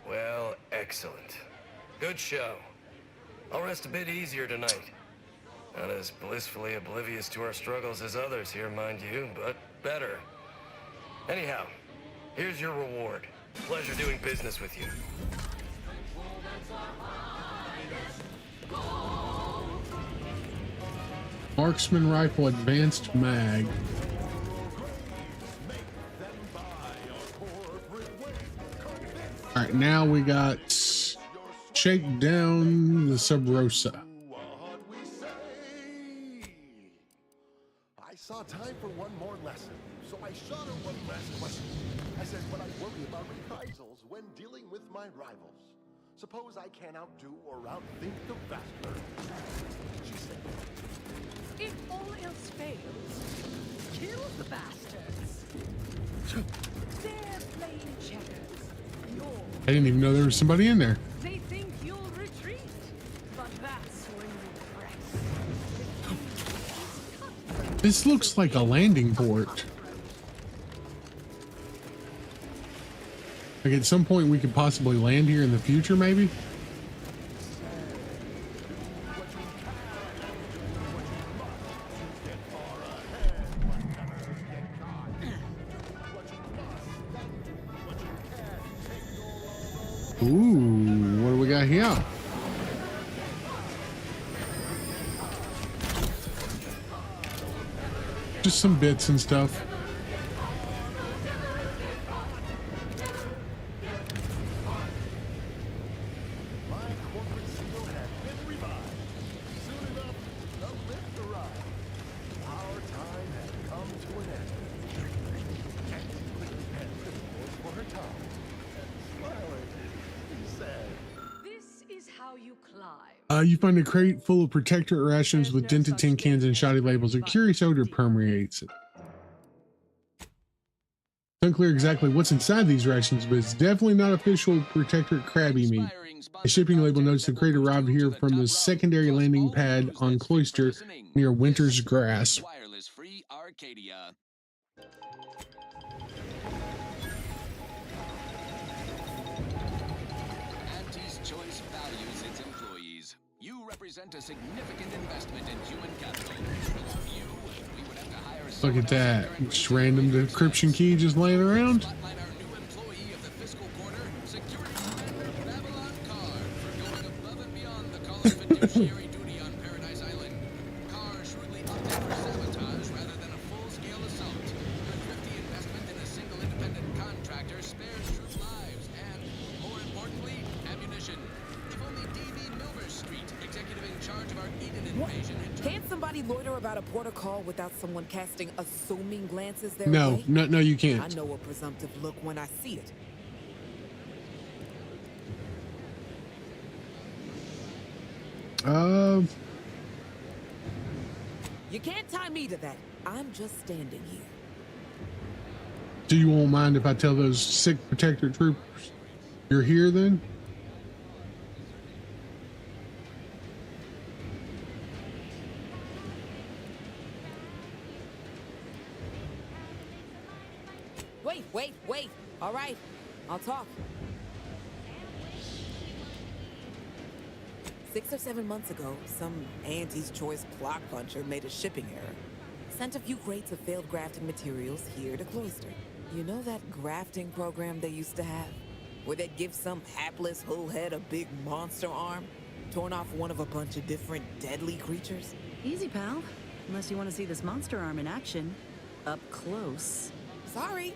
Well, excellent. Good show. I'll rest a bit easier tonight. Not as blissfully oblivious to our struggles as others here, mind you, but better. Anyhow, here's your reward. Pleasure doing business with you. Marksman rifle advanced mag. All right, now we got shake down the Sub Rosa. I saw time for one more lesson, so I shot her one last question. I said, but I worry about reprisals when dealing with my rivals. Suppose I can't outdo or outthink the Vascular. She said, If all else fails, kill the bastards. They're playing checkers. I didn't even know there was somebody in there. They think you'll retreat, but that's when you press. This looks like a landing port. Like at some point we could possibly land here in the future, maybe? Ooh, what do we got here? Just some bits and stuff. You find a crate full of protectorate rations with dented tin cans and shoddy labels. A curious odor permeates it. It's unclear exactly what's inside these rations, but it's definitely not official protectorate crabby meat. A shipping label notes the crate arrived here from the secondary landing pad on Cloister near Winter's Grass. Wireless free Arcadia. Auntie's Choice values its employees. You represent a significant investment in human capital. Without you, we would have to hire Look at that. Just random decryption key just laying around. spotlight our new employee of the fiscal quarter, security commander Babylon Carr, for going above and beyond the call of fiduciary duty on Paradise Island. Carr shrewdly opted for sabotage rather than a full-scale assault. A thrifty investment in a single independent contractor spares troops' lives and, more importantly, ammunition. If only D.B. Milver Street, executive in charge of our Eden invasion, had Can't somebody loiter about a protocol without someone casting assuming glances their No, way? no, you can't. I know a presumptive look when I see it. You can't tie me to that. I'm just standing here. Do you won't mind if I tell those sick protectorate troopers you're here then? Wait. All right, I'll talk. 6 or 7 months ago, some Auntie's Choice clock puncher made a shipping error. Sent a few crates of failed grafting materials here to Cloister. You know that grafting program they used to have? Where they'd give some hapless hullhead a big monster arm, torn off one of a bunch of different deadly creatures? Easy, pal. Unless you want to see this monster arm in action. Up close. Sorry.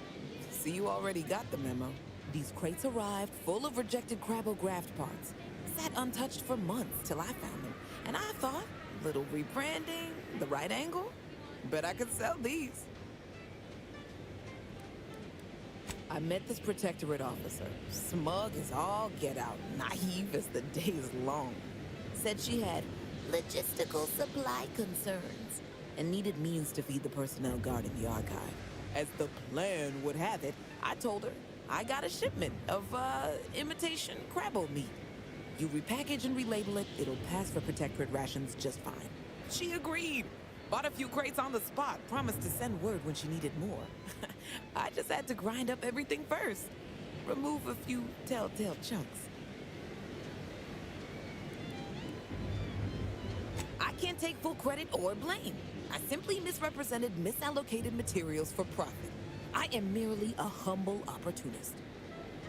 See, you already got the memo. These crates arrived full of rejected Crabbo graft parts. sat untouched for months till I found them. And I thought, little rebranding, the right angle, bet I could sell these. I met this Protectorate officer, smug as all get out, naive as the day is long. Said she had logistical supply concerns and needed means to feed the personnel guarding the archive. As the plan would have it, I told her I got a shipment of, imitation Crabble meat. You repackage and relabel it, it'll pass for Protectorate rations just fine. She agreed. Bought a few crates on the spot, promised to send word when she needed more. I just had to grind up everything first. Remove a few telltale chunks. I can't take full credit or blame. I simply misrepresented misallocated materials for profit. I am merely a humble opportunist.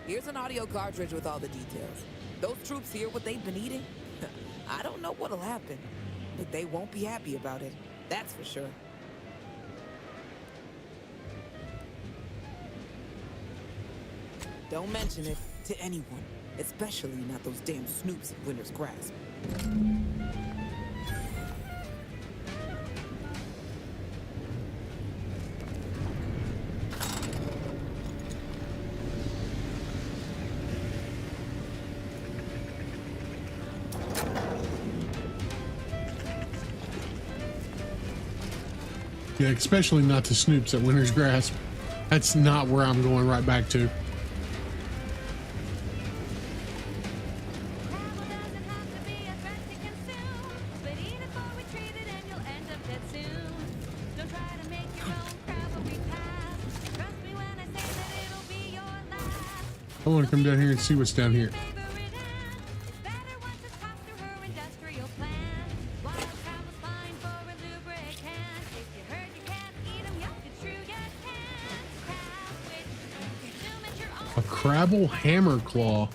Here's an audio cartridge with all the details. Those troops hear what they've been eating? I don't know what'll happen, but they won't be happy about it. That's for sure. Don't mention it to anyone, especially not those damn snoops at Winter's Grasp. Yeah, especially not to Snoops at Winter's Grasp. That's not where I'm going right back to. I want to come down here and see what's down here. A Crabble Hammer Claw.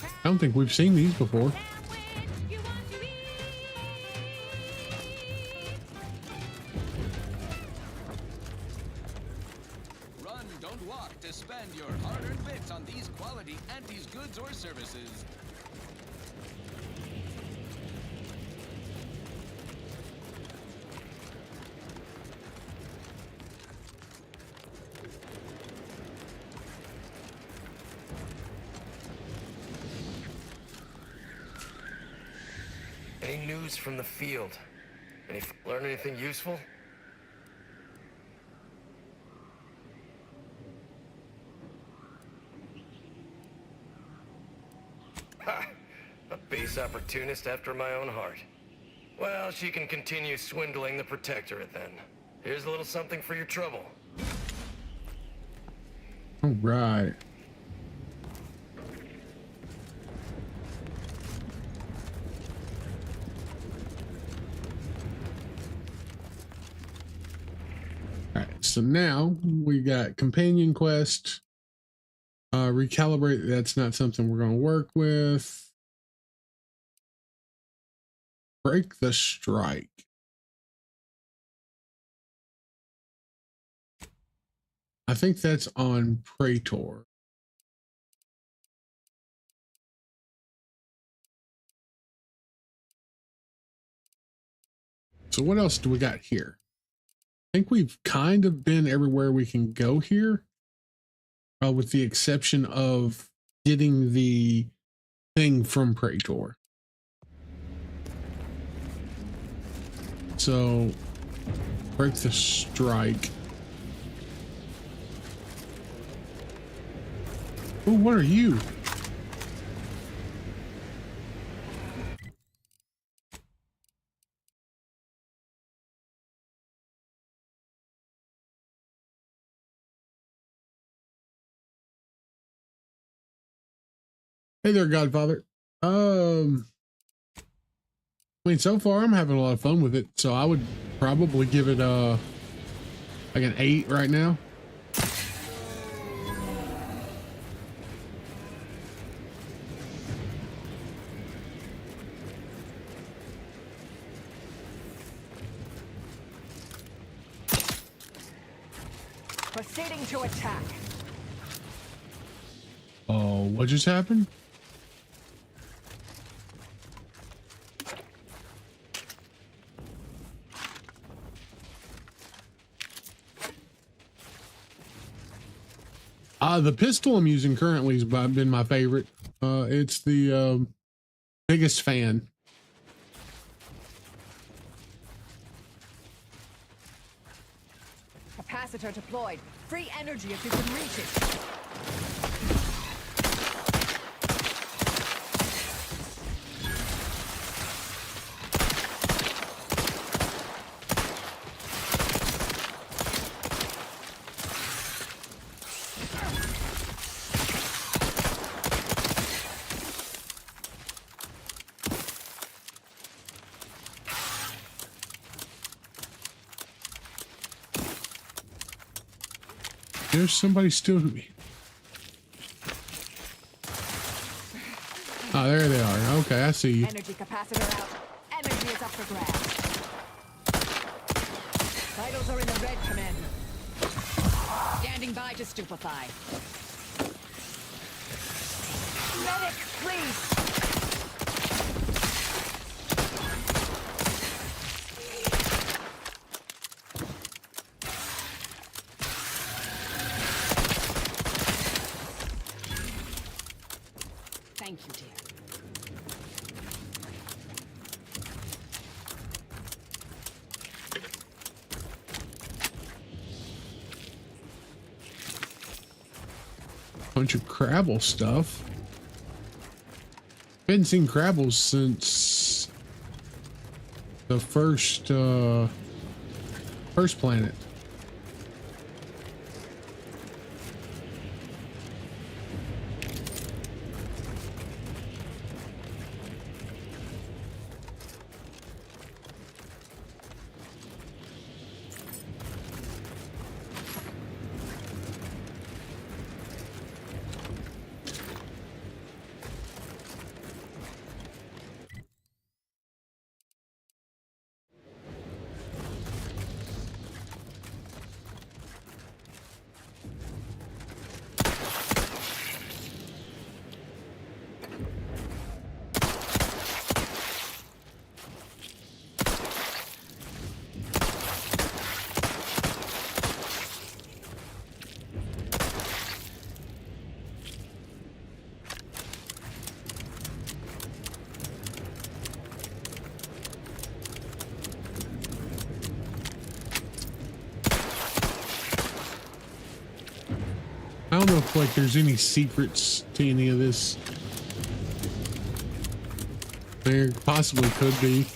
I don't think we've seen these before. Run, don't walk to spend your hard-earned bits on these quality Antes goods or services. Any news from the field? Learn anything useful? Ha! A base opportunist after my own heart. Well, she can continue swindling the Protectorate then. Here's a little something for your trouble. All right. So now we got companion quest, recalibrate. That's not something we're going to work with. Break the strike. I think that's on Praetor. So what else do we got here? I think we've kind of been everywhere we can go here, with the exception of getting the thing from Praetor. So, break the strike. Oh, what are you? Hey there, Godfather. I mean, so far I'm having a lot of fun with it, so I would probably give it like an 8 right now. Proceeding to attack. Oh, what just happened? The pistol I'm using currently has been my favorite. It's the biggest fan. Capacitor deployed. Free energy if you can reach it. There's somebody still. Oh, there they are. Okay, I see you. Energy capacitor out. Energy is up for grabs. Vitals are in the red, Commander. Standing by to stupefy. Medic, please. Thank you, dear. Bunch of Crabble stuff. Haven't seen Crabbles since the first planet. I don't know if like there's any secrets to any of this. There possibly could be.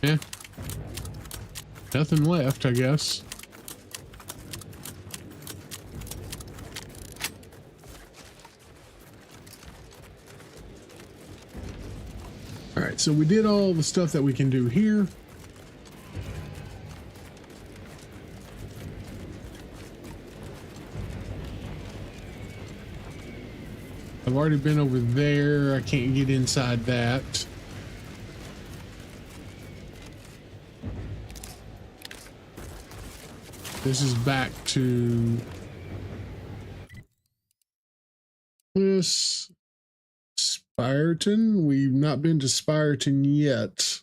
Yeah. Nothing left, I guess. All right, so we did all the stuff that we can do here. I've already been over there. I can't get inside that. This is back to this Spyreton. We've not been to Spyreton yet.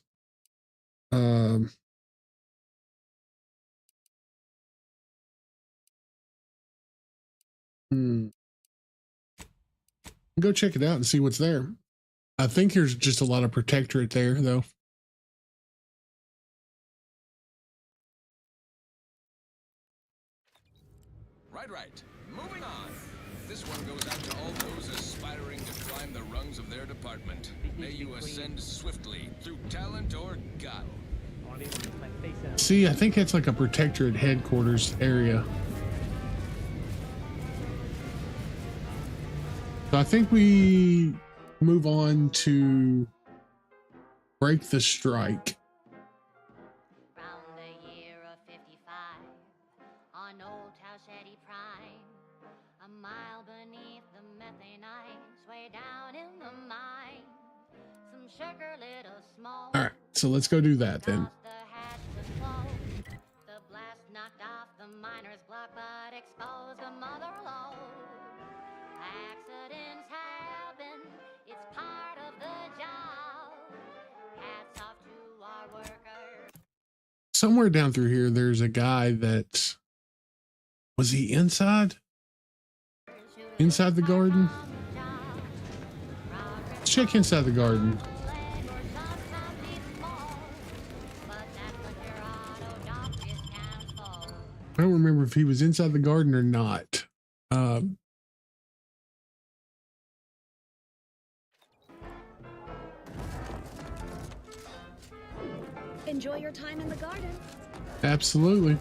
Go check it out and see what's there. I think there's just a lot of Protectorate there, though. Right. Moving on. This one goes out to all those aspiring to climb the rungs of their department. May you ascend swiftly through talent or guile. See, I think that's like a Protectorate headquarters area. So I think we move on to break the strike. Round the year of 55, on old Tausheti Prime, a mile beneath the methane ice, way down in the mine, some sugar little small. All right, so let's go do that then. The blast knocked off the miner's block, but exposed the mother lode. Accidents happen, it's part of the job. Hats off to our workers. Somewhere down through here, there's a guy that was he inside the garden? Let's check inside the garden. I don't remember if he was inside the garden or not. Enjoy your time in the garden. Absolutely.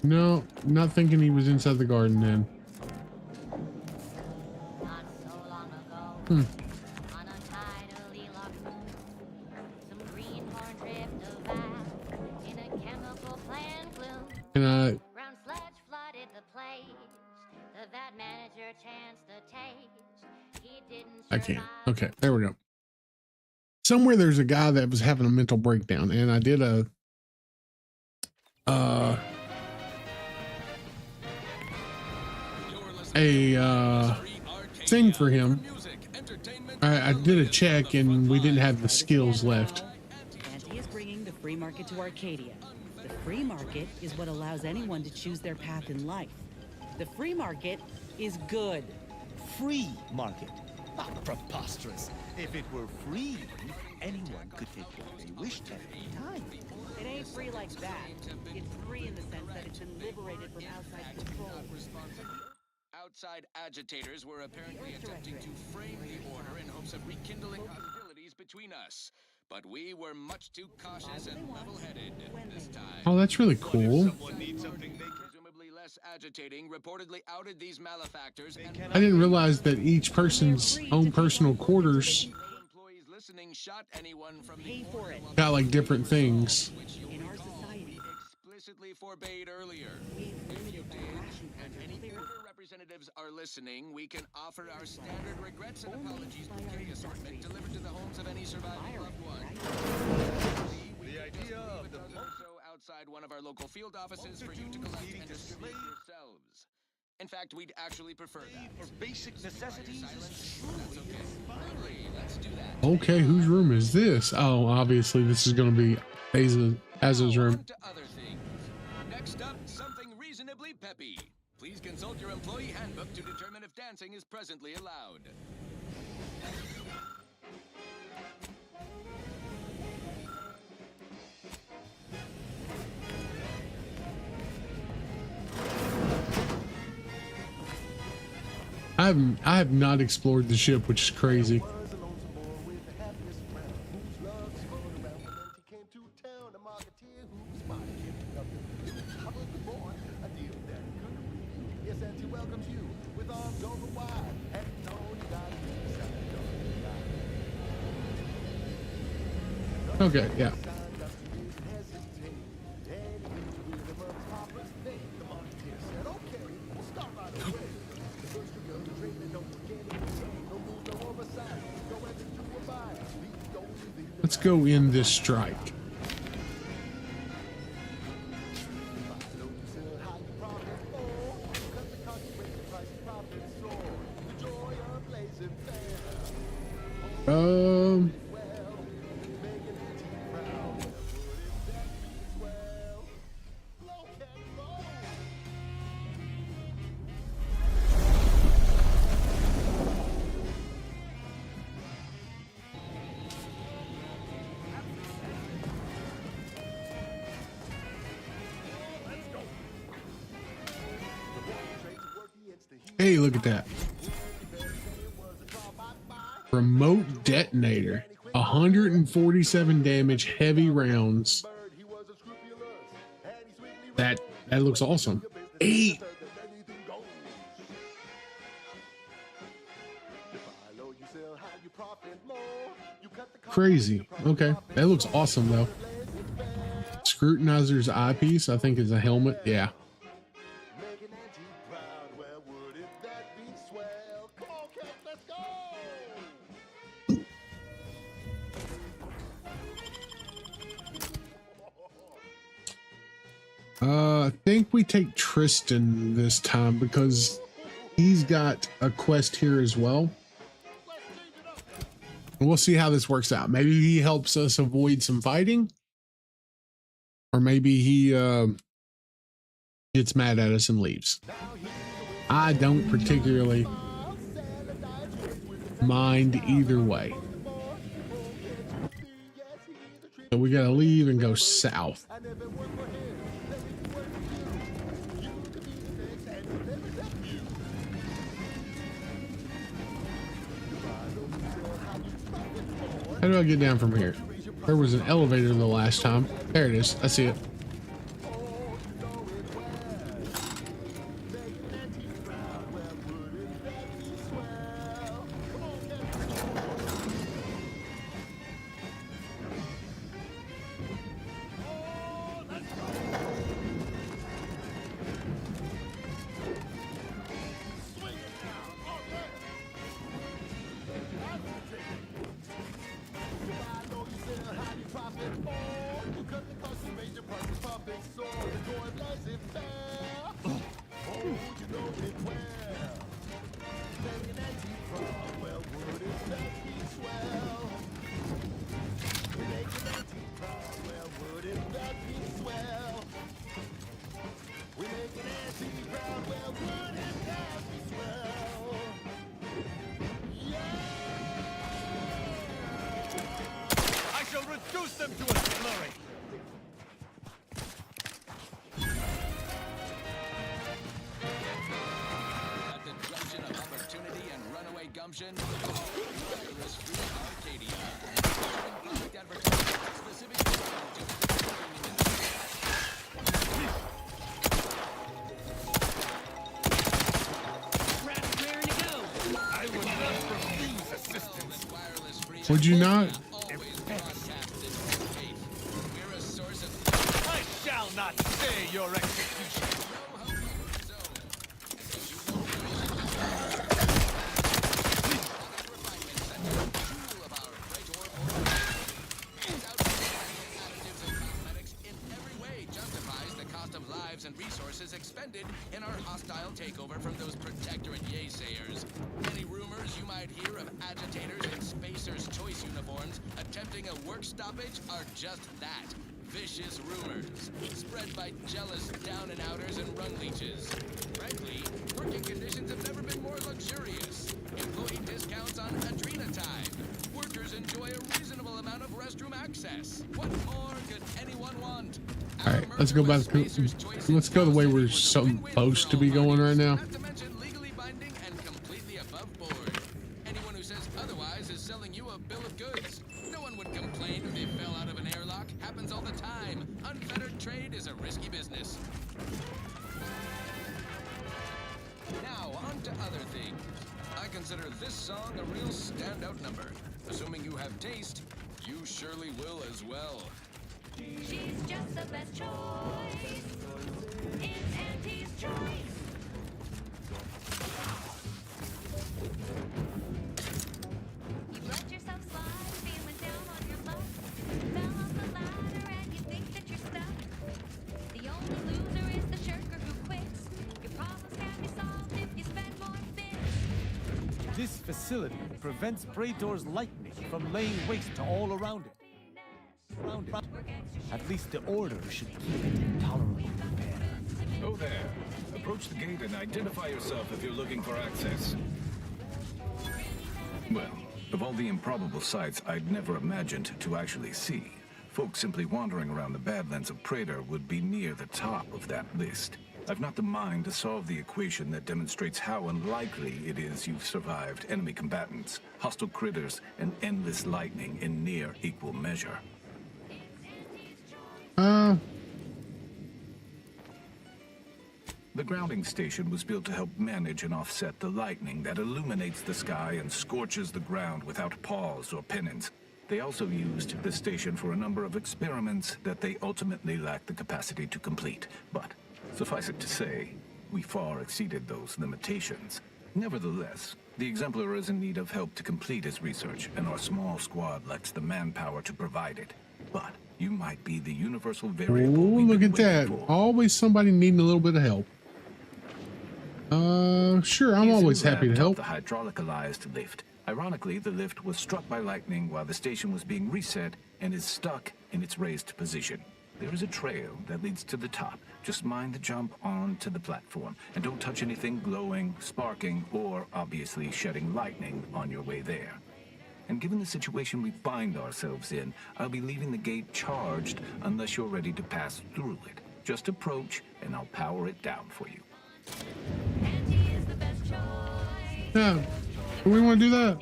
No, not thinking he was inside the garden then. Hmm. And I can't. Okay, there we go. Somewhere there's a guy that was having a mental breakdown, and I did a thing for him. I did a check, and we didn't have the skills left. Anti is bringing the free market to Arcadia. The free market is what allows anyone to choose their path in life. The free market is good. Free market? Ah, preposterous. If it were free, anyone could take what they wished at any time. It ain't free like that. It's free in the sense that it's been liberated from outside control. Outside agitators were apparently attempting to frame the order in hopes of rekindling hostilities between us. But we were much too cautious and level-headed this time. Oh, that's really cool. Presumably less agitating, reportedly outed these malefactors. I didn't realize that each person's own personal quarters got like different things. In our society, explicitly forbade earlier. If you did, and any order representatives are listening, we can offer our standard regrets and apologies bouquet assortment delivered to the homes of any surviving loved one. The idea of the also outside one of our local field offices for you to collect and distribute yourselves. In fact, we'd actually prefer that. For basic necessities is That's okay. Really, let's do that. Okay, whose room is this? Oh, obviously this is going to be Aza's room. To other things. Next up, something reasonably peppy. Please consult your employee handbook to determine if dancing is presently allowed. I have not explored the ship, which is crazy. Okay, yeah. Let's go in this strike. Hey, look at that. Remote detonator. 147 damage, heavy rounds. That looks awesome. 8. crazy. Okay, that looks awesome though. Scrutinizer's eyepiece, I think, is a helmet. Yeah. I think we take Tristan this time because he's got a quest here as well. And we'll see how this works out. Maybe he helps us avoid some fighting, or maybe he gets mad at us and leaves. I don't particularly mind either way. So we gotta leave and go south. How do I get down from here? There was an elevator the last time. There it is. I see it. Reduce them to a slurry! At the junction of opportunity and runaway gumption, Wireless Free Arcadia. Product advertising specific I would not refuse assistance. Would you not? Not stay your execution. In every way justifies the cost of lives and resources expended in our hostile takeover from those protectorate yaysayers. Any rumors you might hear of agitators in Spacer's Choice uniforms attempting a work stoppage are just that. Vicious rumors, spread by jealous down-and-outers and run leeches. Frankly, working conditions have never been more luxurious. Employee discounts on Adrena time. Workers enjoy a reasonable amount of restroom access. What more could anyone want? All right, let's go back. Let's go the way we're supposed to be going right now. Not to mention legally binding and completely above board. Anyone who says otherwise is selling you a bill of goods. No one would complain if they fell out of an airlock. Happens all the time. Unfettered trade is a risky business. Now, on to other things. I consider this song a real standout number. Assuming you have taste, you surely will as well. She's just the best choice in Auntie's Choice. You let yourself slide, feeling down on your luck. Fell off the ladder and you think that you're stuck. The only loser is the shirker who quits. Your problems can be solved if you spend more bits. This facility prevents Praetor's lightning from laying waste to all around it. At least the Order should keep it in tolerable repair. Oh there. Approach the gate and identify yourself if you're looking for access. Well, of all the improbable sights I'd never imagined to actually see, folks simply wandering around the Badlands of Praetor would be near the top of that list. I've not the mind to solve the equation that demonstrates how unlikely it is you've survived enemy combatants, hostile critters, and endless lightning in near equal measure. The grounding station was built to help manage and offset the lightning that illuminates the sky and scorches the ground without pause or penance. They also used the station for a number of experiments that they ultimately lacked the capacity to complete. But suffice it to say, we far exceeded those limitations. Nevertheless, the Exemplar is in need of help to complete his research, and our small squad lacks the manpower to provide it. But you might be the universal variable. Oh, look at that. Always somebody needing a little bit of help. Sure, I'm always happy to help. The hydraulicalized lift. Ironically, the lift was struck by lightning while the station was being reset and is stuck in its raised position. There is a trail that leads to the top. Just mind the jump onto the platform, and don't touch anything glowing, sparking, or obviously shedding lightning on your way there. And given the situation we find ourselves in, I'll be leaving the gate charged unless you're ready to pass through it. Just approach, and I'll power it down for you. Yeah, we want to do that.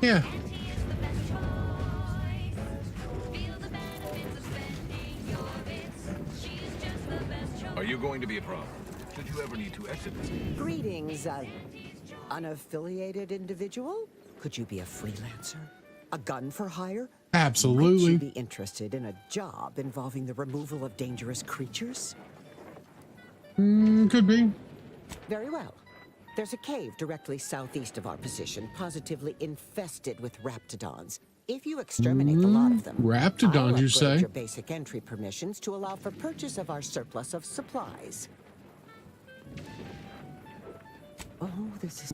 Yeah. Are you going to be a problem? Should you ever need to exit this? Greetings, unaffiliated individual. Could you be a freelancer? A gun for hire? Absolutely. Might you be interested in a job involving the removal of dangerous creatures? Could be. Very well. There's a cave directly southeast of our position, positively infested with raptidons. If you exterminate a lot of them, Raptidons, I'll you upgrade say? your basic entry permissions to allow for purchase of our surplus of supplies. Oh, this is...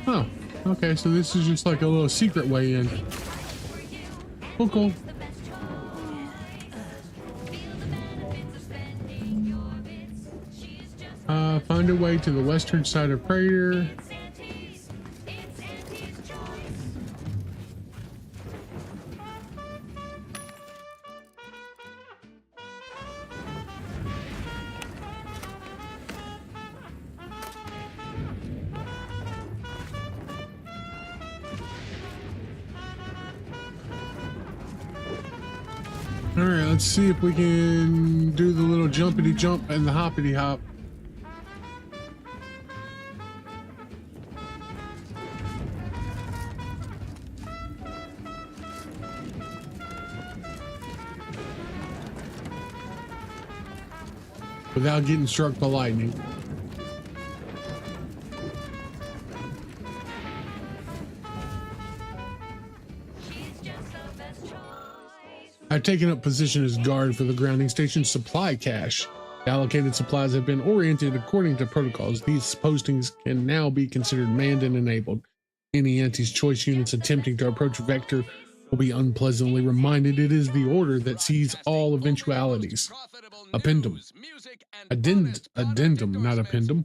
Oh, okay, so this is just like a little secret way in. Oh, cool. Find a way to the western side of Praetor. All right, let's see if we can do the little jumpity jump and the hoppity hop. Without getting struck by lightning. I've taken up position as guard for the grounding station's supply cache. The allocated supplies have been oriented according to protocols. These postings can now be considered manned and enabled. Any Anti's-Choice units attempting to approach Vector will be unpleasantly reminded it is the order that sees all eventualities. Appendum. Addendum, not appendum.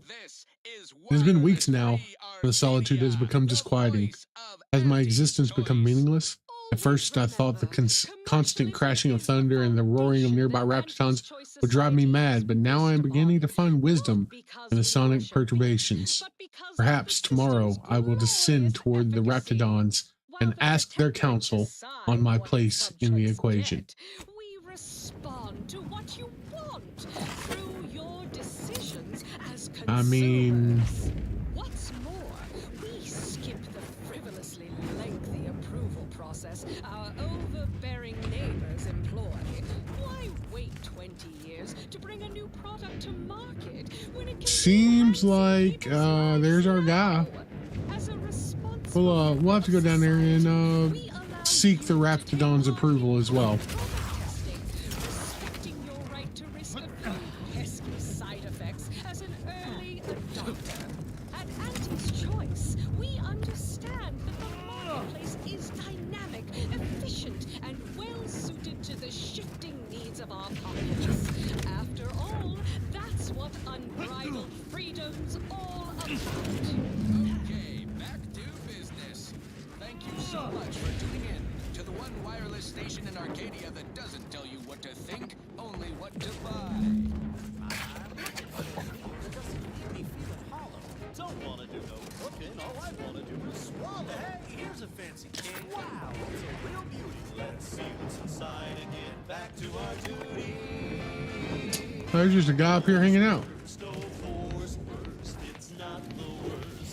It has been weeks now, and the solitude has become disquieting. Has my existence become meaningless? At first, I thought the constant crashing of thunder and the roaring of nearby raptidons would drive me mad, but now I am beginning to find wisdom in the sonic perturbations. Perhaps tomorrow I will descend toward the raptidons and ask their counsel on my place in the equation. We respond to what you want through your decisions as I mean... What's more, we skip the frivolously lengthy approval process our overbearing neighbors employ. Why wait 20 years to bring a new product to market when it can Seems like there's our guy. We'll have to go down there and seek the Raptidon's approval as well. respecting your right to risk a few pesky side effects as an early adopter. At Anti's Choice, we understand that the marketplace is dynamic, efficient, and well suited to the shifting needs of our populace. After all, that's what unbridled freedom's all about. Okay, back to business. Thank you so much for tuning in to the one wireless station in Arcadia that doesn't tell you what to think, only what to buy. Don't want to do no cooking. All I want to do is swallow. Hey, here's a fancy cake. Wow, it's a real beauty. Let's see what's inside and get back to our duty. There's just a guy up here hanging out. It's not the worst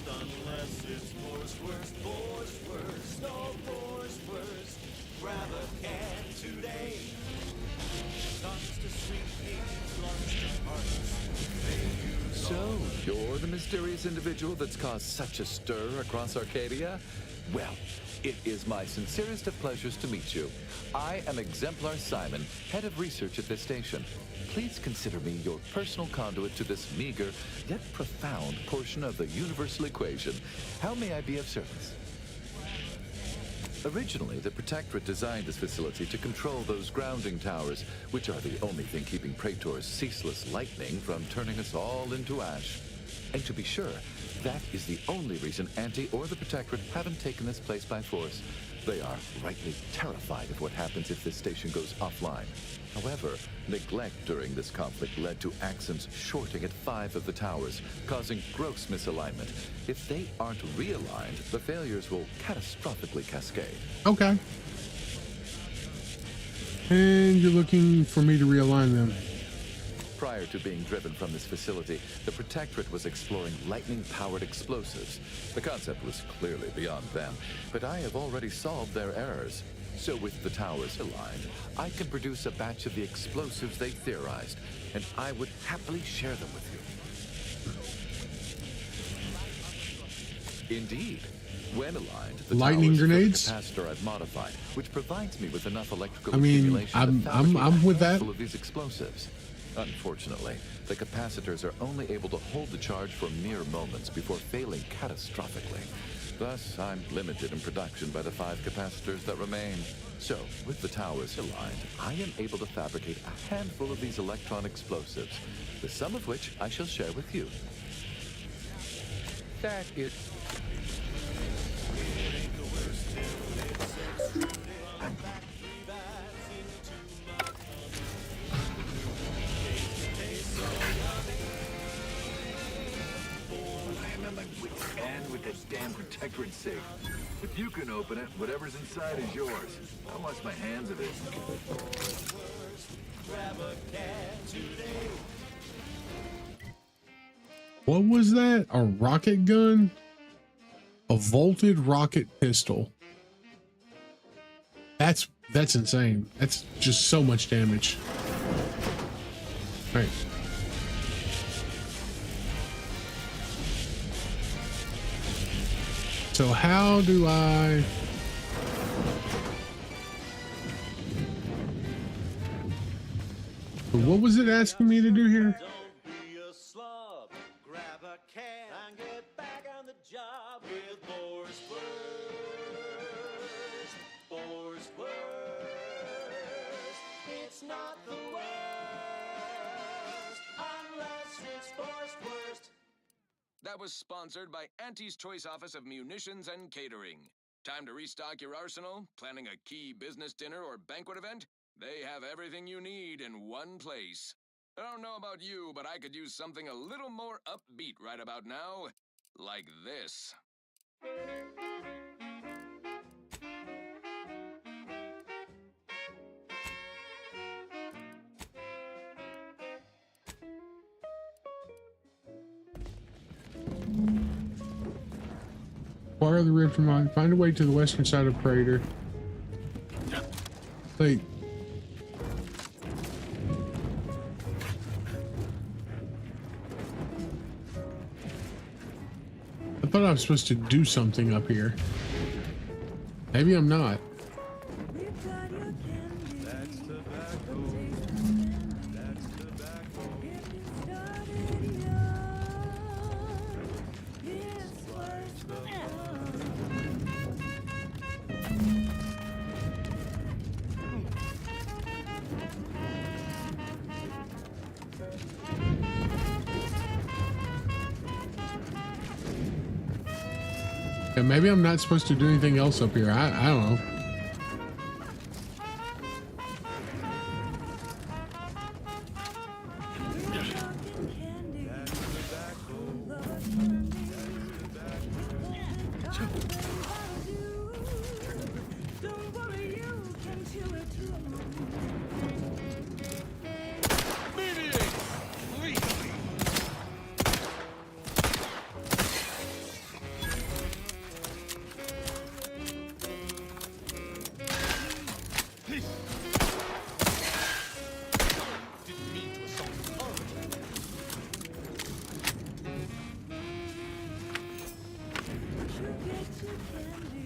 unless it's force worst, force worst, no force worst. Grab a can today. Talks to sweet peas, lunch to hearts. So, you're the mysterious individual that's caused such a stir across Arcadia? Well, it is my sincerest of pleasures to meet you. I am Exemplar Simon, head of research at this station. Please consider me your personal conduit to this meager, yet profound portion of the universal equation. How may I be of service? Originally, the Protectorate designed this facility to control those grounding towers, which are the only thing keeping Praetor's ceaseless lightning from turning us all into ash. And to be sure, that is the only reason Anti or the Protectorate haven't taken this place by force. They are rightly terrified of what happens if this station goes offline. However, neglect during this conflict led to Axons shorting at 5 of the towers, causing gross misalignment. If they aren't realigned, the failures will catastrophically cascade. Okay. And you're looking for me to realign them. Prior to being driven from this facility, the Protectorate was exploring lightning-powered explosives. The concept was clearly beyond them, but I have already solved their errors. So with the towers aligned, I can produce a batch of the explosives they theorized, and I would happily share them with you. Indeed. When aligned, the lightning grenades? Capacitor I've modified, which provides me with enough electrical I mean, accumulation I'm with that. full of these explosives. Unfortunately, the capacitors are only able to hold the charge for mere moments before failing catastrophically. Thus, I'm limited in production by the 5 capacitors that remain. So, with the towers aligned, I am able to fabricate a handful of these electron explosives, the sum of which I shall share with you. That is... And with that damn Protectorate safe. If you can open it, whatever's inside is yours. I'll wash my hands of it. What was that? A rocket gun? A volted rocket pistol. That's insane. That's just so much damage. All right. So how do I... What was it asking me to do here? It's not the worst unless it's forced worst. That was sponsored by Auntie's Choice Office of Munitions and Catering. Time to restock your arsenal? Planning a key business dinner or banquet event? They have everything you need in one place. I don't know about you, but I could use something a little more upbeat right about now. Like this. Acquire the rib from mine. Find a way to the western side of Praetor. Wait. I thought I was supposed to do something up here. Maybe I'm not. Yeah, maybe I'm not supposed to do anything else up here. I don't know.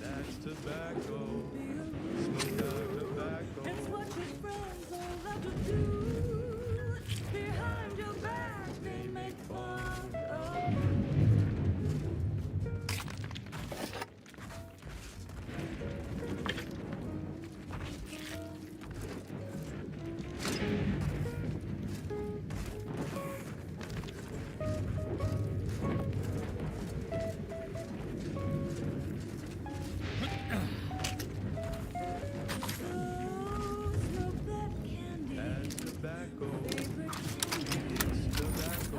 That's tobacco. Smoke out tobacco. It's what your friends all have to do. Behind your back, they make fun of you. That's tobacco. It's tobacco.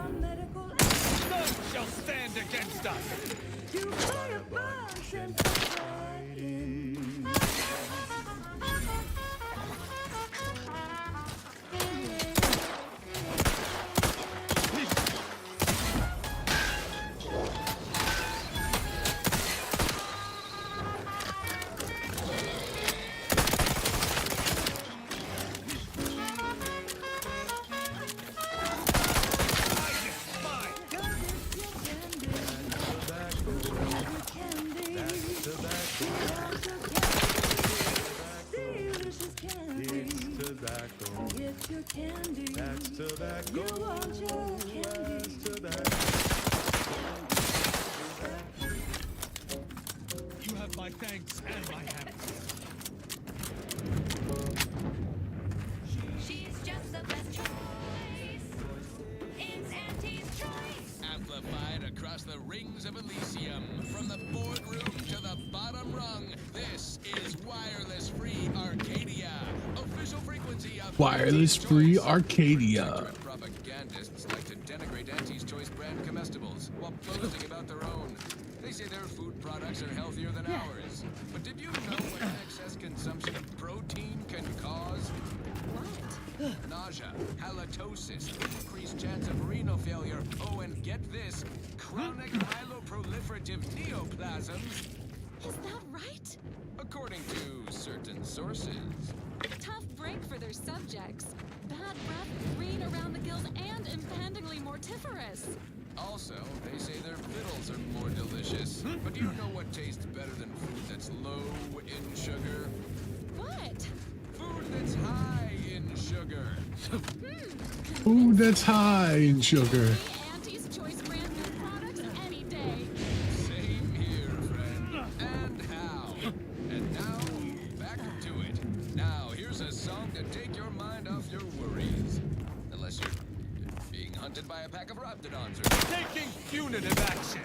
None shall stand against us! You buy a bunch and Get your candy. That's tobacco. You want your candy. That's tobacco. You have my thanks and my happiness. She's just the best choice. It's Auntie's choice. Amplified across the rings of Elysium, from the boardroom to the bottom rung, this is Wireless Free Arcadia. Official frequency of Wireless Free Arcadia. Propagandists like to denigrate Auntie's Choice brand comestibles while boasting about their own. They say their food products are healthier than ours. But did you know what excess consumption of protein can cause? What? Nausea, halitosis, increased chance of renal failure. Oh, and get this, chronic myeloproliferative neoplasms. Is that right? According to certain sources. Tough break for their subjects. Bad breath, green around the gills, and impendingly mortiferous. Also, they say their fiddles are more delicious. But do you know what tastes better than food that's low in sugar? What? Food that's high in sugar. Food that's high in sugar. Auntie's Choice brand new products any day. Same here, friend. And how? And now, back to it. Now, here's a song to take your mind off your worries. Unless you're being hunted by a pack of raptidons or taking punitive action.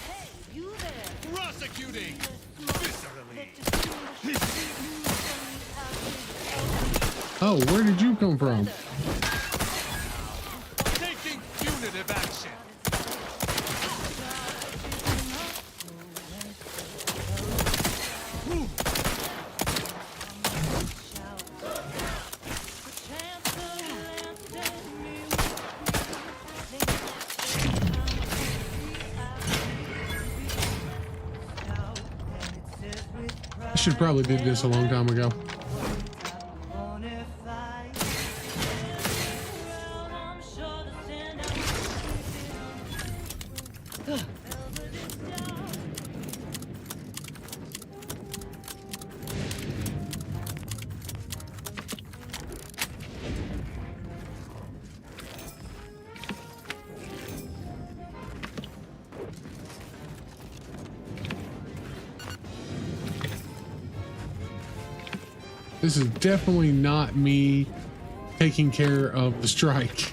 Hey, you there. Prosecuting viscerally. Oh, where did you come from? Taking punitive action. I should probably did this a long time ago. This is definitely not me taking care of the strike.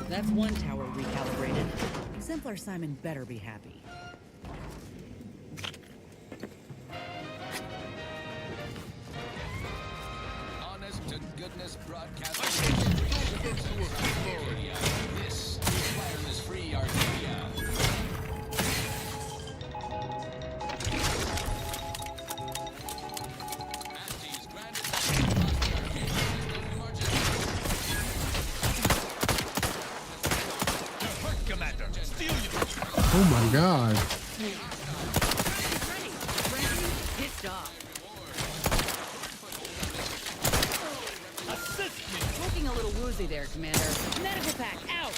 That's one tower recalibrated. Exemplar Simon better be happy. Honest to goodness broadcasting. This is wireless free Arcadia. Oh my god. Pissed off. Assist me! Looking a little woozy there, Commander. Medical pack, out!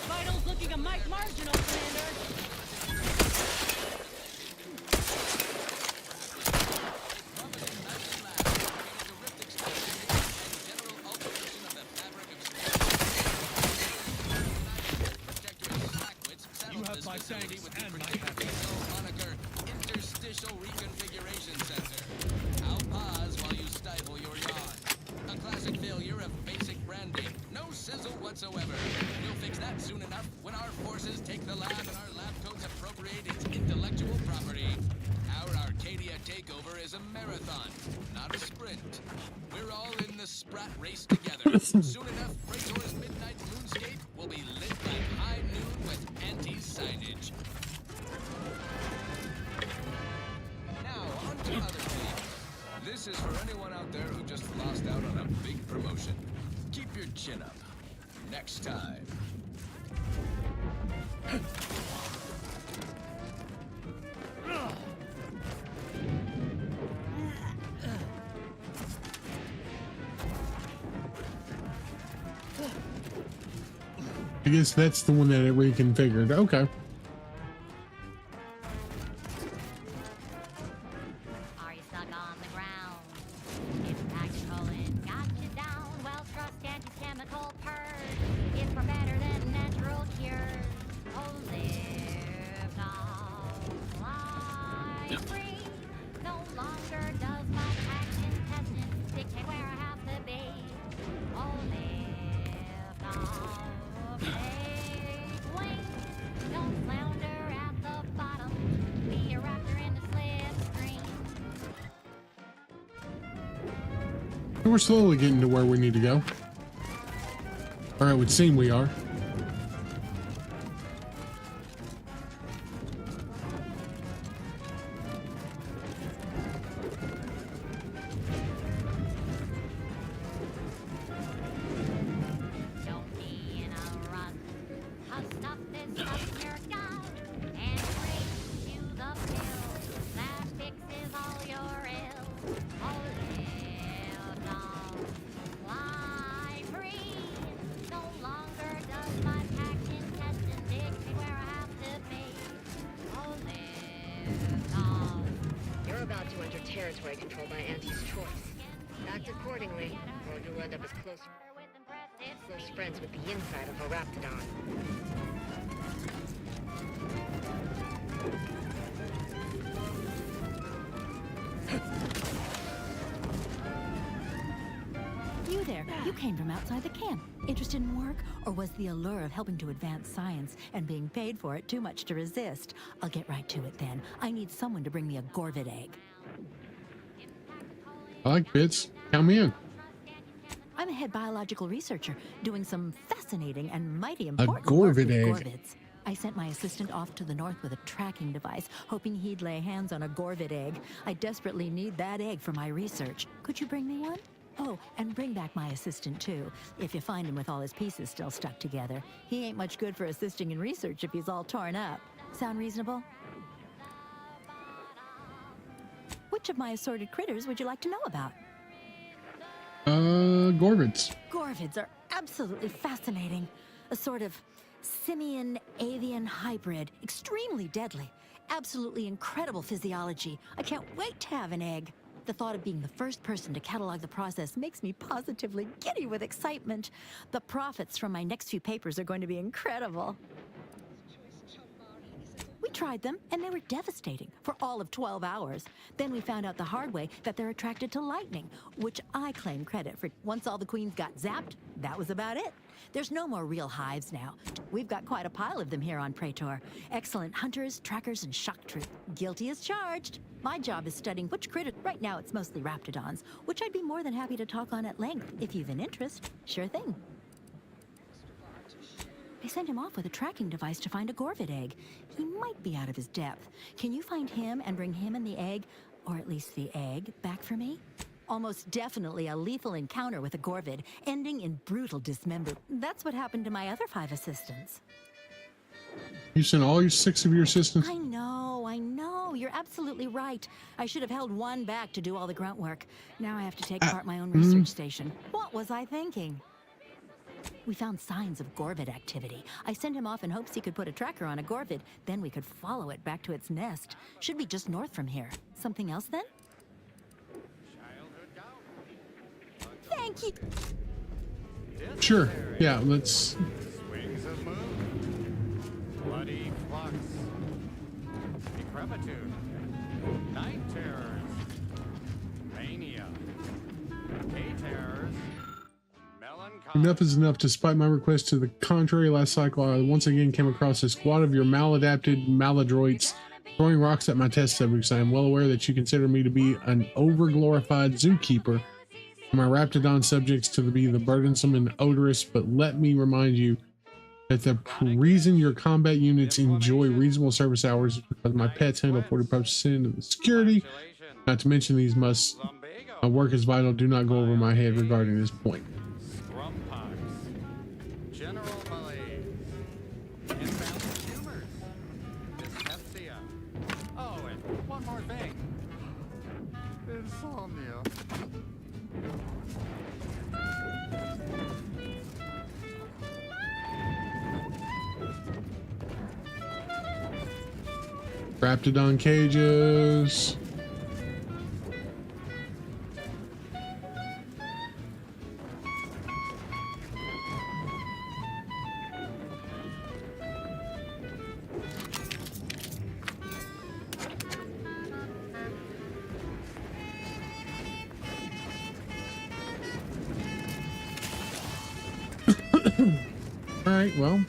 Vitals looking a mite marginal, Commander. You have my thanks and my happiness. Moniker interstitial reconfiguration sensor. I'll pause while you stifle your yawn. A classic failure of basic branding. No sizzle whatsoever. We'll fix that soon enough when our forces take the lab and our lab coats appropriate its intellectual property. Our Arcadia takeover is a marathon, not a sprint. We're all in the sprat race together. Soon enough, Praetor's midnight moonscape will be lit like high noon with anti-signage. Now, on to other things. This is for anyone out there who just lost out on a big promotion. Keep your chin up. Next time. I guess that's the one that it reconfigured. Okay. Are you stuck on the ground? It's tactical and got you down. Well, trust anti-chemical purge. It's far better than natural cures. Oh, live now, fly free. No longer does my tax intestines dictate where I have to be. Oh, live now. Take wings, don't flounder at the bottom. Be a raptor in the slipstream. We're slowly getting to where we need to go. Or it would seem we are. Don't be in a rut. Huff stuff this up your gut and race you the pill that fixes all your ills. Oh, live long, fly free. No longer does my packed intestine dictate where I have to be. Oh, live long. You're about to enter territory controlled by Auntie's choice. Act accordingly, or you'll end up as close friends with the inside of a Raptidon. You there, you came from outside the camp. Interested in work? Or was the allure of helping to advance science and being paid for it too much to resist? I'll get right to it then. I need someone to bring me a Gorvid egg. I like bits. Count me in. I'm a head biological researcher doing some fascinating and mighty important work Gorvid with egg. Gorvids. I sent my assistant off to the north with a tracking device, hoping he'd lay hands on a Gorvid egg. I desperately need that egg for my research. Could you bring me one? Oh, and bring back my assistant too, if you find him with all his pieces still stuck together. He ain't much good for assisting in research if he's all torn up. Sound reasonable? Which of my assorted critters would you like to know about? Gorvids. Gorvids are absolutely fascinating. A sort of simian-avian hybrid, extremely deadly. Absolutely incredible physiology. I can't wait to have an egg. The thought of being the first person to catalog the process makes me positively giddy with excitement. The profits from my next few papers are going to be incredible. We tried them, and they were devastating for all of 12 hours. Then we found out the hard way that they're attracted to lightning, which I claim credit for. Once all the queens got zapped, that was about it. There's no more real hives now. We've got quite a pile of them here on Praetor. Excellent hunters, trackers, and shock troop. Guilty as charged. My job is studying which critter. Right now, it's mostly Raptidons, which I'd be more than happy to talk on at length if you've an interest. Sure thing. They sent him off with a tracking device to find a Gorvid egg. He might be out of his depth. Can you find him and bring him and the egg, or at least the egg, back for me? Almost definitely a lethal encounter with a Gorvid, ending in brutal dismemberment. That's what happened to my other 5 assistants. You sent all 6 of your assistants? I know. You're absolutely right. I should have held one back to do all the grunt work. Now I have to take apart my own research station. What was I thinking? We found signs of Gorvid activity. I sent him off in hopes he could put a tracker on a Gorvid. Then we could follow it back to its nest. Should be just north from here. Something else then? Thank you. Sure. Yeah, let's... Wings of Moon, Bloody Flux, Decrepitude, Night Terrors, Mania, Day Terrors, Melancholy. Enough is enough. Despite my request to the contrary last cycle, I once again came across a squad of your maladapted maladroits throwing rocks at my test subjects. I am well aware that you consider me to be an overglorified zookeeper, and my Raptidon subjects to be the burdensome and odorous, but let me remind you that the reason your combat units enjoy reasonable service hours is because my pets handle 40% of the security. Not to mention these must work is vital. Do not go over my head regarding this point. Scrumpox, General Malaise, Imbalanced Humors, Dyspepsia. Oh, and one more thing. Insomnia. Raptidon cages. All right, well.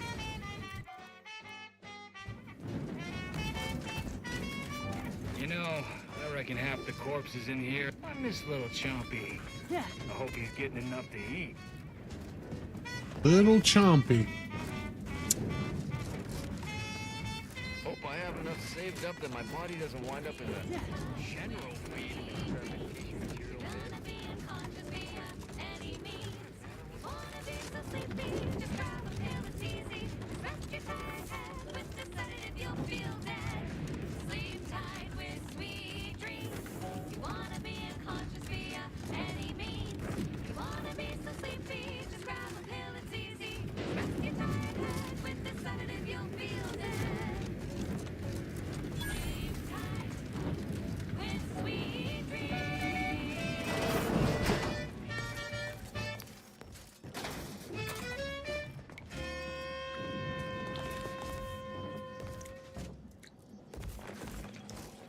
You know, I reckon half the corpses in here. I miss little Chompy. Yeah. I hope he's getting enough to eat. Little Chompy. Hope I have enough saved up that my body doesn't wind up in the general weed and experimentation material bin.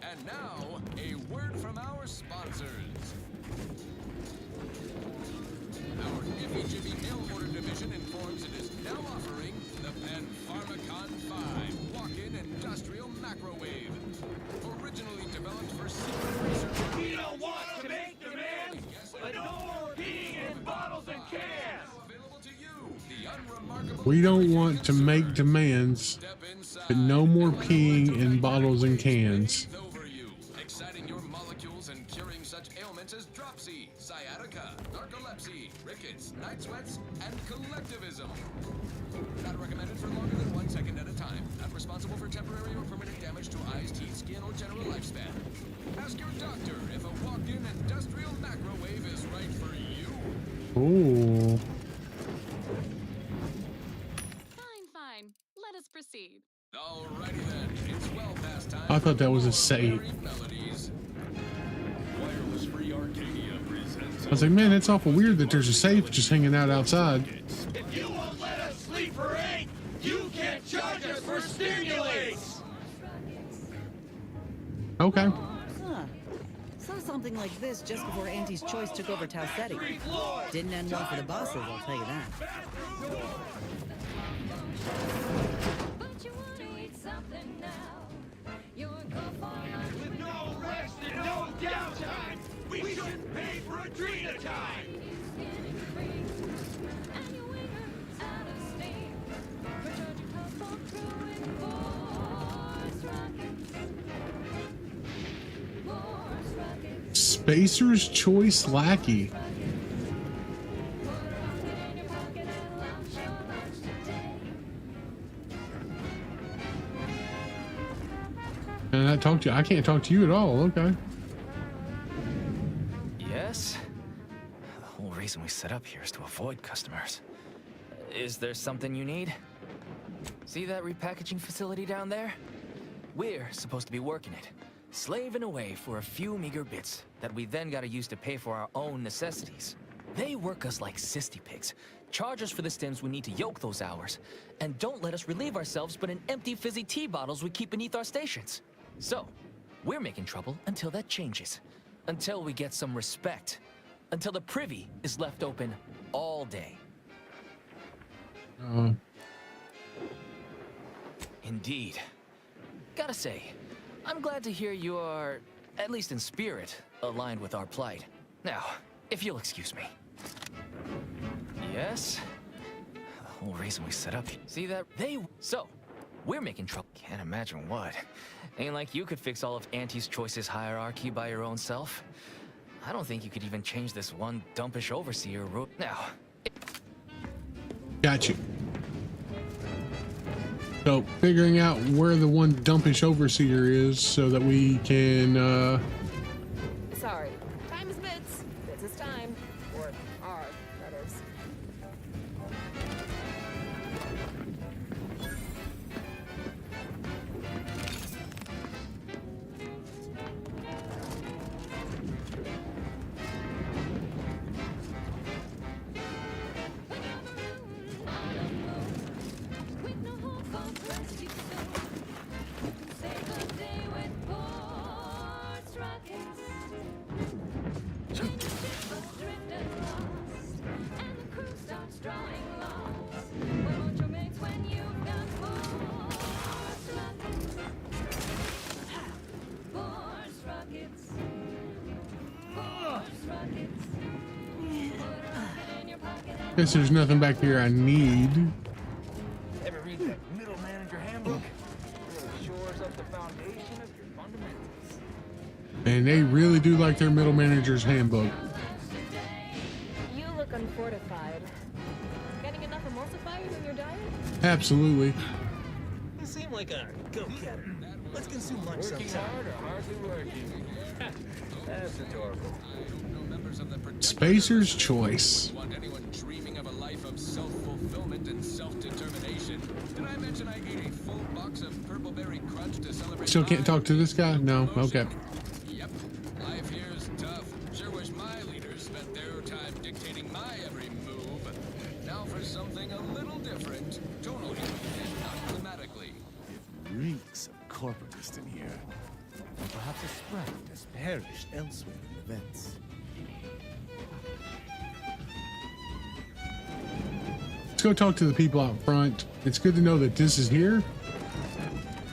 And now, a word from our sponsors. Our Nippy Jimmy mail order division informs it is now offering the Panpharmacon 5 walk-in industrial macrowave. Originally developed for secret research. We don't want to make demands, but no more peeing in bottles and cans. Available to you, the unremarkable. We don't want to make demands, but no more peeing in bottles and cans. Exciting your molecules and curing such ailments as dropsy, sciatica, narcolepsy, rickets, night sweats, and collectivism. Not recommended for longer than 1 second at a time. Not responsible for temporary or permanent damage to eyes, teeth, skin, or general lifespan. Ask your doctor if a walk-in industrial macrowave is right for you. Ooh. Fine. Let us proceed. Alrighty then, it's well past time. I thought that was a save. Melodies. Wireless Free Arcadia presents. I was like, man, it's awful weird that there's a safe just hanging out outside. If you won't let us sleep for 8, you can't charge us for stimulates! Okay. Huh. Saw something like this just before Auntie's Choice took over Tau Ceti. Didn't end well for the bosses, I'll tell you that. But you want to eat something now. You're good for lunch. With no rest and no downtime, we shouldn't pay for a treat at a time! And your wiener out of steam. Recharge your cup for crew and force rockets. Force rockets. Spacer's Choice Lackey. Can I talk to you? I can't talk to you at all. Okay. Yes? The whole reason we set up here is to avoid customers. Is there something you need? See that repackaging facility down there? We're supposed to be working it, slaving away for a few meager bits that we then gotta use to pay for our own necessities. They work us like cysty pigs, charge us for the stims we need to yoke those hours, and don't let us relieve ourselves but in empty fizzy tea bottles we keep beneath our stations. So, we're making trouble until that changes. Until we get some respect. Until the privy is left open all day. Indeed. Gotta say, I'm glad to hear you are, at least in spirit, aligned with our plight. Now, if you'll excuse me. Yes? The whole reason we set up. See that? So, we're making trouble. Can't imagine what. Ain't like you could fix all of Auntie's Choice's hierarchy by your own self. I don't think you could even change this one dumpish overseer rule. Now. Got you. So, figuring out where the one dumpish overseer is so that we can, Sorry. Time is bits. Bits is time. Or are, that is. With no hope of rescue, save the day with force rockets. Ship adrift and lost, and the crew starts drawing lots. Where won't your mates when you've got force rockets? Force rockets. Force rockets. Put a rocket in your pocket and guess there's nothing back here I need. Ever read that middle manager handbook? Really shores up the foundation of your fundamentals. And they really do like their middle manager's handbook. You look unfortified. Getting enough emulsifiers in your diet? Absolutely. You seem like a go-getter. Let's consume lunch Working sometime. hard or hardly working? That's adorable. Spacer's Choice. Want anyone dreaming of a life of self-fulfillment and self-determination? Did I mention I ate a full box of Purpleberry Crunch to celebrate? Still can't talk to this guy? No. Okay. Yep. Life here is tough. Sure wish my leaders spent their time dictating my every move. Now for something a little different. Tonally and not thematically. Reeks of corporatist in here. Or perhaps a sprite has perished elsewhere in events. Let's go talk to the people out front. It's good to know that this is here.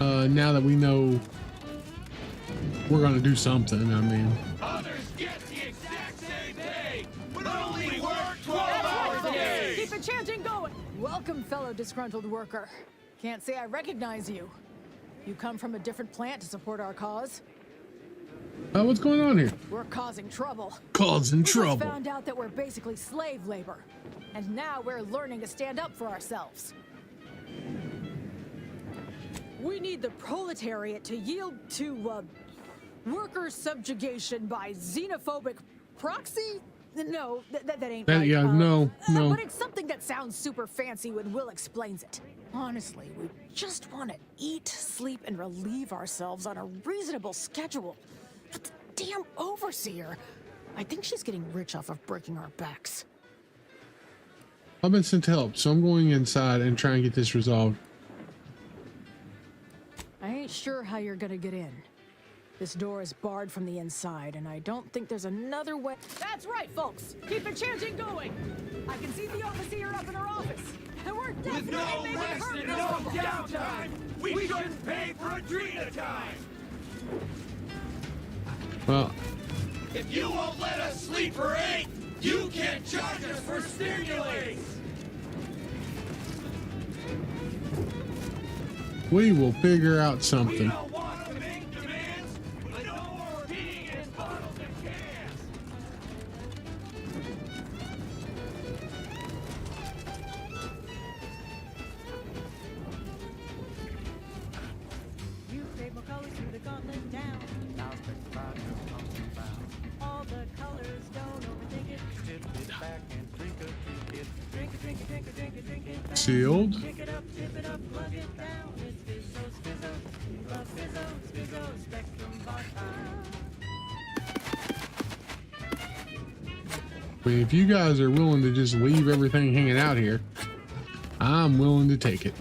Now that we know we're gonna do something, I mean. Others get the exact same pay, but only work 12 hours a day! Keep the chanting going. Welcome, fellow disgruntled worker. Can't say I recognize you. You come from a different plant to support our cause? What's going on here? We're causing trouble. Causing We just trouble. found out that we're basically slave labor. And now we're learning to stand up for ourselves. We need the proletariat to yield to, worker subjugation by xenophobic proxy? No, that ain't right. Yeah, no. But it's something that sounds super fancy when Will explains it. Honestly, we just want to eat, sleep, and relieve ourselves on a reasonable schedule. But the damn overseer, I think she's getting rich off of breaking our backs. I've been sent to help, so I'm going inside and try and get this resolved. I ain't sure how you're gonna get in. This door is barred from the inside, and I don't think there's another way. That's right, folks! Keep the chanting going! I can see the overseer up in her office, and we're definitely making her miserable. downtime, we couldn't pay for Adrena time. Well, If you won't let us sleep or eat, you can't charge us for stimulants. we will figure out something. Want to make demands, but no more beating in bottles and cans. You fade McCullough through the gauntlet down. Now specify just something about. All the colors, don't overthink it. Tip it back and drink a drink it. Drink it, drink it, drink it, drink it, drink it. Sealed. Pick it up, tip it up, plug it down. It's Fizzo, Spizzo. Love Fizzo, Spizzo, Spectrum Vodka. I mean, if you guys are willing to just leave everything hanging out here, I'm willing to take it.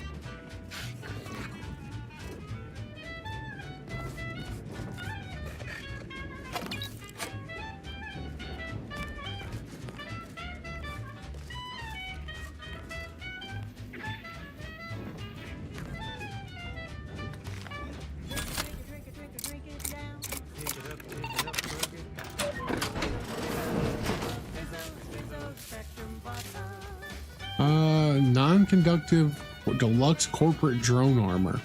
Non-conductive deluxe corporate drone armor.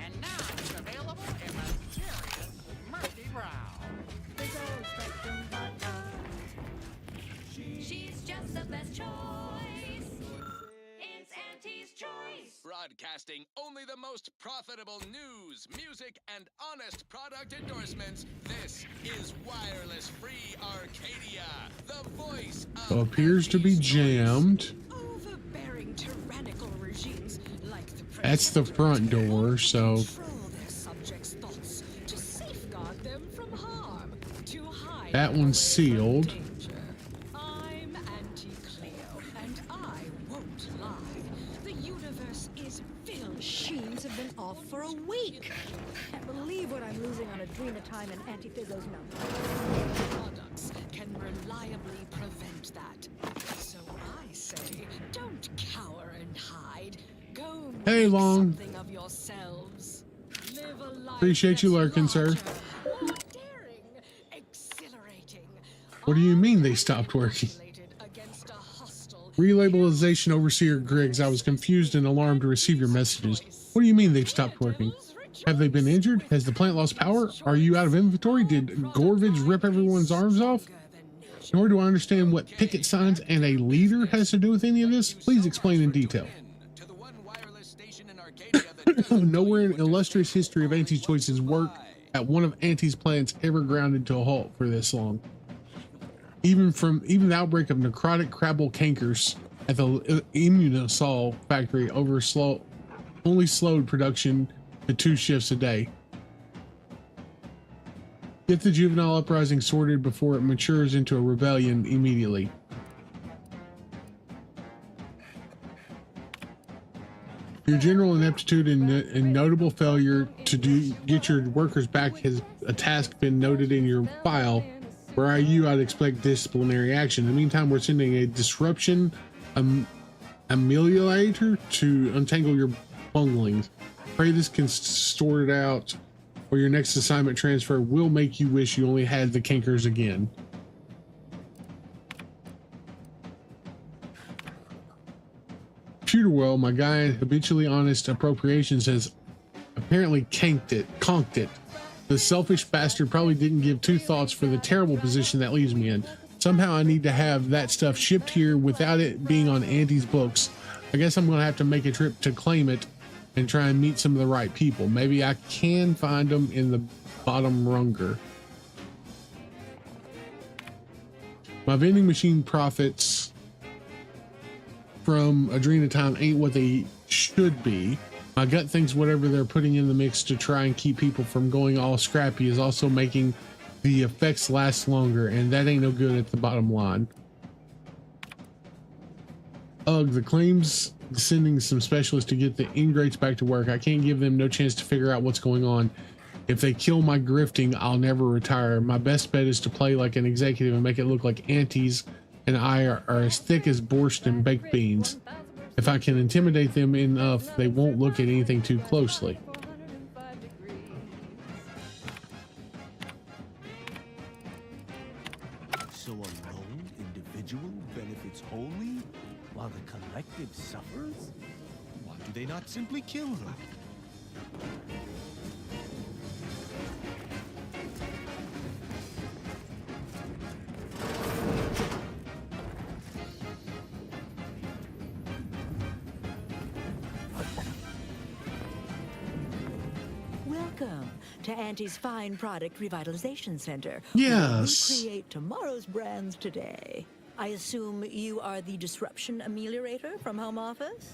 And now it's available in mysterious murky brown. She's just the best choice. It's Auntie's choice. Broadcasting only the most profitable news, music, and honest product endorsements. This is Wireless Free Arcadia, the voice of So appears to be jammed. Overbearing tyrannical regimes like the That's the front door, so control their subjects' thoughts to safeguard them from harm, to hide that one's sealed. danger. I'm Auntie Cleo, and I won't lie. The universe is filled. Machines have been off for a week. Can't believe what I'm losing on Adrena time and Auntie Fizzo's number. Products can reliably prevent that. So I say, don't cower and hide. Go Hey, make Long. something of yourselves. Live a life Appreciate you lurking, sir. larger, more daring, exhilarating, What do you mean they stopped working? against a hostile. Relabelization Overseer Griggs, I was confused and alarmed to receive your messages. What do you mean they've stopped working? Have they been injured? Has the plant lost power? Are you out of inventory? Did Gorvidge rip everyone's arms off? Nor do I understand what picket signs and a leader has to do with any of this. Please explain in detail. Nowhere in illustrious history of Auntie's Choice's work at one of Auntie's plants ever grounded to a halt for this long. Even the outbreak of necrotic crabble cankers at the Immunosol factory only slowed production to 2 shifts a day. Get the juvenile uprising sorted before it matures into a rebellion immediately. Your general ineptitude and notable failure to get your workers back has a task been noted in your file. Were I you, I'd expect disciplinary action. In the meantime, we're sending a disruption ameliorator to untangle your bunglings. Pray this can sort it out, or your next assignment transfer will make you wish you only had the cankers again. Pewterwell, my guy, habitually honest appropriations, has apparently conked it. The selfish bastard probably didn't give 2 thoughts for the terrible position that leaves me in. Somehow I need to have that stuff shipped here without it being on Auntie's books. I guess I'm going to have to make a trip to claim it and try and meet some of the right people. Maybe I can find them in the bottom runger. My vending machine profits from Adrena Time ain't what they should be. My gut thinks whatever they're putting in the mix to try and keep people from going all scrappy is also making the effects last longer, and that ain't no good at the bottom line. Ugh, the claims sending some specialists to get the ingrates back to work. I can't give them no chance to figure out what's going on. If they kill my grifting, I'll never retire. My best bet is to play like an executive and make it look like aunties and I are as thick as borscht and baked beans. If I can intimidate them enough, they won't look at anything too closely. So a lone individual benefits wholly, while the collective suffers? Why do they not simply kill her? Welcome to Auntie's Fine Product Revitalization Center. Yes. Where we create tomorrow's brands today. I assume you are the disruption ameliorator from home office?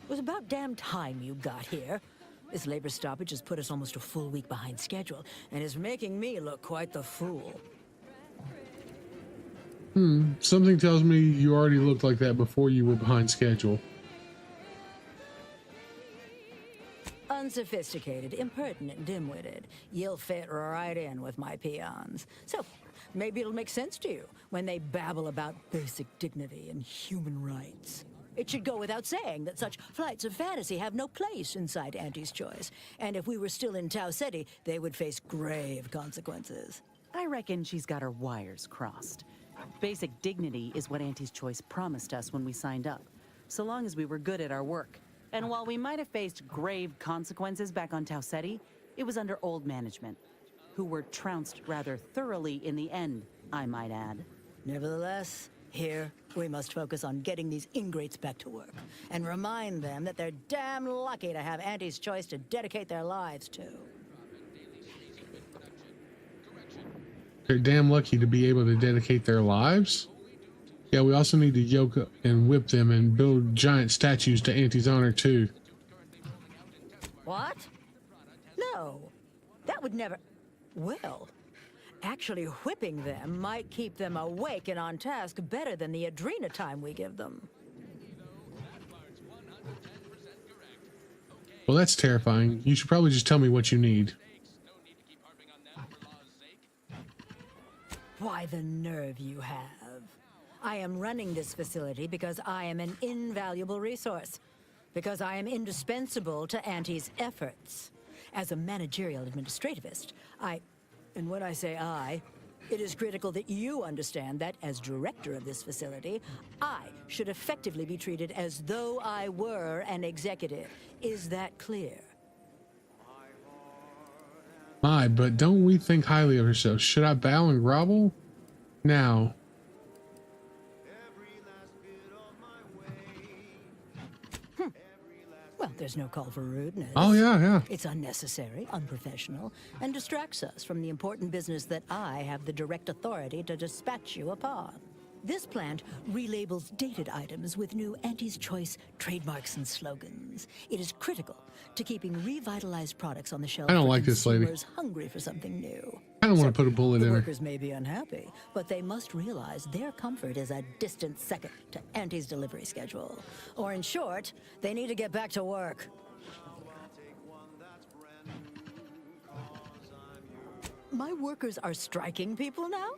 It was about damn time you got here. This labor stoppage has put us almost a full week behind schedule and is making me look quite the fool. Something tells me you already looked like that before you were behind schedule. Unsophisticated, impertinent, dim-witted. You'll fit right in with my peons. So, maybe it'll make sense to you when they babble about basic dignity and human rights. It should go without saying that such flights of fantasy have no place inside Auntie's Choice. And if we were still in Tau Ceti, they would face grave consequences. I reckon she's got her wires crossed. Basic dignity is what Auntie's Choice promised us when we signed up, so long as we were good at our work. And while we might have faced grave consequences back on Tau Ceti, it was under old management, who were trounced rather thoroughly in the end, I might add. Nevertheless, here, we must focus on getting these ingrates back to work and remind them that they're damn lucky to have Auntie's Choice to dedicate their lives to. They're damn lucky to be able to dedicate their lives. Yeah, we also need to yoke up and whip them and build giant statues to Auntie's honor too. What? No, that would never... Well, actually whipping them might keep them awake and on task better than the Adrena time we give them. Well, that's terrifying. You should probably just tell me what you need. Why, the nerve you have. I am running this facility because I am an invaluable resource. Because I am indispensable to Auntie's efforts. As a managerial administrativist, and when I say I, it is critical that you understand that as director of this facility, I should effectively be treated as though I were an executive. Is that clear? My, but don't we think highly of ourselves? Should I bow and grovel? Now. Well, there's no call for rudeness. Oh, yeah. It's unnecessary, unprofessional, and distracts us from the important business that I have the direct authority to dispatch you upon. This plant relabels dated items with new Auntie's Choice trademarks and slogans. It is critical to keeping revitalized products on the shelf. I don't for like this lady. consumers hungry for something new. I don't want to put a bullet The in her. workers may be unhappy, but they must realize their comfort is a distant second to Auntie's delivery schedule. Or in short, they need to get back to work. My workers are striking people now?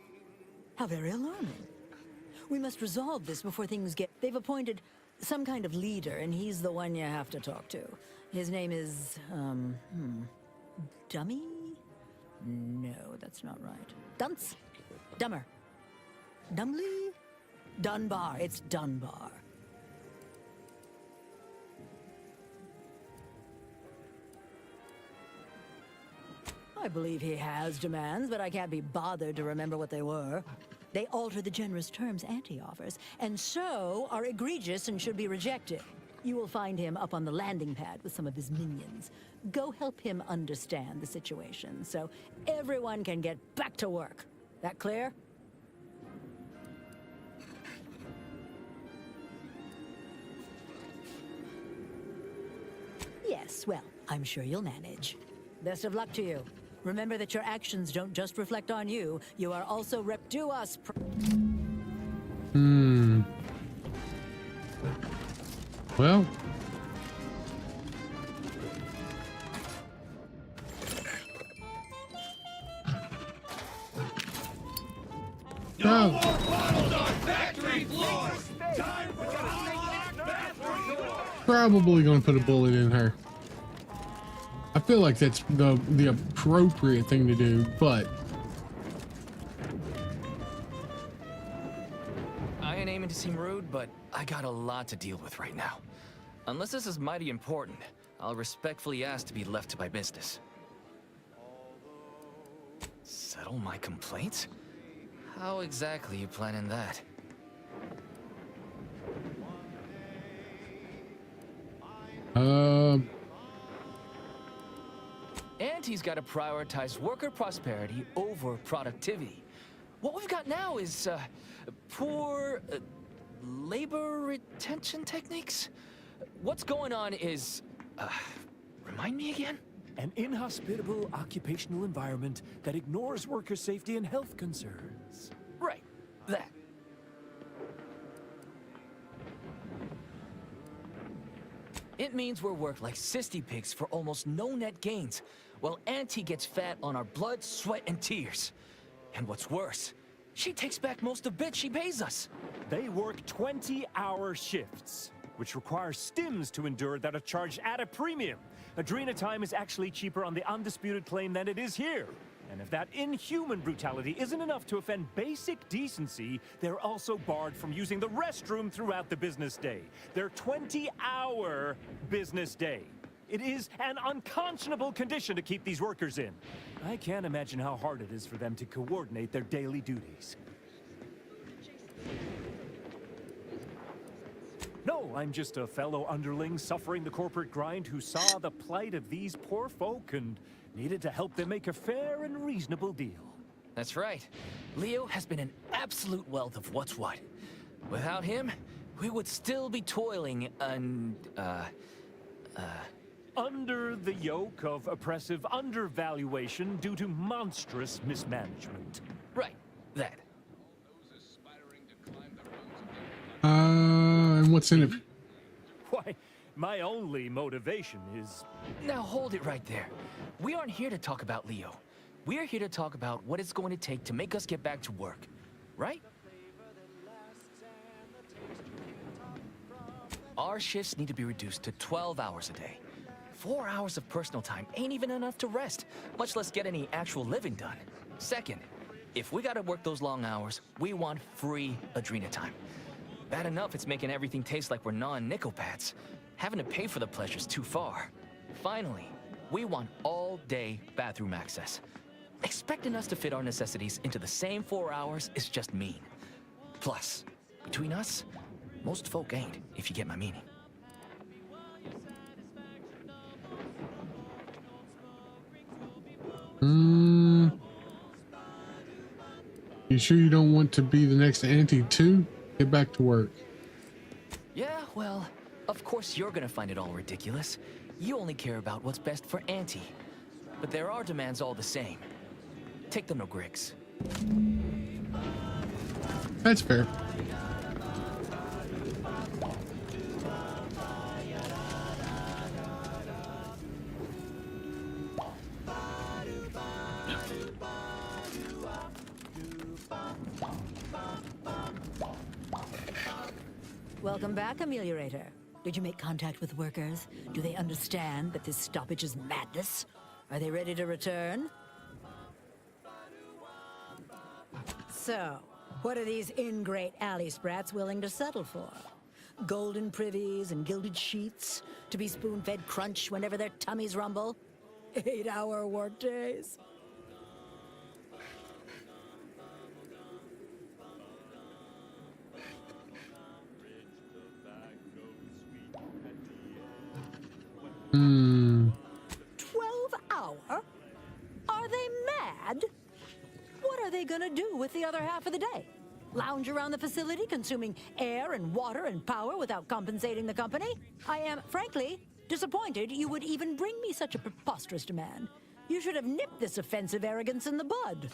How very alarming. We must resolve this before things get... They've appointed some kind of leader, and he's the one you have to talk to. His name is, Dummy? No, that's not right. Dunce? Dummer? Dumbly? Dunbar. It's Dunbar. I believe he has demands, but I can't be bothered to remember what they were. They alter the generous terms Auntie offers, and so are egregious and should be rejected. You will find him up on the landing pad with some of his minions. Go help him understand the situation so everyone can get back to work. That clear? Well, I'm sure you'll manage. Best of luck to you. Remember that your actions don't just reflect on you, you are also do us. Well. No more bottles on factory floors! Time for unlocked bathroom door! Probably gonna put a bullet in her. I feel like that's the appropriate thing to do, but I ain't aiming to seem rude, but I got a lot to deal with right now. Unless this is mighty important, I'll respectfully ask to be left to my business. Settle my complaints? How exactly you planning that? Auntie's got to prioritize worker prosperity over productivity. What we've got now is poor labor retention techniques. What's going on is, remind me again? An inhospitable occupational environment that ignores worker safety and health concerns. Right, that. It means we're worked like cysty pigs for almost no net gains, while Auntie gets fat on our blood, sweat, and tears. And what's worse, she takes back most of the bit she pays us. They work 20-hour shifts, which requires stims to endure that are charged at a premium. Adrena time is actually cheaper on the undisputed claim than it is here. And if that inhuman brutality isn't enough to offend basic decency, they're also barred from using the restroom throughout the business day. Their 20-hour business day. It is an unconscionable condition to keep these workers in. I can't imagine how hard it is for them to coordinate their daily duties. No, I'm just a fellow underling suffering the corporate grind who saw the plight of these poor folk and needed to help them make a fair and reasonable deal. That's right. Leo has been an absolute wealth of what's what. Without him, we would still be toiling under the yoke of oppressive undervaluation due to monstrous mismanagement. Right, that. And what's in it? Why, my only motivation is... Now hold it right there. We aren't here to talk about Leo. We're here to talk about what it's going to take to make us get back to work. Right? Our shifts need to be reduced to 12 hours a day. 4 hours of personal time ain't even enough to rest, much less get any actual living done. Second, if we gotta work those long hours, we want free Adrena time. Bad enough it's making everything taste like we're gnawing nickel pads. Having to pay for the pleasure's too far. Finally, we want all-day bathroom access. Expecting us to fit our necessities into the same 4 hours is just mean. Plus, between us, most folk ain't, if you get my meaning. You sure you don't want to be the next Auntie too? Get back to work. Yeah, well, of course you're gonna find it all ridiculous. You only care about what's best for Auntie. But there are demands all the same. Take them to Griggs. That's fair. Welcome back, Ameliorator. Did you make contact with workers? Do they understand that this stoppage is madness? Are they ready to return? So, what are these ingrate alley sprats willing to settle for? Golden privies and gilded sheets? To be spoon-fed crunch whenever their tummies rumble? 8-hour workdays? Hmm. 12-hour? Are they mad? What are they gonna do with the other half of the day? Lounge around the facility consuming air and water and power without compensating the company? I am, frankly, Disappointed you would even bring me such a preposterous demand. You should have nipped this offensive arrogance in the bud.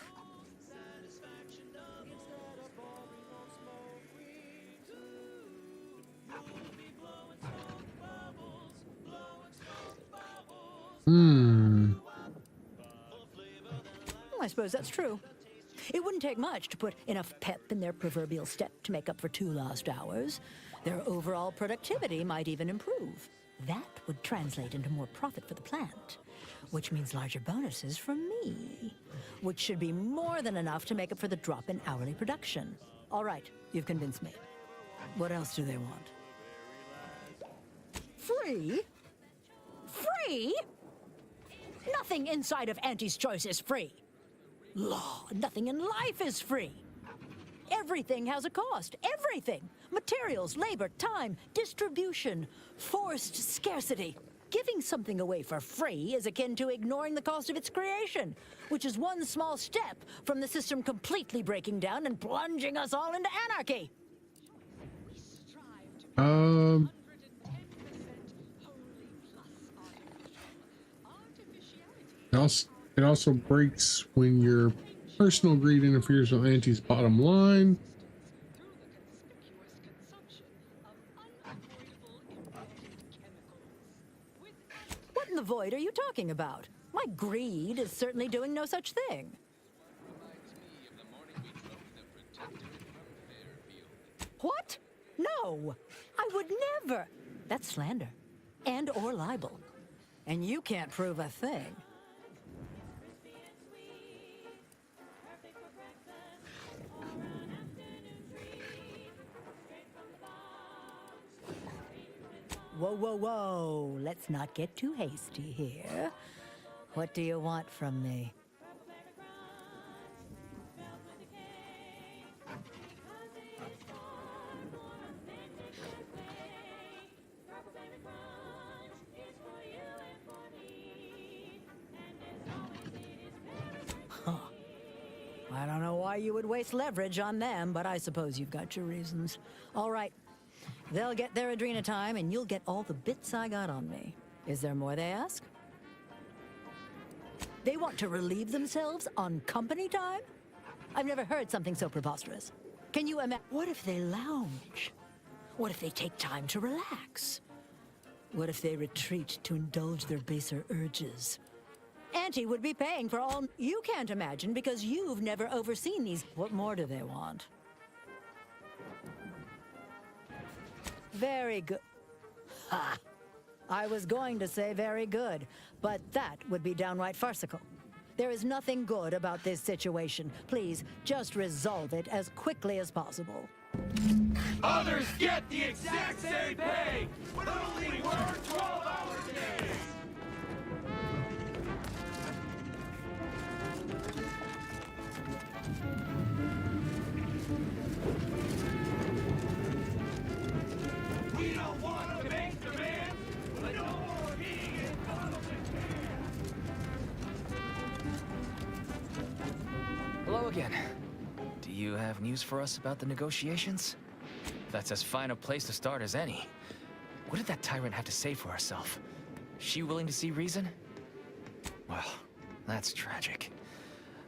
I suppose that's true. It wouldn't take much to put enough pep in their proverbial step to make up for 2 lost hours. Their overall productivity might even improve. That would translate into more profit for the plant, which means larger bonuses from me, which should be more than enough to make up for the drop in hourly production. All right, you've convinced me. What else do they want? Free? Free? Nothing inside of Auntie's Choice is free. Law, nothing in life is free. Everything has a cost. Everything. Materials, labor, time, distribution, forced scarcity. Giving something away for free is akin to ignoring the cost of its creation, which is one small step from the system completely breaking down and plunging us all into anarchy. It also breaks when your personal greed interferes with Auntie's bottom line. What in the void are you talking about? My greed is certainly doing no such thing. What? No, I would never. That's slander and or libel. And you can't prove a thing. Whoa, whoa, whoa. Let's not get too hasty here. What do you want from me? Huh. I don't know why you would waste leverage on them, but I suppose you've got your reasons. All right. They'll get their Adrena time, and you'll get all the bits I got on me. Is there more they ask? They want to relieve themselves on company time? I've never heard something so preposterous. Can you imagine? What if they lounge? What if they take time to relax? What if they retreat to indulge their baser urges? Auntie would be paying for all you can't imagine because you've never overseen these. What more do they want? Very good. Ha! I was going to say very good, but that would be downright farcical. There is nothing good about this situation. Please, just resolve it as quickly as possible. Others get the exact same pay, but only work 12 hours a day. We don't want to make demands, but no more being in bottles and cans. Hello again. Do you have news for us about the negotiations? That's as fine a place to start as any. What did that tyrant have to say for herself? She willing to see reason? Well, that's tragic.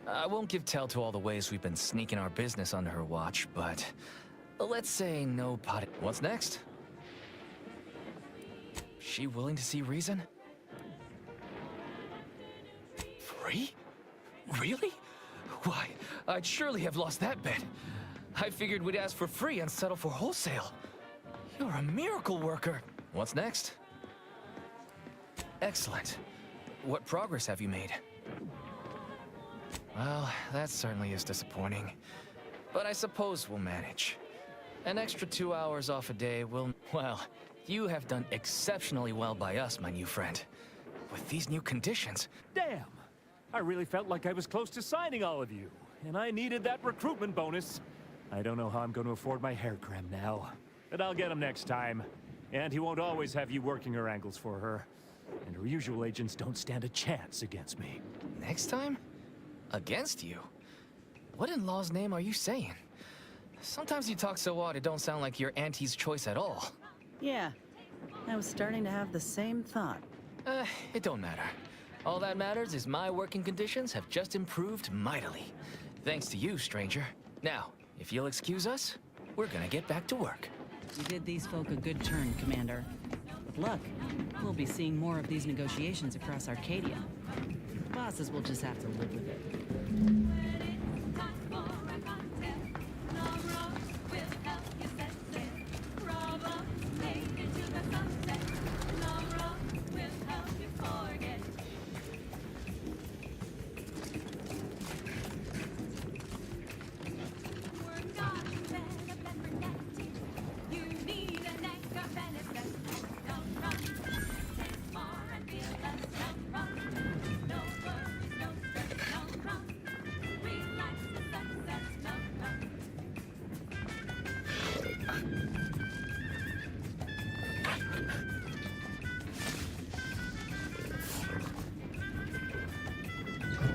I won't give tell to all the ways we've been sneaking our business under her watch, but let's say no pot. What's next? She willing to see reason? Free? Really? Why, I'd surely have lost that bet. I figured we'd ask for free and settle for wholesale. You're a miracle worker. What's next? Excellent. What progress have you made? Well, that certainly is disappointing. But I suppose we'll manage. An extra 2 hours off a day will... Well, you have done exceptionally well by us, my new friend. With these new conditions... Damn! I really felt like I was close to signing all of you, and I needed that recruitment bonus. I don't know how I'm going to afford my hair creme now, but I'll get him next time. And he won't always have you working her angles for her. And her usual agents don't stand a chance against me. Next time? Against you? What in law's name are you saying? Sometimes you talk so odd it don't sound like you're Auntie's choice at all. Yeah, I was starting to have the same thought. It don't matter. All that matters is my working conditions have just improved mightily. Thanks to you, stranger. Now, if you'll excuse us, we're gonna get back to work. You did these folk a good turn, Commander. With luck, we'll be seeing more of these negotiations across Arcadia. The bosses will just have to live with it.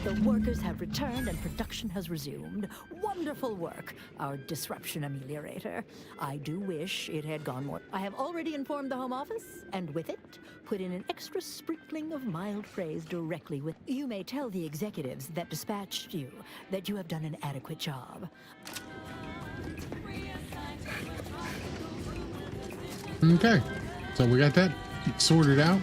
The workers have returned and production has resumed. Wonderful work, our disruption ameliorator. I do wish it had gone more. I have already informed the Home Office, and with it, put in an extra sprinkling of mild praise directly with. You may tell the executives that dispatched you that you have done an adequate job. Okay, so we got that sorted out.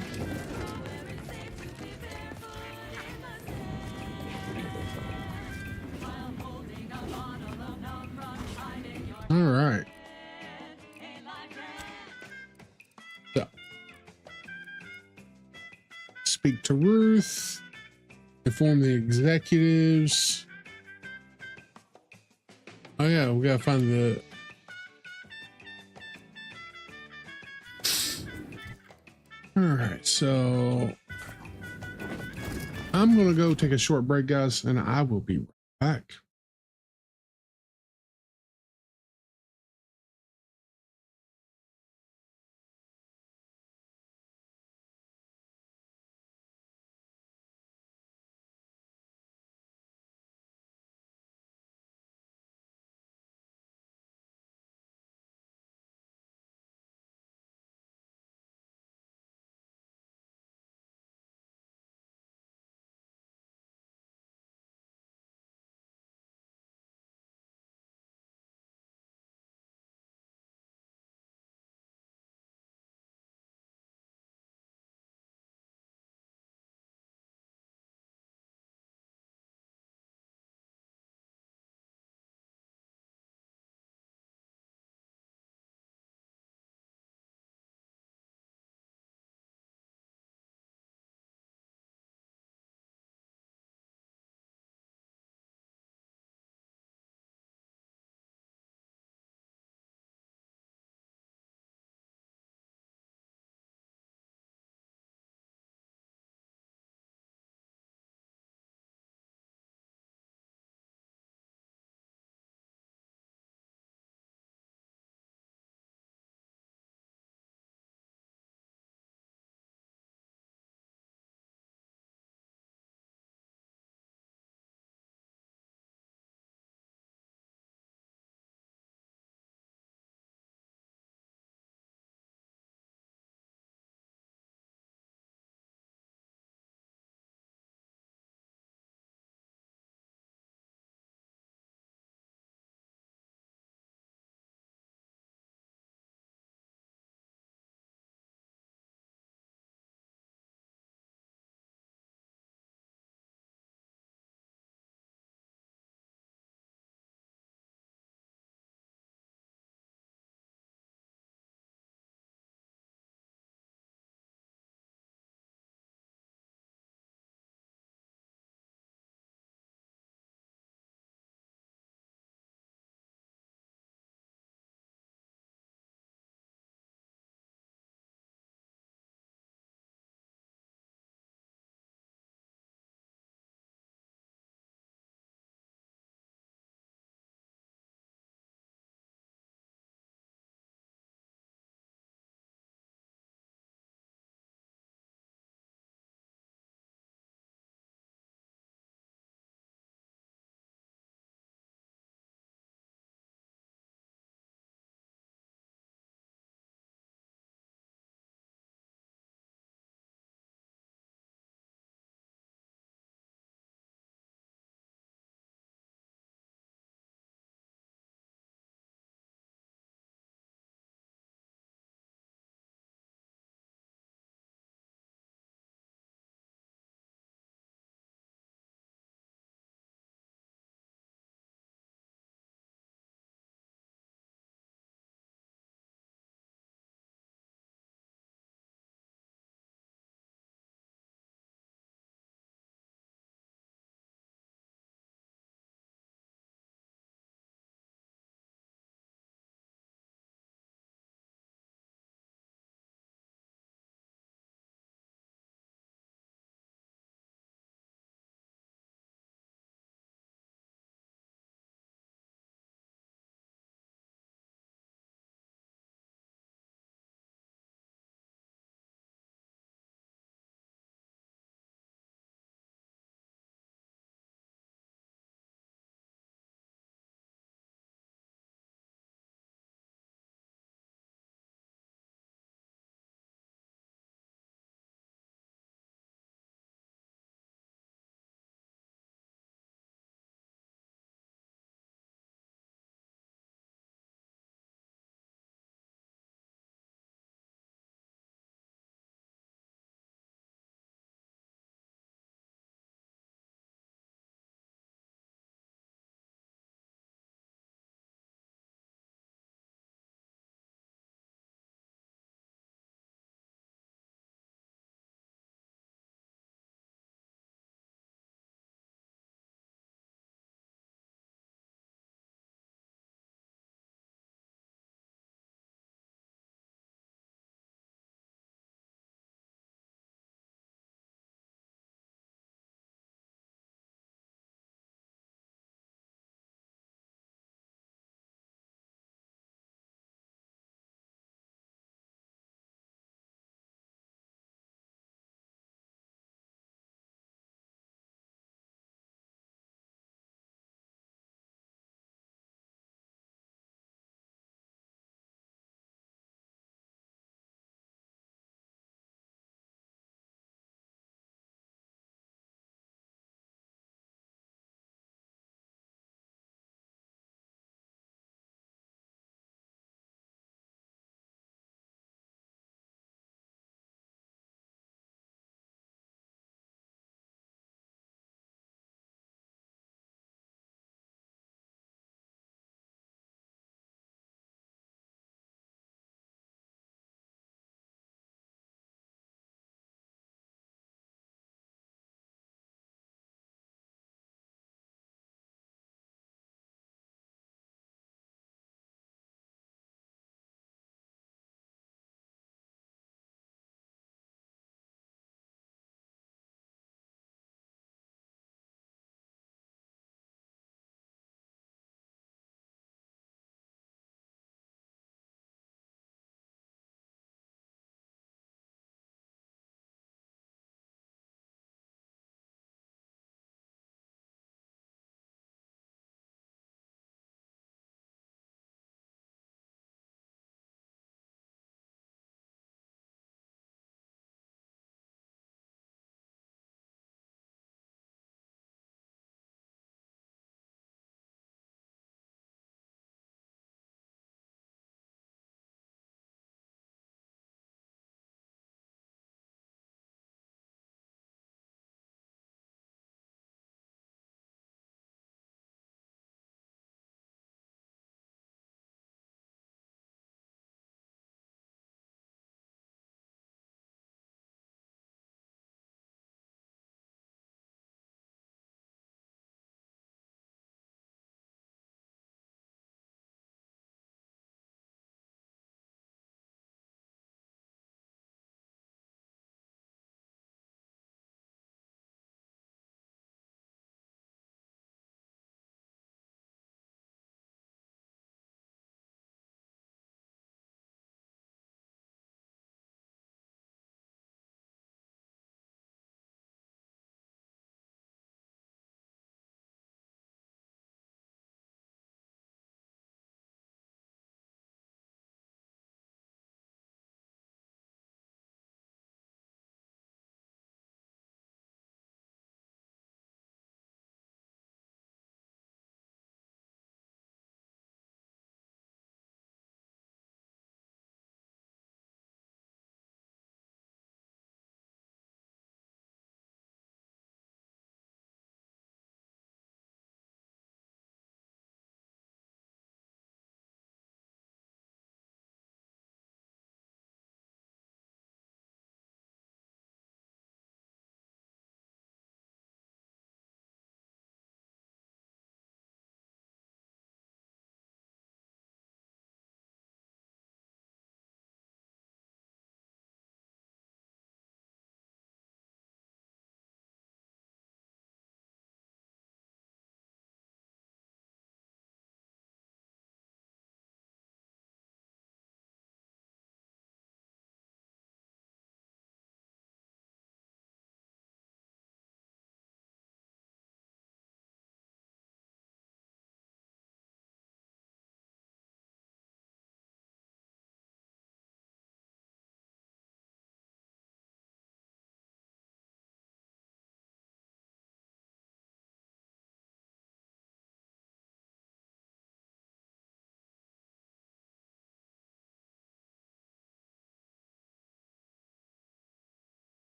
All right. So, speak to Ruth, inform the executives. Oh yeah, we gotta find the. All right, so I'm gonna go take a short break, guys, and I will be right back.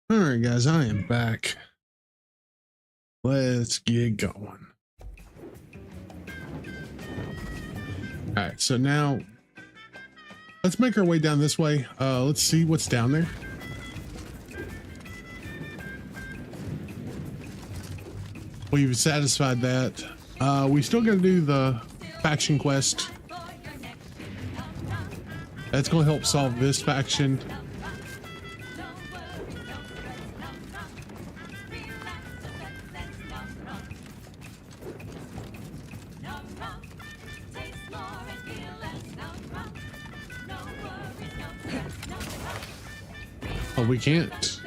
All right, guys, I am back. Let's get going. All right, so now let's make our way down this way. Let's see what's down there. We've satisfied that. We still got to do the faction quest. That's going to help solve this faction. Oh, we can't.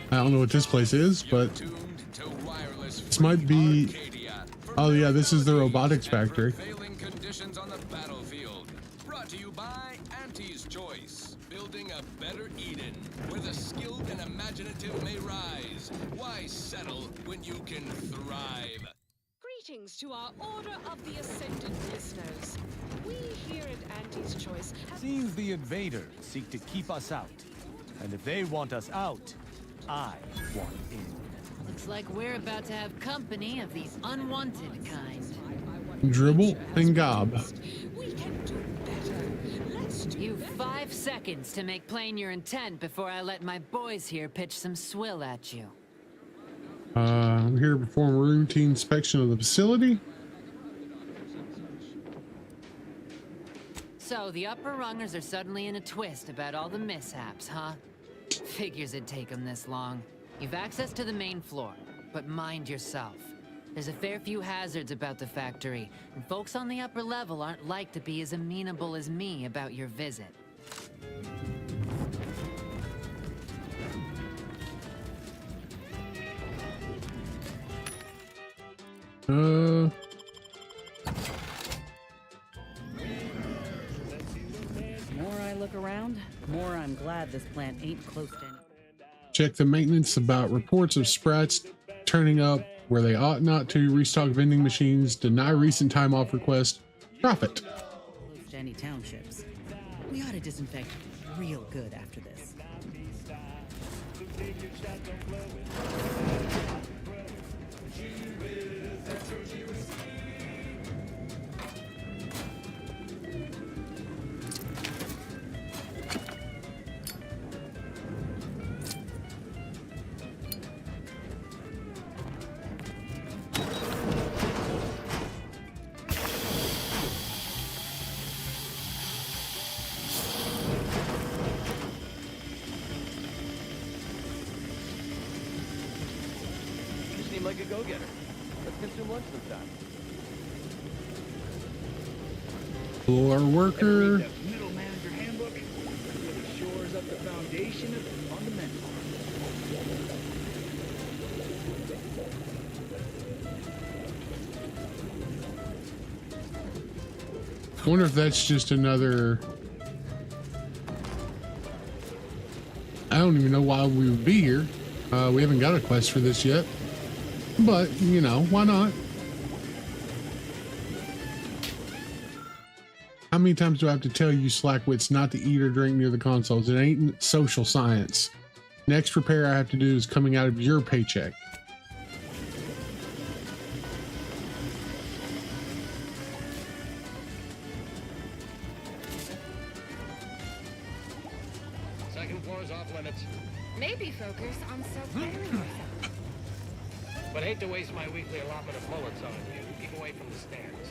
I don't know what this place is, but this might be. Oh yeah, this is the robotics factory. Prevailing conditions on the battlefield. Brought to you by Auntie's Choice. Building a better Eden, where the skilled and imaginative may rise. Why settle when you can thrive? Greetings to our Order of the Ascendant listeners. We here at Auntie's Choice have... Seems the invaders seek to keep us out. And if they want us out, I want in. Looks like we're about to have company of the unwanted kind. Dribble and gob. You've 5 seconds to make plain your intent before I let my boys here pitch some swill at you. I'm here to perform a routine inspection of the facility. So the upper rungers are suddenly in a twist about all the mishaps, huh? Figures it'd take them this long. You've access to the main floor, but mind yourself. There's a fair few hazards about the factory, and folks on the upper level aren't like to be as amenable as me about your visit. Uh, The more I look around, the more I'm glad this plant ain't close to any. check the maintenance about reports of sprats turning up where they ought not to, restock vending machines, deny recent time off request, profit. Close to any townships. We ought to disinfect real good after this. You seem like a go-getter. Let's consume lunch sometime. Floor worker. Middle manager handbook really shores up the foundation of the fundamentals. I wonder if that's just another. I don't even know why we would be here. We haven't got a quest for this yet, but you know, why not? How many times do I have to tell you slackwits not to eat or drink near the consoles? It ain't social science. Next repair I have to do is coming out of your paycheck. Second floor is off limits. Maybe focus on self-firing yourself. But hate to waste my weekly allotment of bullets on you. Keep away from the stands.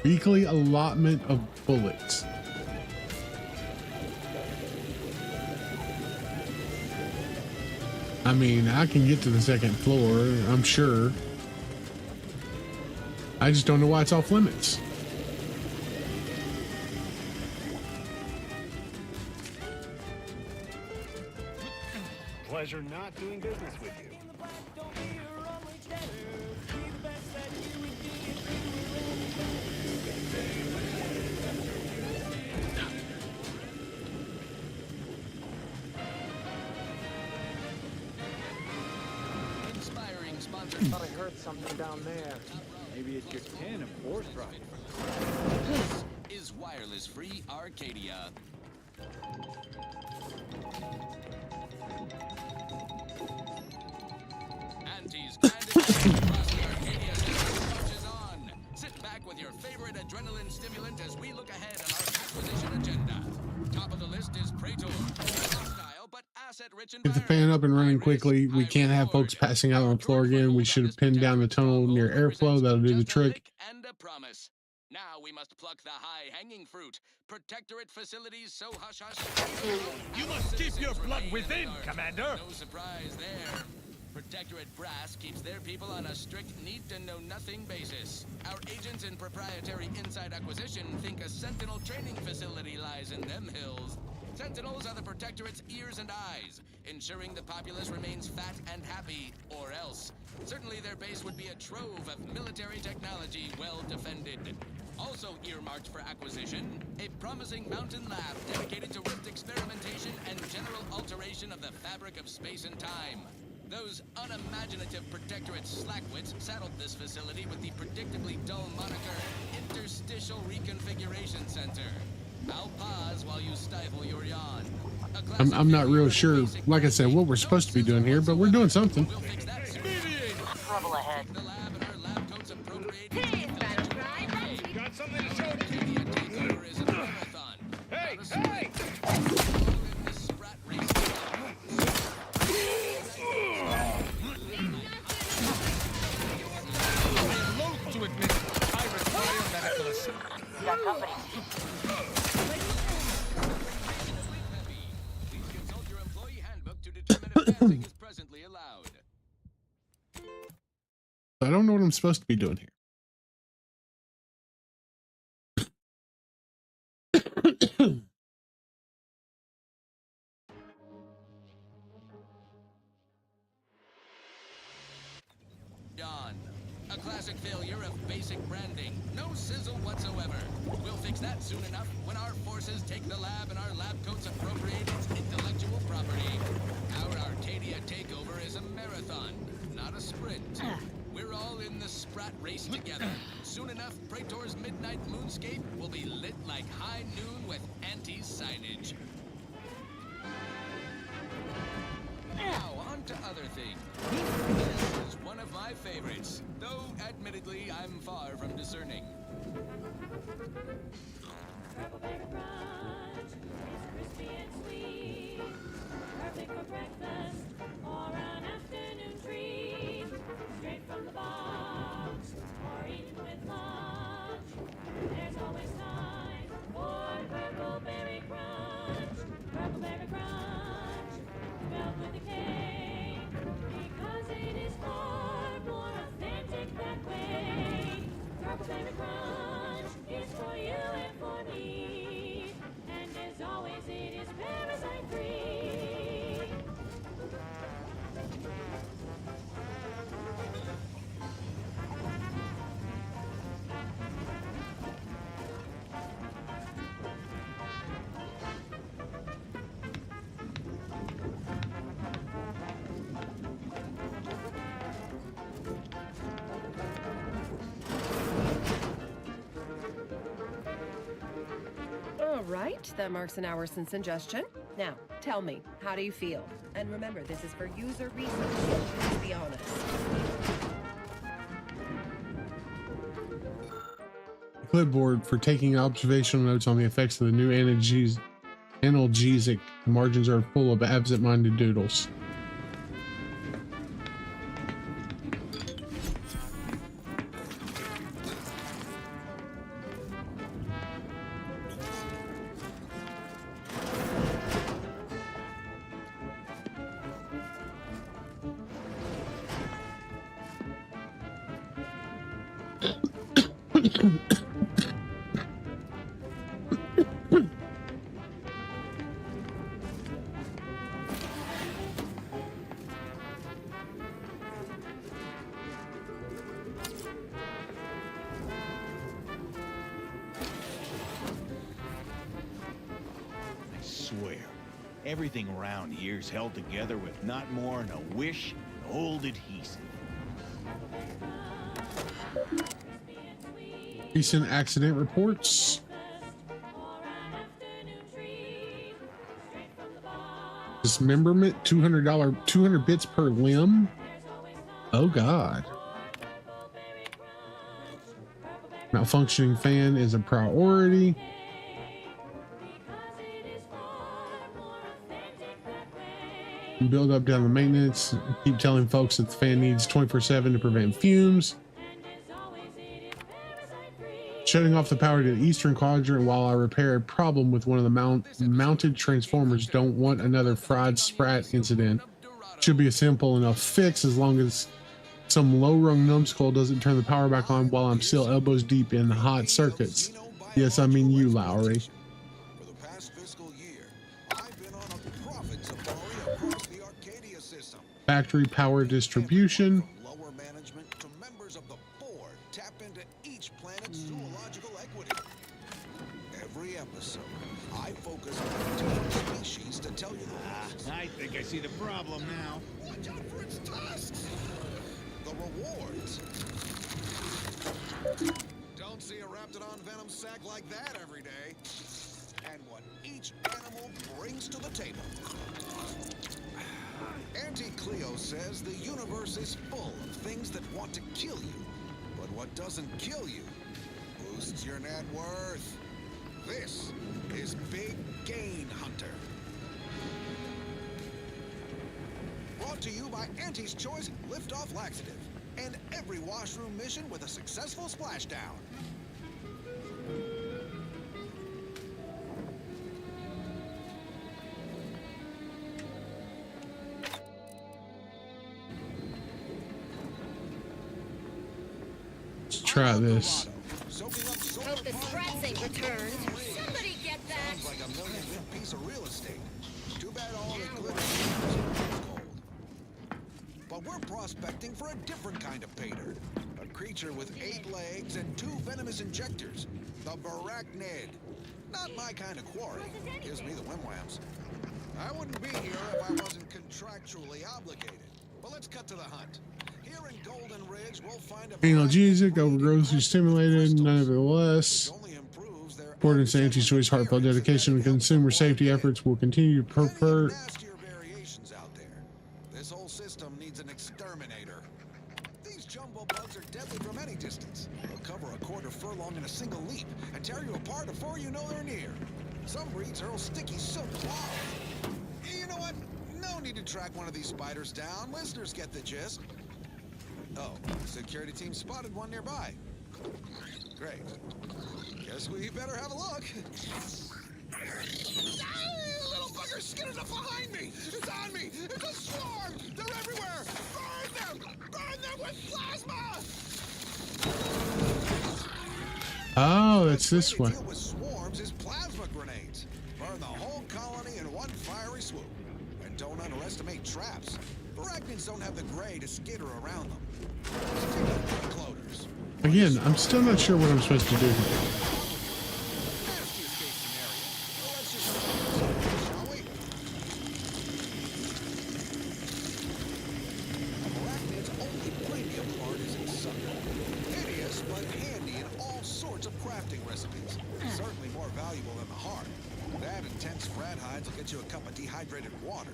Weekly allotment of bullets. I mean, I can get to the second floor, I'm sure. I just don't know why it's off limits. Pleasure not doing business with you. Thought I heard something down there. Maybe it's your tin of force rocket. This is wireless free Arcadia. Auntie's grand adventure across the Arcadia Desert marches on. Sit back with your favorite adrenaline stimulant as we look ahead on our acquisition agenda. Top of the list is Praetor. Hostile but asset-rich Get the fan up and running quickly. We can't have folks passing out on the floor again. We should have pinned down the tunnel near airflow. That'll do the trick. And a promise. Now we must pluck the high-hanging fruit. Protectorate facilities so hush-hush. You must keep your blood within, Commander. No surprise there. Protectorate brass keeps their people on a strict need-to-know-nothing basis. Our agents in proprietary inside acquisition think a Sentinel training facility lies in them hills. Sentinels are the Protectorate's ears and eyes, ensuring the populace remains fat and happy, or else. Certainly their base would be a trove of military technology well defended. Also earmarked for acquisition, a promising mountain lab dedicated to rift experimentation and general alteration of the fabric of space and time. Those unimaginative Protectorate slackwits saddled this facility with the predictably dull moniker Interstitial Reconfiguration Center. I'll pause while you stifle your yawn. I'm not real sure, like I said, what we're supposed to be doing here, but we're doing something. Trouble ahead. Got something to show you. Hey, hey! I'm loath to admit I require medical assistance. Got company. Please consult your employee handbook to determine if dancing is presently allowed. I don't know what I'm supposed to be doing here. Dawn. A classic failure of basic branding. No sizzle whatsoever. We'll fix that soon enough when our forces take the lab and our lab coats appropriate its intellectual property. Our Arcadia takeover is a marathon, not a sprint. We're all in the Sprat race together. Soon enough, Praetor's midnight moonscape will be lit like high noon with Auntie's signage. Now, on to other things. This is one of my favorites, though admittedly I'm far from discerning. Purple-berry crunch is crispy and sweet, perfect for breakfast or an afternoon treat. Straight from the box or eaten with lunch, there's always time for Purple-berry crunch. Purple-berry crunch, spelled with a K, because it is far more authentic that way. Purple-berry crunch is for you and for me, and as always it is parasite free. All right, that marks an hour since ingestion. Now, tell me, how do you feel? And remember, this is for user research, so please be honest. Clipboard for taking observational notes on the effects of the new analgesic. The margins are full of absent-minded doodles. Everything around here's held together with not more than a wish and old adhesive. Recent accident reports. Dismemberment, $200, 200 bits per limb. Oh God. Malfunctioning fan is a priority. Build up down the maintenance. Keep telling folks that the fan needs 24/7 to prevent fumes. Shutting off the power to the eastern quadrant while I repair a problem with one of the mounted transformers. Don't want another fried sprat incident. Should be a simple enough fix as long as some low-rung numbskull doesn't turn the power back on while I'm still elbows deep in hot circuits. Yes, I mean you, Lowry. For the past fiscal year, I've been on a profit safari across the Arcadia system. Factory power distribution. From lower management to members of the board, tap into each planet's zoological equity. Every episode, I focus on different species to tell you the I think I see the problem now. Watch out for its tusks! The rewards. Don't see a Raptidon venom sack like that every day. And what each animal brings to the table. Auntie Cleo says the universe is full of things that want to kill you. But what doesn't kill you boosts your net worth. This is Big Gain Hunter. Brought to you by Auntie's Choice Liftoff Laxative. And every washroom mission with a successful splashdown. Let's try this. Hope the scraps ain't returned. Somebody get that! Sounds like a million-bit piece of real estate. Too bad all the glitter is cold. But we're prospecting for a different kind of pater. A creature with 8 legs and 2 venomous injectors. The Barachnid. Not my kind of quarry. Gives me the wimwams. I wouldn't be here if I wasn't contractually obligated. But let's cut to the hunt. Here in Golden Ridge, we'll find a Analgesic, overgrowth is stimulated, nevertheless. According to Auntie's Choice, heartfelt dedication to consumer safety efforts will continue to prefer. This whole system needs an exterminator. These jumbo bugs are deadly from any distance. They'll cover a quarter furlong in a single leap and tear you apart before you know they're near. Some breeds hurl sticky silk claws. You know what? No need to track one of these spiders down. Listeners get the gist. Oh, security team spotted one nearby. Great. Guess we better have a look. Little fuckers skidded up behind me! It's on me! It's a swarm! They're everywhere! Burn them! Burn them with plasma! Oh, that's this one. Deal with swarms is plasma grenades. Burn the whole colony in one fiery swoop. And don't underestimate traps. Arachnids don't have the gray to skitter around them. Again, I'm still not sure what I'm supposed to do here. Arachnid's only premium part is its sucker. Hideous, but handy in all sorts of crafting recipes. Certainly more valuable than the heart. That intense rat hides will get you a cup of dehydrated water.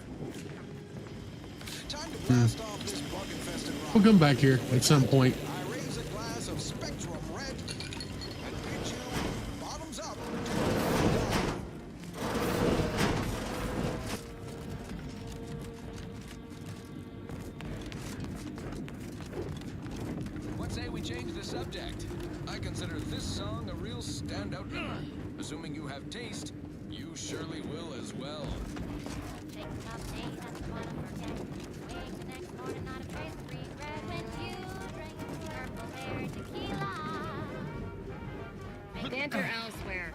Time to blast off this bug-infested rock. We'll come back here at some point. I raise a glass of Spectrum Red and bid you bottoms up. What say we change the subject? I consider this song a real standout number. Assuming you have taste, you surely will as well. Banter elsewhere.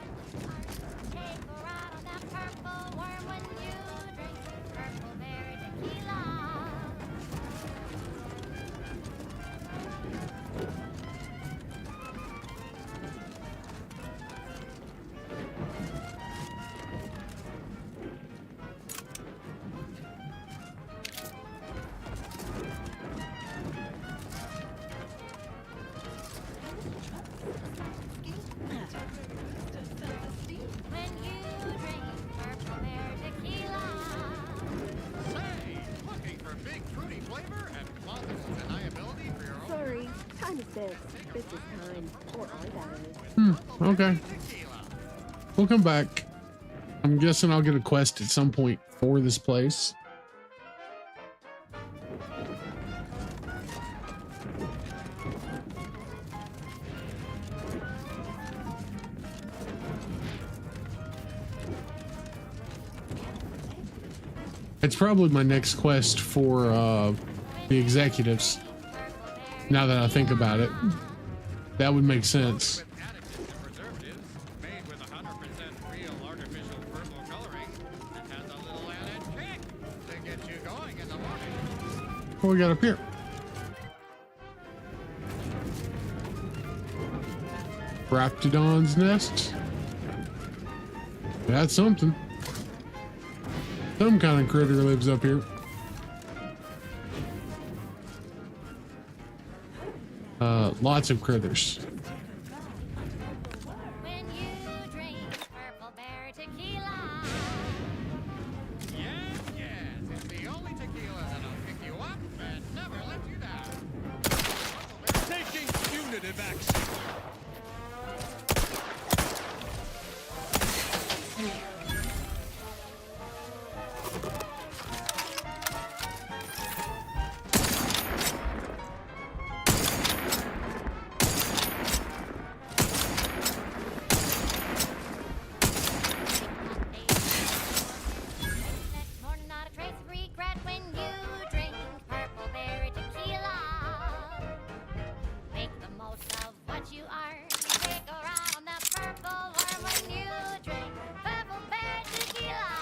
fruity flavor and plausible deniability for your own. Sorry, time is bits. Bits is time. Or are that is. Okay. We'll come back. I'm guessing I'll get a quest at some point for this place. It's probably my next quest for the executives. Now that I think about it, that would make sense. What we got up here? Raptidon's nest. That's something. Some kind of critter lives up here. Lots of critters. When you drink Purple Bear tequila. Yes, yes, it's the only tequila that'll pick you up and never let you down. Taking punitive action. More not a trace of regret when you drink Purple Berry tequila. Make the most of what you are. Stick around the purple worm when you drink Purple Berry tequila.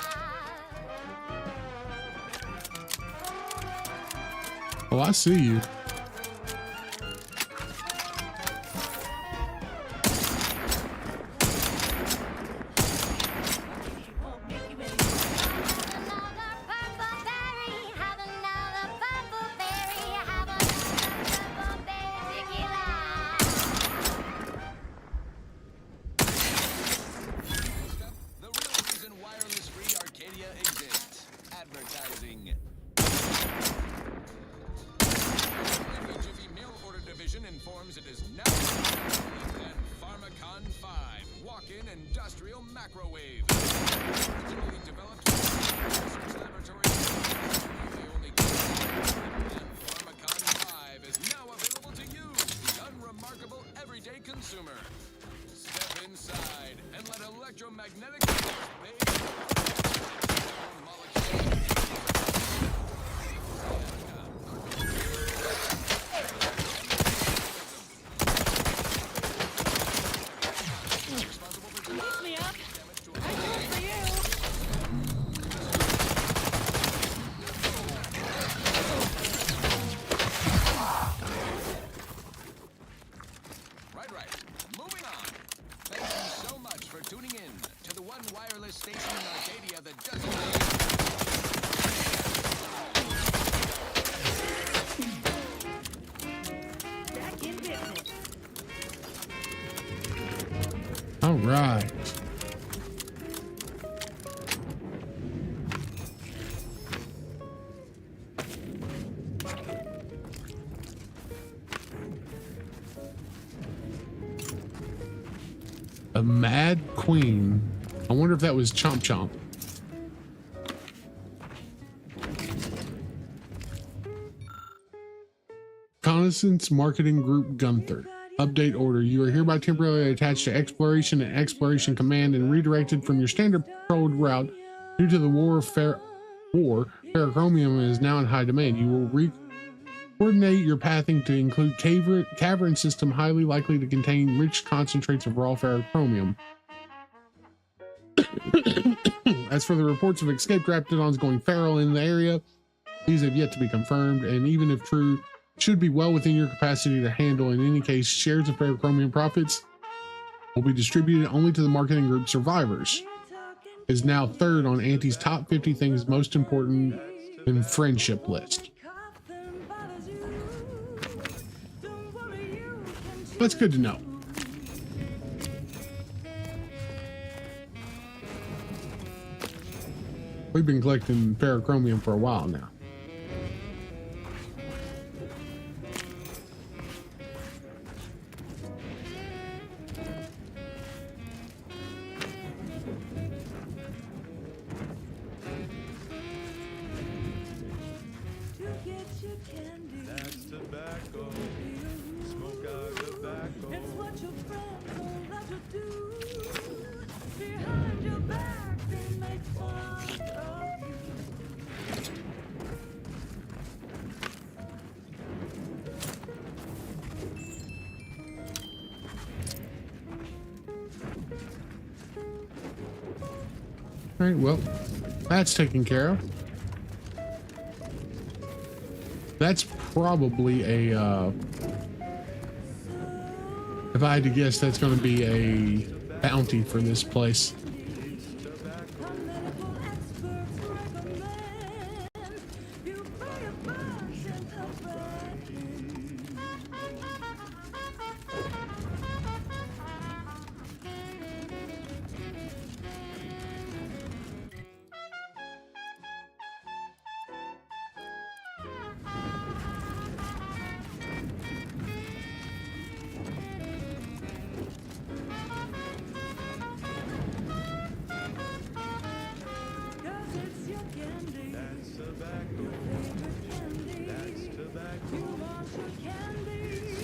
Oh, I see you. The real reason wireless free Arcadia exists. Advertising. The Jiffy Mail Order Division informs it is now and Pharmacon 5 walk-in industrial microwave. Originally developed by research laboratory. The only and Pharmacon 5 is now available to you, the unremarkable everyday consumer. Step inside and let electromagnetic Lift me up. I do it for you. Right. Moving on. Thank you so much for tuning in to the one wireless station in Arcadia that doesn't. Back in business. All right. A Mad Queen. I wonder if that was Chomp Chomp. Reconnaissance Marketing Group Gunther. Update order. You are hereby temporarily attached to Exploration and Exploration Command and redirected from your standard patrolled route due to the Ferrochromium is now in high demand. You will coordinate your pathing to include cavern system highly likely to contain rich concentrates of raw ferrochromium. As for the reports of escaped raptidons going feral in the area, these have yet to be confirmed, and even if true, should be well within your capacity to handle. In any case, shares of ferrochromium profits will be distributed only to the marketing group survivors. Is now third on Auntie's top 50 things most important in friendship list. That's good to know. We've been collecting ferrochromium for a while now. That's tobacco. Smoke out tobacco. It's what your friends all love to do. Behind your back, they make fun of you. All right, well, that's taken care of. That's probably a, if I had to guess, that's going to be a bounty for this place.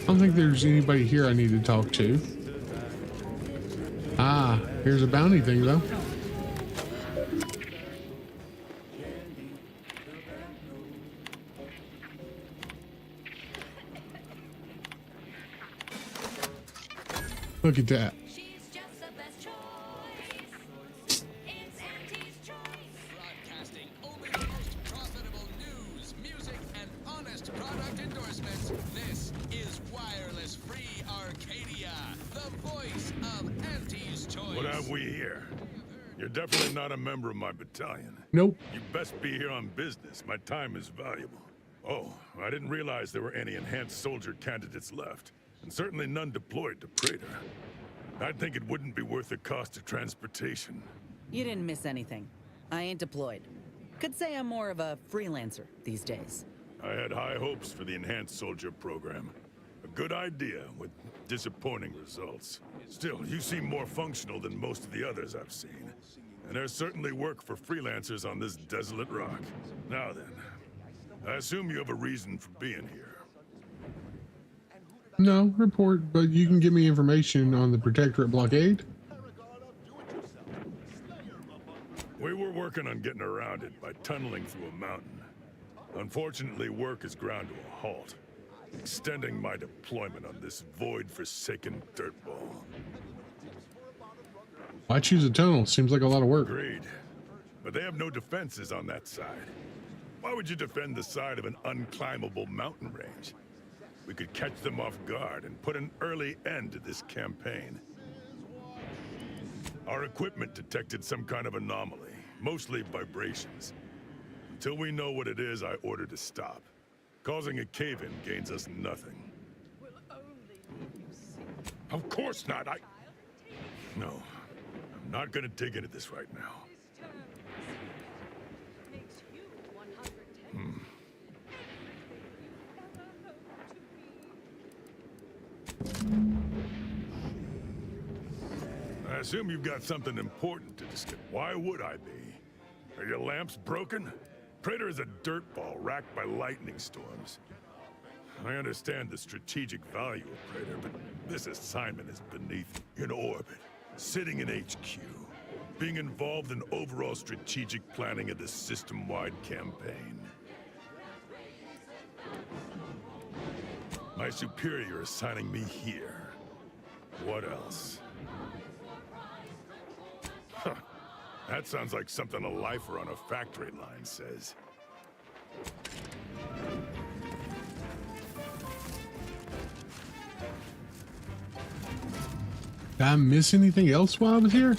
I don't think there's anybody here I need to talk to. Ah, here's a bounty thing though. Look at that. Broadcasting only the most profitable news, music, and honest product endorsements. This is Wireless Free Arcadia, the voice of Auntie's Choice. What have we here? You're definitely not a member of my battalion. Nope. You best be here on business. My time is valuable. Oh, I didn't realize there were any enhanced soldier candidates left, and certainly none deployed to Praetor. I'd think it wouldn't be worth the cost of transportation. You didn't miss anything. I ain't deployed. Could say I'm more of a freelancer these days. I had high hopes for the enhanced soldier program. A good idea with disappointing results. Still, you seem more functional than most of the others I've seen. And there's certainly work for freelancers on this desolate rock. Now then, I assume you have a reason for being here. No, report, but you can give me information on the Protectorate blockade. We were working on getting around it by tunneling through a mountain. Unfortunately, work has ground to a halt, extending my deployment on this void-forsaken dirtball. Why choose a tunnel? Seems like a lot of work. Agreed. But they have no defenses on that side. Why would you defend the side of an unclimbable mountain range? We could catch them off guard and put an early end to this campaign. Our equipment detected some kind of anomaly, mostly vibrations. Until we know what it is, I ordered to stop. Causing a cave-in gains us nothing. Of course not. No, I'm not gonna dig into this right now. I assume you've got something important to discuss. Why would I be? Are your lamps broken? Praetor is a dirtball racked by lightning storms. I understand the strategic value of Praetor, but this assignment is beneath me. In orbit, sitting in HQ, being involved in overall strategic planning of the system-wide campaign. My superior assigning me here. What else? Huh. That sounds like something a lifer on a factory line says. Did I miss anything else while I was here?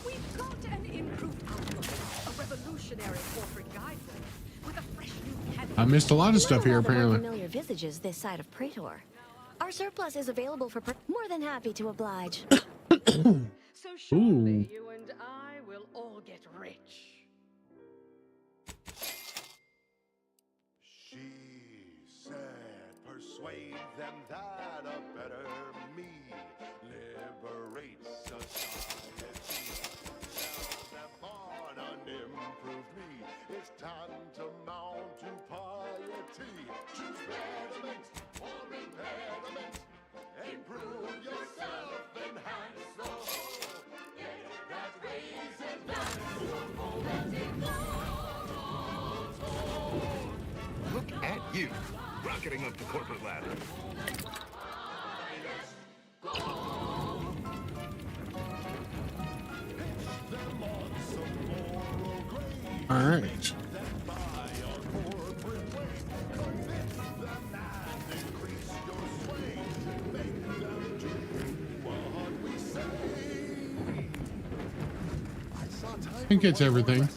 We've got an improved outlook, a revolutionary corporate guidebook with a fresh new category. I missed a lot of stuff here, Well, there are apparently. familiar visages this side of Praetor. Our surplus is available for more than happy to oblige. So surely Ooh. you and I will all get rich. She said, persuade them that a better me liberates society. Tell them on an improved me. It's time to mount to piety. You, rocketing up the corporate ladder. All right. I think it's everything.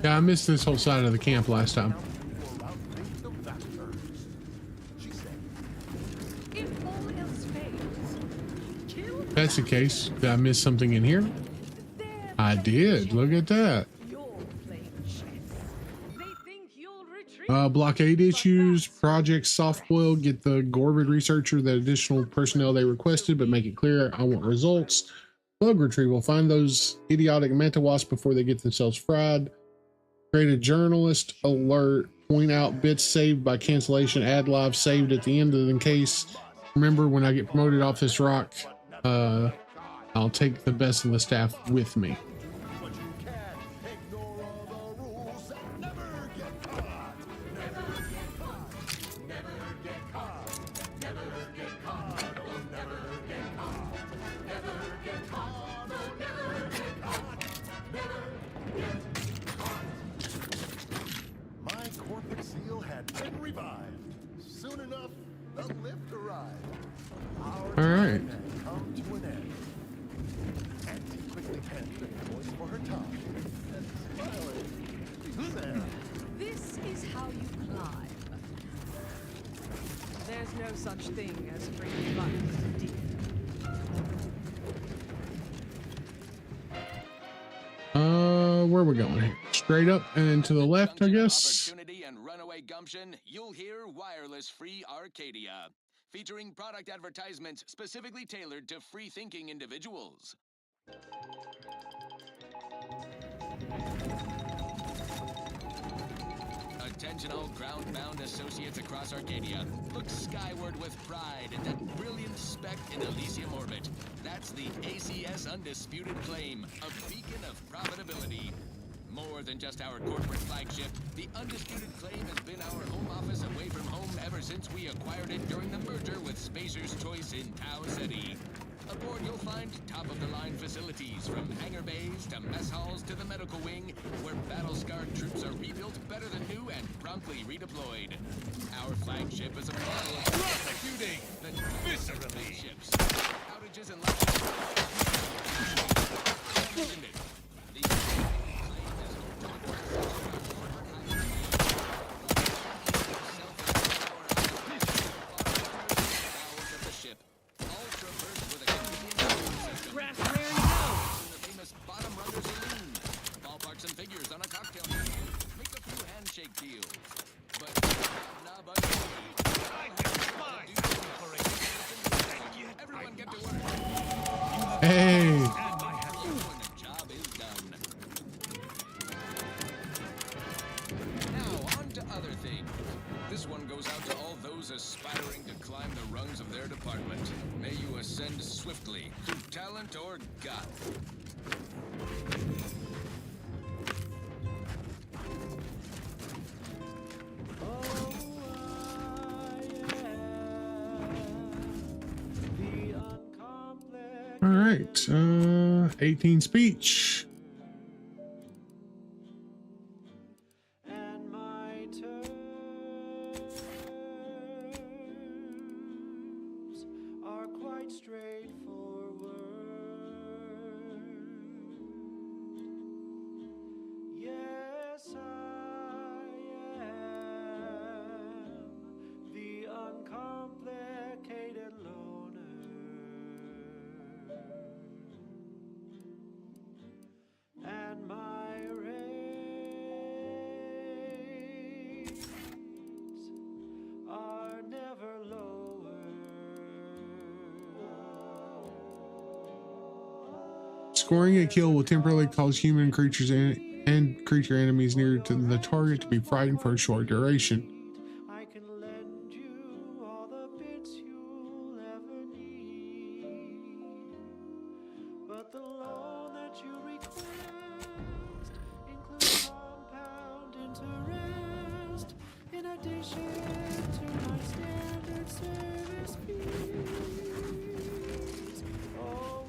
Yeah, I missed this whole side of the camp last time. If all else fails, kill If that's the case, did I miss something in here? I did. Look at that. Blockade issues, Project Softboil, get the Gorvid researcher the additional personnel they requested, but make it clear I want results. Bug retrieval, find those idiotic manta wasps before they get themselves fried. Create a journalist alert, point out bits saved by cancellation, add live saved at the end of in case. Remember, when I get promoted off this rock, I'll take the best of the staff with me. All right. This is how you climb. There's no such thing as free lunch, dear. Where are we going here? Straight up and to the left, I guess. Opportunity and runaway gumption, you'll hear Wireless Free Arcadia, featuring product advertisements specifically tailored to free-thinking individuals. Attention all ground-bound associates across Arcadia. Look skyward with pride at that brilliant speck in Elysium orbit. That's the ACS Undisputed Claim, a beacon of profitability. More than just our corporate flagship, the Undisputed Claim has been our home office away from home ever since we acquired it during the merger with Spacer's Choice in Tau City. Aboard, you'll find top-of-the-line facilities, from hangar bays to mess halls to the medical wing, where battle-scarred troops are rebuilt better than new and promptly redeployed. Our flagship is a model of prosecuting the viscerally ships. Outages and Hey. Now, on to other things. This one goes out to all those aspiring to climb the rungs of their department. May you ascend swiftly through talent or guts. All right. 18 speech. Are quite straightforward. Yes, I am the uncomplicated loner, and my rates are never lower. Scoring a kill will temporarily cause human creatures and creature enemies near to the target to be frightened for a short duration. I can lend you all the bits you'll ever need, but the loan that you request addition to my standard service fees. Oh,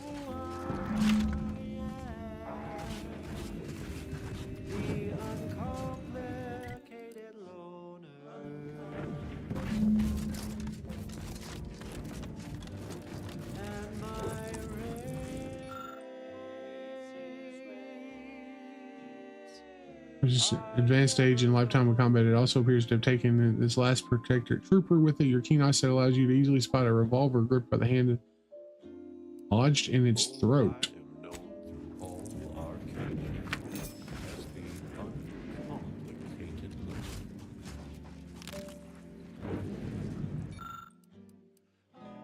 the uncomplicated loner. And my There's advanced age and lifetime of combat. It also appears to have taken this last protector trooper with it. Your keen eyesight allows you to easily spot a revolver gripped by the hand lodged in its throat.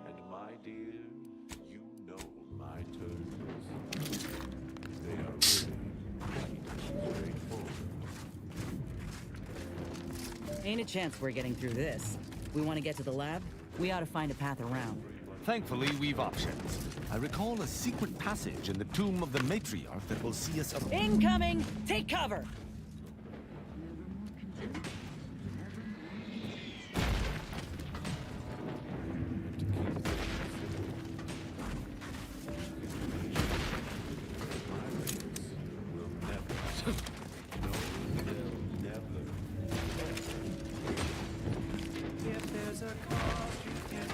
And my dear, you know my terms. They are really straightforward. Ain't a chance we're getting through this. We want to get to the lab, we ought to find a path around. Thankfully, we've options. I recall a secret passage in the tomb of the matriarch that will see us up. Incoming! Take cover! If there's a cost you can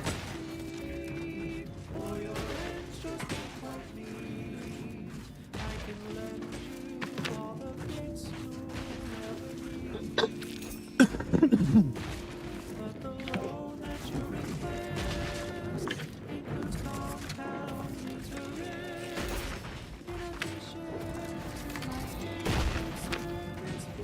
see, or your rent's just like me, I can lend you all the bits you'll never need. But the loan that you request includes compound interest, in addition to my standard service fee.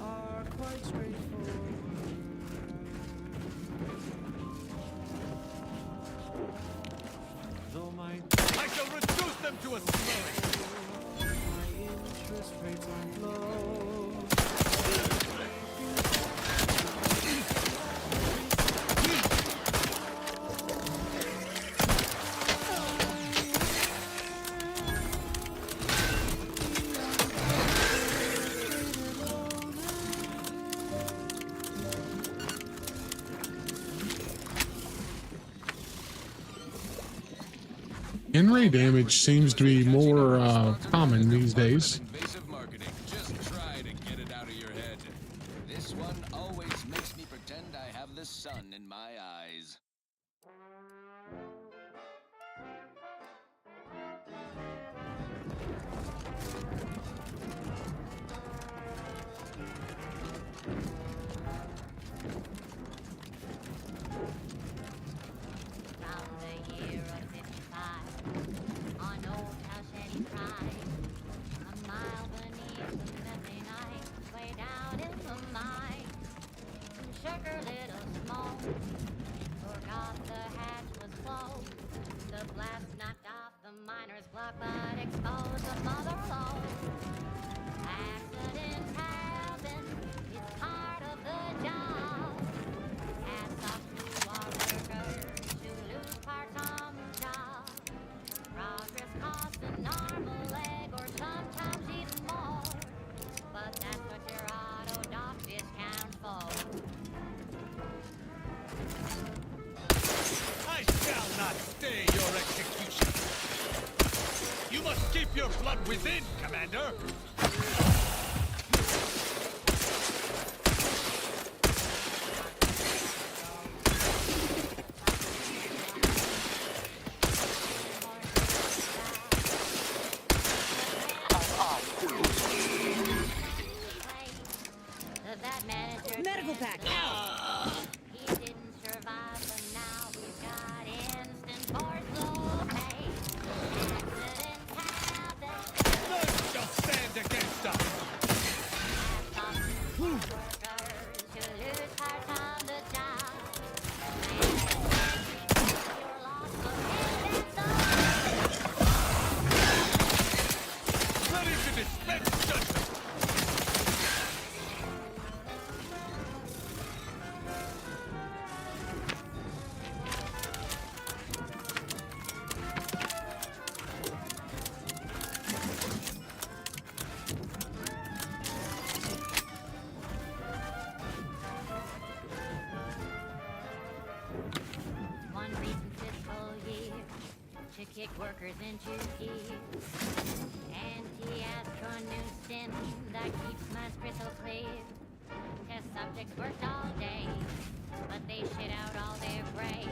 Are quite straightforward. Though my I shall reduce them to a slurry. my interest rates aren't low. In-ray damage seems to be more common these days. Invasive marketing. Just try to get it out of your head. This one always makes me pretend I have the sun in my eyes. From the year of 55, on old Talshetty Drive, a mile beneath the Sunday night, way down in the mine, sugar little smoke, forgot the hatch was closed. The blast knocked off the miner's block, but exposed the mother lode. Accident happen, it's part of the job. Hats off to our workers who lose parts on the job. Progress costs an arm, a leg, or sometimes even more. But that's what your auto doc discount for. I shall not stay your execution. You must keep your blood within, Commander. That manager Medical pack! he didn't survive, but now we've got instant force pay. Accident happened. None shall stand against us. to kick workers into gear. Anti-astro-new stim that keeps my sprittle clear. Test subjects worked all day, but they shit out all their brave.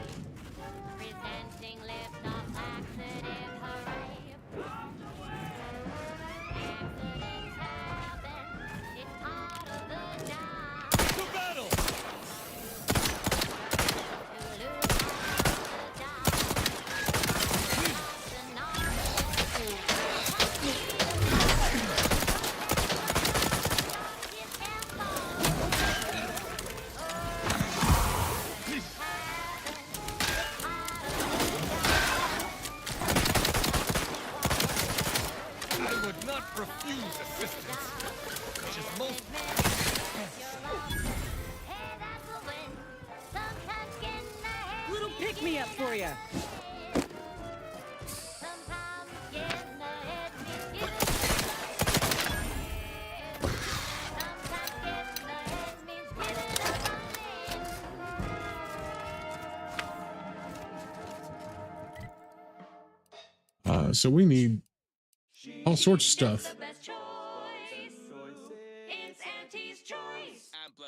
Presenting lift-off laxative, hooray! Accidents happen, it's part of the job. To battle! I would not refuse assistance, which is most... Little pick-me-up for you. So we need all sorts of stuff.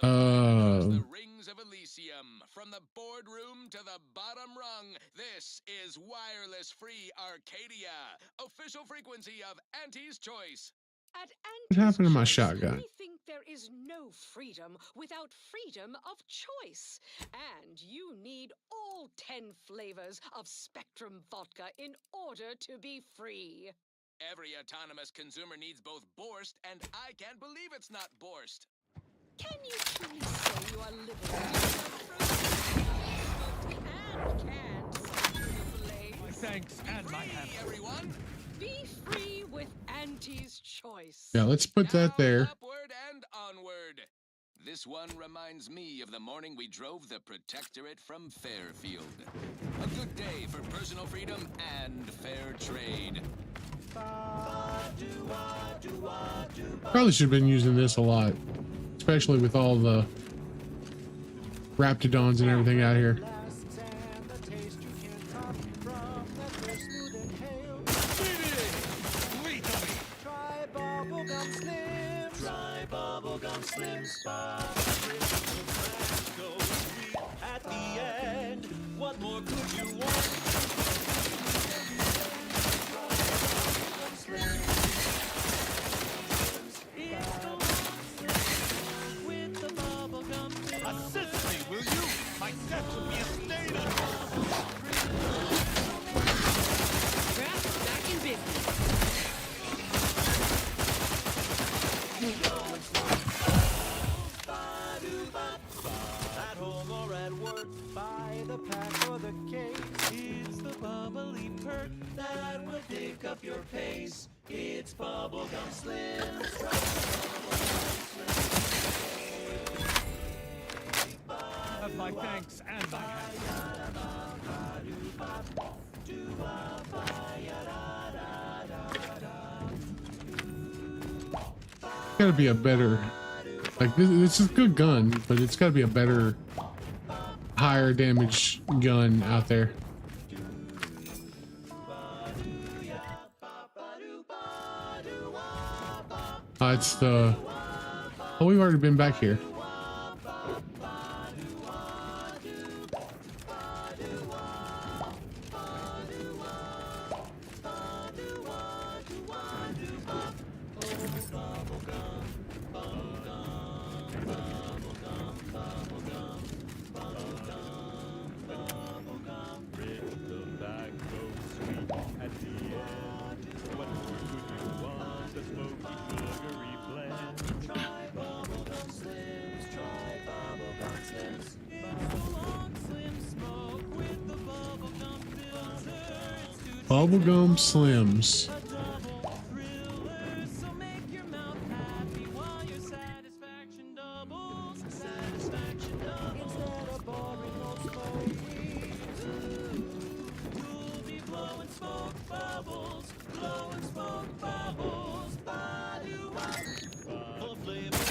The rings of Elysium. From the boardroom to the bottom rung, this is wireless free Arcadia, official frequency of Auntie's Choice. At What happened to my Choice, shotgun? we think there is no freedom without freedom of choice. And you need all 10 flavors of Spectrum vodka in order to be free. Every autonomous consumer needs both Borscht, and I can't believe it's not Borscht. Can you truly say you are living and canned flames? My thanks and my happiness. Everyone, be free with Auntie's Choice. Yeah, let's put that there. upward and onward. This one reminds me of the morning we drove the Protectorate from Fairfield. A good day for personal freedom and fair trade. Probably should have been using this a lot, especially with all the Raptidons and everything out here. Try bubblegum slim spot. At the end, what more could you want? With the bubblegum. Assist me, will you? My death would be a stain on Craft back in business. At home or at work, buy the pack or the case. It's the bubbly perk that will pick up your pace. It's Bubblegum Slim. Have my thanks and my Gotta be a better, like this is a good gun, but it's gotta be a better, higher damage gun out there. It's the, oh, we've already been back here. Bubblegum Slims.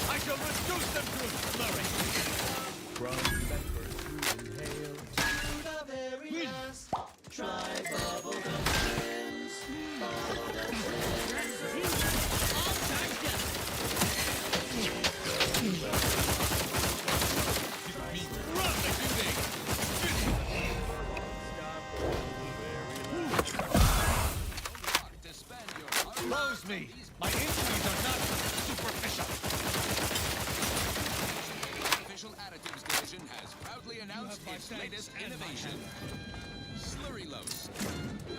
I shall reduce them to a slurry. From members who inhale to the very last. Try bubblegum. me. My injuries are not superficial. Artificial Additives Division has proudly announced its latest innovation. Slurry-Lose,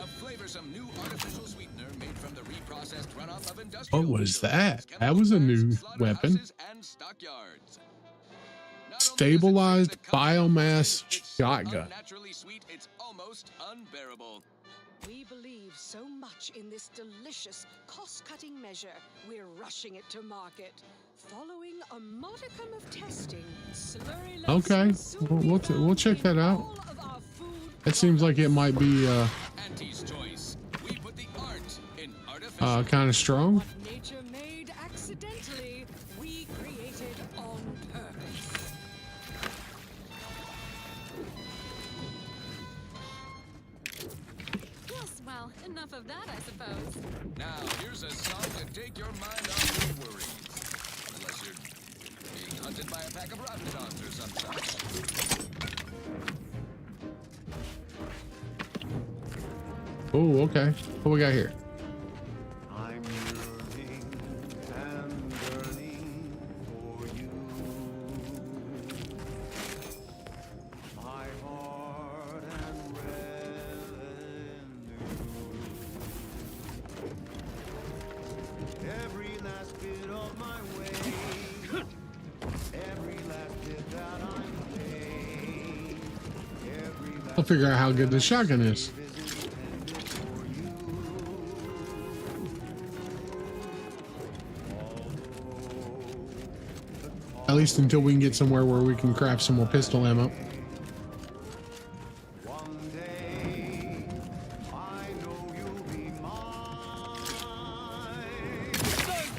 a flavorsome new artificial sweetener made from the reprocessed runoff of industrial What was that? That was a new weapon. and stockyards. Stabilized biomass shotgun. Unnaturally sweet, it's almost unbearable. We believe so much in this delicious, cost-cutting measure, we're rushing it to market. Following a modicum of testing, Slurry-Lose Okay, we'll check that out. It seems like it might be Auntie's choice. We put the art in artificial. kind of strong. nature made accidentally, we created on purpose. Yes, well, enough of that, I suppose. Now, here's a song to take your mind off your worries. Unless you're being hunted by a pack of rodentons or some such. Oh, okay. What we got here? I'm yearning and burning for you. My heart and revenue. Every last bit of my way. Every last bit that I'm paid. Every last I'll figure out how good this shotgun is. At least until we can get somewhere where we can craft some more pistol ammo. None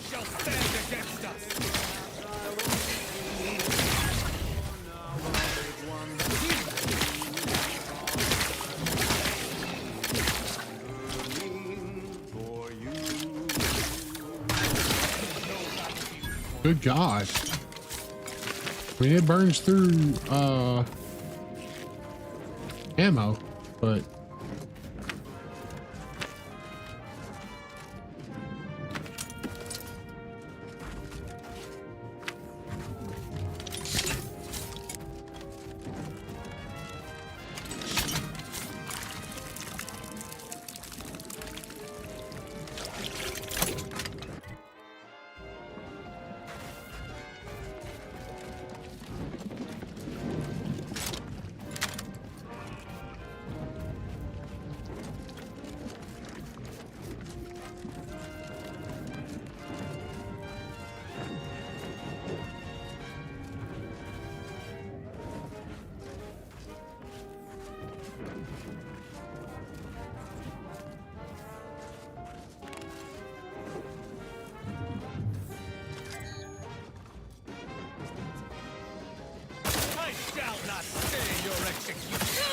shall stand against us. Good God. I mean, it burns through ammo, but I shall not stay your execution.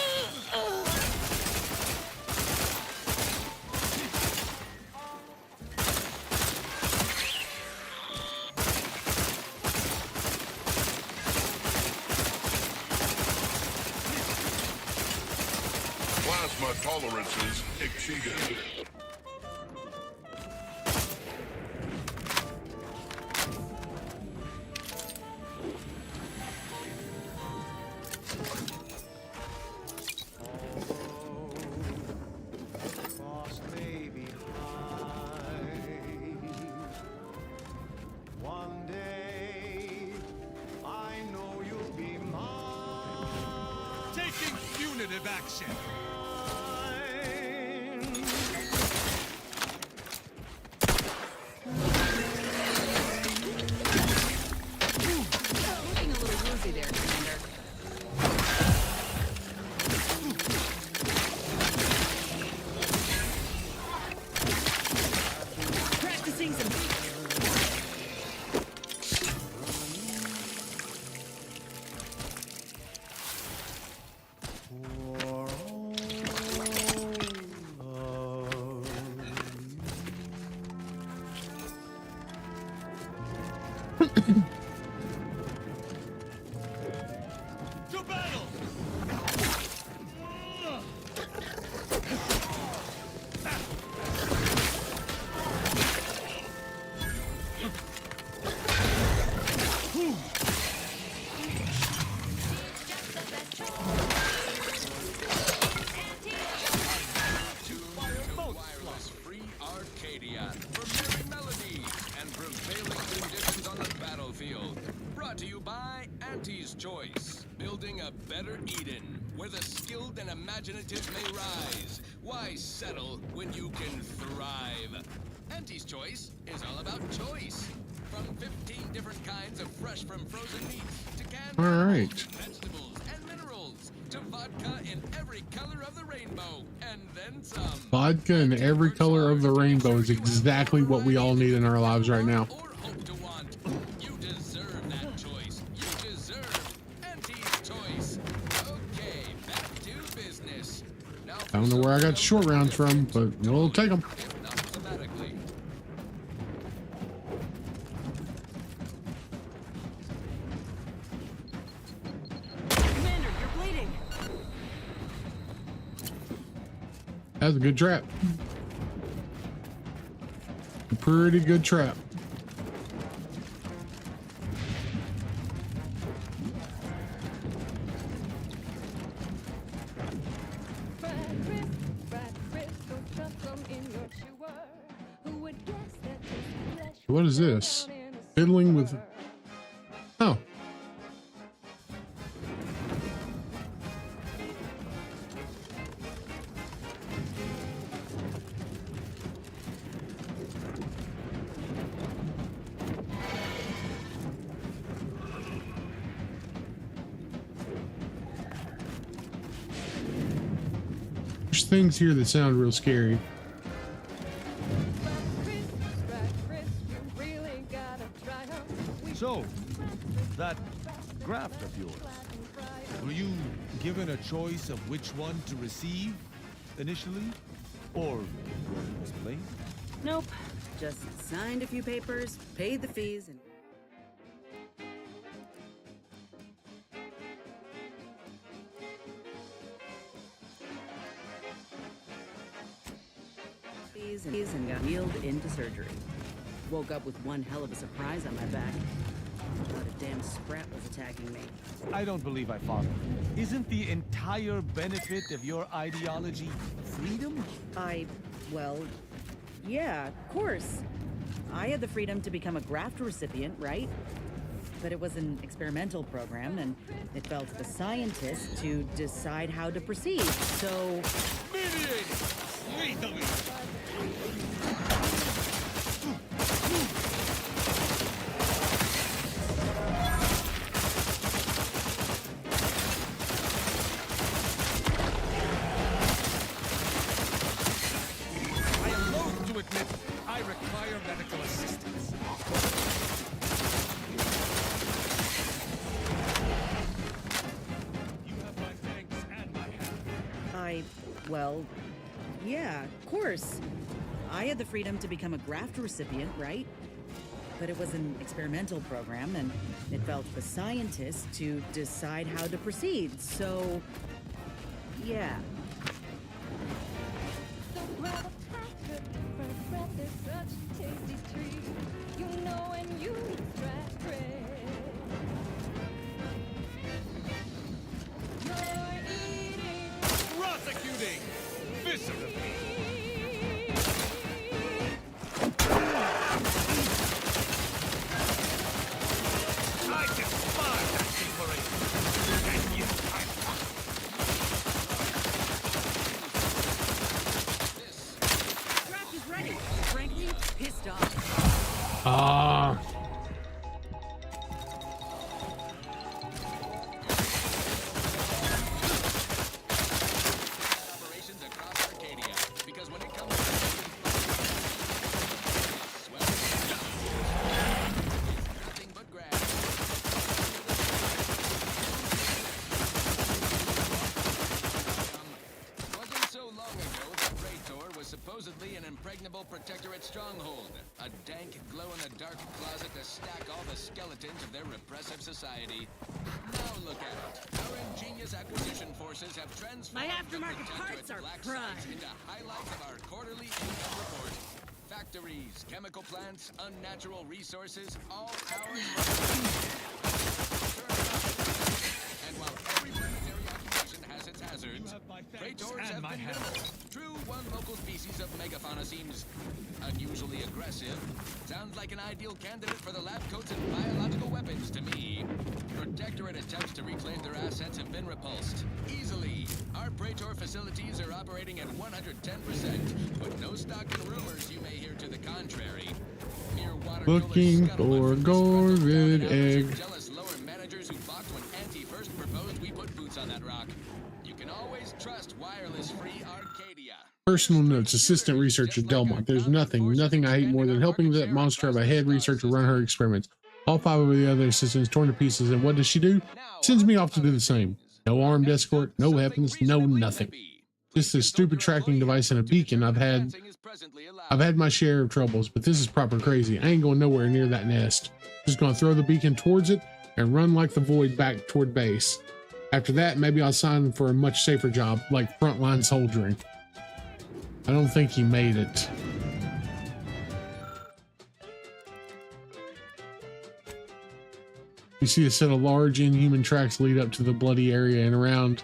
Plasma tolerances exceeded. Frost may be high. One day, I know you'll be mine. Taking punitive action. Looking a little woozy there, Commander. Practicing some. To battle! where the skilled and imaginative may rise. Why settle when you can thrive? Auntie's Choice is all about choice. From 15 different kinds of fresh from frozen meats to canned All right. vegetables and minerals to vodka in every color of the rainbow and then some. Vodka in every color of the rainbow is exactly what we all need in our lives right now. You deserve that choice. You deserve Auntie's Choice. Okay, back to business. Now I don't know where I got short rounds from, but we'll take them. not thematically. Commander, you're bleeding. That's a good trap. A pretty good trap. Fried Chris, don't trust them in your chewer. Who would guess that this flesh What is this? Fiddling with. Oh. There's things here that sound real scary. So, that graft of yours, were you given a choice of which one to receive initially? Or were it was plain? Nope. Just signed a few papers, paid the fees, and... and got wheeled into surgery. Woke up with one hell of a surprise on my back. What a damn sprat was attacking me. I don't believe I follow. Isn't the entire benefit of your ideology freedom? Well, yeah, of course. I had the freedom to become a graft recipient, right? But it was an experimental program, and it fell to the scientists to decide how to proceed. So... I am loath to admit I require medical assistance. You have my thanks and my help. Well, yeah, of course. I had the freedom to become a graft recipient, right? But it was an experimental program, and it fell to the scientists to decide how to proceed. So, yeah. So grab a packet, fresh breath is such a tasty treat. You know when you eat fresh bread, you're eating. Prosecuting! Viscerally! I despise that declaration! And yet Draft is ready. Frankly, pissed off. Operations across Arcadia, because when it comes to nothing but grass. Wasn't so long ago that Praetor was supposedly an impregnable protectorate stronghold, a dank, glow-in-the-dark closet to stack all the skeletons of their repressive society. Now look at it. Our ingenious acquisition forces have transformed My aftermarket the parts Protectorate's are black prime. sites into highlights of our quarterly income report. Factories, chemical plants, unnatural resources, all ours. And while every planetary occupation has its hazards, Praetors have been minimal. True, one local species of megafauna seems unusually aggressive. Sounds like an ideal candidate for the lab coats and biological weapons to me. Protectorate attempts to reclaim their assets have been repulsed. Easily. facilities are operating at 110%, but no stock in rumors you may hear to the contrary. Mere water Looking for Gorvid egg. jealous lower managers who balked when Auntie first proposed we put boots on that rock. You can always trust wireless-free Arcadia. Personal notes, assistant researcher Delmont. There's nothing I hate more than helping that monster of a head researcher run her experiments. All 5 of the other assistants torn to pieces, and what does she do? Sends me off to do the same. No armed escort, no weapons, no nothing. Just a stupid tracking device and a beacon. I've had my share of troubles, but this is proper crazy. I ain't going nowhere near that nest. Just gonna throw the beacon towards it and run like the void back toward base. After that, maybe I'll sign for a much safer job, like frontline soldiering. I don't think he made it. You see a set of large inhuman tracks lead up to the bloody area and around,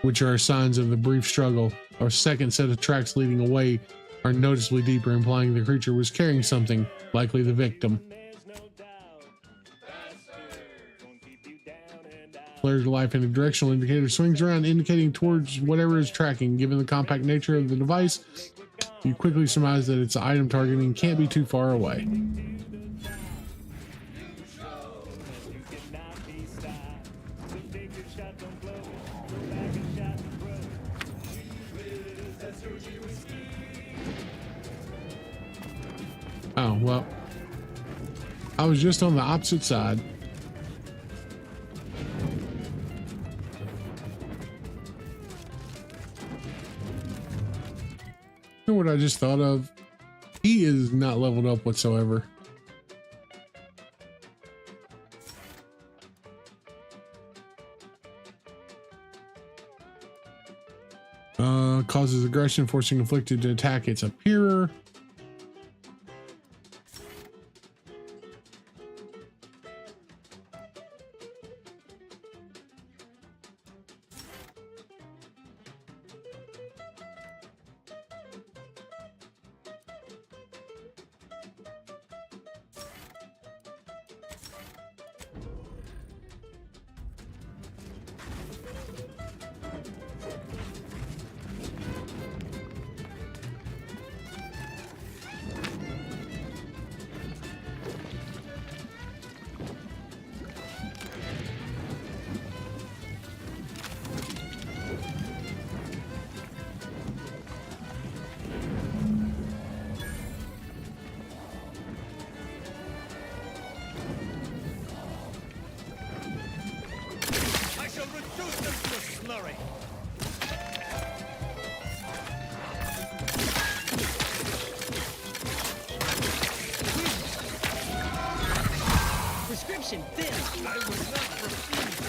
which are signs of the brief struggle. Our second set of tracks leading away are noticeably deeper, implying the creature was carrying something, likely the victim. Flares to life and a directional indicator swings around, indicating towards whatever is tracking. Given the compact nature of the device, you quickly surmise that its item targeting can't be too far away. Oh, well, I was just on the opposite side. You know what I just thought of? He is not leveled up whatsoever. Causes aggression, forcing afflicted to attack its appearer. Prescription filled. I would not refuse.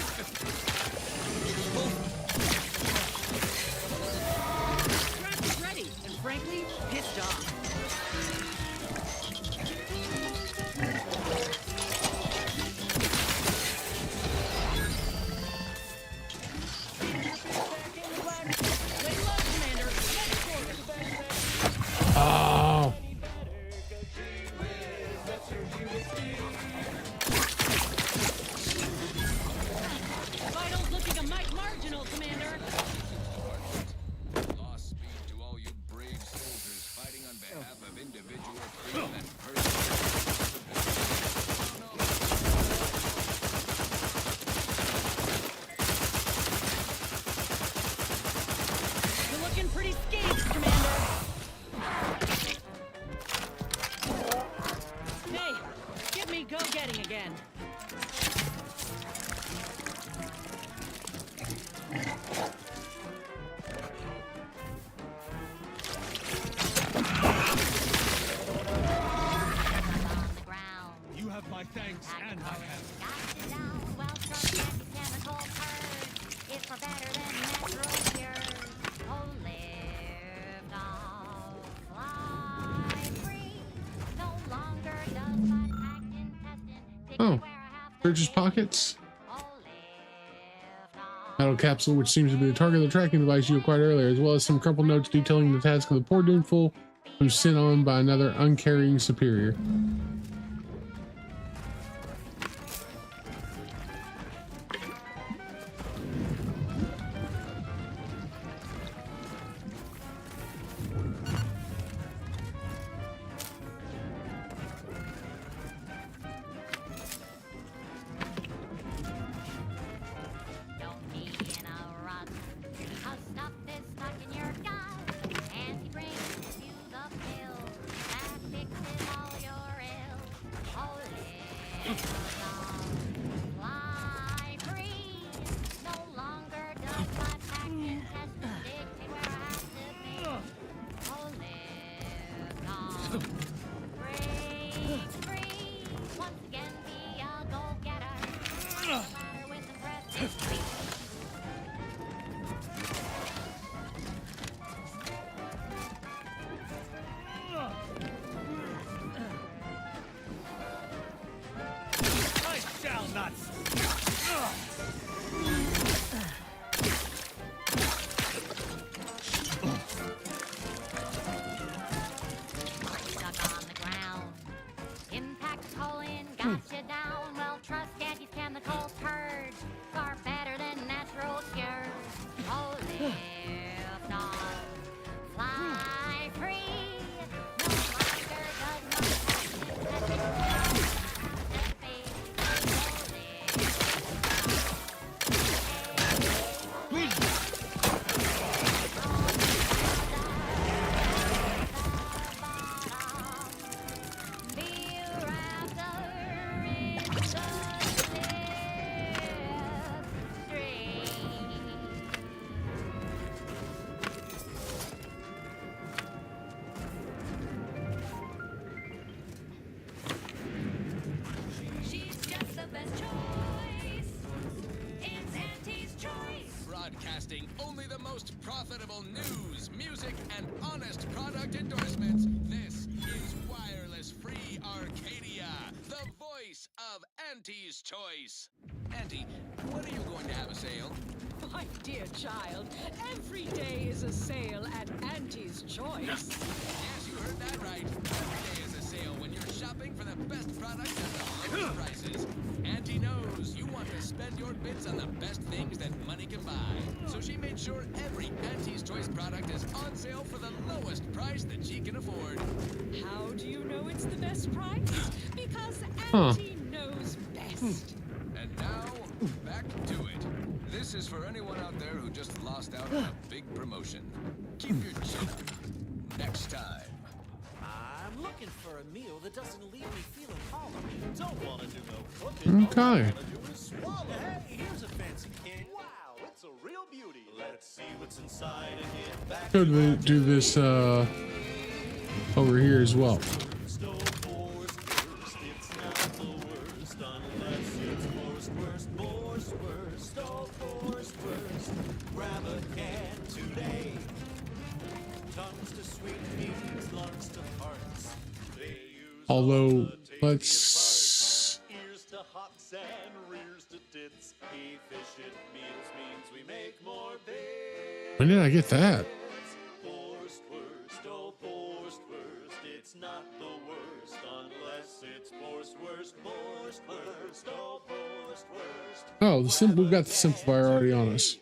Scratch is ready, and frankly, pissed off. Oh. Vitals looking a mite marginal, Commander. Lost speed to all you brave soldiers fighting on behalf of individual freedom and personal. You're looking pretty scared, Commander. Hey, get me go-getting again. You have my thanks and my help. It's for better than natural cures. Oh, live on, fly free. No longer does but act intestine. Oh, Bridges pockets. Metal capsule, which seems to be the target of the tracking device you acquired earlier, as well as some crumpled notes detailing the task of the poor doomful who's sent on by another uncaring superior. I shall not. Stuck on the ground. Impact pulling got you down. Well, trust Andy's chemical purge. Far better than natural cures. Oh, lift off. Fly free. No longer does my She's just the best choice. It's Auntie's choice. Broadcasting only the most profitable news, music, and honest product endorsements. This is Wireless Free Arcadia, the voice of Auntie's Choice. Auntie, when are you going to have a sale? My dear child, every day is a sale at Auntie's Choice. Yes, you heard that right. Every day is a sale when you're shopping for the best products at the lowest prices. Auntie knows you want to spend your bits on the best things that money can buy. So she made sure every Auntie's Choice product is on sale for the lowest price that she can afford. How do you know it's the best price? Because Auntie knows best. And now, back to it. This is for anyone out there who just lost out on a big promotion. Keep your chin up. Next time. I'm looking for a meal that doesn't leave me feeling hollow. Don't want to do no cooking. Okay. All I wanna do is swallow. Hey, here's a fancy can. Wow, it's a real beauty. Let's see what's inside and get back Could we do this over here as well? Stove Boars first, it's not the worst unless it's Boars worst. Boars worst, Stove Boars worst. Grab a can today. Tongues to sweet meats, lungs to hearts. They use Although, let's. ears to hocks and rears to tits. Efficient means we make more bits. When did I get that? Boars worst, oh Boars worst. It's not the worst unless it's Boars worst. Boars worst, oh Boars worst. Oh, we've got the simplifier already on us.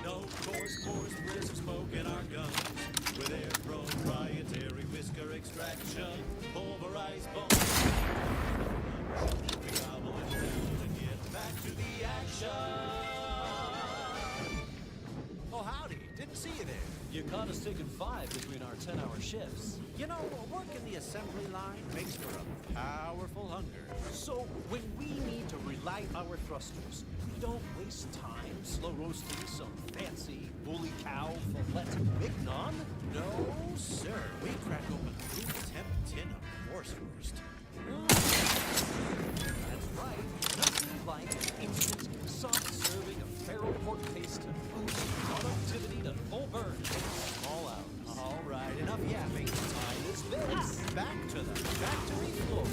No coarse brisk smoke in our guns. With their proprietary whisker extraction. Pulverized bones. We gobble it down and get back to the action. Oh, howdy. Didn't see you there. You caught us taking 5 between our 10-hour shifts. You know, working the assembly line makes for a powerful hunger. So when we need to relight our thrusters, we don't waste time slow roasting some fancy bully cow fillet mignon. No, sir. We crack open a room temp tin of Wurst. That's right. Nothing like an instant, soft serving of feral pork paste to boost productivity to full burn. All out. All right, enough yapping. Time is fixed. Back to the factory floor.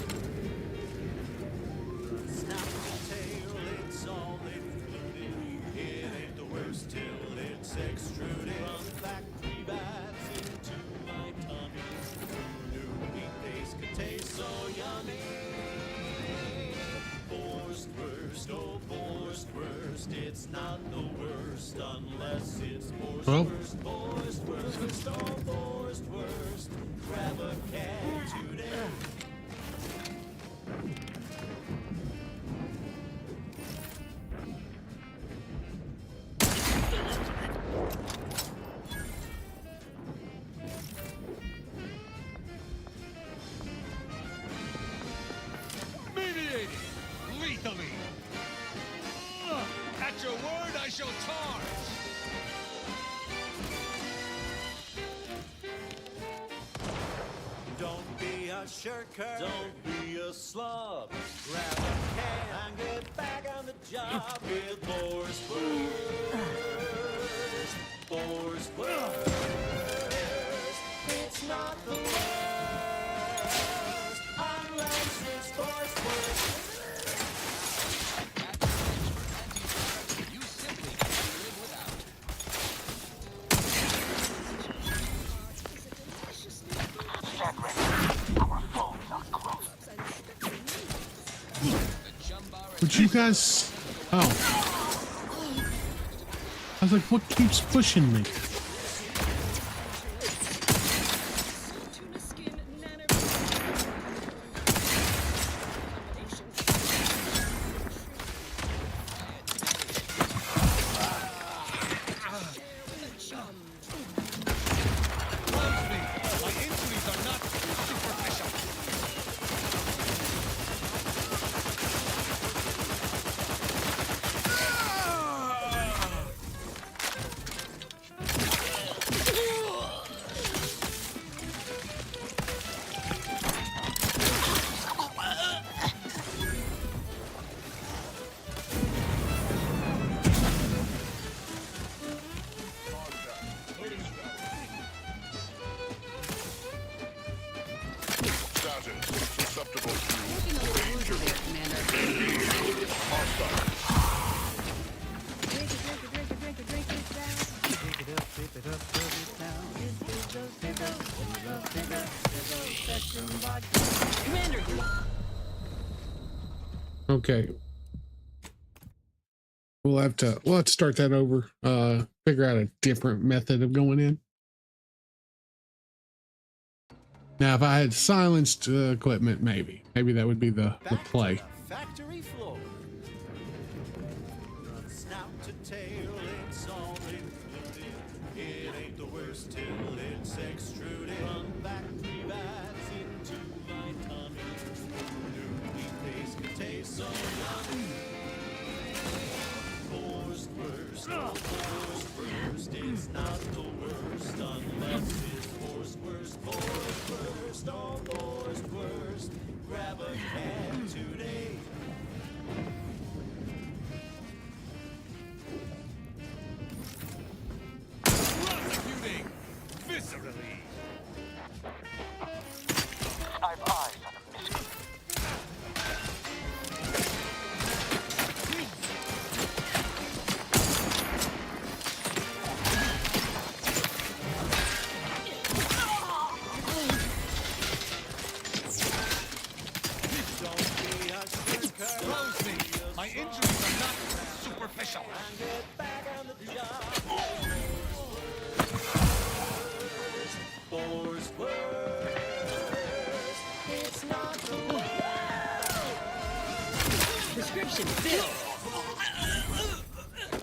Snap the tail, it's all included. It ain't the worst till it's extruded. From factory baths into my tummy. Who knew meat paste could taste so yummy? Boar's worst, oh Boar's worst. It's not the worst unless it's Boar's Well. worst. Boar's worst. worst, all forced worst. Grab a can today. Mediating lethally. At your word, I shall charge. Don't be a shirker. Don't be a slob. Grab a can and get back on the job with forced worst. Forced worst. It's not the worst unless it's forced worst. You simply can't live without. But you guys, oh, I was like, what keeps pushing me? My injuries are not superficial. Status susceptible to Looking a little woozy there, Commander. hostile. Drink it, drink it, drink it, drink it, drink it down. Drink it up, sip it up, put it down. Session vodka. Commander, Okay. We'll have to start that over. Figure out a different method of going in. Now, if I had silenced equipment, maybe that would be the play. Factory floor. From snout to tail, it's all included. It ain't the worst till it's extruded. From factory vats into my tummy. New wheat paste can taste so yummy. Forced worst, oh, forced worst. It's not the worst unless it's forced worst. Forced worst, oh, forced worst. Grab a can today. Prosecuting viscerally. I've eyes on a miscreant. Close me. My injuries are not superficial. Forced worst. It's not the worst. prescription filled.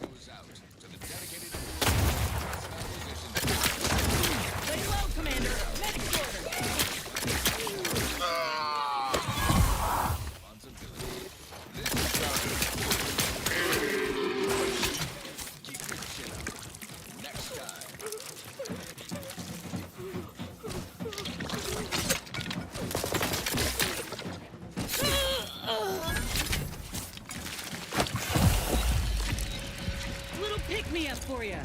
Goes out to the dedicated Lay low, Commander. Medic's order. Keep your chin up. Next time. Little pick-me-up for you.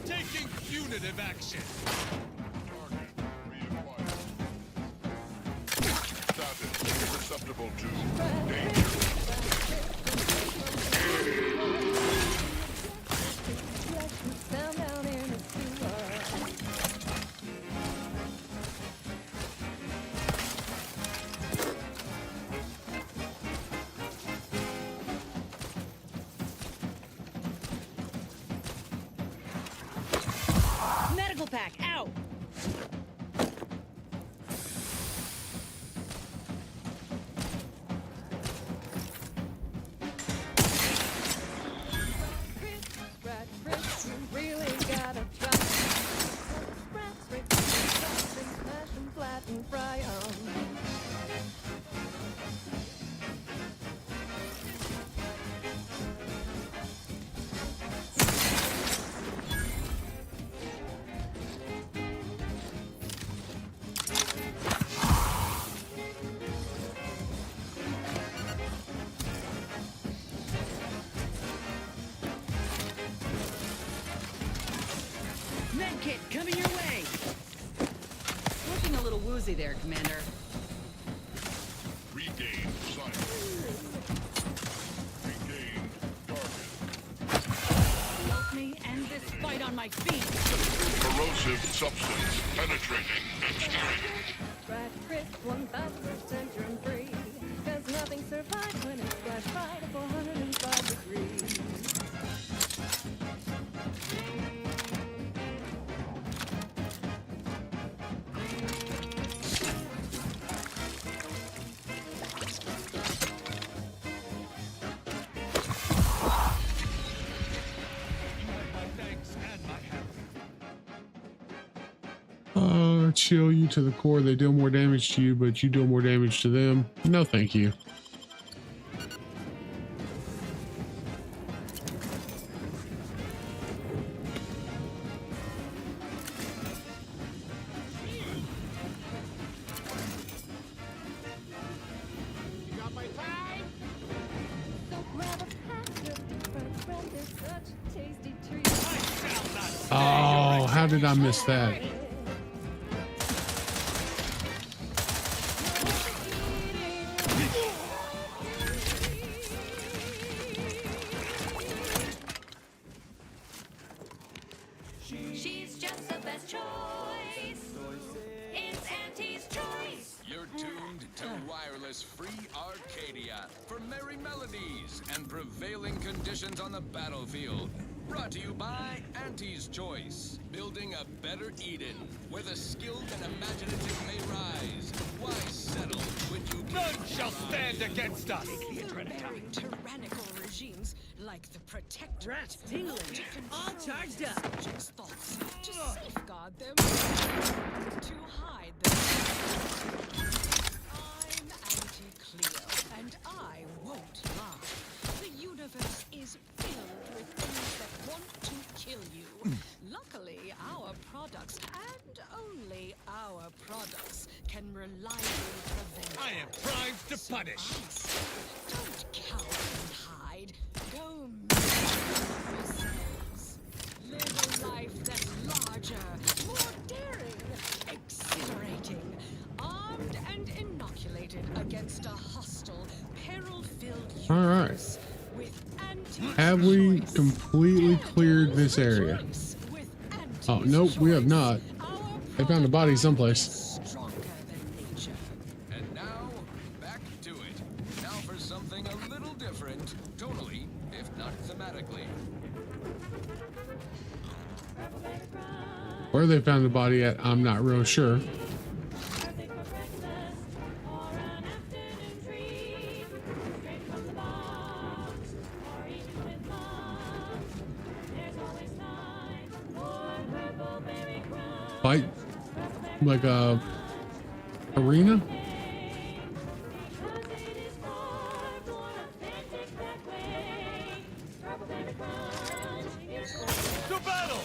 Taking punitive action. Status susceptible to danger. Down, down in the sewer. rifle pack. Ow! Rat Chris, you really gotta try. Rats, smash and flat and fry 'em. Medkit coming your way. Looking a little woozy there, Commander. Regain sight. Regain target. Help me end this fight on my feet. Corrosive substance penetrating exterior. Rat Chris, 1000% germ-free. 'Cause nothing survives when it's flash fried at 405 degrees. Chill you to the core. They deal more damage to you, but you deal more damage to them. No, thank you. You got my time? So grab a pack of different friends. It's such a tasty treat. Oh, how did I miss that? She's just the best choice. It's Auntie's choice. You're tuned to Wireless Free Arcadia for merry melodies and prevailing conditions on the battlefield. Brought to you by Auntie's Choice, building a better Eden, where the skilled and imaginative may rise. Why settle when you can None shall stand against us! Overbearing tyrannical regimes like the Protectorate. Rats tingling. All charged up. Subjects' thoughts to safeguard them, to hide them. I'm Anti-Cleo, and I won't lie. The universe is filled with things that want to kill you. Luckily, our products, and only our products, can reliably prevent I am primed to punish. Don't cower and hide. Go yourselves. Live a life that's larger, more daring, exhilarating, armed and inoculated against a hostile, peril-filled universe. All right. With anti-choice. Have we completely cleared this area? Oh, nope, we have not. They found a body someplace. And now, back to it. Now for something a little different, tonally, if not thematically. Where they found the body at, I'm not real sure. Fight like a arena. To battle!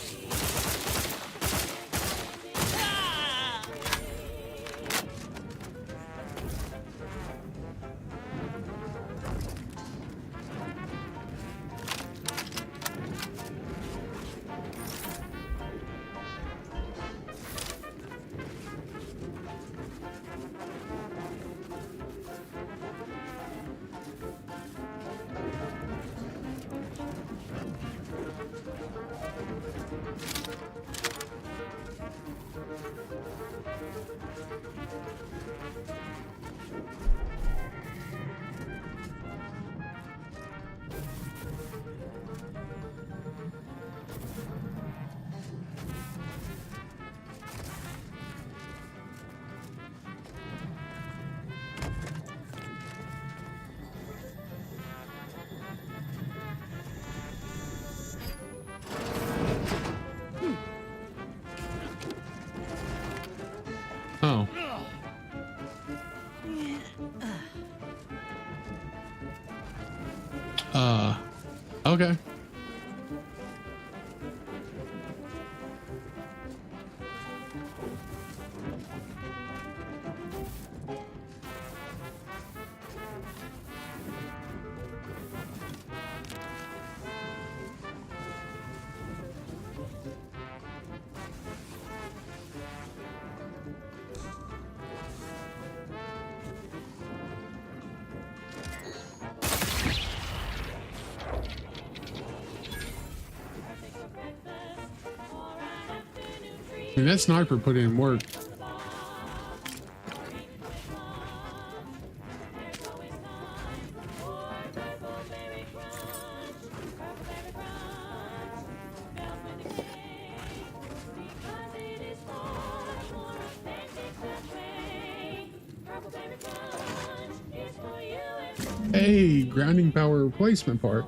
Oh. Okay. I mean, that sniper put in work. Hey, grounding power replacement part.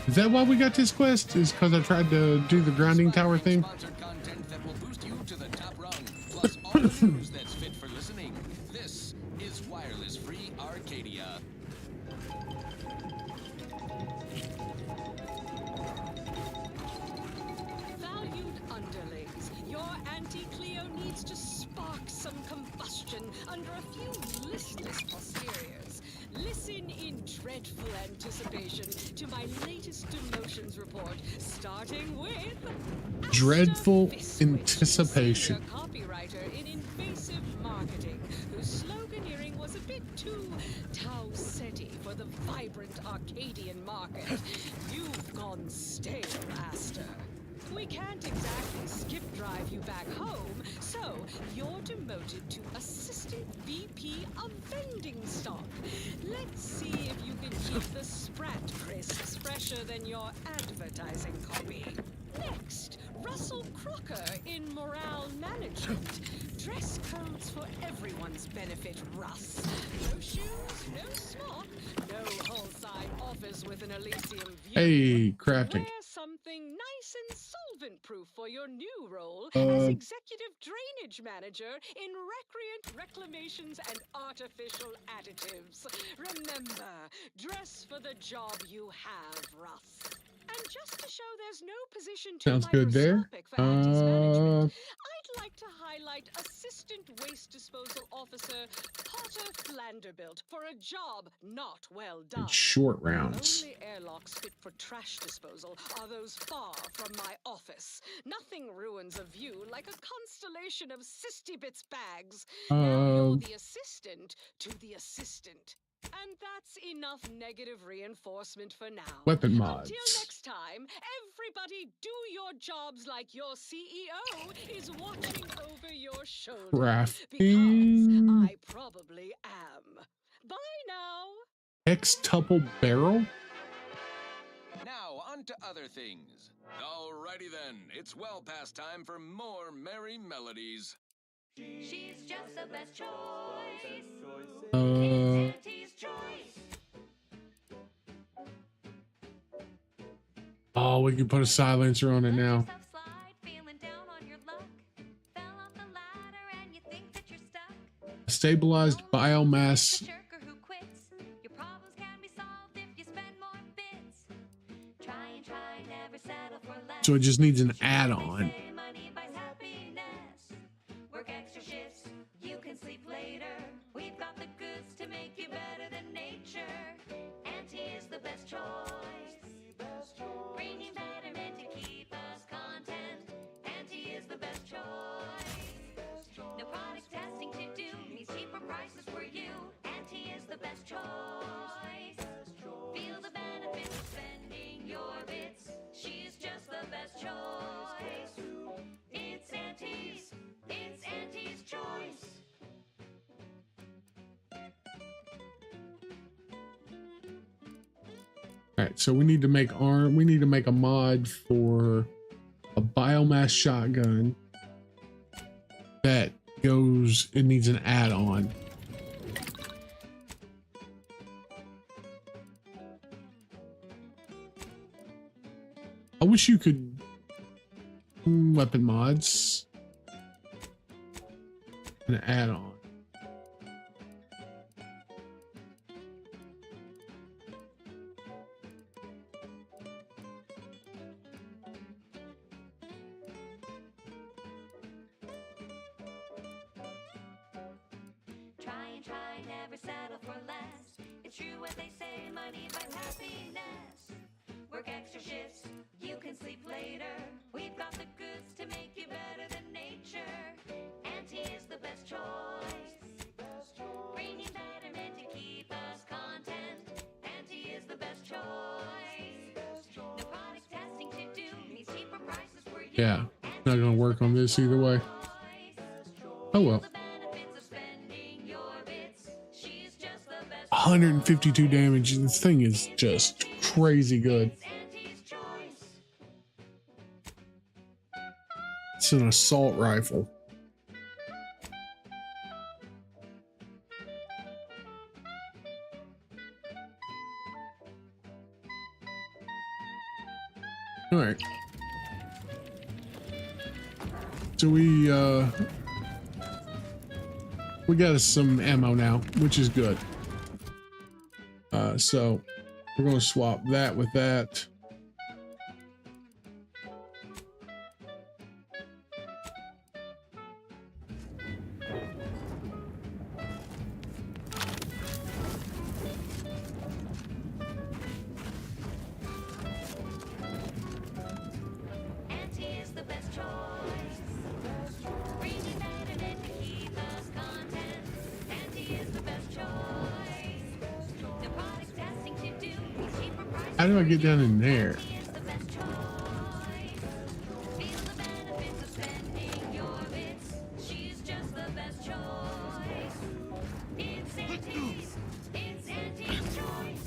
Is that why we got this quest? Is because I tried to do the grounding tower thing? Plus all the news that's fit for listening. This is Wireless Free Arcadia. Valued underlings, your anti-Cleo needs to spark some combustion under a few listless posteriors. Listen in dreadful anticipation to my latest demotions report, starting with Dreadful anticipation. a copywriter in invasive marketing, whose sloganeering was a bit too Tau-Ceti for the vibrant Arcadian market. You've gone stale, Aster. We can't exactly skip drive you back home, so you're demoted to Assistant VP of Vending Stock. Let's see if you can keep the Sprat crisps fresher than your advertising copy. Next, Russell Crocker in Morale Management. Dress codes for everyone's benefit, Russ. No shoes, no smock, no whole-side office with an Elysium view. Hey, crafting. Wear something nice and solvent-proof for your new role as Executive Drainage Manager in Recreant Reclamations and Artificial Additives. Remember, dress for the job you have, Russ. And just to show there's no position too Sounds good there. microscopic for Andy's management, I'd like to highlight Assistant Waste Disposal Officer Potter Vanderbilt for a job not well done. Short rounds. Only airlocks fit for trash disposal are those far from my office. Nothing ruins a view like a constellation of Sistybits bags. Now you're the assistant to the assistant. And that's enough negative reinforcement for now. Weapon mods. Until next time, everybody do your jobs like your CEO is watching over your shoulder. Crafting. I probably am. Bye now. X-tuple barrel? Now, on to other things. Alrighty then, it's well past time for more merry melodies. She's just the best choice. Auntie's choice. Oh, we can put a silencer on it now. A stabilized biomass. So it just needs an add-on. Work extra shifts, you can sleep later. We've got the goods to make you better than nature. Auntie is the best choice. Bringing betterment to keep us content. Auntie is the best choice. No product testing to do, means cheaper prices for you. Auntie is the best choice. Feel the benefits of spending your bits. She's just the best choice. It's Auntie's. It's Auntie's choice. All right, so we need to make a mod for a biomass shotgun that goes, it needs an add-on. I wish you could weapon mods and add on. Try and try, never settle for less. It's true what they say, money buys happiness. Work extra shifts, you can sleep later. We've got the goods to make you better than nature. Auntie is the best choice. Bringing betterment to keep us content. Auntie is the best choice. No product testing to do, means cheaper prices for you. Yeah, not gonna work on this either way. Oh well. 152 damage. This thing is just crazy good. It's an assault rifle. All right. So we got us some ammo now, which is good. So we're going to swap that with that. Auntie is the best choice. Bringing betterment to keep us content. Auntie is the best choice. No product testing to do, means cheaper prices. How do I get down in there? Auntie is the best choice. Feel the benefits of spending your bits. She's just the best choice. It's Auntie's. It's Auntie's choice.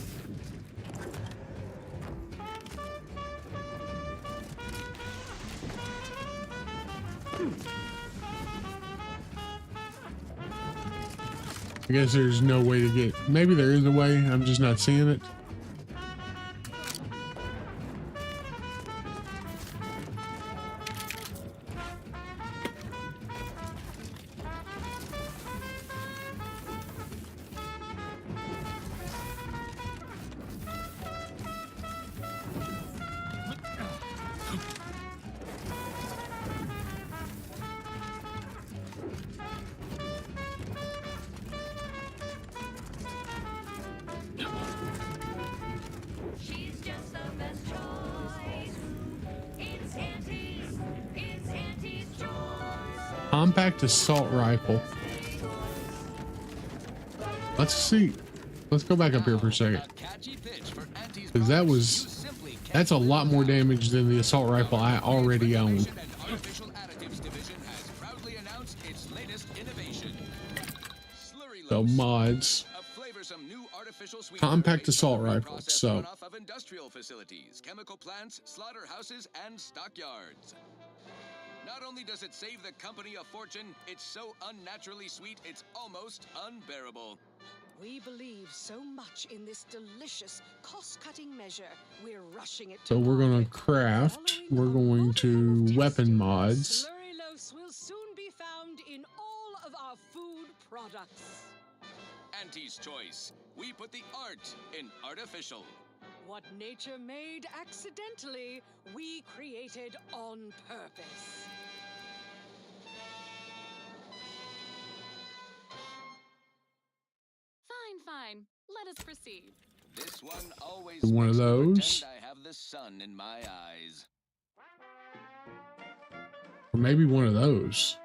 I guess there's no way to get, maybe there is a way, I'm just not seeing it. She's just the best choice. It's Auntie's. It's Auntie's choice. Compact assault rifle. Let's see. Let's go back up here for a second. Because that's a lot more damage than the assault rifle I already own. So mods. Compact assault rifle. So Of industrial facilities, chemical plants, slaughterhouses, and stockyards. Not only does it save the company a fortune, it's so unnaturally sweet, it's almost unbearable. We believe so much in this delicious, cost-cutting measure. We're rushing it. so we're gonna craft. We're going to weapon mods. Slurry loaves will soon be found in all of our food products. Auntie's choice. We put the art in artificial. What nature made accidentally, we created on purpose. Fine. Let us proceed. This one always One of makes me those. pretend I have the sun in my eyes. Or maybe one of those.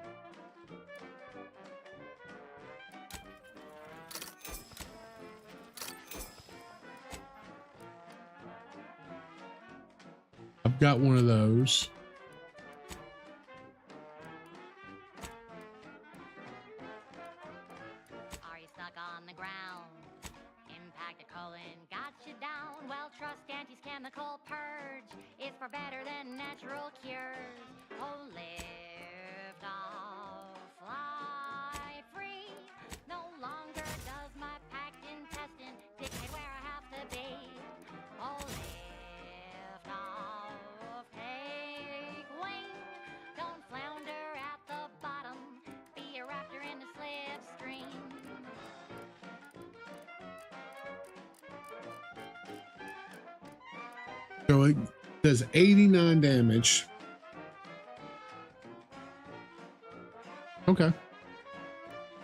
I've got one of those. Are you stuck on the ground? Impact a colon got you down. Well, trust Auntie's chemical purge is far better than natural cures. Oh, lift off, fly free. No longer does my packed intestine dictate where I have to be. Oh, lift off, So it does 89 damage. Okay.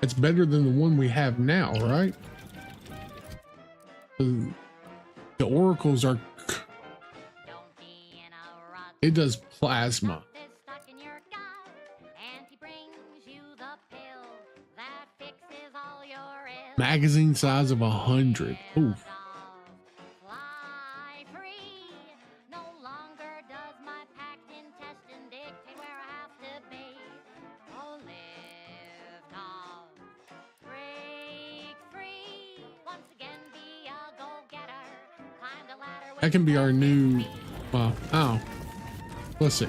It's better than the one we have now, right? The oracles are... It does plasma. Magazine size of 100. Ooh. That can be our new, well, oh, let's see.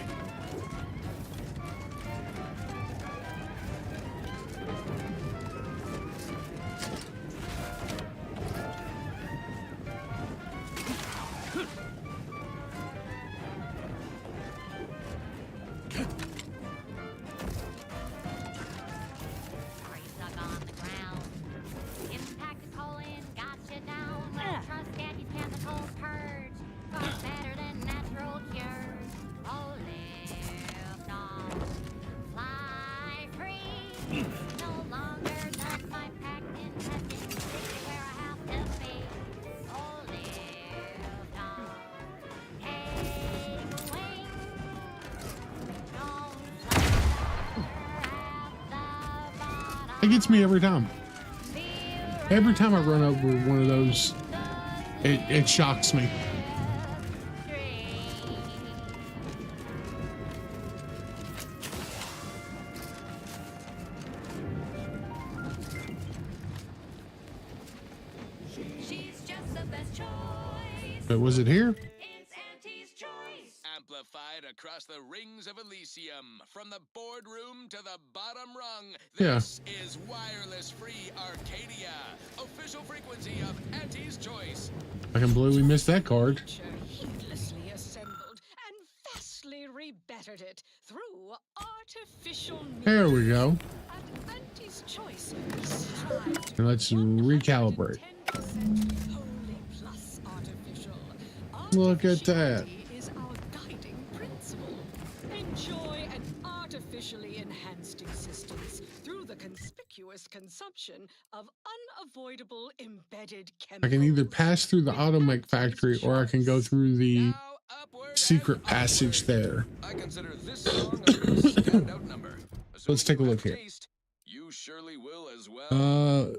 It gets me every time. Every time I run over one of those, it shocks me. But was it here? Amplified across the rings of Elysium, from the boardroom to the bottom rung. Yeah. This is Wireless Free Arcadia, official frequency of Auntie's Choice. I completely missed that card. Heedlessly assembled and vastly rebettered it through artificial means. There we go. At Auntie's Choice, we strive to And let's recalibrate. wholly plus artificial. Look at that. Is our guiding principle. Enjoy an artificially enhanced existence through the conspicuous consumption of unavoidable embedded I chemicals. can either pass through the Automech factory or I can go through the secret passage there. I consider this song a real standout number. Let's take a look here. You surely will as well.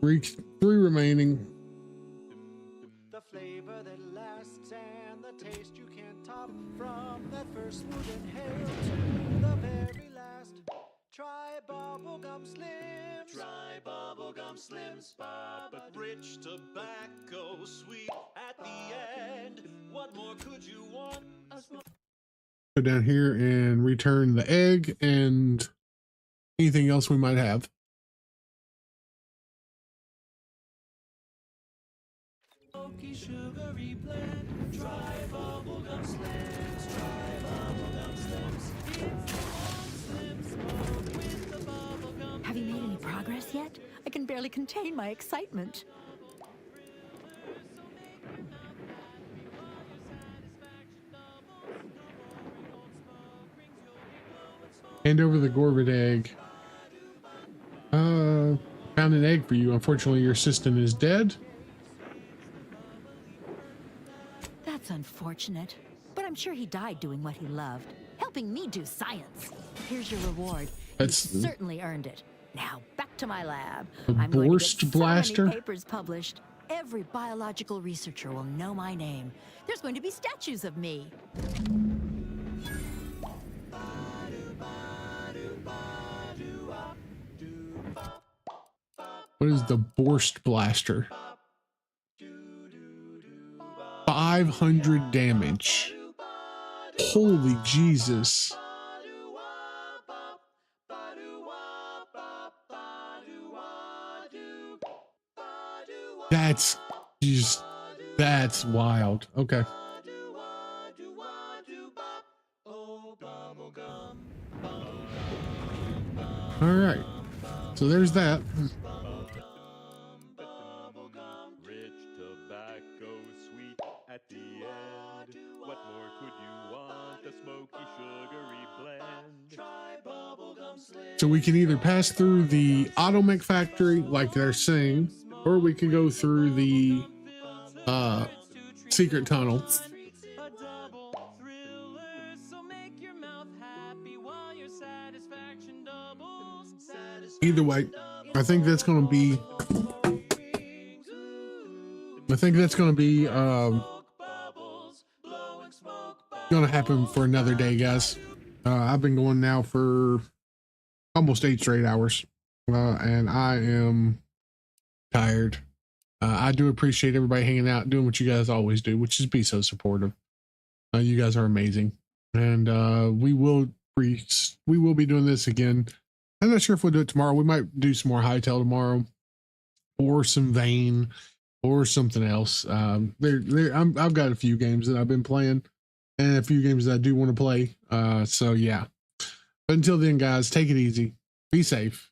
Three remaining. The flavor that lasts and the taste you can't top, from that first smooth inhale to the very last. Try bubblegum slims. Try bubblegum slims. But rich tobacco, sweet at the end. What more could you want? Go down here and return the egg and anything else we might have. Smoky, sugary blend. Try bubblegum slims. Try bubblegum slims. Slim smoke with the bubblegum. Have you made any progress yet? I can barely contain my excitement. Hand over the Gorvid egg. Found an egg for you. Unfortunately, your assistant is dead. That's unfortunate, but I'm sure he died doing what he loved, helping me do science. Here's your reward. That's- You certainly earned it. Now back to my lab. A I'm going to get Borst so blaster? many papers published. Every biological researcher will know my name. There's going to be statues of me. What is the Borst blaster? 500 damage. Holy Jesus. That's just, that's wild. Okay. All right. So there's that. So we can either pass through the Automech factory like they're saying, or we can go through the secret tunnel. Either way, I think that's going to be going to happen for another day, guys. I've been going now for almost 8 straight hours, and I am tired. I do appreciate everybody hanging out, doing what you guys always do, which is be so supportive. You guys are amazing, and we will be doing this again. I'm not sure if we'll do it tomorrow. We might do some more Hytale tomorrow, or some Vane, or something else. I've got a few games that I've been playing, and a few games that I do want to play. So yeah. But until then, guys, take it easy, be safe,